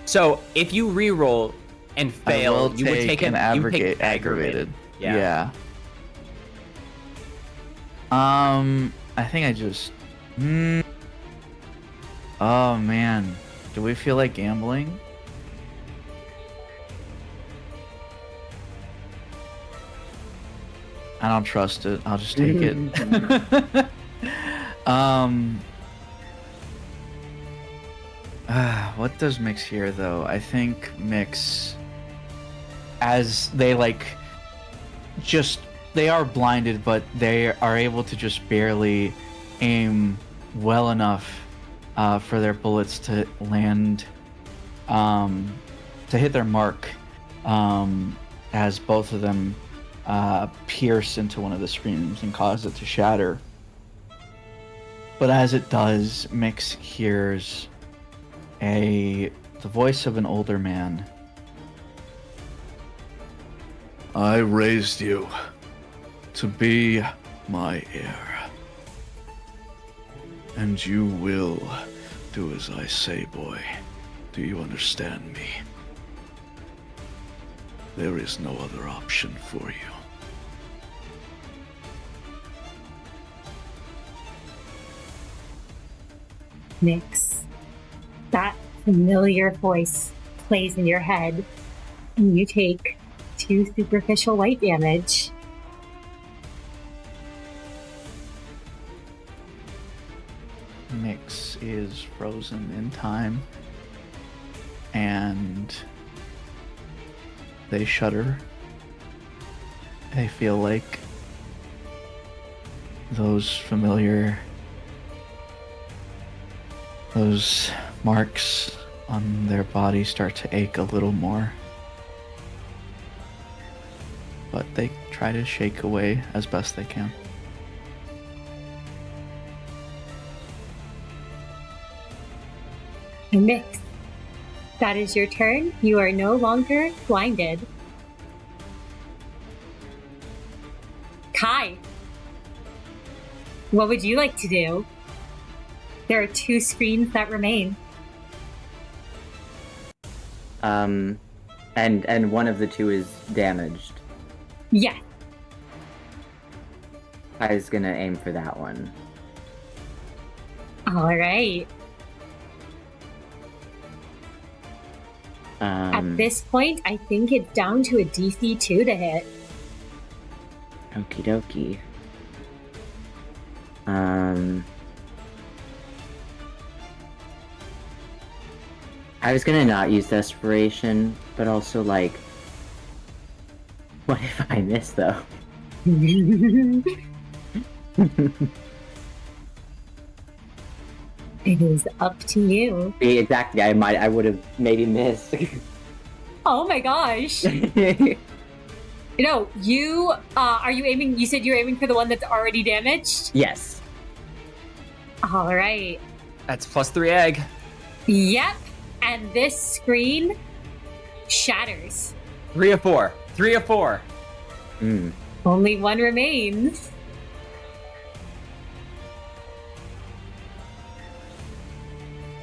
So if you re-roll and fail, you would take an aggravated. aggravated. Yeah. I think I just. Oh man, do we feel like gambling? I don't trust it. I'll just take it. What does Mix here though? I think Mix, as they they are blinded, but they are able to just barely aim well enough for their bullets to land, to hit their mark, as both of them pierce into one of the screens and cause it to shatter. But as it does, Mix hears the voice of an older man. I raised you to be my heir. And you will do as I say, boy. Do you understand me? There is no other option for you. Nyx, that familiar voice plays in your head, and you take 2 superficial light damage. Nyx is frozen in time, and they shudder. They feel like those marks on their body start to ache a little more. But they try to shake away as best they can. Nyx, that is your turn. You are no longer blinded. Kai, what would you like to do? There are 2 screens that remain. And one of the 2 is damaged. Yes. Kai's gonna aim for that one. All right. At this point, I think it's down to a DC 2 to hit. Okie dokie. I was gonna not use desperation, but also like, what if I miss though? It is up to you. Yeah, exactly. I would have maybe missed. Oh my gosh. No, you, are you aiming, you said you're aiming for the one that's already damaged? Yes. All right. That's +3 egg. Yep. And this screen shatters. 3 of 4. 3 of 4. Only 1 remains.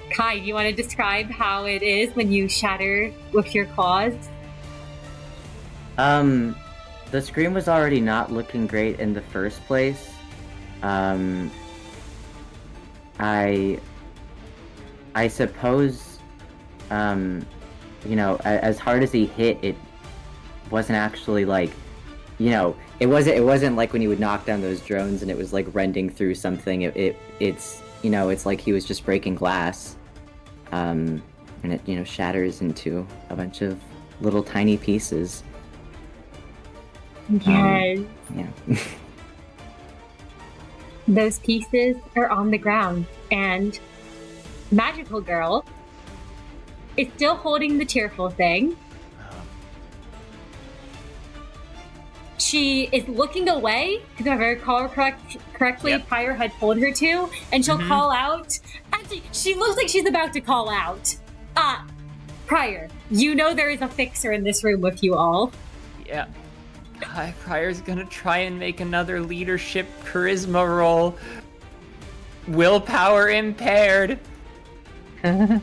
Kai, do you want to describe how it is when you shatter with your claws? The screen was already not looking great in the first place. I suppose, you know, as hard as he hit, it wasn't actually like, you know, it wasn't like when you would knock down those drones and it was like rending through something. It's you know, it's like he was just breaking glass, and it, you know, shatters into a bunch of little tiny pieces. Yes. Yeah. Those pieces are on the ground, and Magical Girl is still holding the Tearful Thing. She is looking away, because if I recall correctly, Yep. Pyre had told her to, and she'll call out. Actually, she looks like she's about to call out. Pyre, you know there is a fixer in this room with you all. Yeah. Pryor's gonna try and make another leadership charisma roll. Willpower impaired. It's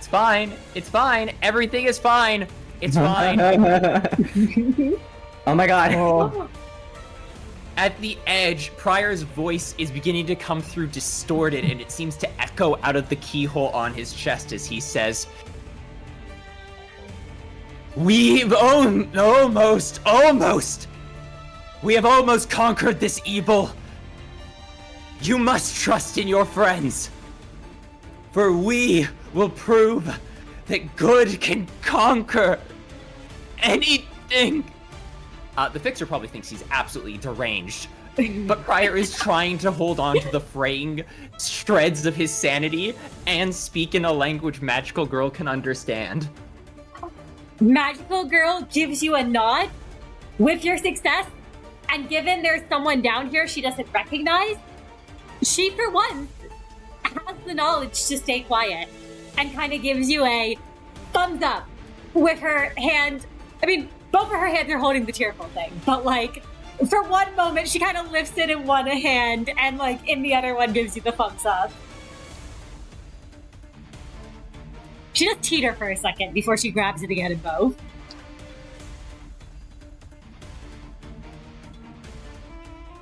fine. It's fine. Everything is fine. It's fine. Oh my god. At the edge, Pryor's voice is beginning to come through distorted, and it seems to echo out of the keyhole on his chest as he says, "We've almost, we have almost conquered this evil. You must trust in your friends, for we will prove that good can conquer anything." The fixer probably thinks he's absolutely deranged, but Pryor is trying to hold on to the fraying shreds of his sanity and speak in a language Magical Girl can understand. Magical Girl gives you a nod with your success, and given there's someone down here she doesn't recognize, she for once has the knowledge to stay quiet and kind of gives you a thumbs up with her hand. I mean, both of her hands are holding the Tearful Thing, but like for one moment she kind of lifts it in one hand and like in the other one gives you the thumbs up. She does teeter for a second before she grabs it again in both.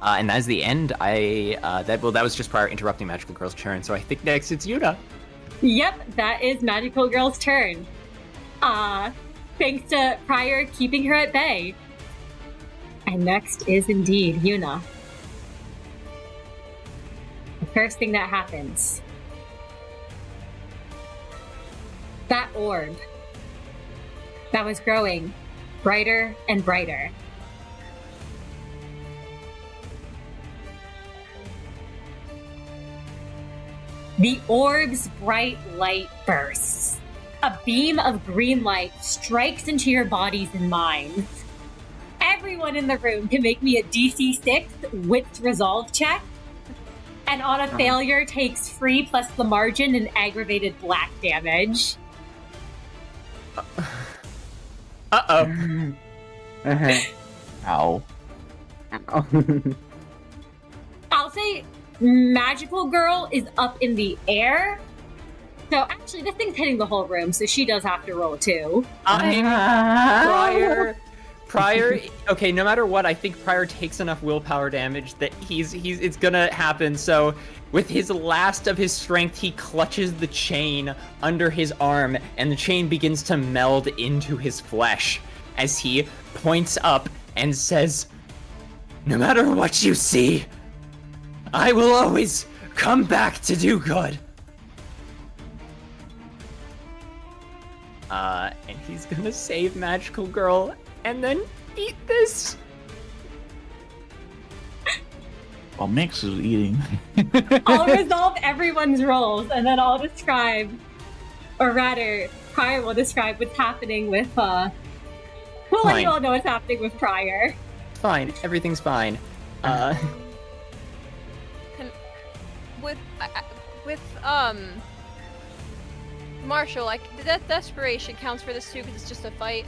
And that's the end. That was just prior interrupting Magical Girl's turn. So I think next it's Yuna. Yep, that is Magical Girl's turn. Thanks to Prior keeping her at bay. And next is indeed Yuna. The first thing that happens. That orb that was growing brighter and brighter. The orb's bright light bursts. A beam of green light strikes into your bodies and minds. Everyone in the room can make me a DC 6 Wits Resolve check. And on a failure takes free plus the margin and aggravated black damage. Uh-oh. Ow. I'll say Magical Girl is up in the air. So actually, this thing's hitting the whole room, so she does have to roll too. Prior, okay, no matter what, I think Prior takes enough willpower damage that it's gonna happen. So with his last of his strength, he clutches the chain under his arm, and the chain begins to meld into his flesh as he points up and says, "No matter what you see, I will always come back to do good." And he's gonna save Magical Girl and then eat this. Well, Mix is eating. I'll resolve everyone's rolls, and then I'll describe, or rather, Prior will describe what's happening with, we'll let you all know what's happening with Prior. Fine, everything's fine. With Marshall, like, that desperation counts for this too, because it's just a fight.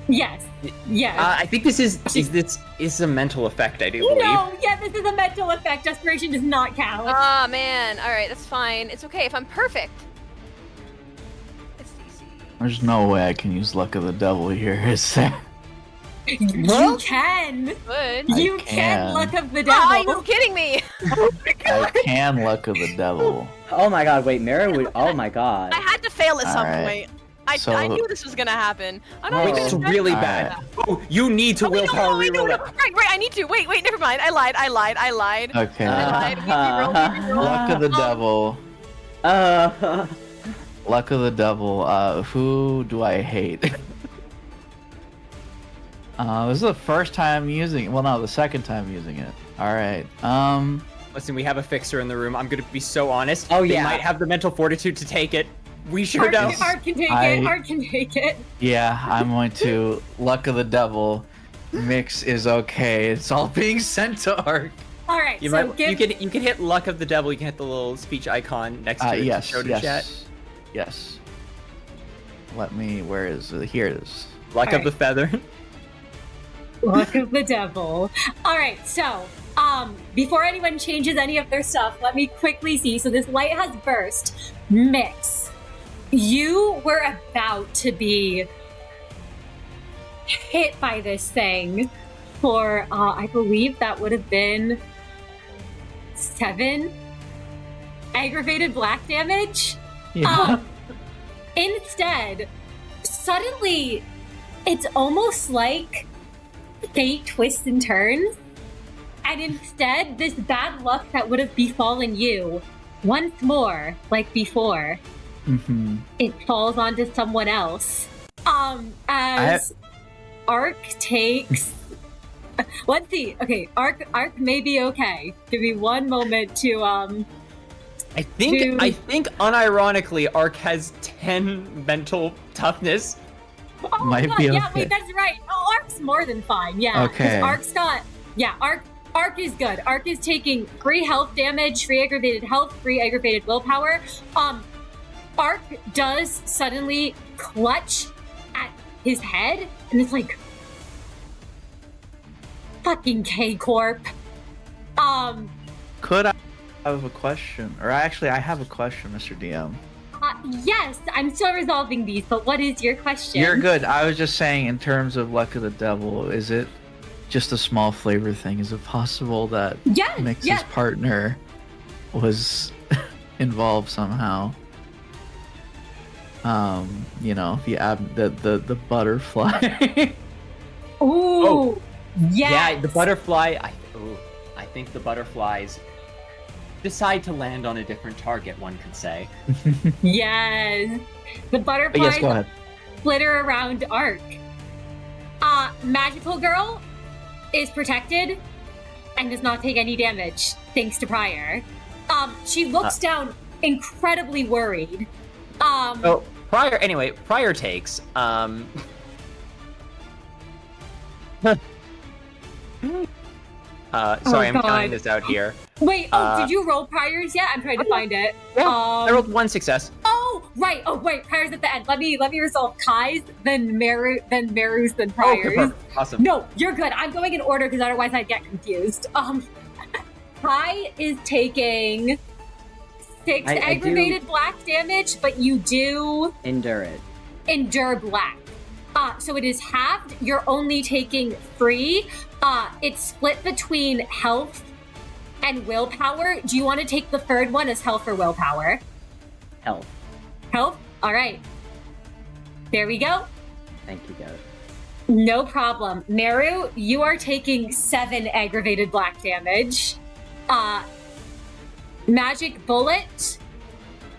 Yes. Yes. I think this is a mental effect, I do believe. No, yeah, this is a mental effect. Desperation does not count. Ah, man. Alright, that's fine. It's okay if I'm perfect. It's DC. There's no way I can use Luck of the Devil here, is there? You can. Good. You I can can. Luck of the Devil. Ah, you're kidding me! I can Luck of the Devil. Oh my god, wait, Mara would. Oh my god. I had to fail at some Alright. point. So- I knew this was gonna happen. I don't Oh. even It's expect really it. bad. Oh, you need to willpower reroll no. it. Right, I need to. Wait, never mind. I lied. Okay. I lied. We reroll. Luck of the Devil. Luck of the Devil. Who do I hate? This is the first time using it. Well, no, the second time using it. All right. Listen, we have a fixer in the room. I'm gonna be so honest. Oh, They yeah. might have the mental fortitude to take it. We sure don't. Art can take I- it. Art can take it. Yeah, I'm going to Luck of the Devil. Mix is okay. It's all being sent to Ark. All right. You so might. give. You can hit Luck of the Devil. You can hit the little speech icon next to it Yes, to show to yes, chat. yes. Let me. Where is it? Here it is. Luck of Alright. the Feather. Luck of the Devil. All right. So, before anyone changes any of their stuff, let me quickly see. So this light has burst. Mix. You were about to be hit by this thing for, I believe that would have been 7 aggravated black damage. Yeah. Instead, suddenly, it's almost like fate twists and turns. And instead, this bad luck that would have befallen you, once more, like before, it falls onto someone else. As Ark takes. Let's see. Okay, Ark may be okay. Give me one moment to I think unironically, Ark has 10 mental toughness. Oh Might God, be yeah, okay. wait, that's right. Oh, Ark's more than fine. Yeah. 'cause Okay. Ark's got. Yeah, Ark is good. Ark is taking free health damage, free aggravated health, free aggravated willpower. Ark does suddenly clutch at his head And it's like, fucking K Corp. Could I have a question? Or actually, I have a question, Mr. DM. Yes, I'm still resolving these, but what is your question? You're good. I was just saying, in terms of Luck of the Devil, is it just a small flavor thing? Is it possible that Mix's partner was involved somehow? You know, the butterfly. Ooh, yes. Yeah, the butterfly. I think the butterflies decide to land on a different target, one could say. Yes. The butterflies Yes, go ahead. flitter around Ark. Magical Girl is protected and does not take any damage, thanks to Prior. She looks down incredibly worried. So Prior takes sorry, I'm counting this out here. Wait, did you roll Priors yet? I'm trying to find it. Yeah, I rolled 1 success. Oh, right. Oh, wait. Priors at the end. Let me resolve Kai's, then Maru's, then Priors. Okay, perfect. Awesome. No, you're good. I'm going in order because otherwise I'd get confused. Kai is taking 6 aggravated black damage, but you do Endure it. endure black. So it is halved. You're only taking 3. It's split between health and willpower. Do you want to take the third one as health or willpower? Health. Health? All right. There we go. Thank you, guys. No problem. Meru, you are taking 7 aggravated black damage. Magic Bullet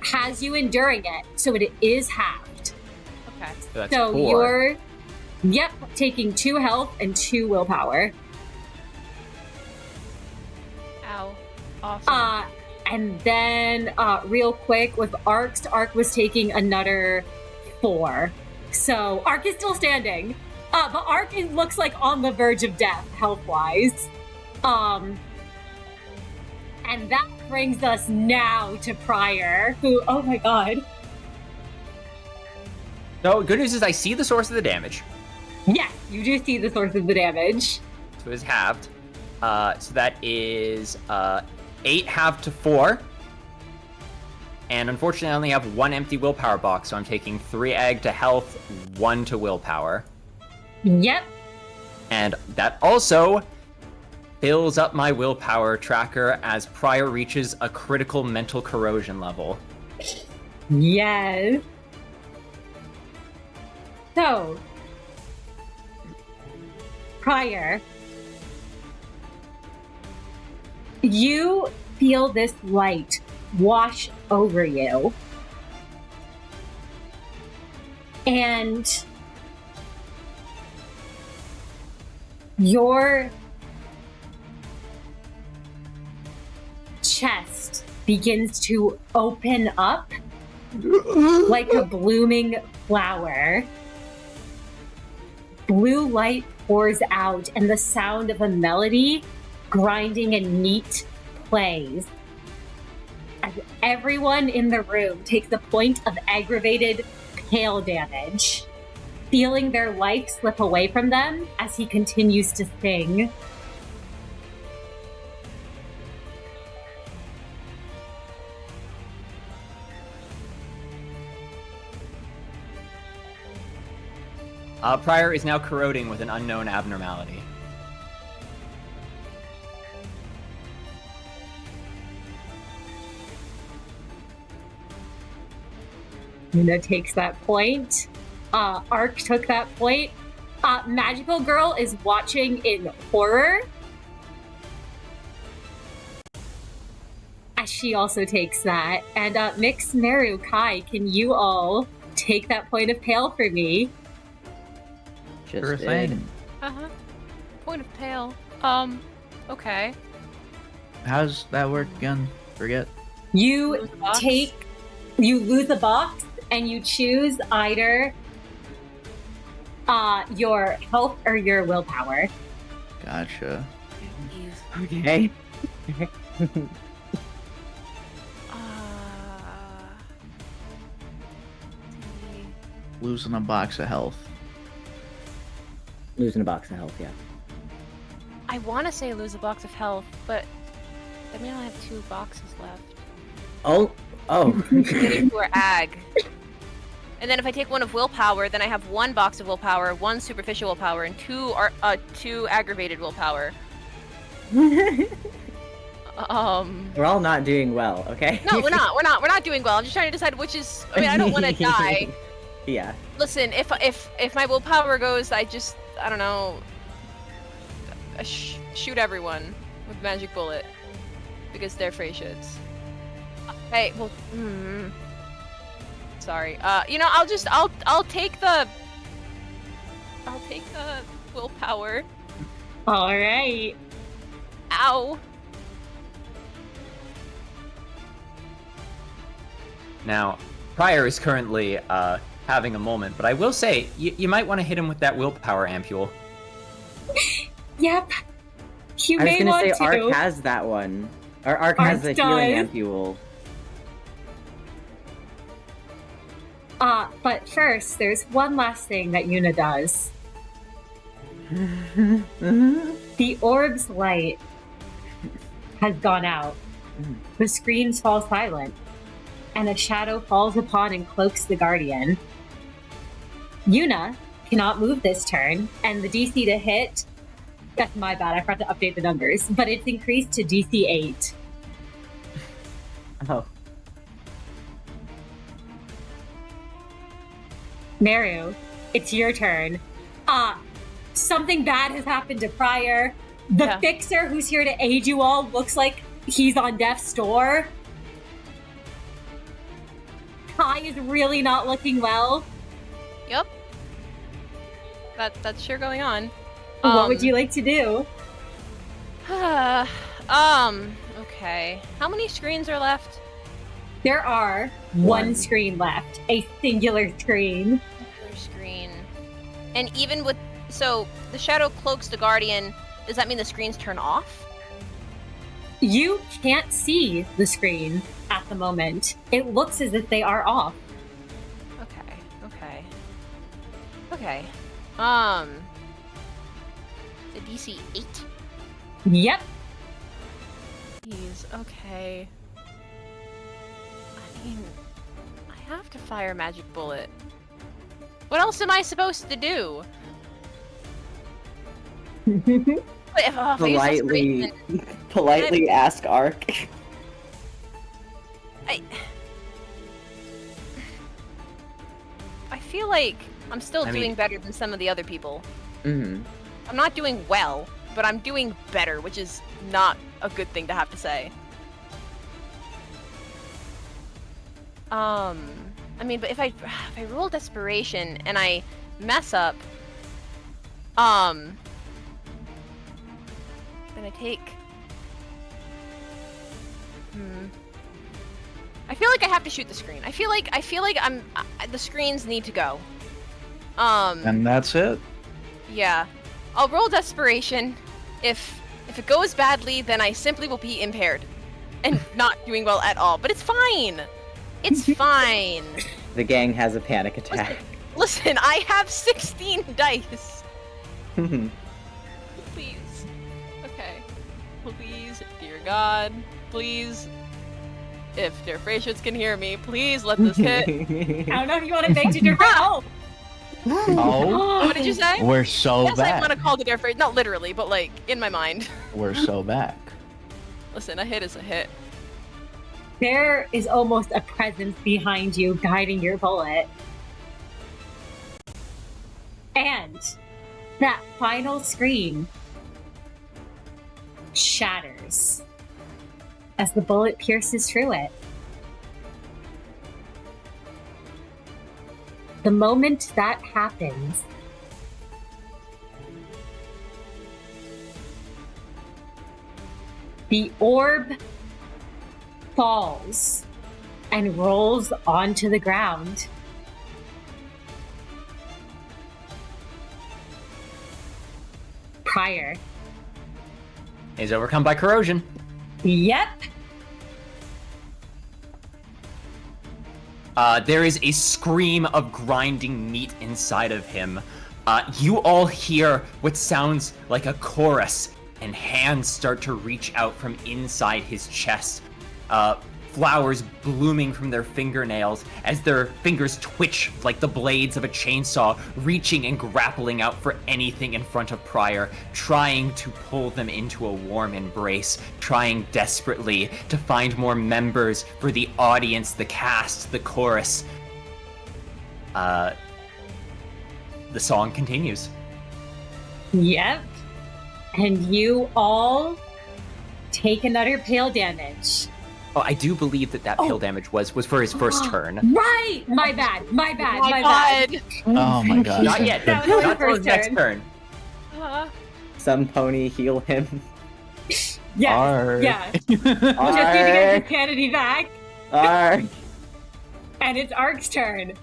has you enduring it, so it is halved. Okay. That's So 4. you're, taking 2 health and 2 willpower. Ow. Awesome. And then, real quick, with Ark was taking another 4. So Ark is still standing. But Ark looks like on the verge of death, health-wise. And that brings us now to Prior, who, oh my god. So good news is I see the source of the damage. Yes, you do see the source of the damage. So it's halved. So that is 8 halved to 4. And unfortunately, I only have 1 empty willpower box, so I'm taking 3 egg to health, 1 to willpower. Yep. And that also fills up my willpower tracker as Prior reaches a critical mental corrosion level. Yes. So, Prior, you feel this light wash over you. And your chest begins to open up like a blooming flower. Blue light pours out, and the sound of a melody grinding and neat plays. As everyone in the room takes a point of aggravated pale damage, feeling their life slip away from them as he continues to sing. Prior is now corroding with an unknown abnormality. Yuna takes that point. Ark took that point. Magical Girl is watching in horror. As she also takes that. And Mix, Meru, Kai, can you all take that point of pale for me? Just Sure thing. Point of pale. Okay. How's that work again? Forget. You Lose a box? you lose a box and you choose either your health or your willpower. Gotcha. Okay. Losing a box of health. Losing a box of health, yeah. I want to say lose a box of health, but that means I have 2 boxes left. Oh. Get into her ag. And then if I take 1 of willpower, then I have 1 box of willpower, 1 superficial willpower, and 2 aggravated willpower. We're all not doing well, okay? No, we're not. We're not doing well. I'm just trying to decide which is. I mean, I don't want to die. Yeah. Listen, if my willpower goes, I don't know. Shoot everyone with magic bullet because they're Freyshits. Hey, well, sorry. I'll take the willpower. All right. Ow. Now, Pryor is currently having a moment, but I will say you might want to hit him with that willpower ampule. Yep. You I was may gonna want say to. Ark has that one. Or Ark has the healing ampule. But first, there's one last thing that Yuna does. The orb's light has gone out. The screens fall silent, and a shadow falls upon and cloaks the Guardian. Yuna cannot move this turn, and the DC to hit, that's my bad, I forgot to update the numbers, but it's increased to DC 8. Oh. Maru, it's your turn. Something bad has happened to Pryor. The fixer who's here to aid you all looks like he's on death's door. Kai is really not looking well. Yep. That's sure going on. What would you like to do? Okay. How many screens are left? There are one screen left. A singular screen. Screen. And even with... So, the shadow cloaks the Guardian. Does that mean the screens turn off? You can't see the screen at the moment. It looks as if they are off. Okay. The DC 8? Yep. Jeez, okay. I mean, I have to fire magic bullet. What else am I supposed to do? If I use Politely ask Ark. I feel like I'm still doing better than some of the other people. Mm-hmm. I'm not doing well, but I'm doing better, which is not a good thing to have to say. I mean, but if I roll desperation and I mess up, then I take. I feel like I have to shoot the screen. I feel like the screens need to go. And that's it. Yeah. I'll roll desperation. If it goes badly, then I simply will be impaired and not doing well at all. But it's fine. It's fine. The gang has a panic attack. Listen, I have 16 dice. Please. Okay. Please, dear God. Please. If their Freyshits can hear me, please let this hit. I don't know if you want to make it your Oh! Oh, What did you say? we're so Yes, I back. want to call the Dare Frey. Not literally, but like in my mind. We're so back. Listen, a hit is a hit. There is almost a presence behind you guiding your bullet. And that final screen shatters as the bullet pierces through it. The moment that happens, the orb falls and rolls onto the ground. Pryor. He's overcome by corrosion. Yep. There is a scream of grinding meat inside of him. You all hear what sounds like a chorus, and hands start to reach out from inside his chest. Flowers blooming from their fingernails as their fingers twitch like the blades of a chainsaw, reaching and grappling out for anything in front of Pryor, trying to pull them into a warm embrace, trying desperately to find more members for the audience, the cast, the chorus. The song continues. Yep. And you all take another pale damage. Oh, I do believe that pale damage was for his first turn. Right! My bad. My bad. Oh My God. bad. Oh my god. Not yet. That was only Not the till his first next turn. turn. Some pony heal him. Yeah. Arg. Yeah. Just need to get his sanity back. Arg. And it's Ark's turn.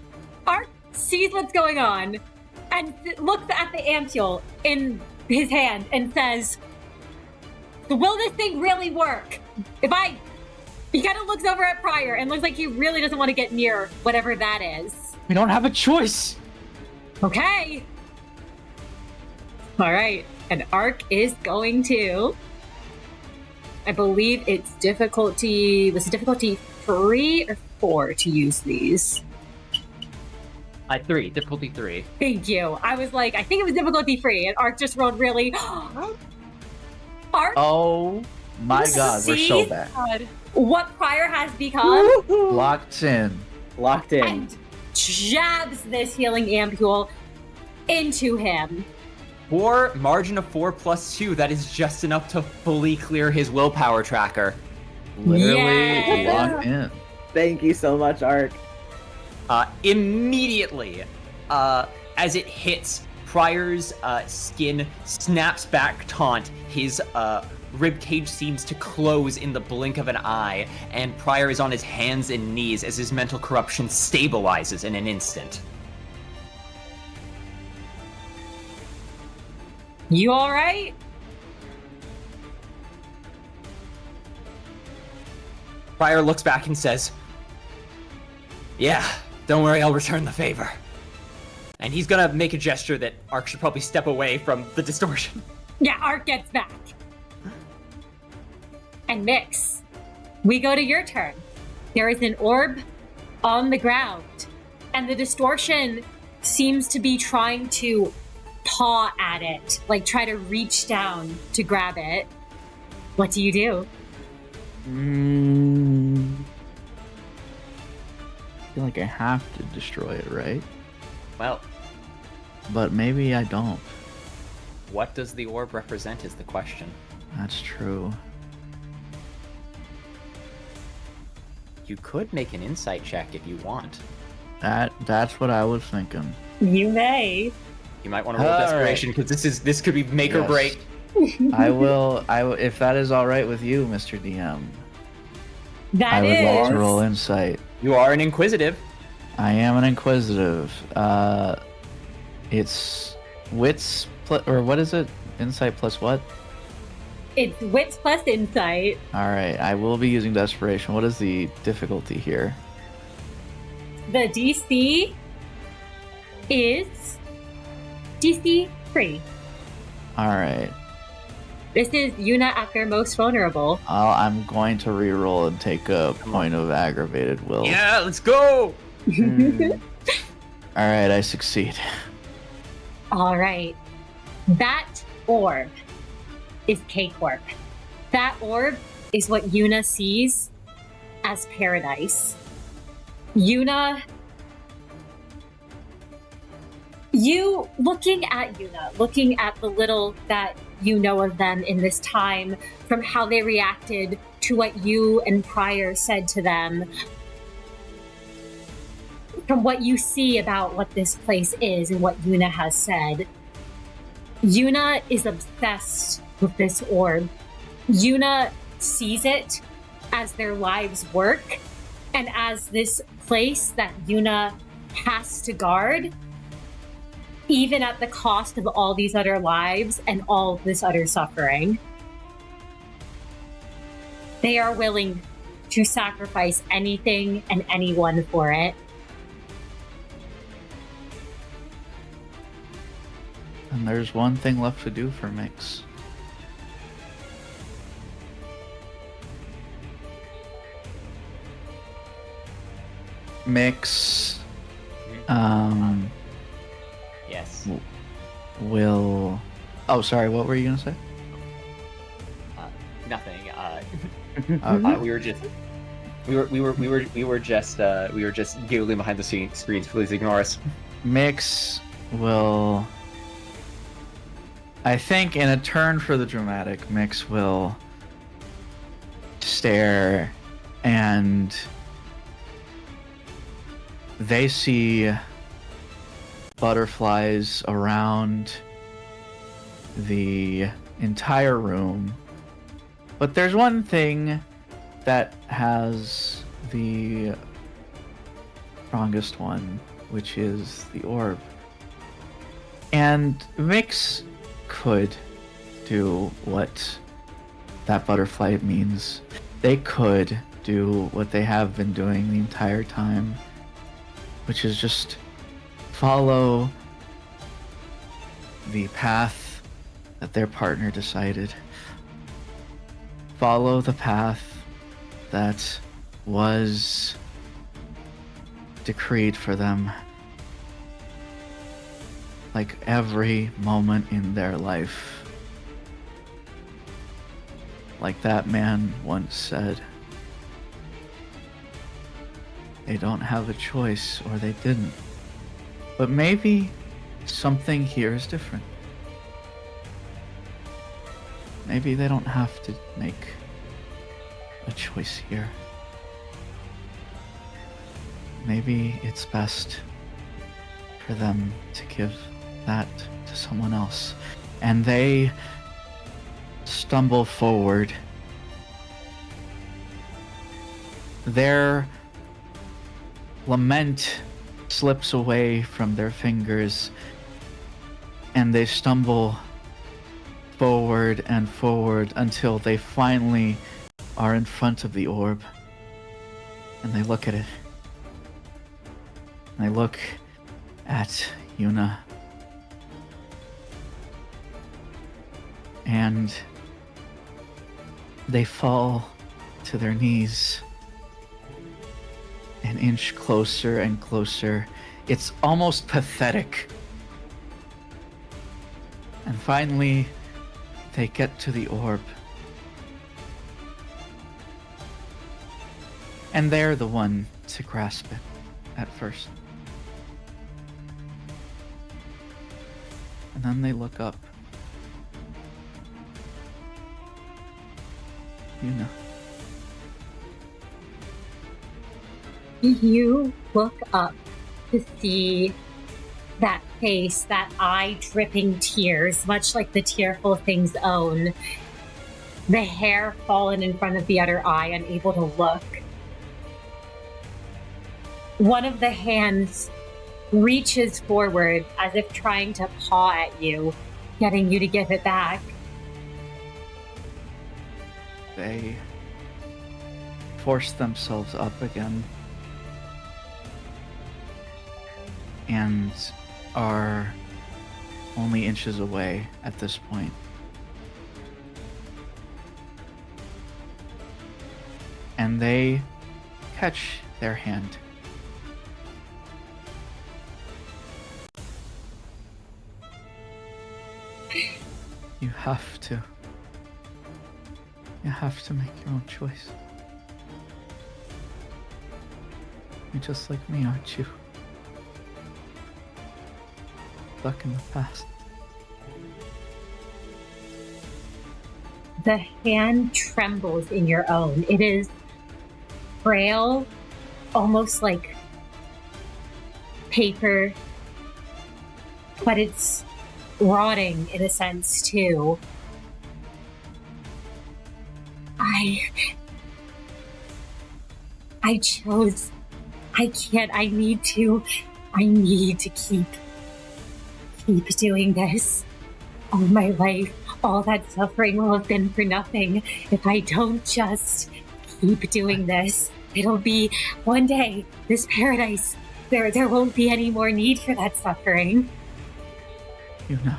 Ark sees what's going on and looks at the ampule in his hand and says, will this thing really work? He kind of looks over at Pryor and looks like he really doesn't want to get near whatever that is. We don't have a choice. Okay. All right. And Ark is going to, I believe it's difficulty 3 or 4 to use these. 3, difficulty 3. Thank you. I was like, I think it was difficulty 3, and Ark just rolled really. Ark, Oh my god, we're so See? bad. God. what Pryor has become, Locked in. Locked in. and jabs this healing ampule into him. For margin of 4 plus 2, that is just enough to fully clear his willpower tracker. Literally Yeah. locked in. Thank you so much, Ark. Immediately, as it hits, Pryor's skin snaps back taut. His ribcage seems to close in the blink of an eye, and Pryor is on his hands and knees as his mental corruption stabilizes in an instant. You all right? Pryor looks back and says, yeah, don't worry, I'll return the favor. And he's gonna make a gesture that Ark should probably step away from the distortion. Yeah, Ark gets back. And Mix, we go to your turn. There is an orb on the ground, and the distortion seems to be trying to paw at it, like try to reach down to grab it. What do you do? I feel like I have to destroy it, right? Well, But maybe I don't. what does the orb represent is the question. That's true. You could make an insight check if you want. That's what I was thinking. You may. You might want to roll All desperation because this could be make or Yes. break. I will if that is all right with you, Mr. DM. I That would like is. to roll insight. You are an inquisitive. I am an inquisitive. It's wits or what is it? Insight plus what? It's wits plus insight. All right, I will be using desperation. What is the difficulty here? The DC is DC 3. All right, This is Yuna at their most vulnerable. I'm going to reroll and take a point of aggravated will. Yeah, let's go. All right, I succeed. All right. That orb is K Corp. That orb is what Yuna sees as paradise. Yuna, looking at the little that you know of them in this time, from how they reacted to what you and Pryor said to them, from what you see about what this place is and what Yuna has said, Yuna is obsessed with this orb. Yuna sees it as their lives work and as this place that Yuna has to guard, even at the cost of all these other lives and all this other suffering. They are willing to sacrifice anything and anyone for it. And there's one thing left to do for Mix. Mix Yes. will... Oh, sorry, what were you gonna say? Nothing. Okay. We were just giggling behind the screens. Please ignore us. Mix will... I think in a turn for the dramatic, Mix will stare, and they see butterflies around the entire room. But there's one thing that has the strongest one, which is the orb. And Mix could do what that butterfly means. They could do what they have been doing the entire time, which is just follow the path that their partner decided. Follow the path that was decreed for them. Like every moment in their life. Like that man once said, they don't have a choice, or they didn't. But maybe something here is different. Maybe they don't have to make a choice here. Maybe it's best for them to give that to someone else. And they stumble forward. Their lament slips away from their fingers, and they stumble forward and forward until they finally are in front of the orb. And they look at it. And they look at Yuna. And they fall to their knees, an inch closer and closer. It's almost pathetic. And finally, they get to the orb. And they're the one to grasp it at first. And then they look up. Yuna. You look up to see that face, that eye dripping tears, much like the Tearful Thing's own. The hair fallen in front of the other eye, unable to look. One of the hands reaches forward as if trying to paw at you, getting you to give it back. They force themselves up again and are only inches away at this point. And they catch their hand. You have to. You have to make your own choice. You're just like me, aren't you? Stuck in the past. The hand trembles in your own. It is frail, almost like paper, but it's rotting in a sense too. I chose. I can't. I need to keep doing this. All my life, all that suffering will have been for nothing if I don't just keep doing this. It'll be one day, this paradise, there won't be any more need for that suffering. Yuna,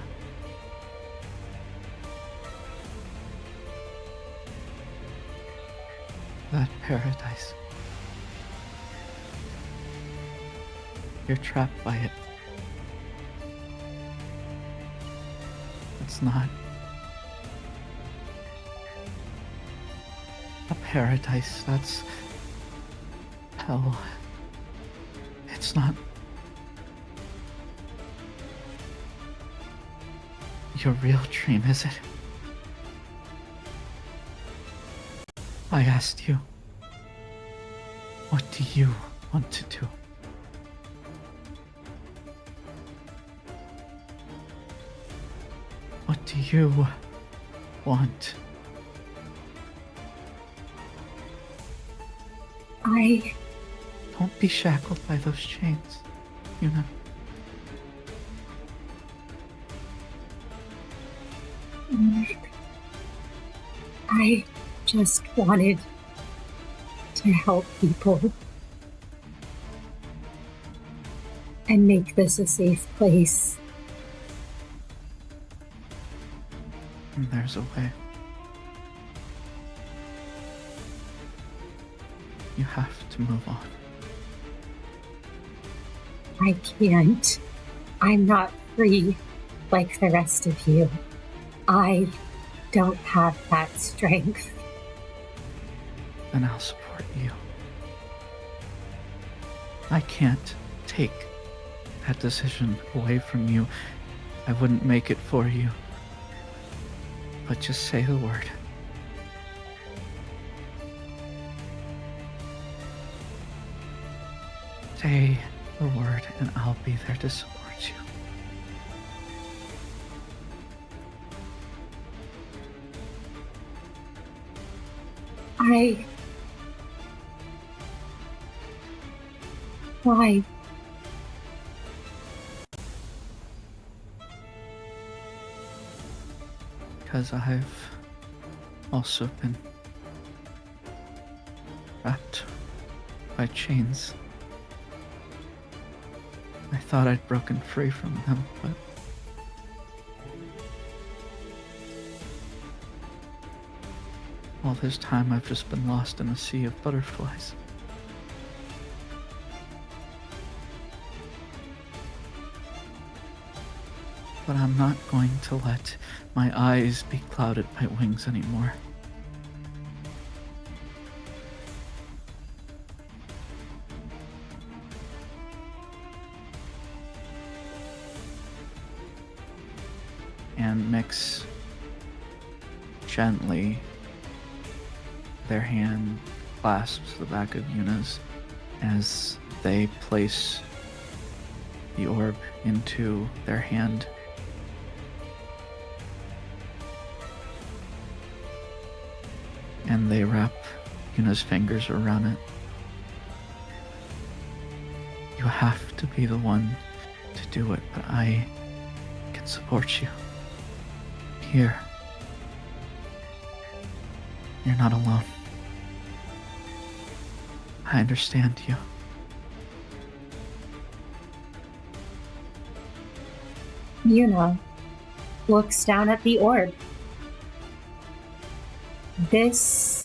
that paradise. You're trapped by it. It's not a paradise, that's hell. It's not your real dream, is it? I asked you, what do you want to do? What do you want? Don't be shackled by those chains, Yuna. I just wanted to help people and make this a safe place. And there's a way. You have to move on. I can't. I'm not free like the rest of you. I don't have that strength. Then I'll support you. I can't take that decision away from you. I wouldn't make it for you. But just say the word. Say the word and I'll be there to support you. Why? Because I've also been wrapped by chains. I thought I'd broken free from them, but all this time I've just been lost in a sea of butterflies. But I'm not going to let my eyes be clouded by wings anymore. And mix gently. Their hand clasps the back of Yuna's as they place the orb into their hand. And they wrap Yuna's fingers around it. You have to be the one to do it, but I can support you. Here. You're not alone. I understand you. Yuna looks down at the orb. This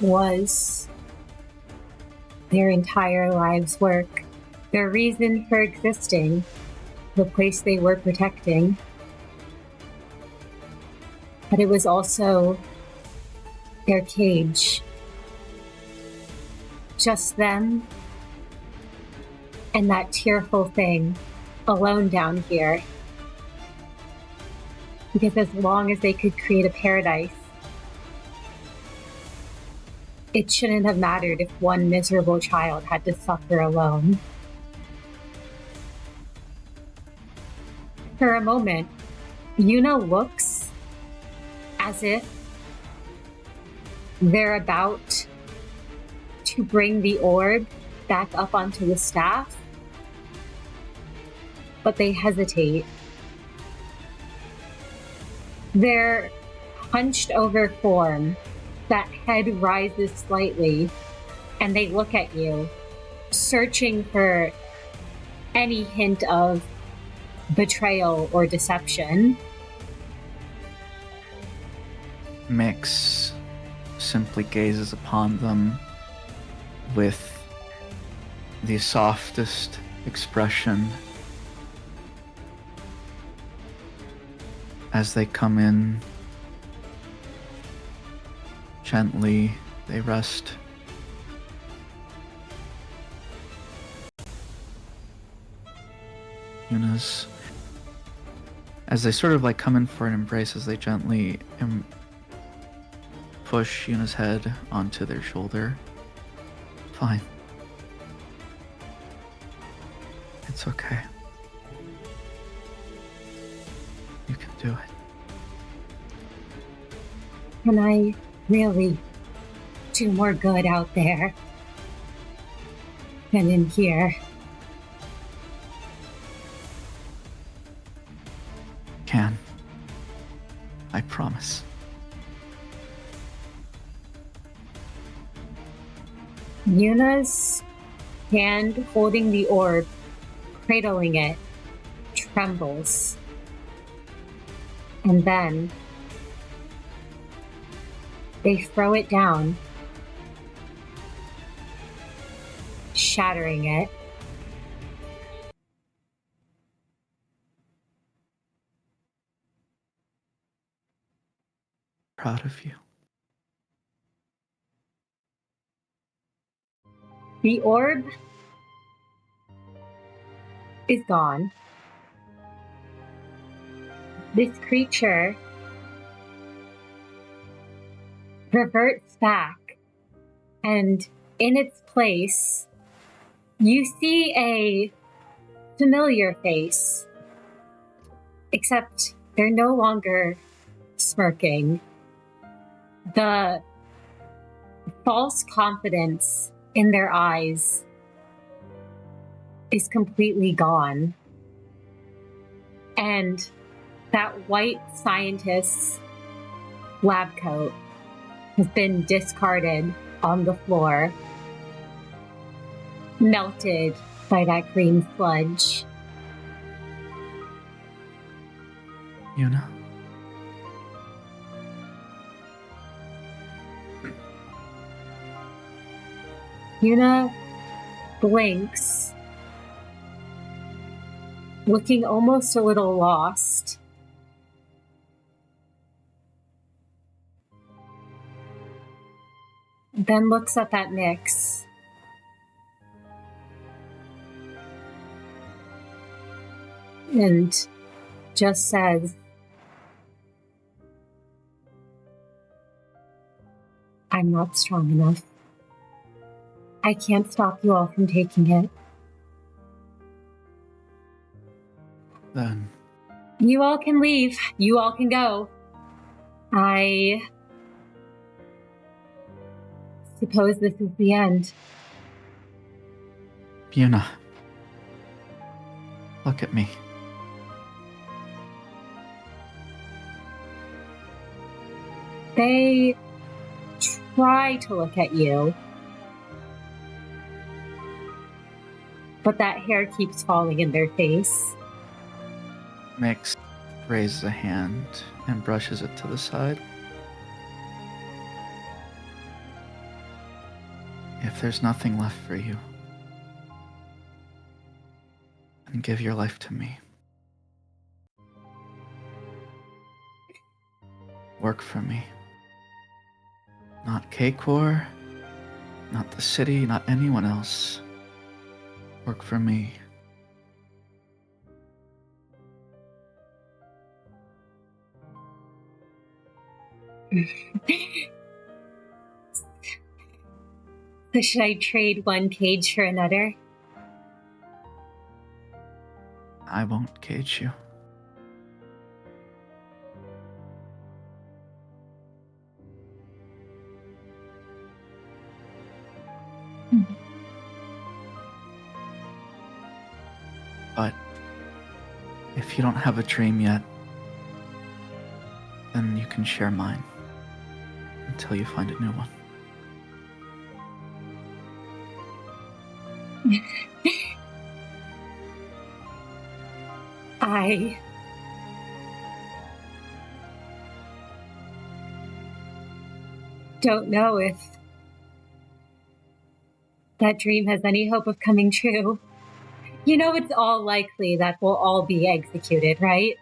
was their entire lives' work, their reason for existing, the place they were protecting. But it was also their cage. Just them and that tearful thing alone down here. Because as long as they could create a paradise, it shouldn't have mattered if one miserable child had to suffer alone. For a moment, Yuna looks as if they're about to bring the orb back up onto the staff, but they hesitate. Their hunched over form, that head rises slightly, and they look at you, searching for any hint of betrayal or deception. Mix simply gazes upon them with the softest expression as they come in. Gently, they rest. Yuna's, as they sort of like come in for an embrace, as they gently push Yuna's head onto their shoulder. Fine. It's okay. You can do it. Can I really do more good out there than in here? Can. I promise. Yuna's hand holding the orb, cradling it, trembles. And then they throw it down, shattering it. Proud of you. The orb is gone. This creature reverts back, and in its place, you see a familiar face, except they're no longer smirking. The false confidence in their eyes is completely gone. And that white scientist's lab coat has been discarded on the floor, melted by that green sludge. Yuna. Yuna blinks, looking almost a little lost. Then looks up at Nyx. And just says, I'm not strong enough. I can't stop you all from taking it. Then You all can leave. You all can go. I suppose this is the end. Yuna. Look at me. They try to look at you, but that hair keeps falling in their face. Nyx raises a hand and brushes it to the side. If there's nothing left for you, then give your life to me. Work for me. Not K Corp, not the city, not anyone else. Work for me. So should I trade one cage for another? I won't cage you. But if you don't have a dream yet, then you can share mine until you find a new one. I don't know if that dream has any hope of coming true. You know it's all likely that we'll all be executed, right?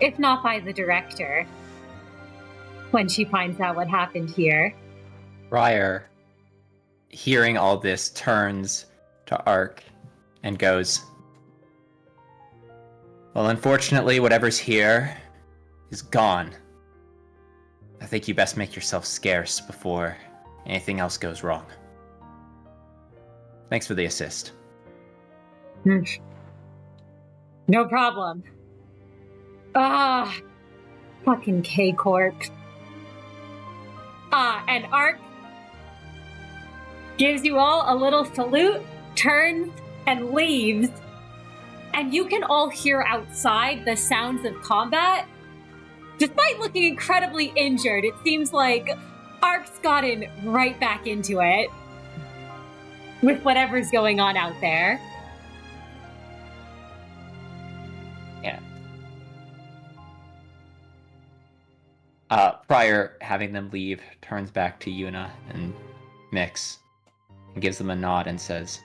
If not by the director, when she finds out what happened here. Briar, hearing all this, turns to Ark and goes, well, unfortunately, whatever's here is gone. I think you best make yourself scarce before anything else goes wrong. Thanks for the assist. No problem. Fucking K Corp. And Ark gives you all a little salute, turns, and leaves. And you can all hear outside the sounds of combat. Despite looking incredibly injured, it seems like Ark's gotten right back into it with whatever's going on out there. Yeah. Prior, having them leave, turns back to Yuna and Mix and gives them a nod and says,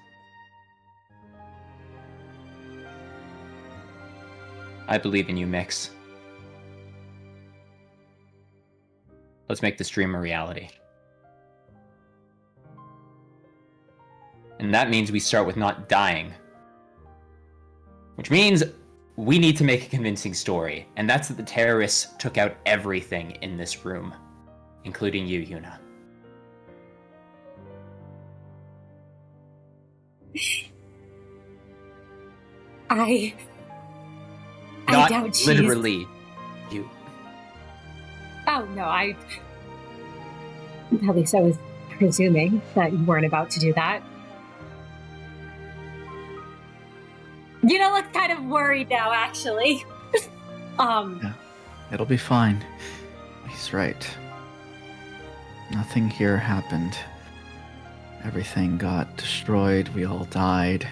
I believe in you, Mix. Let's make this dream a reality. And that means we start with not dying. Which means we need to make a convincing story. And that's that the terrorists took out everything in this room. Including you, Yuna. I Not doubt she's... literally you. Oh, no, at least I was presuming that you weren't about to do that. Yuna looks kind of worried now, actually. Yeah, it'll be fine. He's right. Nothing here happened. Everything got destroyed. We all died.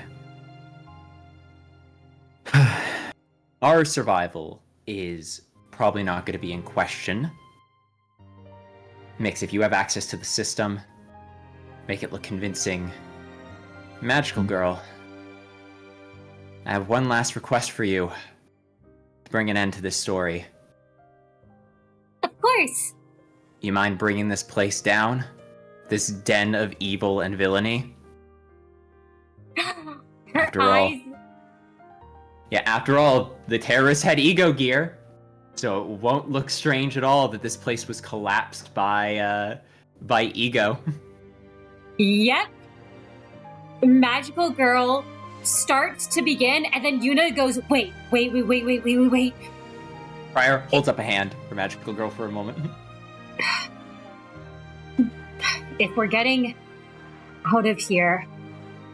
Our survival is probably not going to be in question. Mix, if you have access to the system, make it look convincing. Magical girl, I have one last request for you to bring an end to this story. Of course. You mind bringing this place down? This den of evil and villainy? After all, the terrorists had ego gear, so it won't look strange at all that this place was collapsed by ego. Yep. Magical girl starts to begin, and then Yuna goes, wait. Prior holds up a hand for Magical Girl for a moment. If we're getting out of here,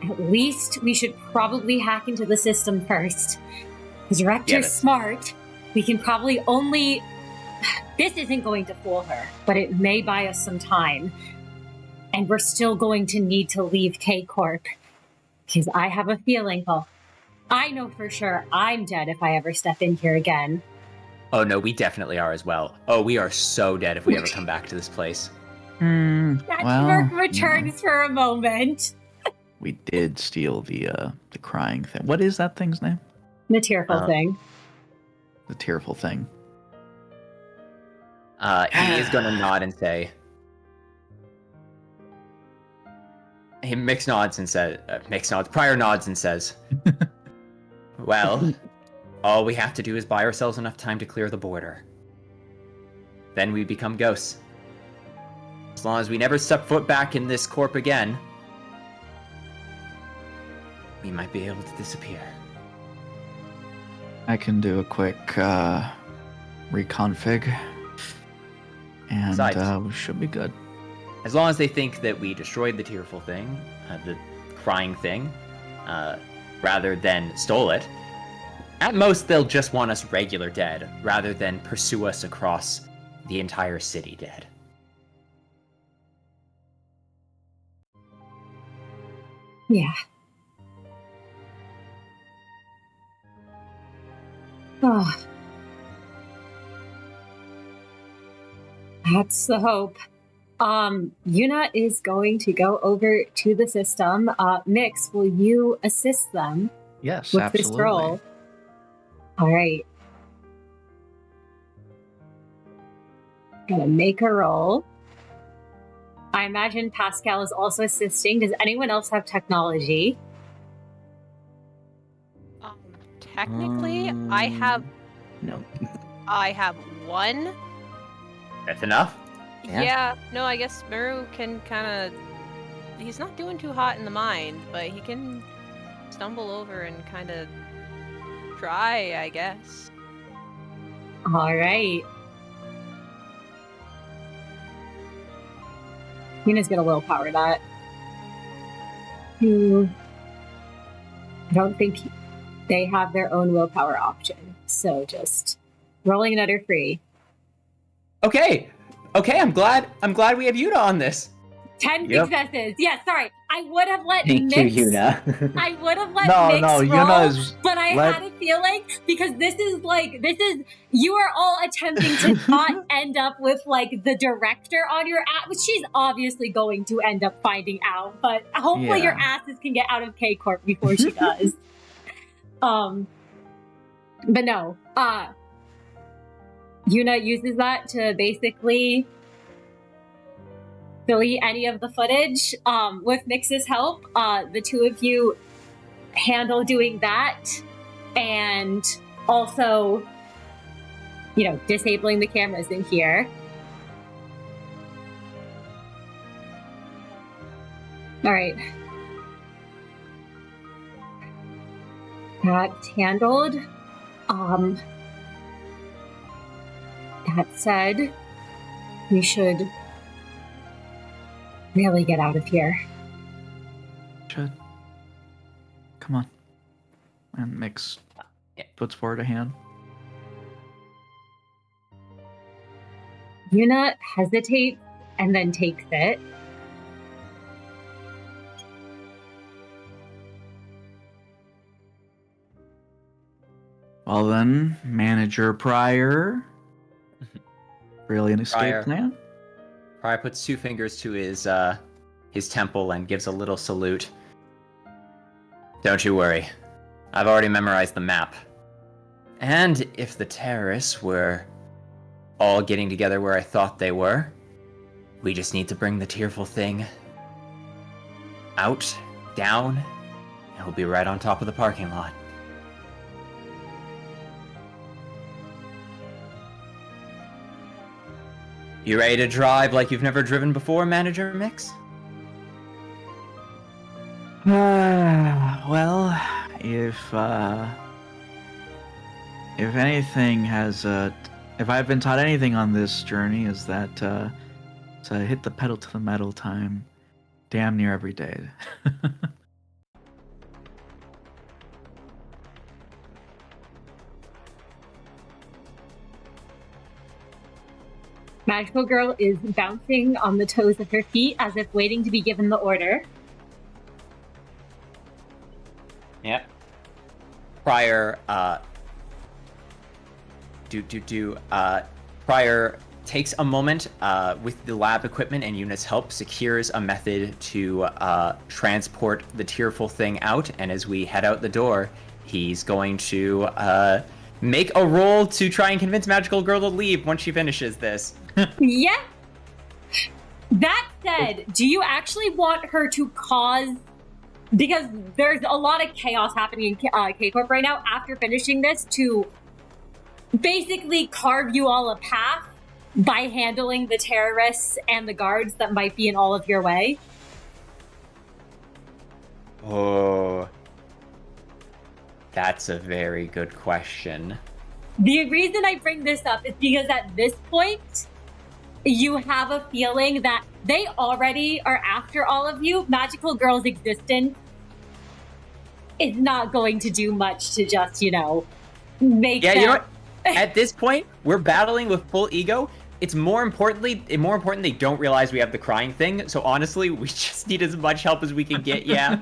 at least we should probably hack into the system first. The director's smart. We can probably only... This isn't going to fool her, but it may buy us some time. And we're still going to need to leave K Corp. Because I have a feeling, well, I know for sure I'm dead if I ever step in here again. Oh no, we definitely are as well. Oh, we are so dead if we ever come back to this place. Merc returns for a moment. We did steal the crying thing. What is that thing's name? The Tearful Thing. The Tearful Thing. He is going to nod and say... He Prior nods and says, well, all we have to do is buy ourselves enough time to clear the border. Then we become ghosts. As long as we never step foot back in this corp again, we might be able to disappear. I can do a quick reconfig, and we should be good. As long as they think that we destroyed the Tearful Thing, the crying thing, rather than stole it, at most they'll just want us regular dead, rather than pursue us across the entire city dead. Yeah. Oh. That's the hope. Yuna is going to go over to the system. Mix, will you assist them Yes, with absolutely. this roll? All right. Gonna make a roll. I imagine Pascal is also assisting. Does anyone else have technology? Technically, I have No. one. That's enough. Yeah. No, I guess Meru can kind of. He's not doing too hot in the mind, but he can stumble over and kind of try, I guess. All right. Yuna's gonna willpower that. I don't think they have their own willpower option, so just rolling another free. Okay, I'm glad we have Yuna on this. 10 Yep. successes. Yeah, sorry. I would have let Thank Mix. you, Yuna. I would have let No, Mix no, roll, Yuna is but I had a feeling because this is you are all attempting to not end up with like the director on your ass, which she's obviously going to end up finding out. But hopefully your asses can get out of K Corp before she does. But no. Yuna uses that to basically delete any of the footage. With Mix's help, the two of you handle doing that and also, disabling the cameras in here. All right. That's handled. That said, we should really get out of here. Should. Come on. And Mix puts forward a hand. Yuna hesitates and then takes it. Well then, Manager Pryor. Really an escape Pryor. plan? Pryor puts two fingers to his temple and gives a little salute. Don't you worry. I've already memorized the map. And if the terrorists were all getting together where I thought they were, we just need to bring the Tearful Thing out, down, and we'll be right on top of the parking lot. You ready to drive like you've never driven before, Manager Mix? Well, if anything has if I've been taught anything on this journey is that to hit the pedal to the metal time damn near every day. Magical Girl is bouncing on the toes of her feet as if waiting to be given the order. Yep. Pryor, Pryor takes a moment with the lab equipment and Yuna's help, secures a method to transport the Tearful Thing out, and as we head out the door, he's going to make a roll to try and convince Magical Girl to leave once she finishes this. Yeah. That said, do you actually want her to cause... Because there's a lot of chaos happening in K Corp right now after finishing this to basically carve you all a path by handling the terrorists and the guards that might be in all of your way? Oh, that's a very good question. The reason I bring this up is because at this point, you have a feeling that they already are after all of you. Magical Girl's existence is not going to do much to just, make Yeah, them... you know what? At this point, we're battling with full ego. It's more important they don't realize we have the crying thing. So honestly, we just need as much help as we can get. Yeah.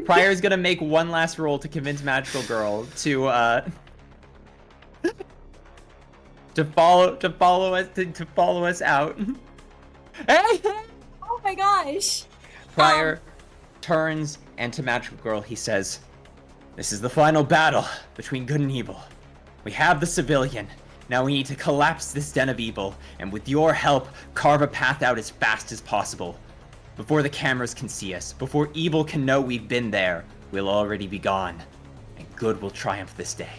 Pryor's gonna make one last roll to convince Magical Girl to to follow us out. Oh my gosh. Prior turns, and to Magical Girl he says, "This is the final battle between good and evil. We have the civilian. Now we need to collapse this den of evil, and with your help, carve a path out as fast as possible. Before the cameras can see us, before evil can know we've been there, we'll already be gone, and good will triumph this day."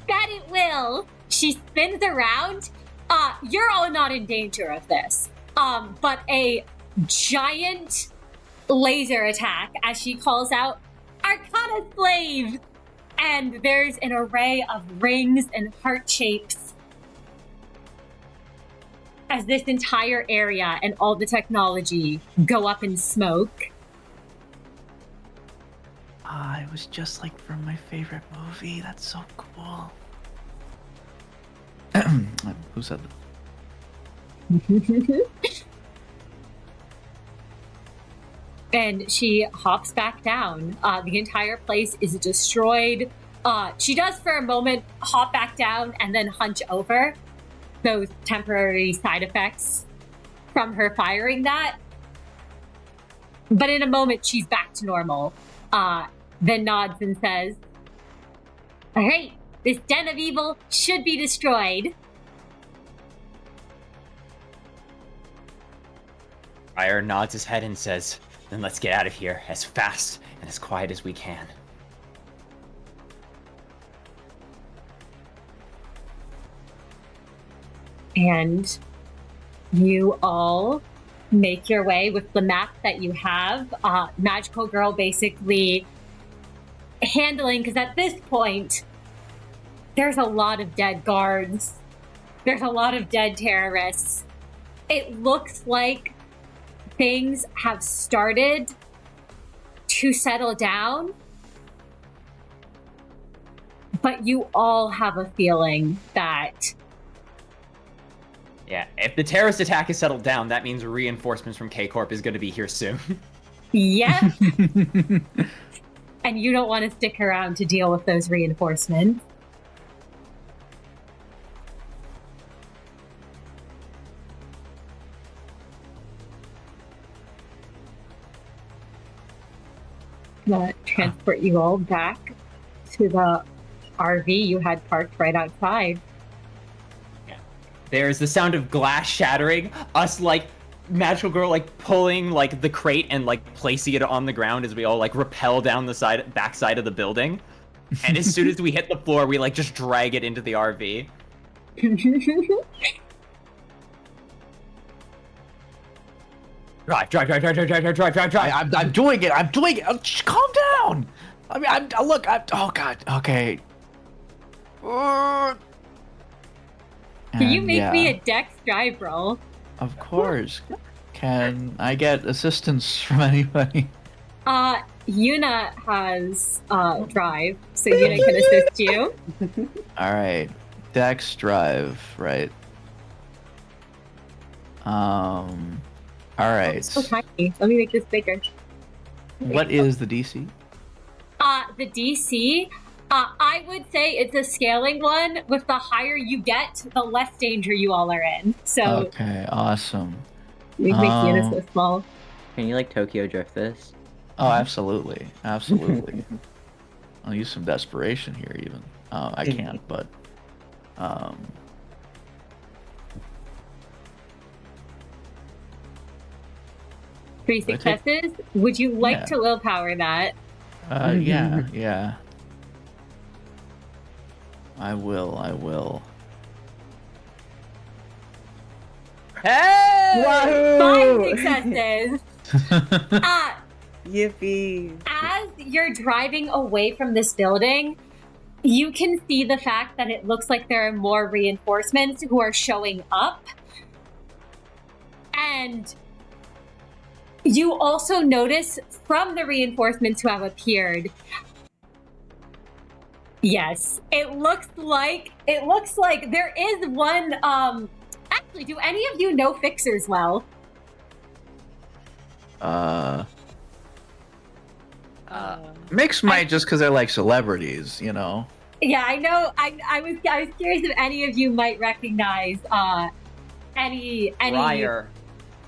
That it will. She spins around. You're all not in danger of this. But a giant laser attack, as she calls out, "Arcana Slave!" And there's an array of rings and heart shapes as this entire area and all the technology go up in smoke. It was just like from my favorite movie. That's so cool. Who said that? And she hops back down. The entire place is destroyed. She does for a moment hop back down and then hunch over. Those temporary side effects from her firing that. But in a moment, she's back to normal. Then nods and says, "All right, this den of evil should be destroyed." Prior nods his head and says, "Then let's get out of here as fast and as quiet as we can." And you all make your way with the map that you have. Magical Girl basically handling, because at this point, there's a lot of dead guards. There's a lot of dead terrorists. It looks like things have started to settle down, but you all have a feeling that Yeah, if the terrorist attack is settled down, that means reinforcements from K Corp is going to be here soon. yeah. And you don't want to stick around to deal with those reinforcements. Transport you all back to the RV you had parked right outside. There's the sound of glass shattering, us like Magical Girl like pulling like the crate and like placing it on the ground as we all like rappel down the backside of the building. And as soon as we hit the floor, we like just drag it into the RV. Drive. I'm doing it. Just calm down. I mean, oh God. Okay. Can you And, make me yeah, a dex drive roll? Of course. Can I get assistance from anybody? Yuna has drive, so Yuna can assist you. All right. Dex drive, right? All right. So tiny. Let me make this bigger. What is the DC? The DC, I would say it's a scaling one. With the higher you get, the less danger you all are in. So Okay, awesome. we make Yuna so small. Can you like Tokyo drift this? Oh, absolutely, absolutely. I'll use some desperation here, even. I can't, but 3 successes. Would you like Yeah. to willpower that? yeah. I will. Hey! 5 successes. Yippee! As you're driving away from this building, you can see the fact that it looks like there are more reinforcements who are showing up. And you also notice from the reinforcements who have appeared, yes, it looks like there is one, actually, do any of you know Fixers well? Mix might just because they're like celebrities, you know. Yeah, I know. I was curious if any of you might recognize any.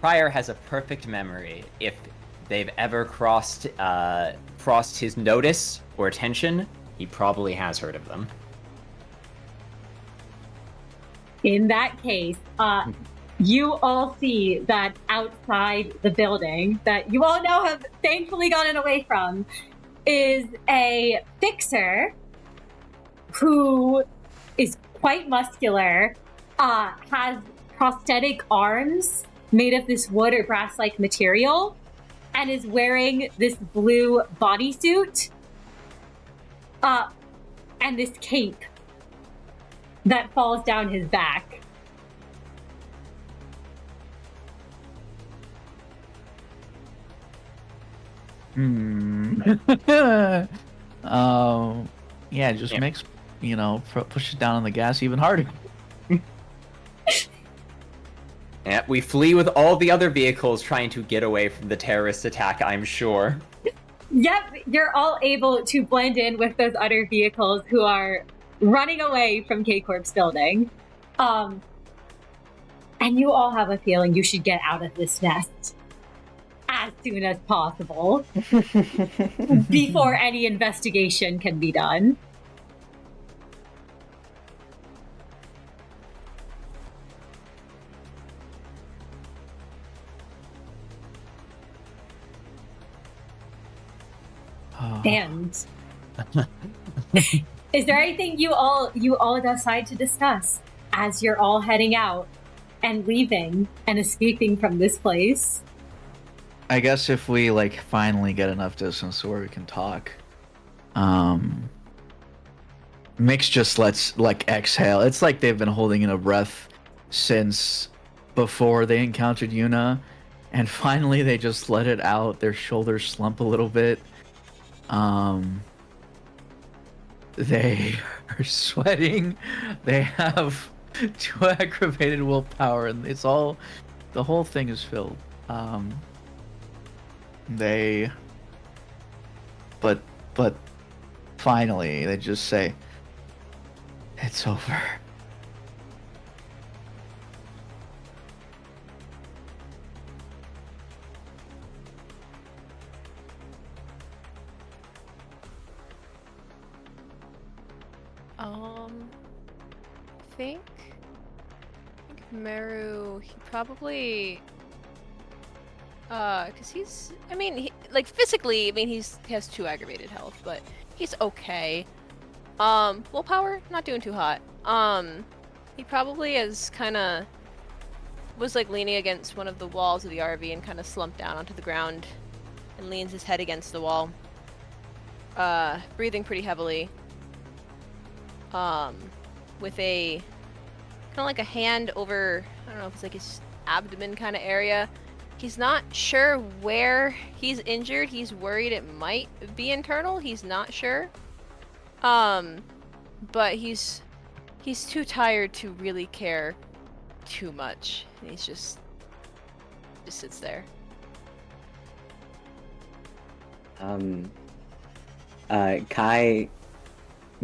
Pryor has a perfect memory. If they've ever crossed his notice or attention, he probably has heard of them. In that case, you all see that outside the building that you all now have thankfully gotten away from is a fixer who is quite muscular, has prosthetic arms made of this wood or brass-like material, and is wearing this blue bodysuit and this cape that falls down his back. Yeah, it just makes, push it down on the gas even harder. Yeah, we flee with all the other vehicles trying to get away from the terrorist attack, I'm sure. Yep, you're all able to blend in with those other vehicles who are running away from K Corp's building. And you all have a feeling you should get out of this nest as soon as possible before any investigation can be done. And is there anything you all decide to discuss as you're all heading out and leaving and escaping from this place? I guess if we finally get enough distance where we can talk, Mix just lets exhale. It's like they've been holding in a breath since before they encountered Yuna, and finally they just let it out. Their shoulders slump a little bit. They are sweating. They have 2 aggravated willpower, and the whole thing is filled. But finally they just say, "It's over." I think Meru, he probably, cause physically, he has 2 aggravated health, but he's okay. Willpower, not doing too hot. He probably was leaning against one of the walls of the RV and kind of slumped down onto the ground and leans his head against the wall. Breathing pretty heavily. With a kind of a hand over, I don't know if it's his abdomen kind of area. He's not sure where he's injured. He's worried it might be internal. He's not sure. But he's too tired to really care too much. And he's just sits there.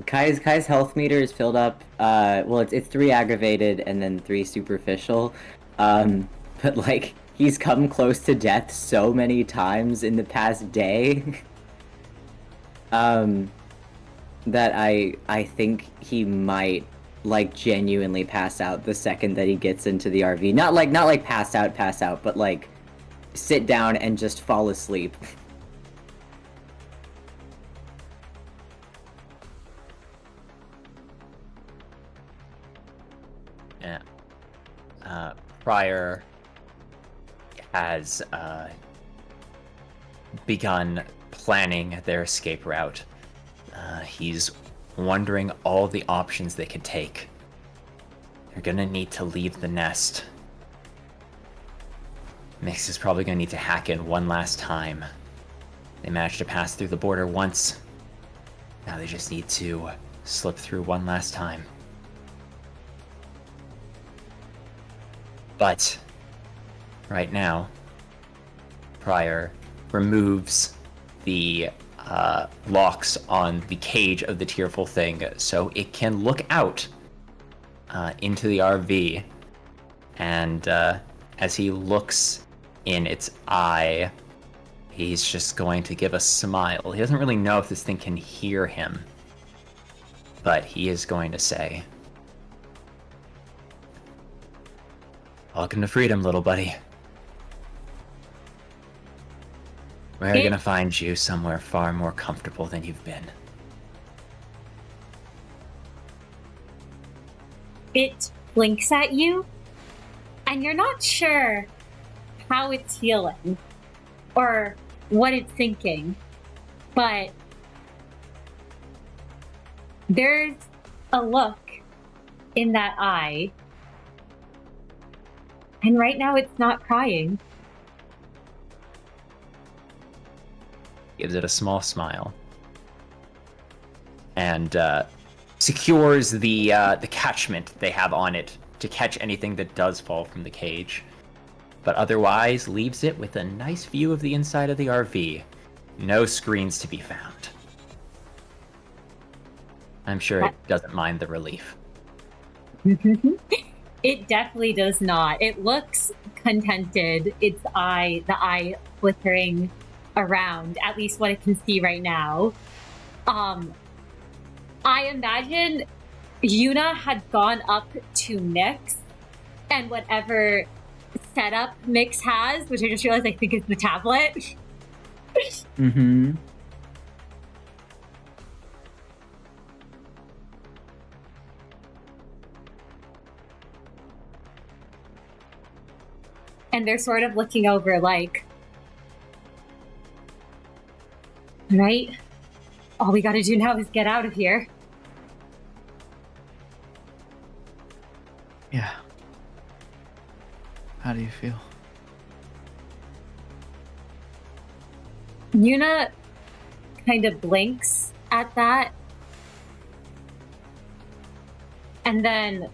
Kai's health meter is filled up. It's 3 aggravated and then 3 superficial. But he's come close to death so many times in the past day. That I think he might genuinely pass out the second that he gets into the RV. Not pass out, but sit down and just fall asleep. Yeah. Pryor has begun planning their escape route. He's wondering all the options they could take. They're gonna need to leave the nest. Mix is probably gonna need to hack in one last time. They managed to pass through the border once. Now they just need to slip through one last time. But right now, Pryor removes the locks on the cage of the Tearful Thing, so it can look out into the RV. And as he looks in its eye, he's just going to give a smile. He doesn't really know if this thing can hear him, but he is going to say, "Welcome to freedom, little buddy. We're gonna find you somewhere far more comfortable than you've been." It blinks at you, and you're not sure how it's feeling or what it's thinking, but there's a look in that eye, and right now it's not crying. Gives it a small smile, and secures the catchment they have on it to catch anything that does fall from the cage, but otherwise leaves it with a nice view of the inside of the RV. No screens to be found. I'm sure it doesn't mind the relief. It definitely does not. It looks contented. The eye flickering around, at least what it can see right now. I imagine Yuna had gone up to Mix, and whatever setup Mix has, which I just realized I think is the tablet. Mm-hmm. And they're sort of looking over like, right? All we gotta do now is get out of here. Yeah. How do you feel? Yuna kind of blinks at that. And then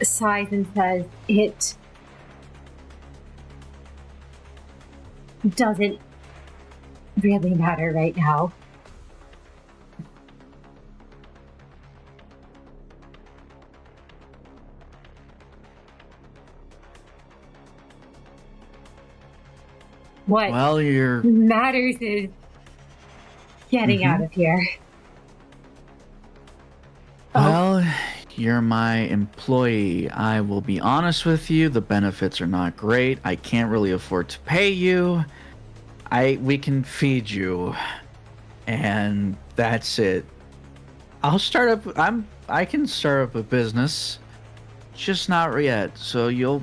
sighs and says, "It doesn't really matter right now." What matters is getting out of here. Well, you're my employee. I will be honest with you. The benefits are not great. I can't really afford to pay you. We can feed you, and that's it. I can start up a business, just not yet. So you'll,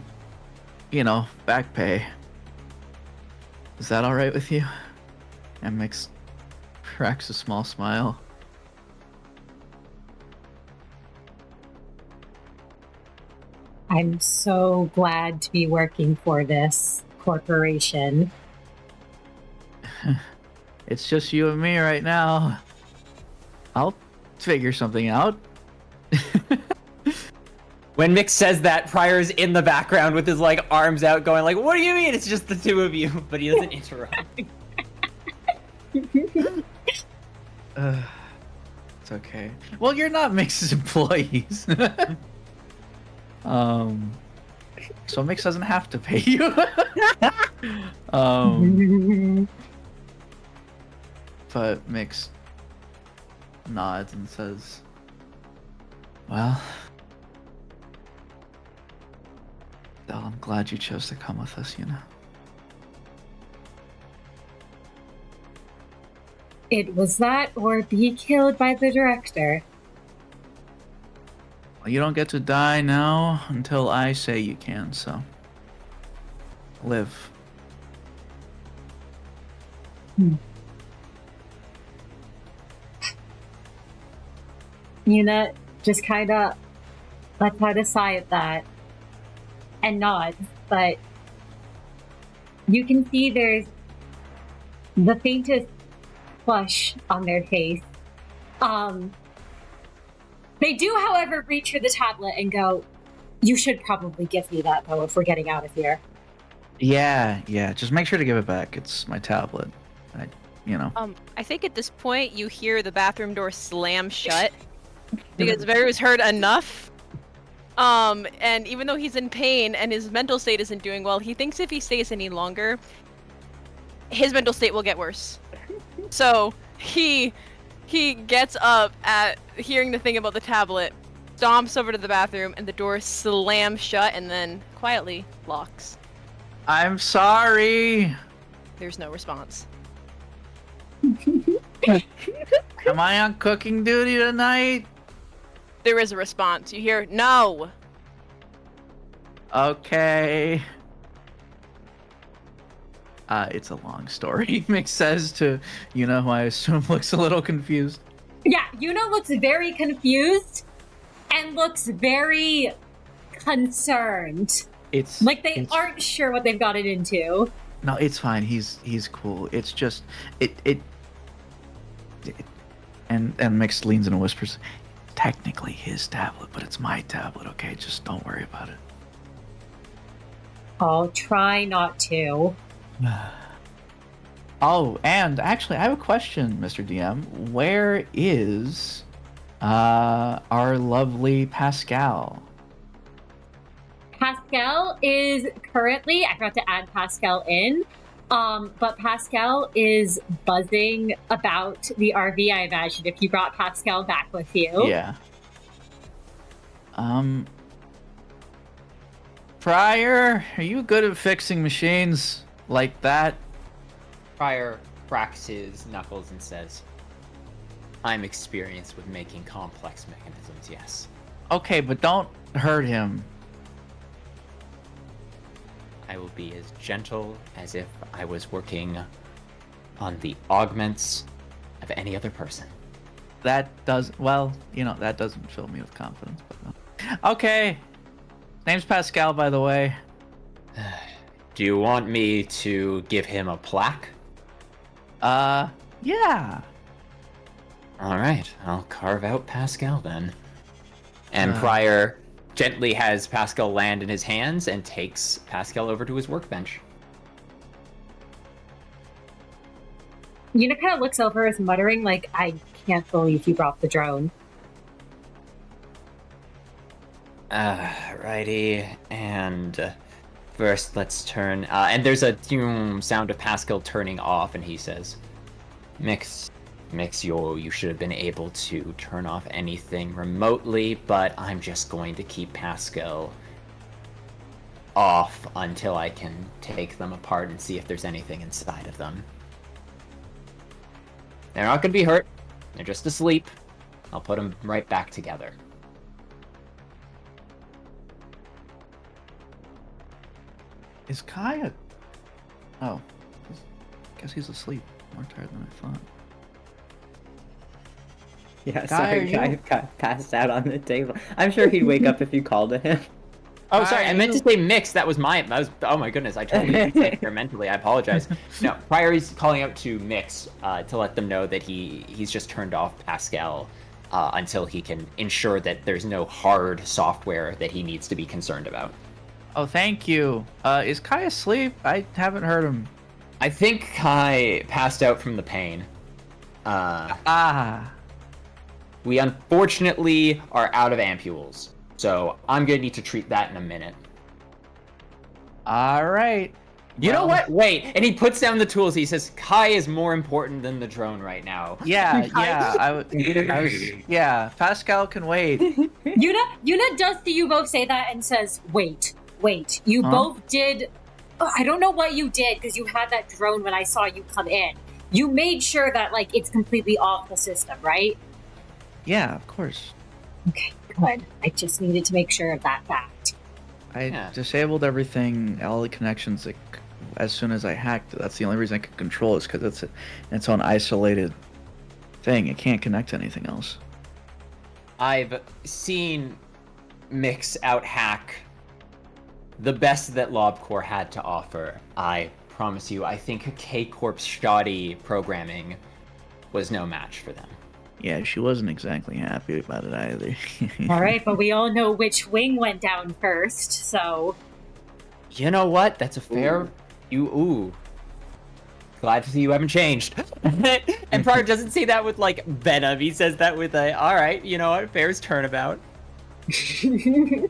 back pay. Is that all right with you? And Mix cracks a small smile. I'm so glad to be working for this corporation. It's just you and me right now. I'll figure something out. When Mick says that, Pryor's in the background with his arms out going "What do you mean it's just the two of you?" But he doesn't interrupt. It's okay. Well, you're not Mix's employees. So Mix doesn't have to pay you. But Mix nods and says, "Well, I'm glad you chose to come with us, Yuna." It was that or be killed by the director. Well, you don't get to die now until I say you can, so live. Yuna just kind of lets out a sigh at that and nods, but you can see there's the faintest flush on their face. They do, however, reach for the tablet and go, "You should probably give me that, though, if we're getting out of here." Yeah. Just make sure to give it back. It's my tablet. I think at this point you hear the bathroom door slam shut because Veru's heard enough. And even though he's in pain and his mental state isn't doing well, he thinks if he stays any longer, his mental state will get worse. So he gets up at hearing the thing about the tablet, stomps over to the bathroom, and the door slams shut and then quietly locks. I'm sorry. There's no response. Am I on cooking duty tonight? There is a response. You hear, no! Okay. It's a long story, Mick says to Yuna, who I assume looks a little confused. Yeah, Yuna looks very confused and looks very concerned. It's like they aren't sure what they've gotten into. No, it's fine. He's cool. It's just and Mick leans in and whispers, technically his tablet, but it's my tablet, okay? Just don't worry about it. I'll try not to. Oh, and actually, I have a question, Mr. DM. Where is our lovely Pascal? Pascal is currently, I forgot to add Pascal in, but Pascal is buzzing about the RV, I imagine, if you brought Pascal back with you. Yeah. Prior, are you good at fixing machines like that? Prior cracks his knuckles and says, I'm experienced with making complex mechanisms, yes. Okay, but don't hurt him. I will be as gentle as if I was working on the augments of any other person. That that doesn't fill me with confidence. But okay. Name's Pascal, by the way. Do you want me to give him a plaque? Yeah. All right, I'll carve out Pascal then. And Prior gently has Pascal land in his hands and takes Pascal over to his workbench. Yuna kind of looks over as muttering, like, I can't believe you brought the drone. Righty, and first let's turn, and there's a sound of Pascal turning off, and he says, Mix, you should have been able to turn off anything remotely, but I'm just going to keep Pascal off until I can take them apart and see if there's anything inside of them. They're not going to be hurt. They're just asleep. I'll put them right back together. Is Kai Oh. I guess he's asleep. More tired than I thought. Yeah, Guy, sorry, Guy got passed out on the table. I'm sure he'd wake up if you called to him. Oh, sorry, I meant to say mix. That was oh my goodness, I totally did there mentally. I apologize. No, Prior is calling out to Mix to let them know that he's just turned off Pascal until he can ensure that there's no hard software that he needs to be concerned about. Oh, thank you. Is Kai asleep? I haven't heard him. I think Kai passed out from the pain. We unfortunately are out of ampules, so I'm gonna need to treat that in a minute. All right. You know what? Wait. And he puts down the tools. He says, Kai is more important than the drone right now. Yeah. Yeah, Pascal can wait. Yuna does see you both say that and says, wait. You both did... Oh, I don't know what you did, because you had that drone when I saw you come in. You made sure that, like, it's completely off the system, right? Yeah, of course. Okay, good. I just needed to make sure of that fact. I disabled everything, all the connections, as soon as I hacked it. That's the only reason I could control it, is because it's its own isolated thing. It can't connect to anything else. I've seen Mix out-hack the best that LobCorp had to offer. I promise you, I think K Corp's shoddy programming was no match for them. Yeah, she wasn't exactly happy about it either. All right, but we all know which wing went down first, so... You know what? That's a fair... glad to see you haven't changed. And Pryor doesn't say that with, like, venom. He says that with a, all right, you know what, fair's turnabout. You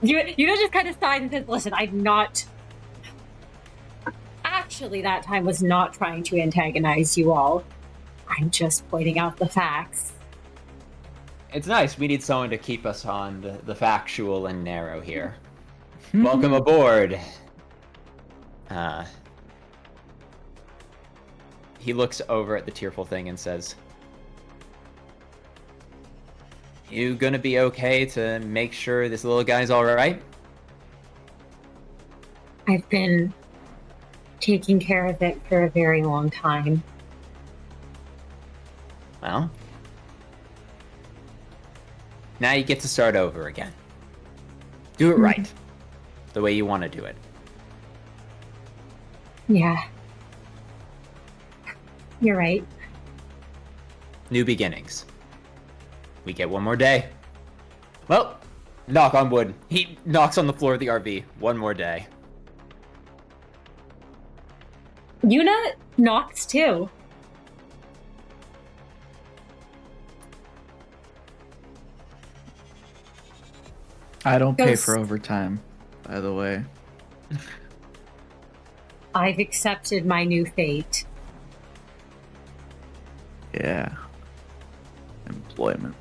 just kind of sighed and said, listen, I'm not... Actually, that time was not trying to antagonize you all. I'm just pointing out the facts. It's nice. We need someone to keep us on the factual and narrow here. Welcome aboard. He looks over at the Tearful Thing and says, you gonna be okay to make sure this little guy's alright? I've been taking care of it for a very long time. Well, now you get to start over again. Do it right. The way you want to do it. Yeah. You're right. New beginnings. We get one more day. Well, knock on wood. He knocks on the floor of the RV. One more day. Yuna knocks too. I don't pay Goes- for overtime, by the way. I've accepted my new fate. Yeah. Employment.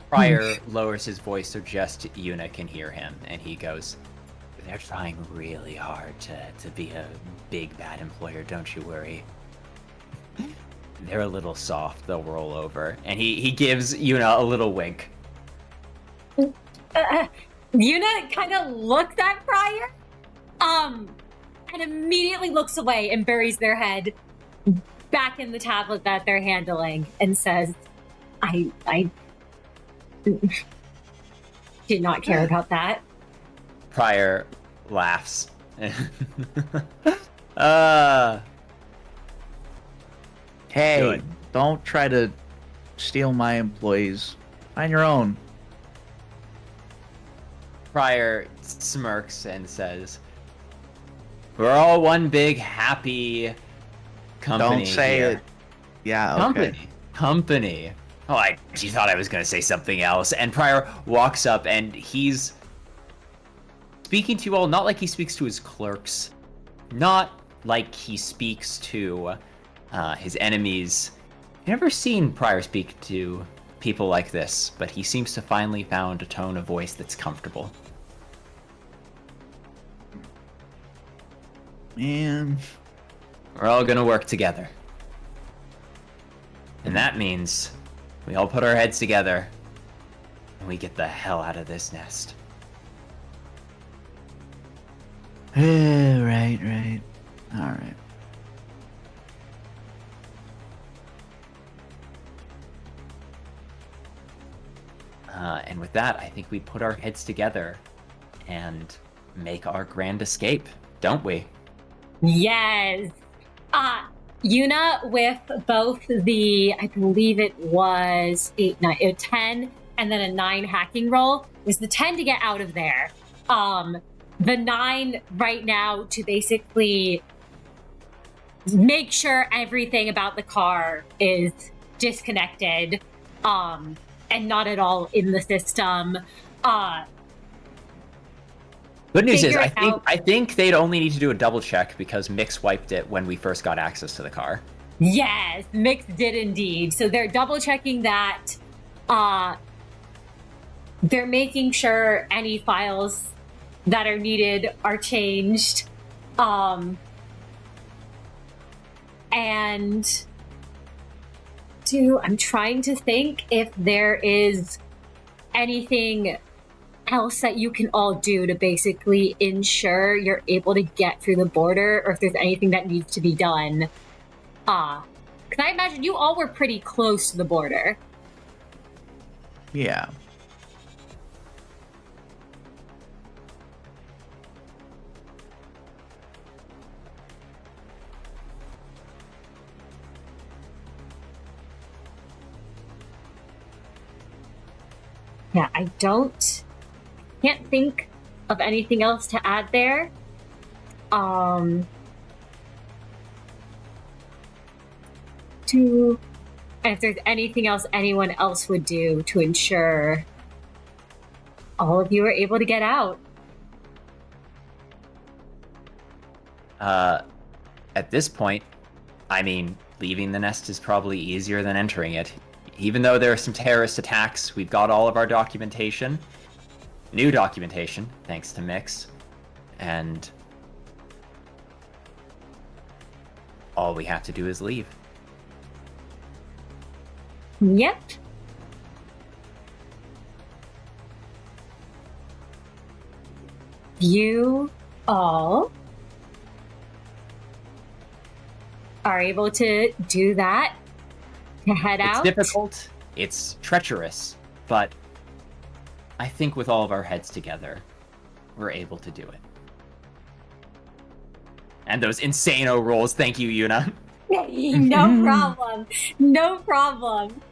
Pryor lowers his voice so just Yuna can hear him, and he goes, they're trying really hard to be a big bad employer, don't you worry. They're a little soft, they'll roll over. And he gives Yuna a little wink. Yuna kind of looks at Pryor, and immediately looks away and buries their head back in the tablet that they're handling and says, I did not care about that. Pryor laughs. Hey, Good. don't try to steal my employees. Find your own. Pryor smirks and says, we're all one big happy company. Don't say here. it. Yeah, okay. Company. Oh, she thought I was going to say something else. And Pryor walks up and he's speaking to you all, not like he speaks to his clerks, not like he speaks to his enemies. I've never seen Pryor speak to people like this, but he seems to finally found a tone of voice that's comfortable. Man. We're all gonna work together. And that means we all put our heads together and we get the hell out of this nest. Right. Alright. And with that, I think we put our heads together and make our grand escape, don't we? Yes. Yuna with both the, I believe it was 10 and then a 9 hacking roll, was the 10 to get out of there. The 9 right now to basically make sure everything about the car is disconnected, and not at all in the system. Good news is, Figure it out. I think they'd only need to do a double check because Mix wiped it when we first got access to the car. Yes, Mix did indeed. So they're double checking that. They're making sure any files that are needed are changed. And I'm trying to think if there is anything else that you can all do to basically ensure you're able to get through the border, or if there's anything that needs to be done. Because I imagine you all were pretty close to the border. Yeah. Yeah, I can't think of anything else to add there. and if there's anything else anyone else would do to ensure all of you are able to get out. At this point, I mean, leaving the nest is probably easier than entering it. Even though there are some terrorist attacks, we've got all of our documentation. New documentation, thanks to Mix. And all we have to do is leave. Yep. You all are able to do that, to head out. It's difficult, it's treacherous, but I think with all of our heads together, we're able to do it. And those insano rolls, thank you, Yuna. No problem. No problem.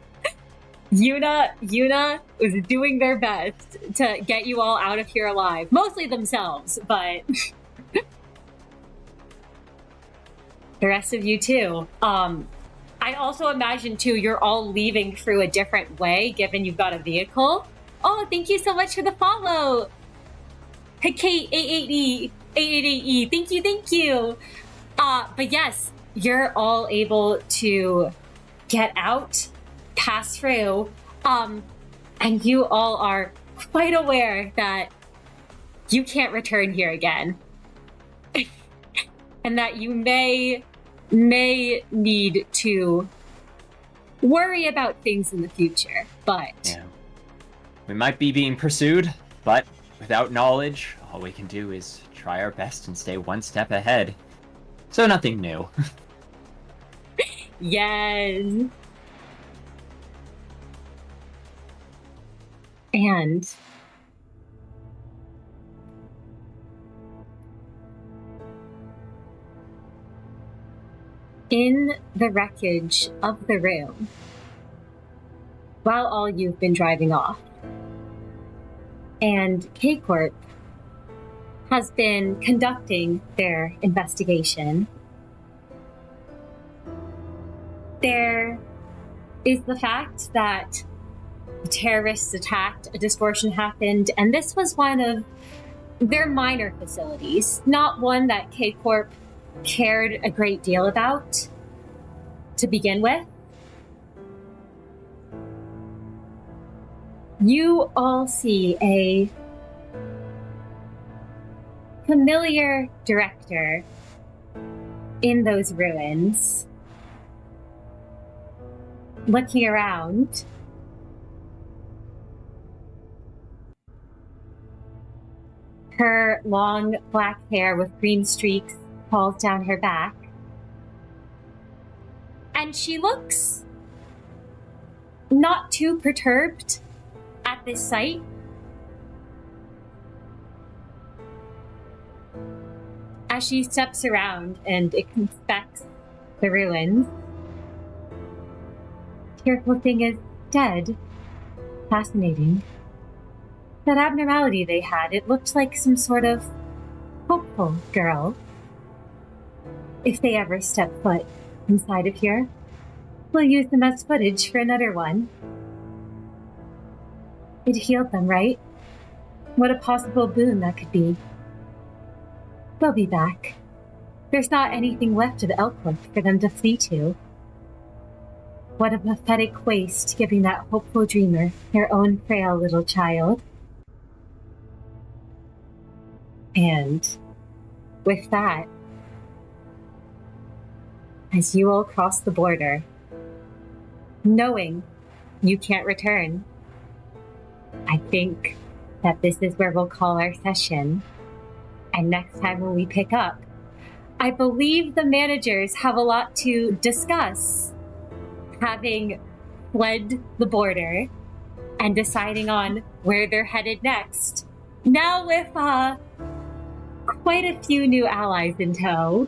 Yuna was doing their best to get you all out of here alive. Mostly themselves, but the rest of you too. I also imagine too, you're all leaving through a different way, given you've got a vehicle. Oh, thank you so much for the follow. K88E, 888E, thank you. But yes, you're all able to get out, pass through, and you all are quite aware that you can't return here again. And that you may need to worry about things in the future, but... Yeah. We might be being pursued, but without knowledge, all we can do is try our best and stay one step ahead. So nothing new. Yes. And in the wreckage of the room, while all you've been driving off, and K Corp has been conducting their investigation, there is the fact that the terrorists attacked, a distortion happened, and this was one of their minor facilities, not one that K Corp cared a great deal about to begin with. You all see a familiar director in those ruins, looking around. Her long black hair with green streaks falls down her back. And she looks not too perturbed at this sight. As she steps around and inspects the ruins, Tearful Thing is dead. Fascinating. That abnormality they had, it looked like some sort of hopeful girl. If they ever step foot inside of here, we'll use them as footage for another one. It healed them, right? What a possible boon that could be. They'll be back. There's not anything left of L Corp for them to flee to. What a pathetic waste, giving that hopeful dreamer their own frail little child. And with that, as you all cross the border, knowing you can't return, I think that this is where we'll call our session. And next time when we pick up, I believe the managers have a lot to discuss, having fled the border and deciding on where they're headed next. Now with quite a few new allies in tow.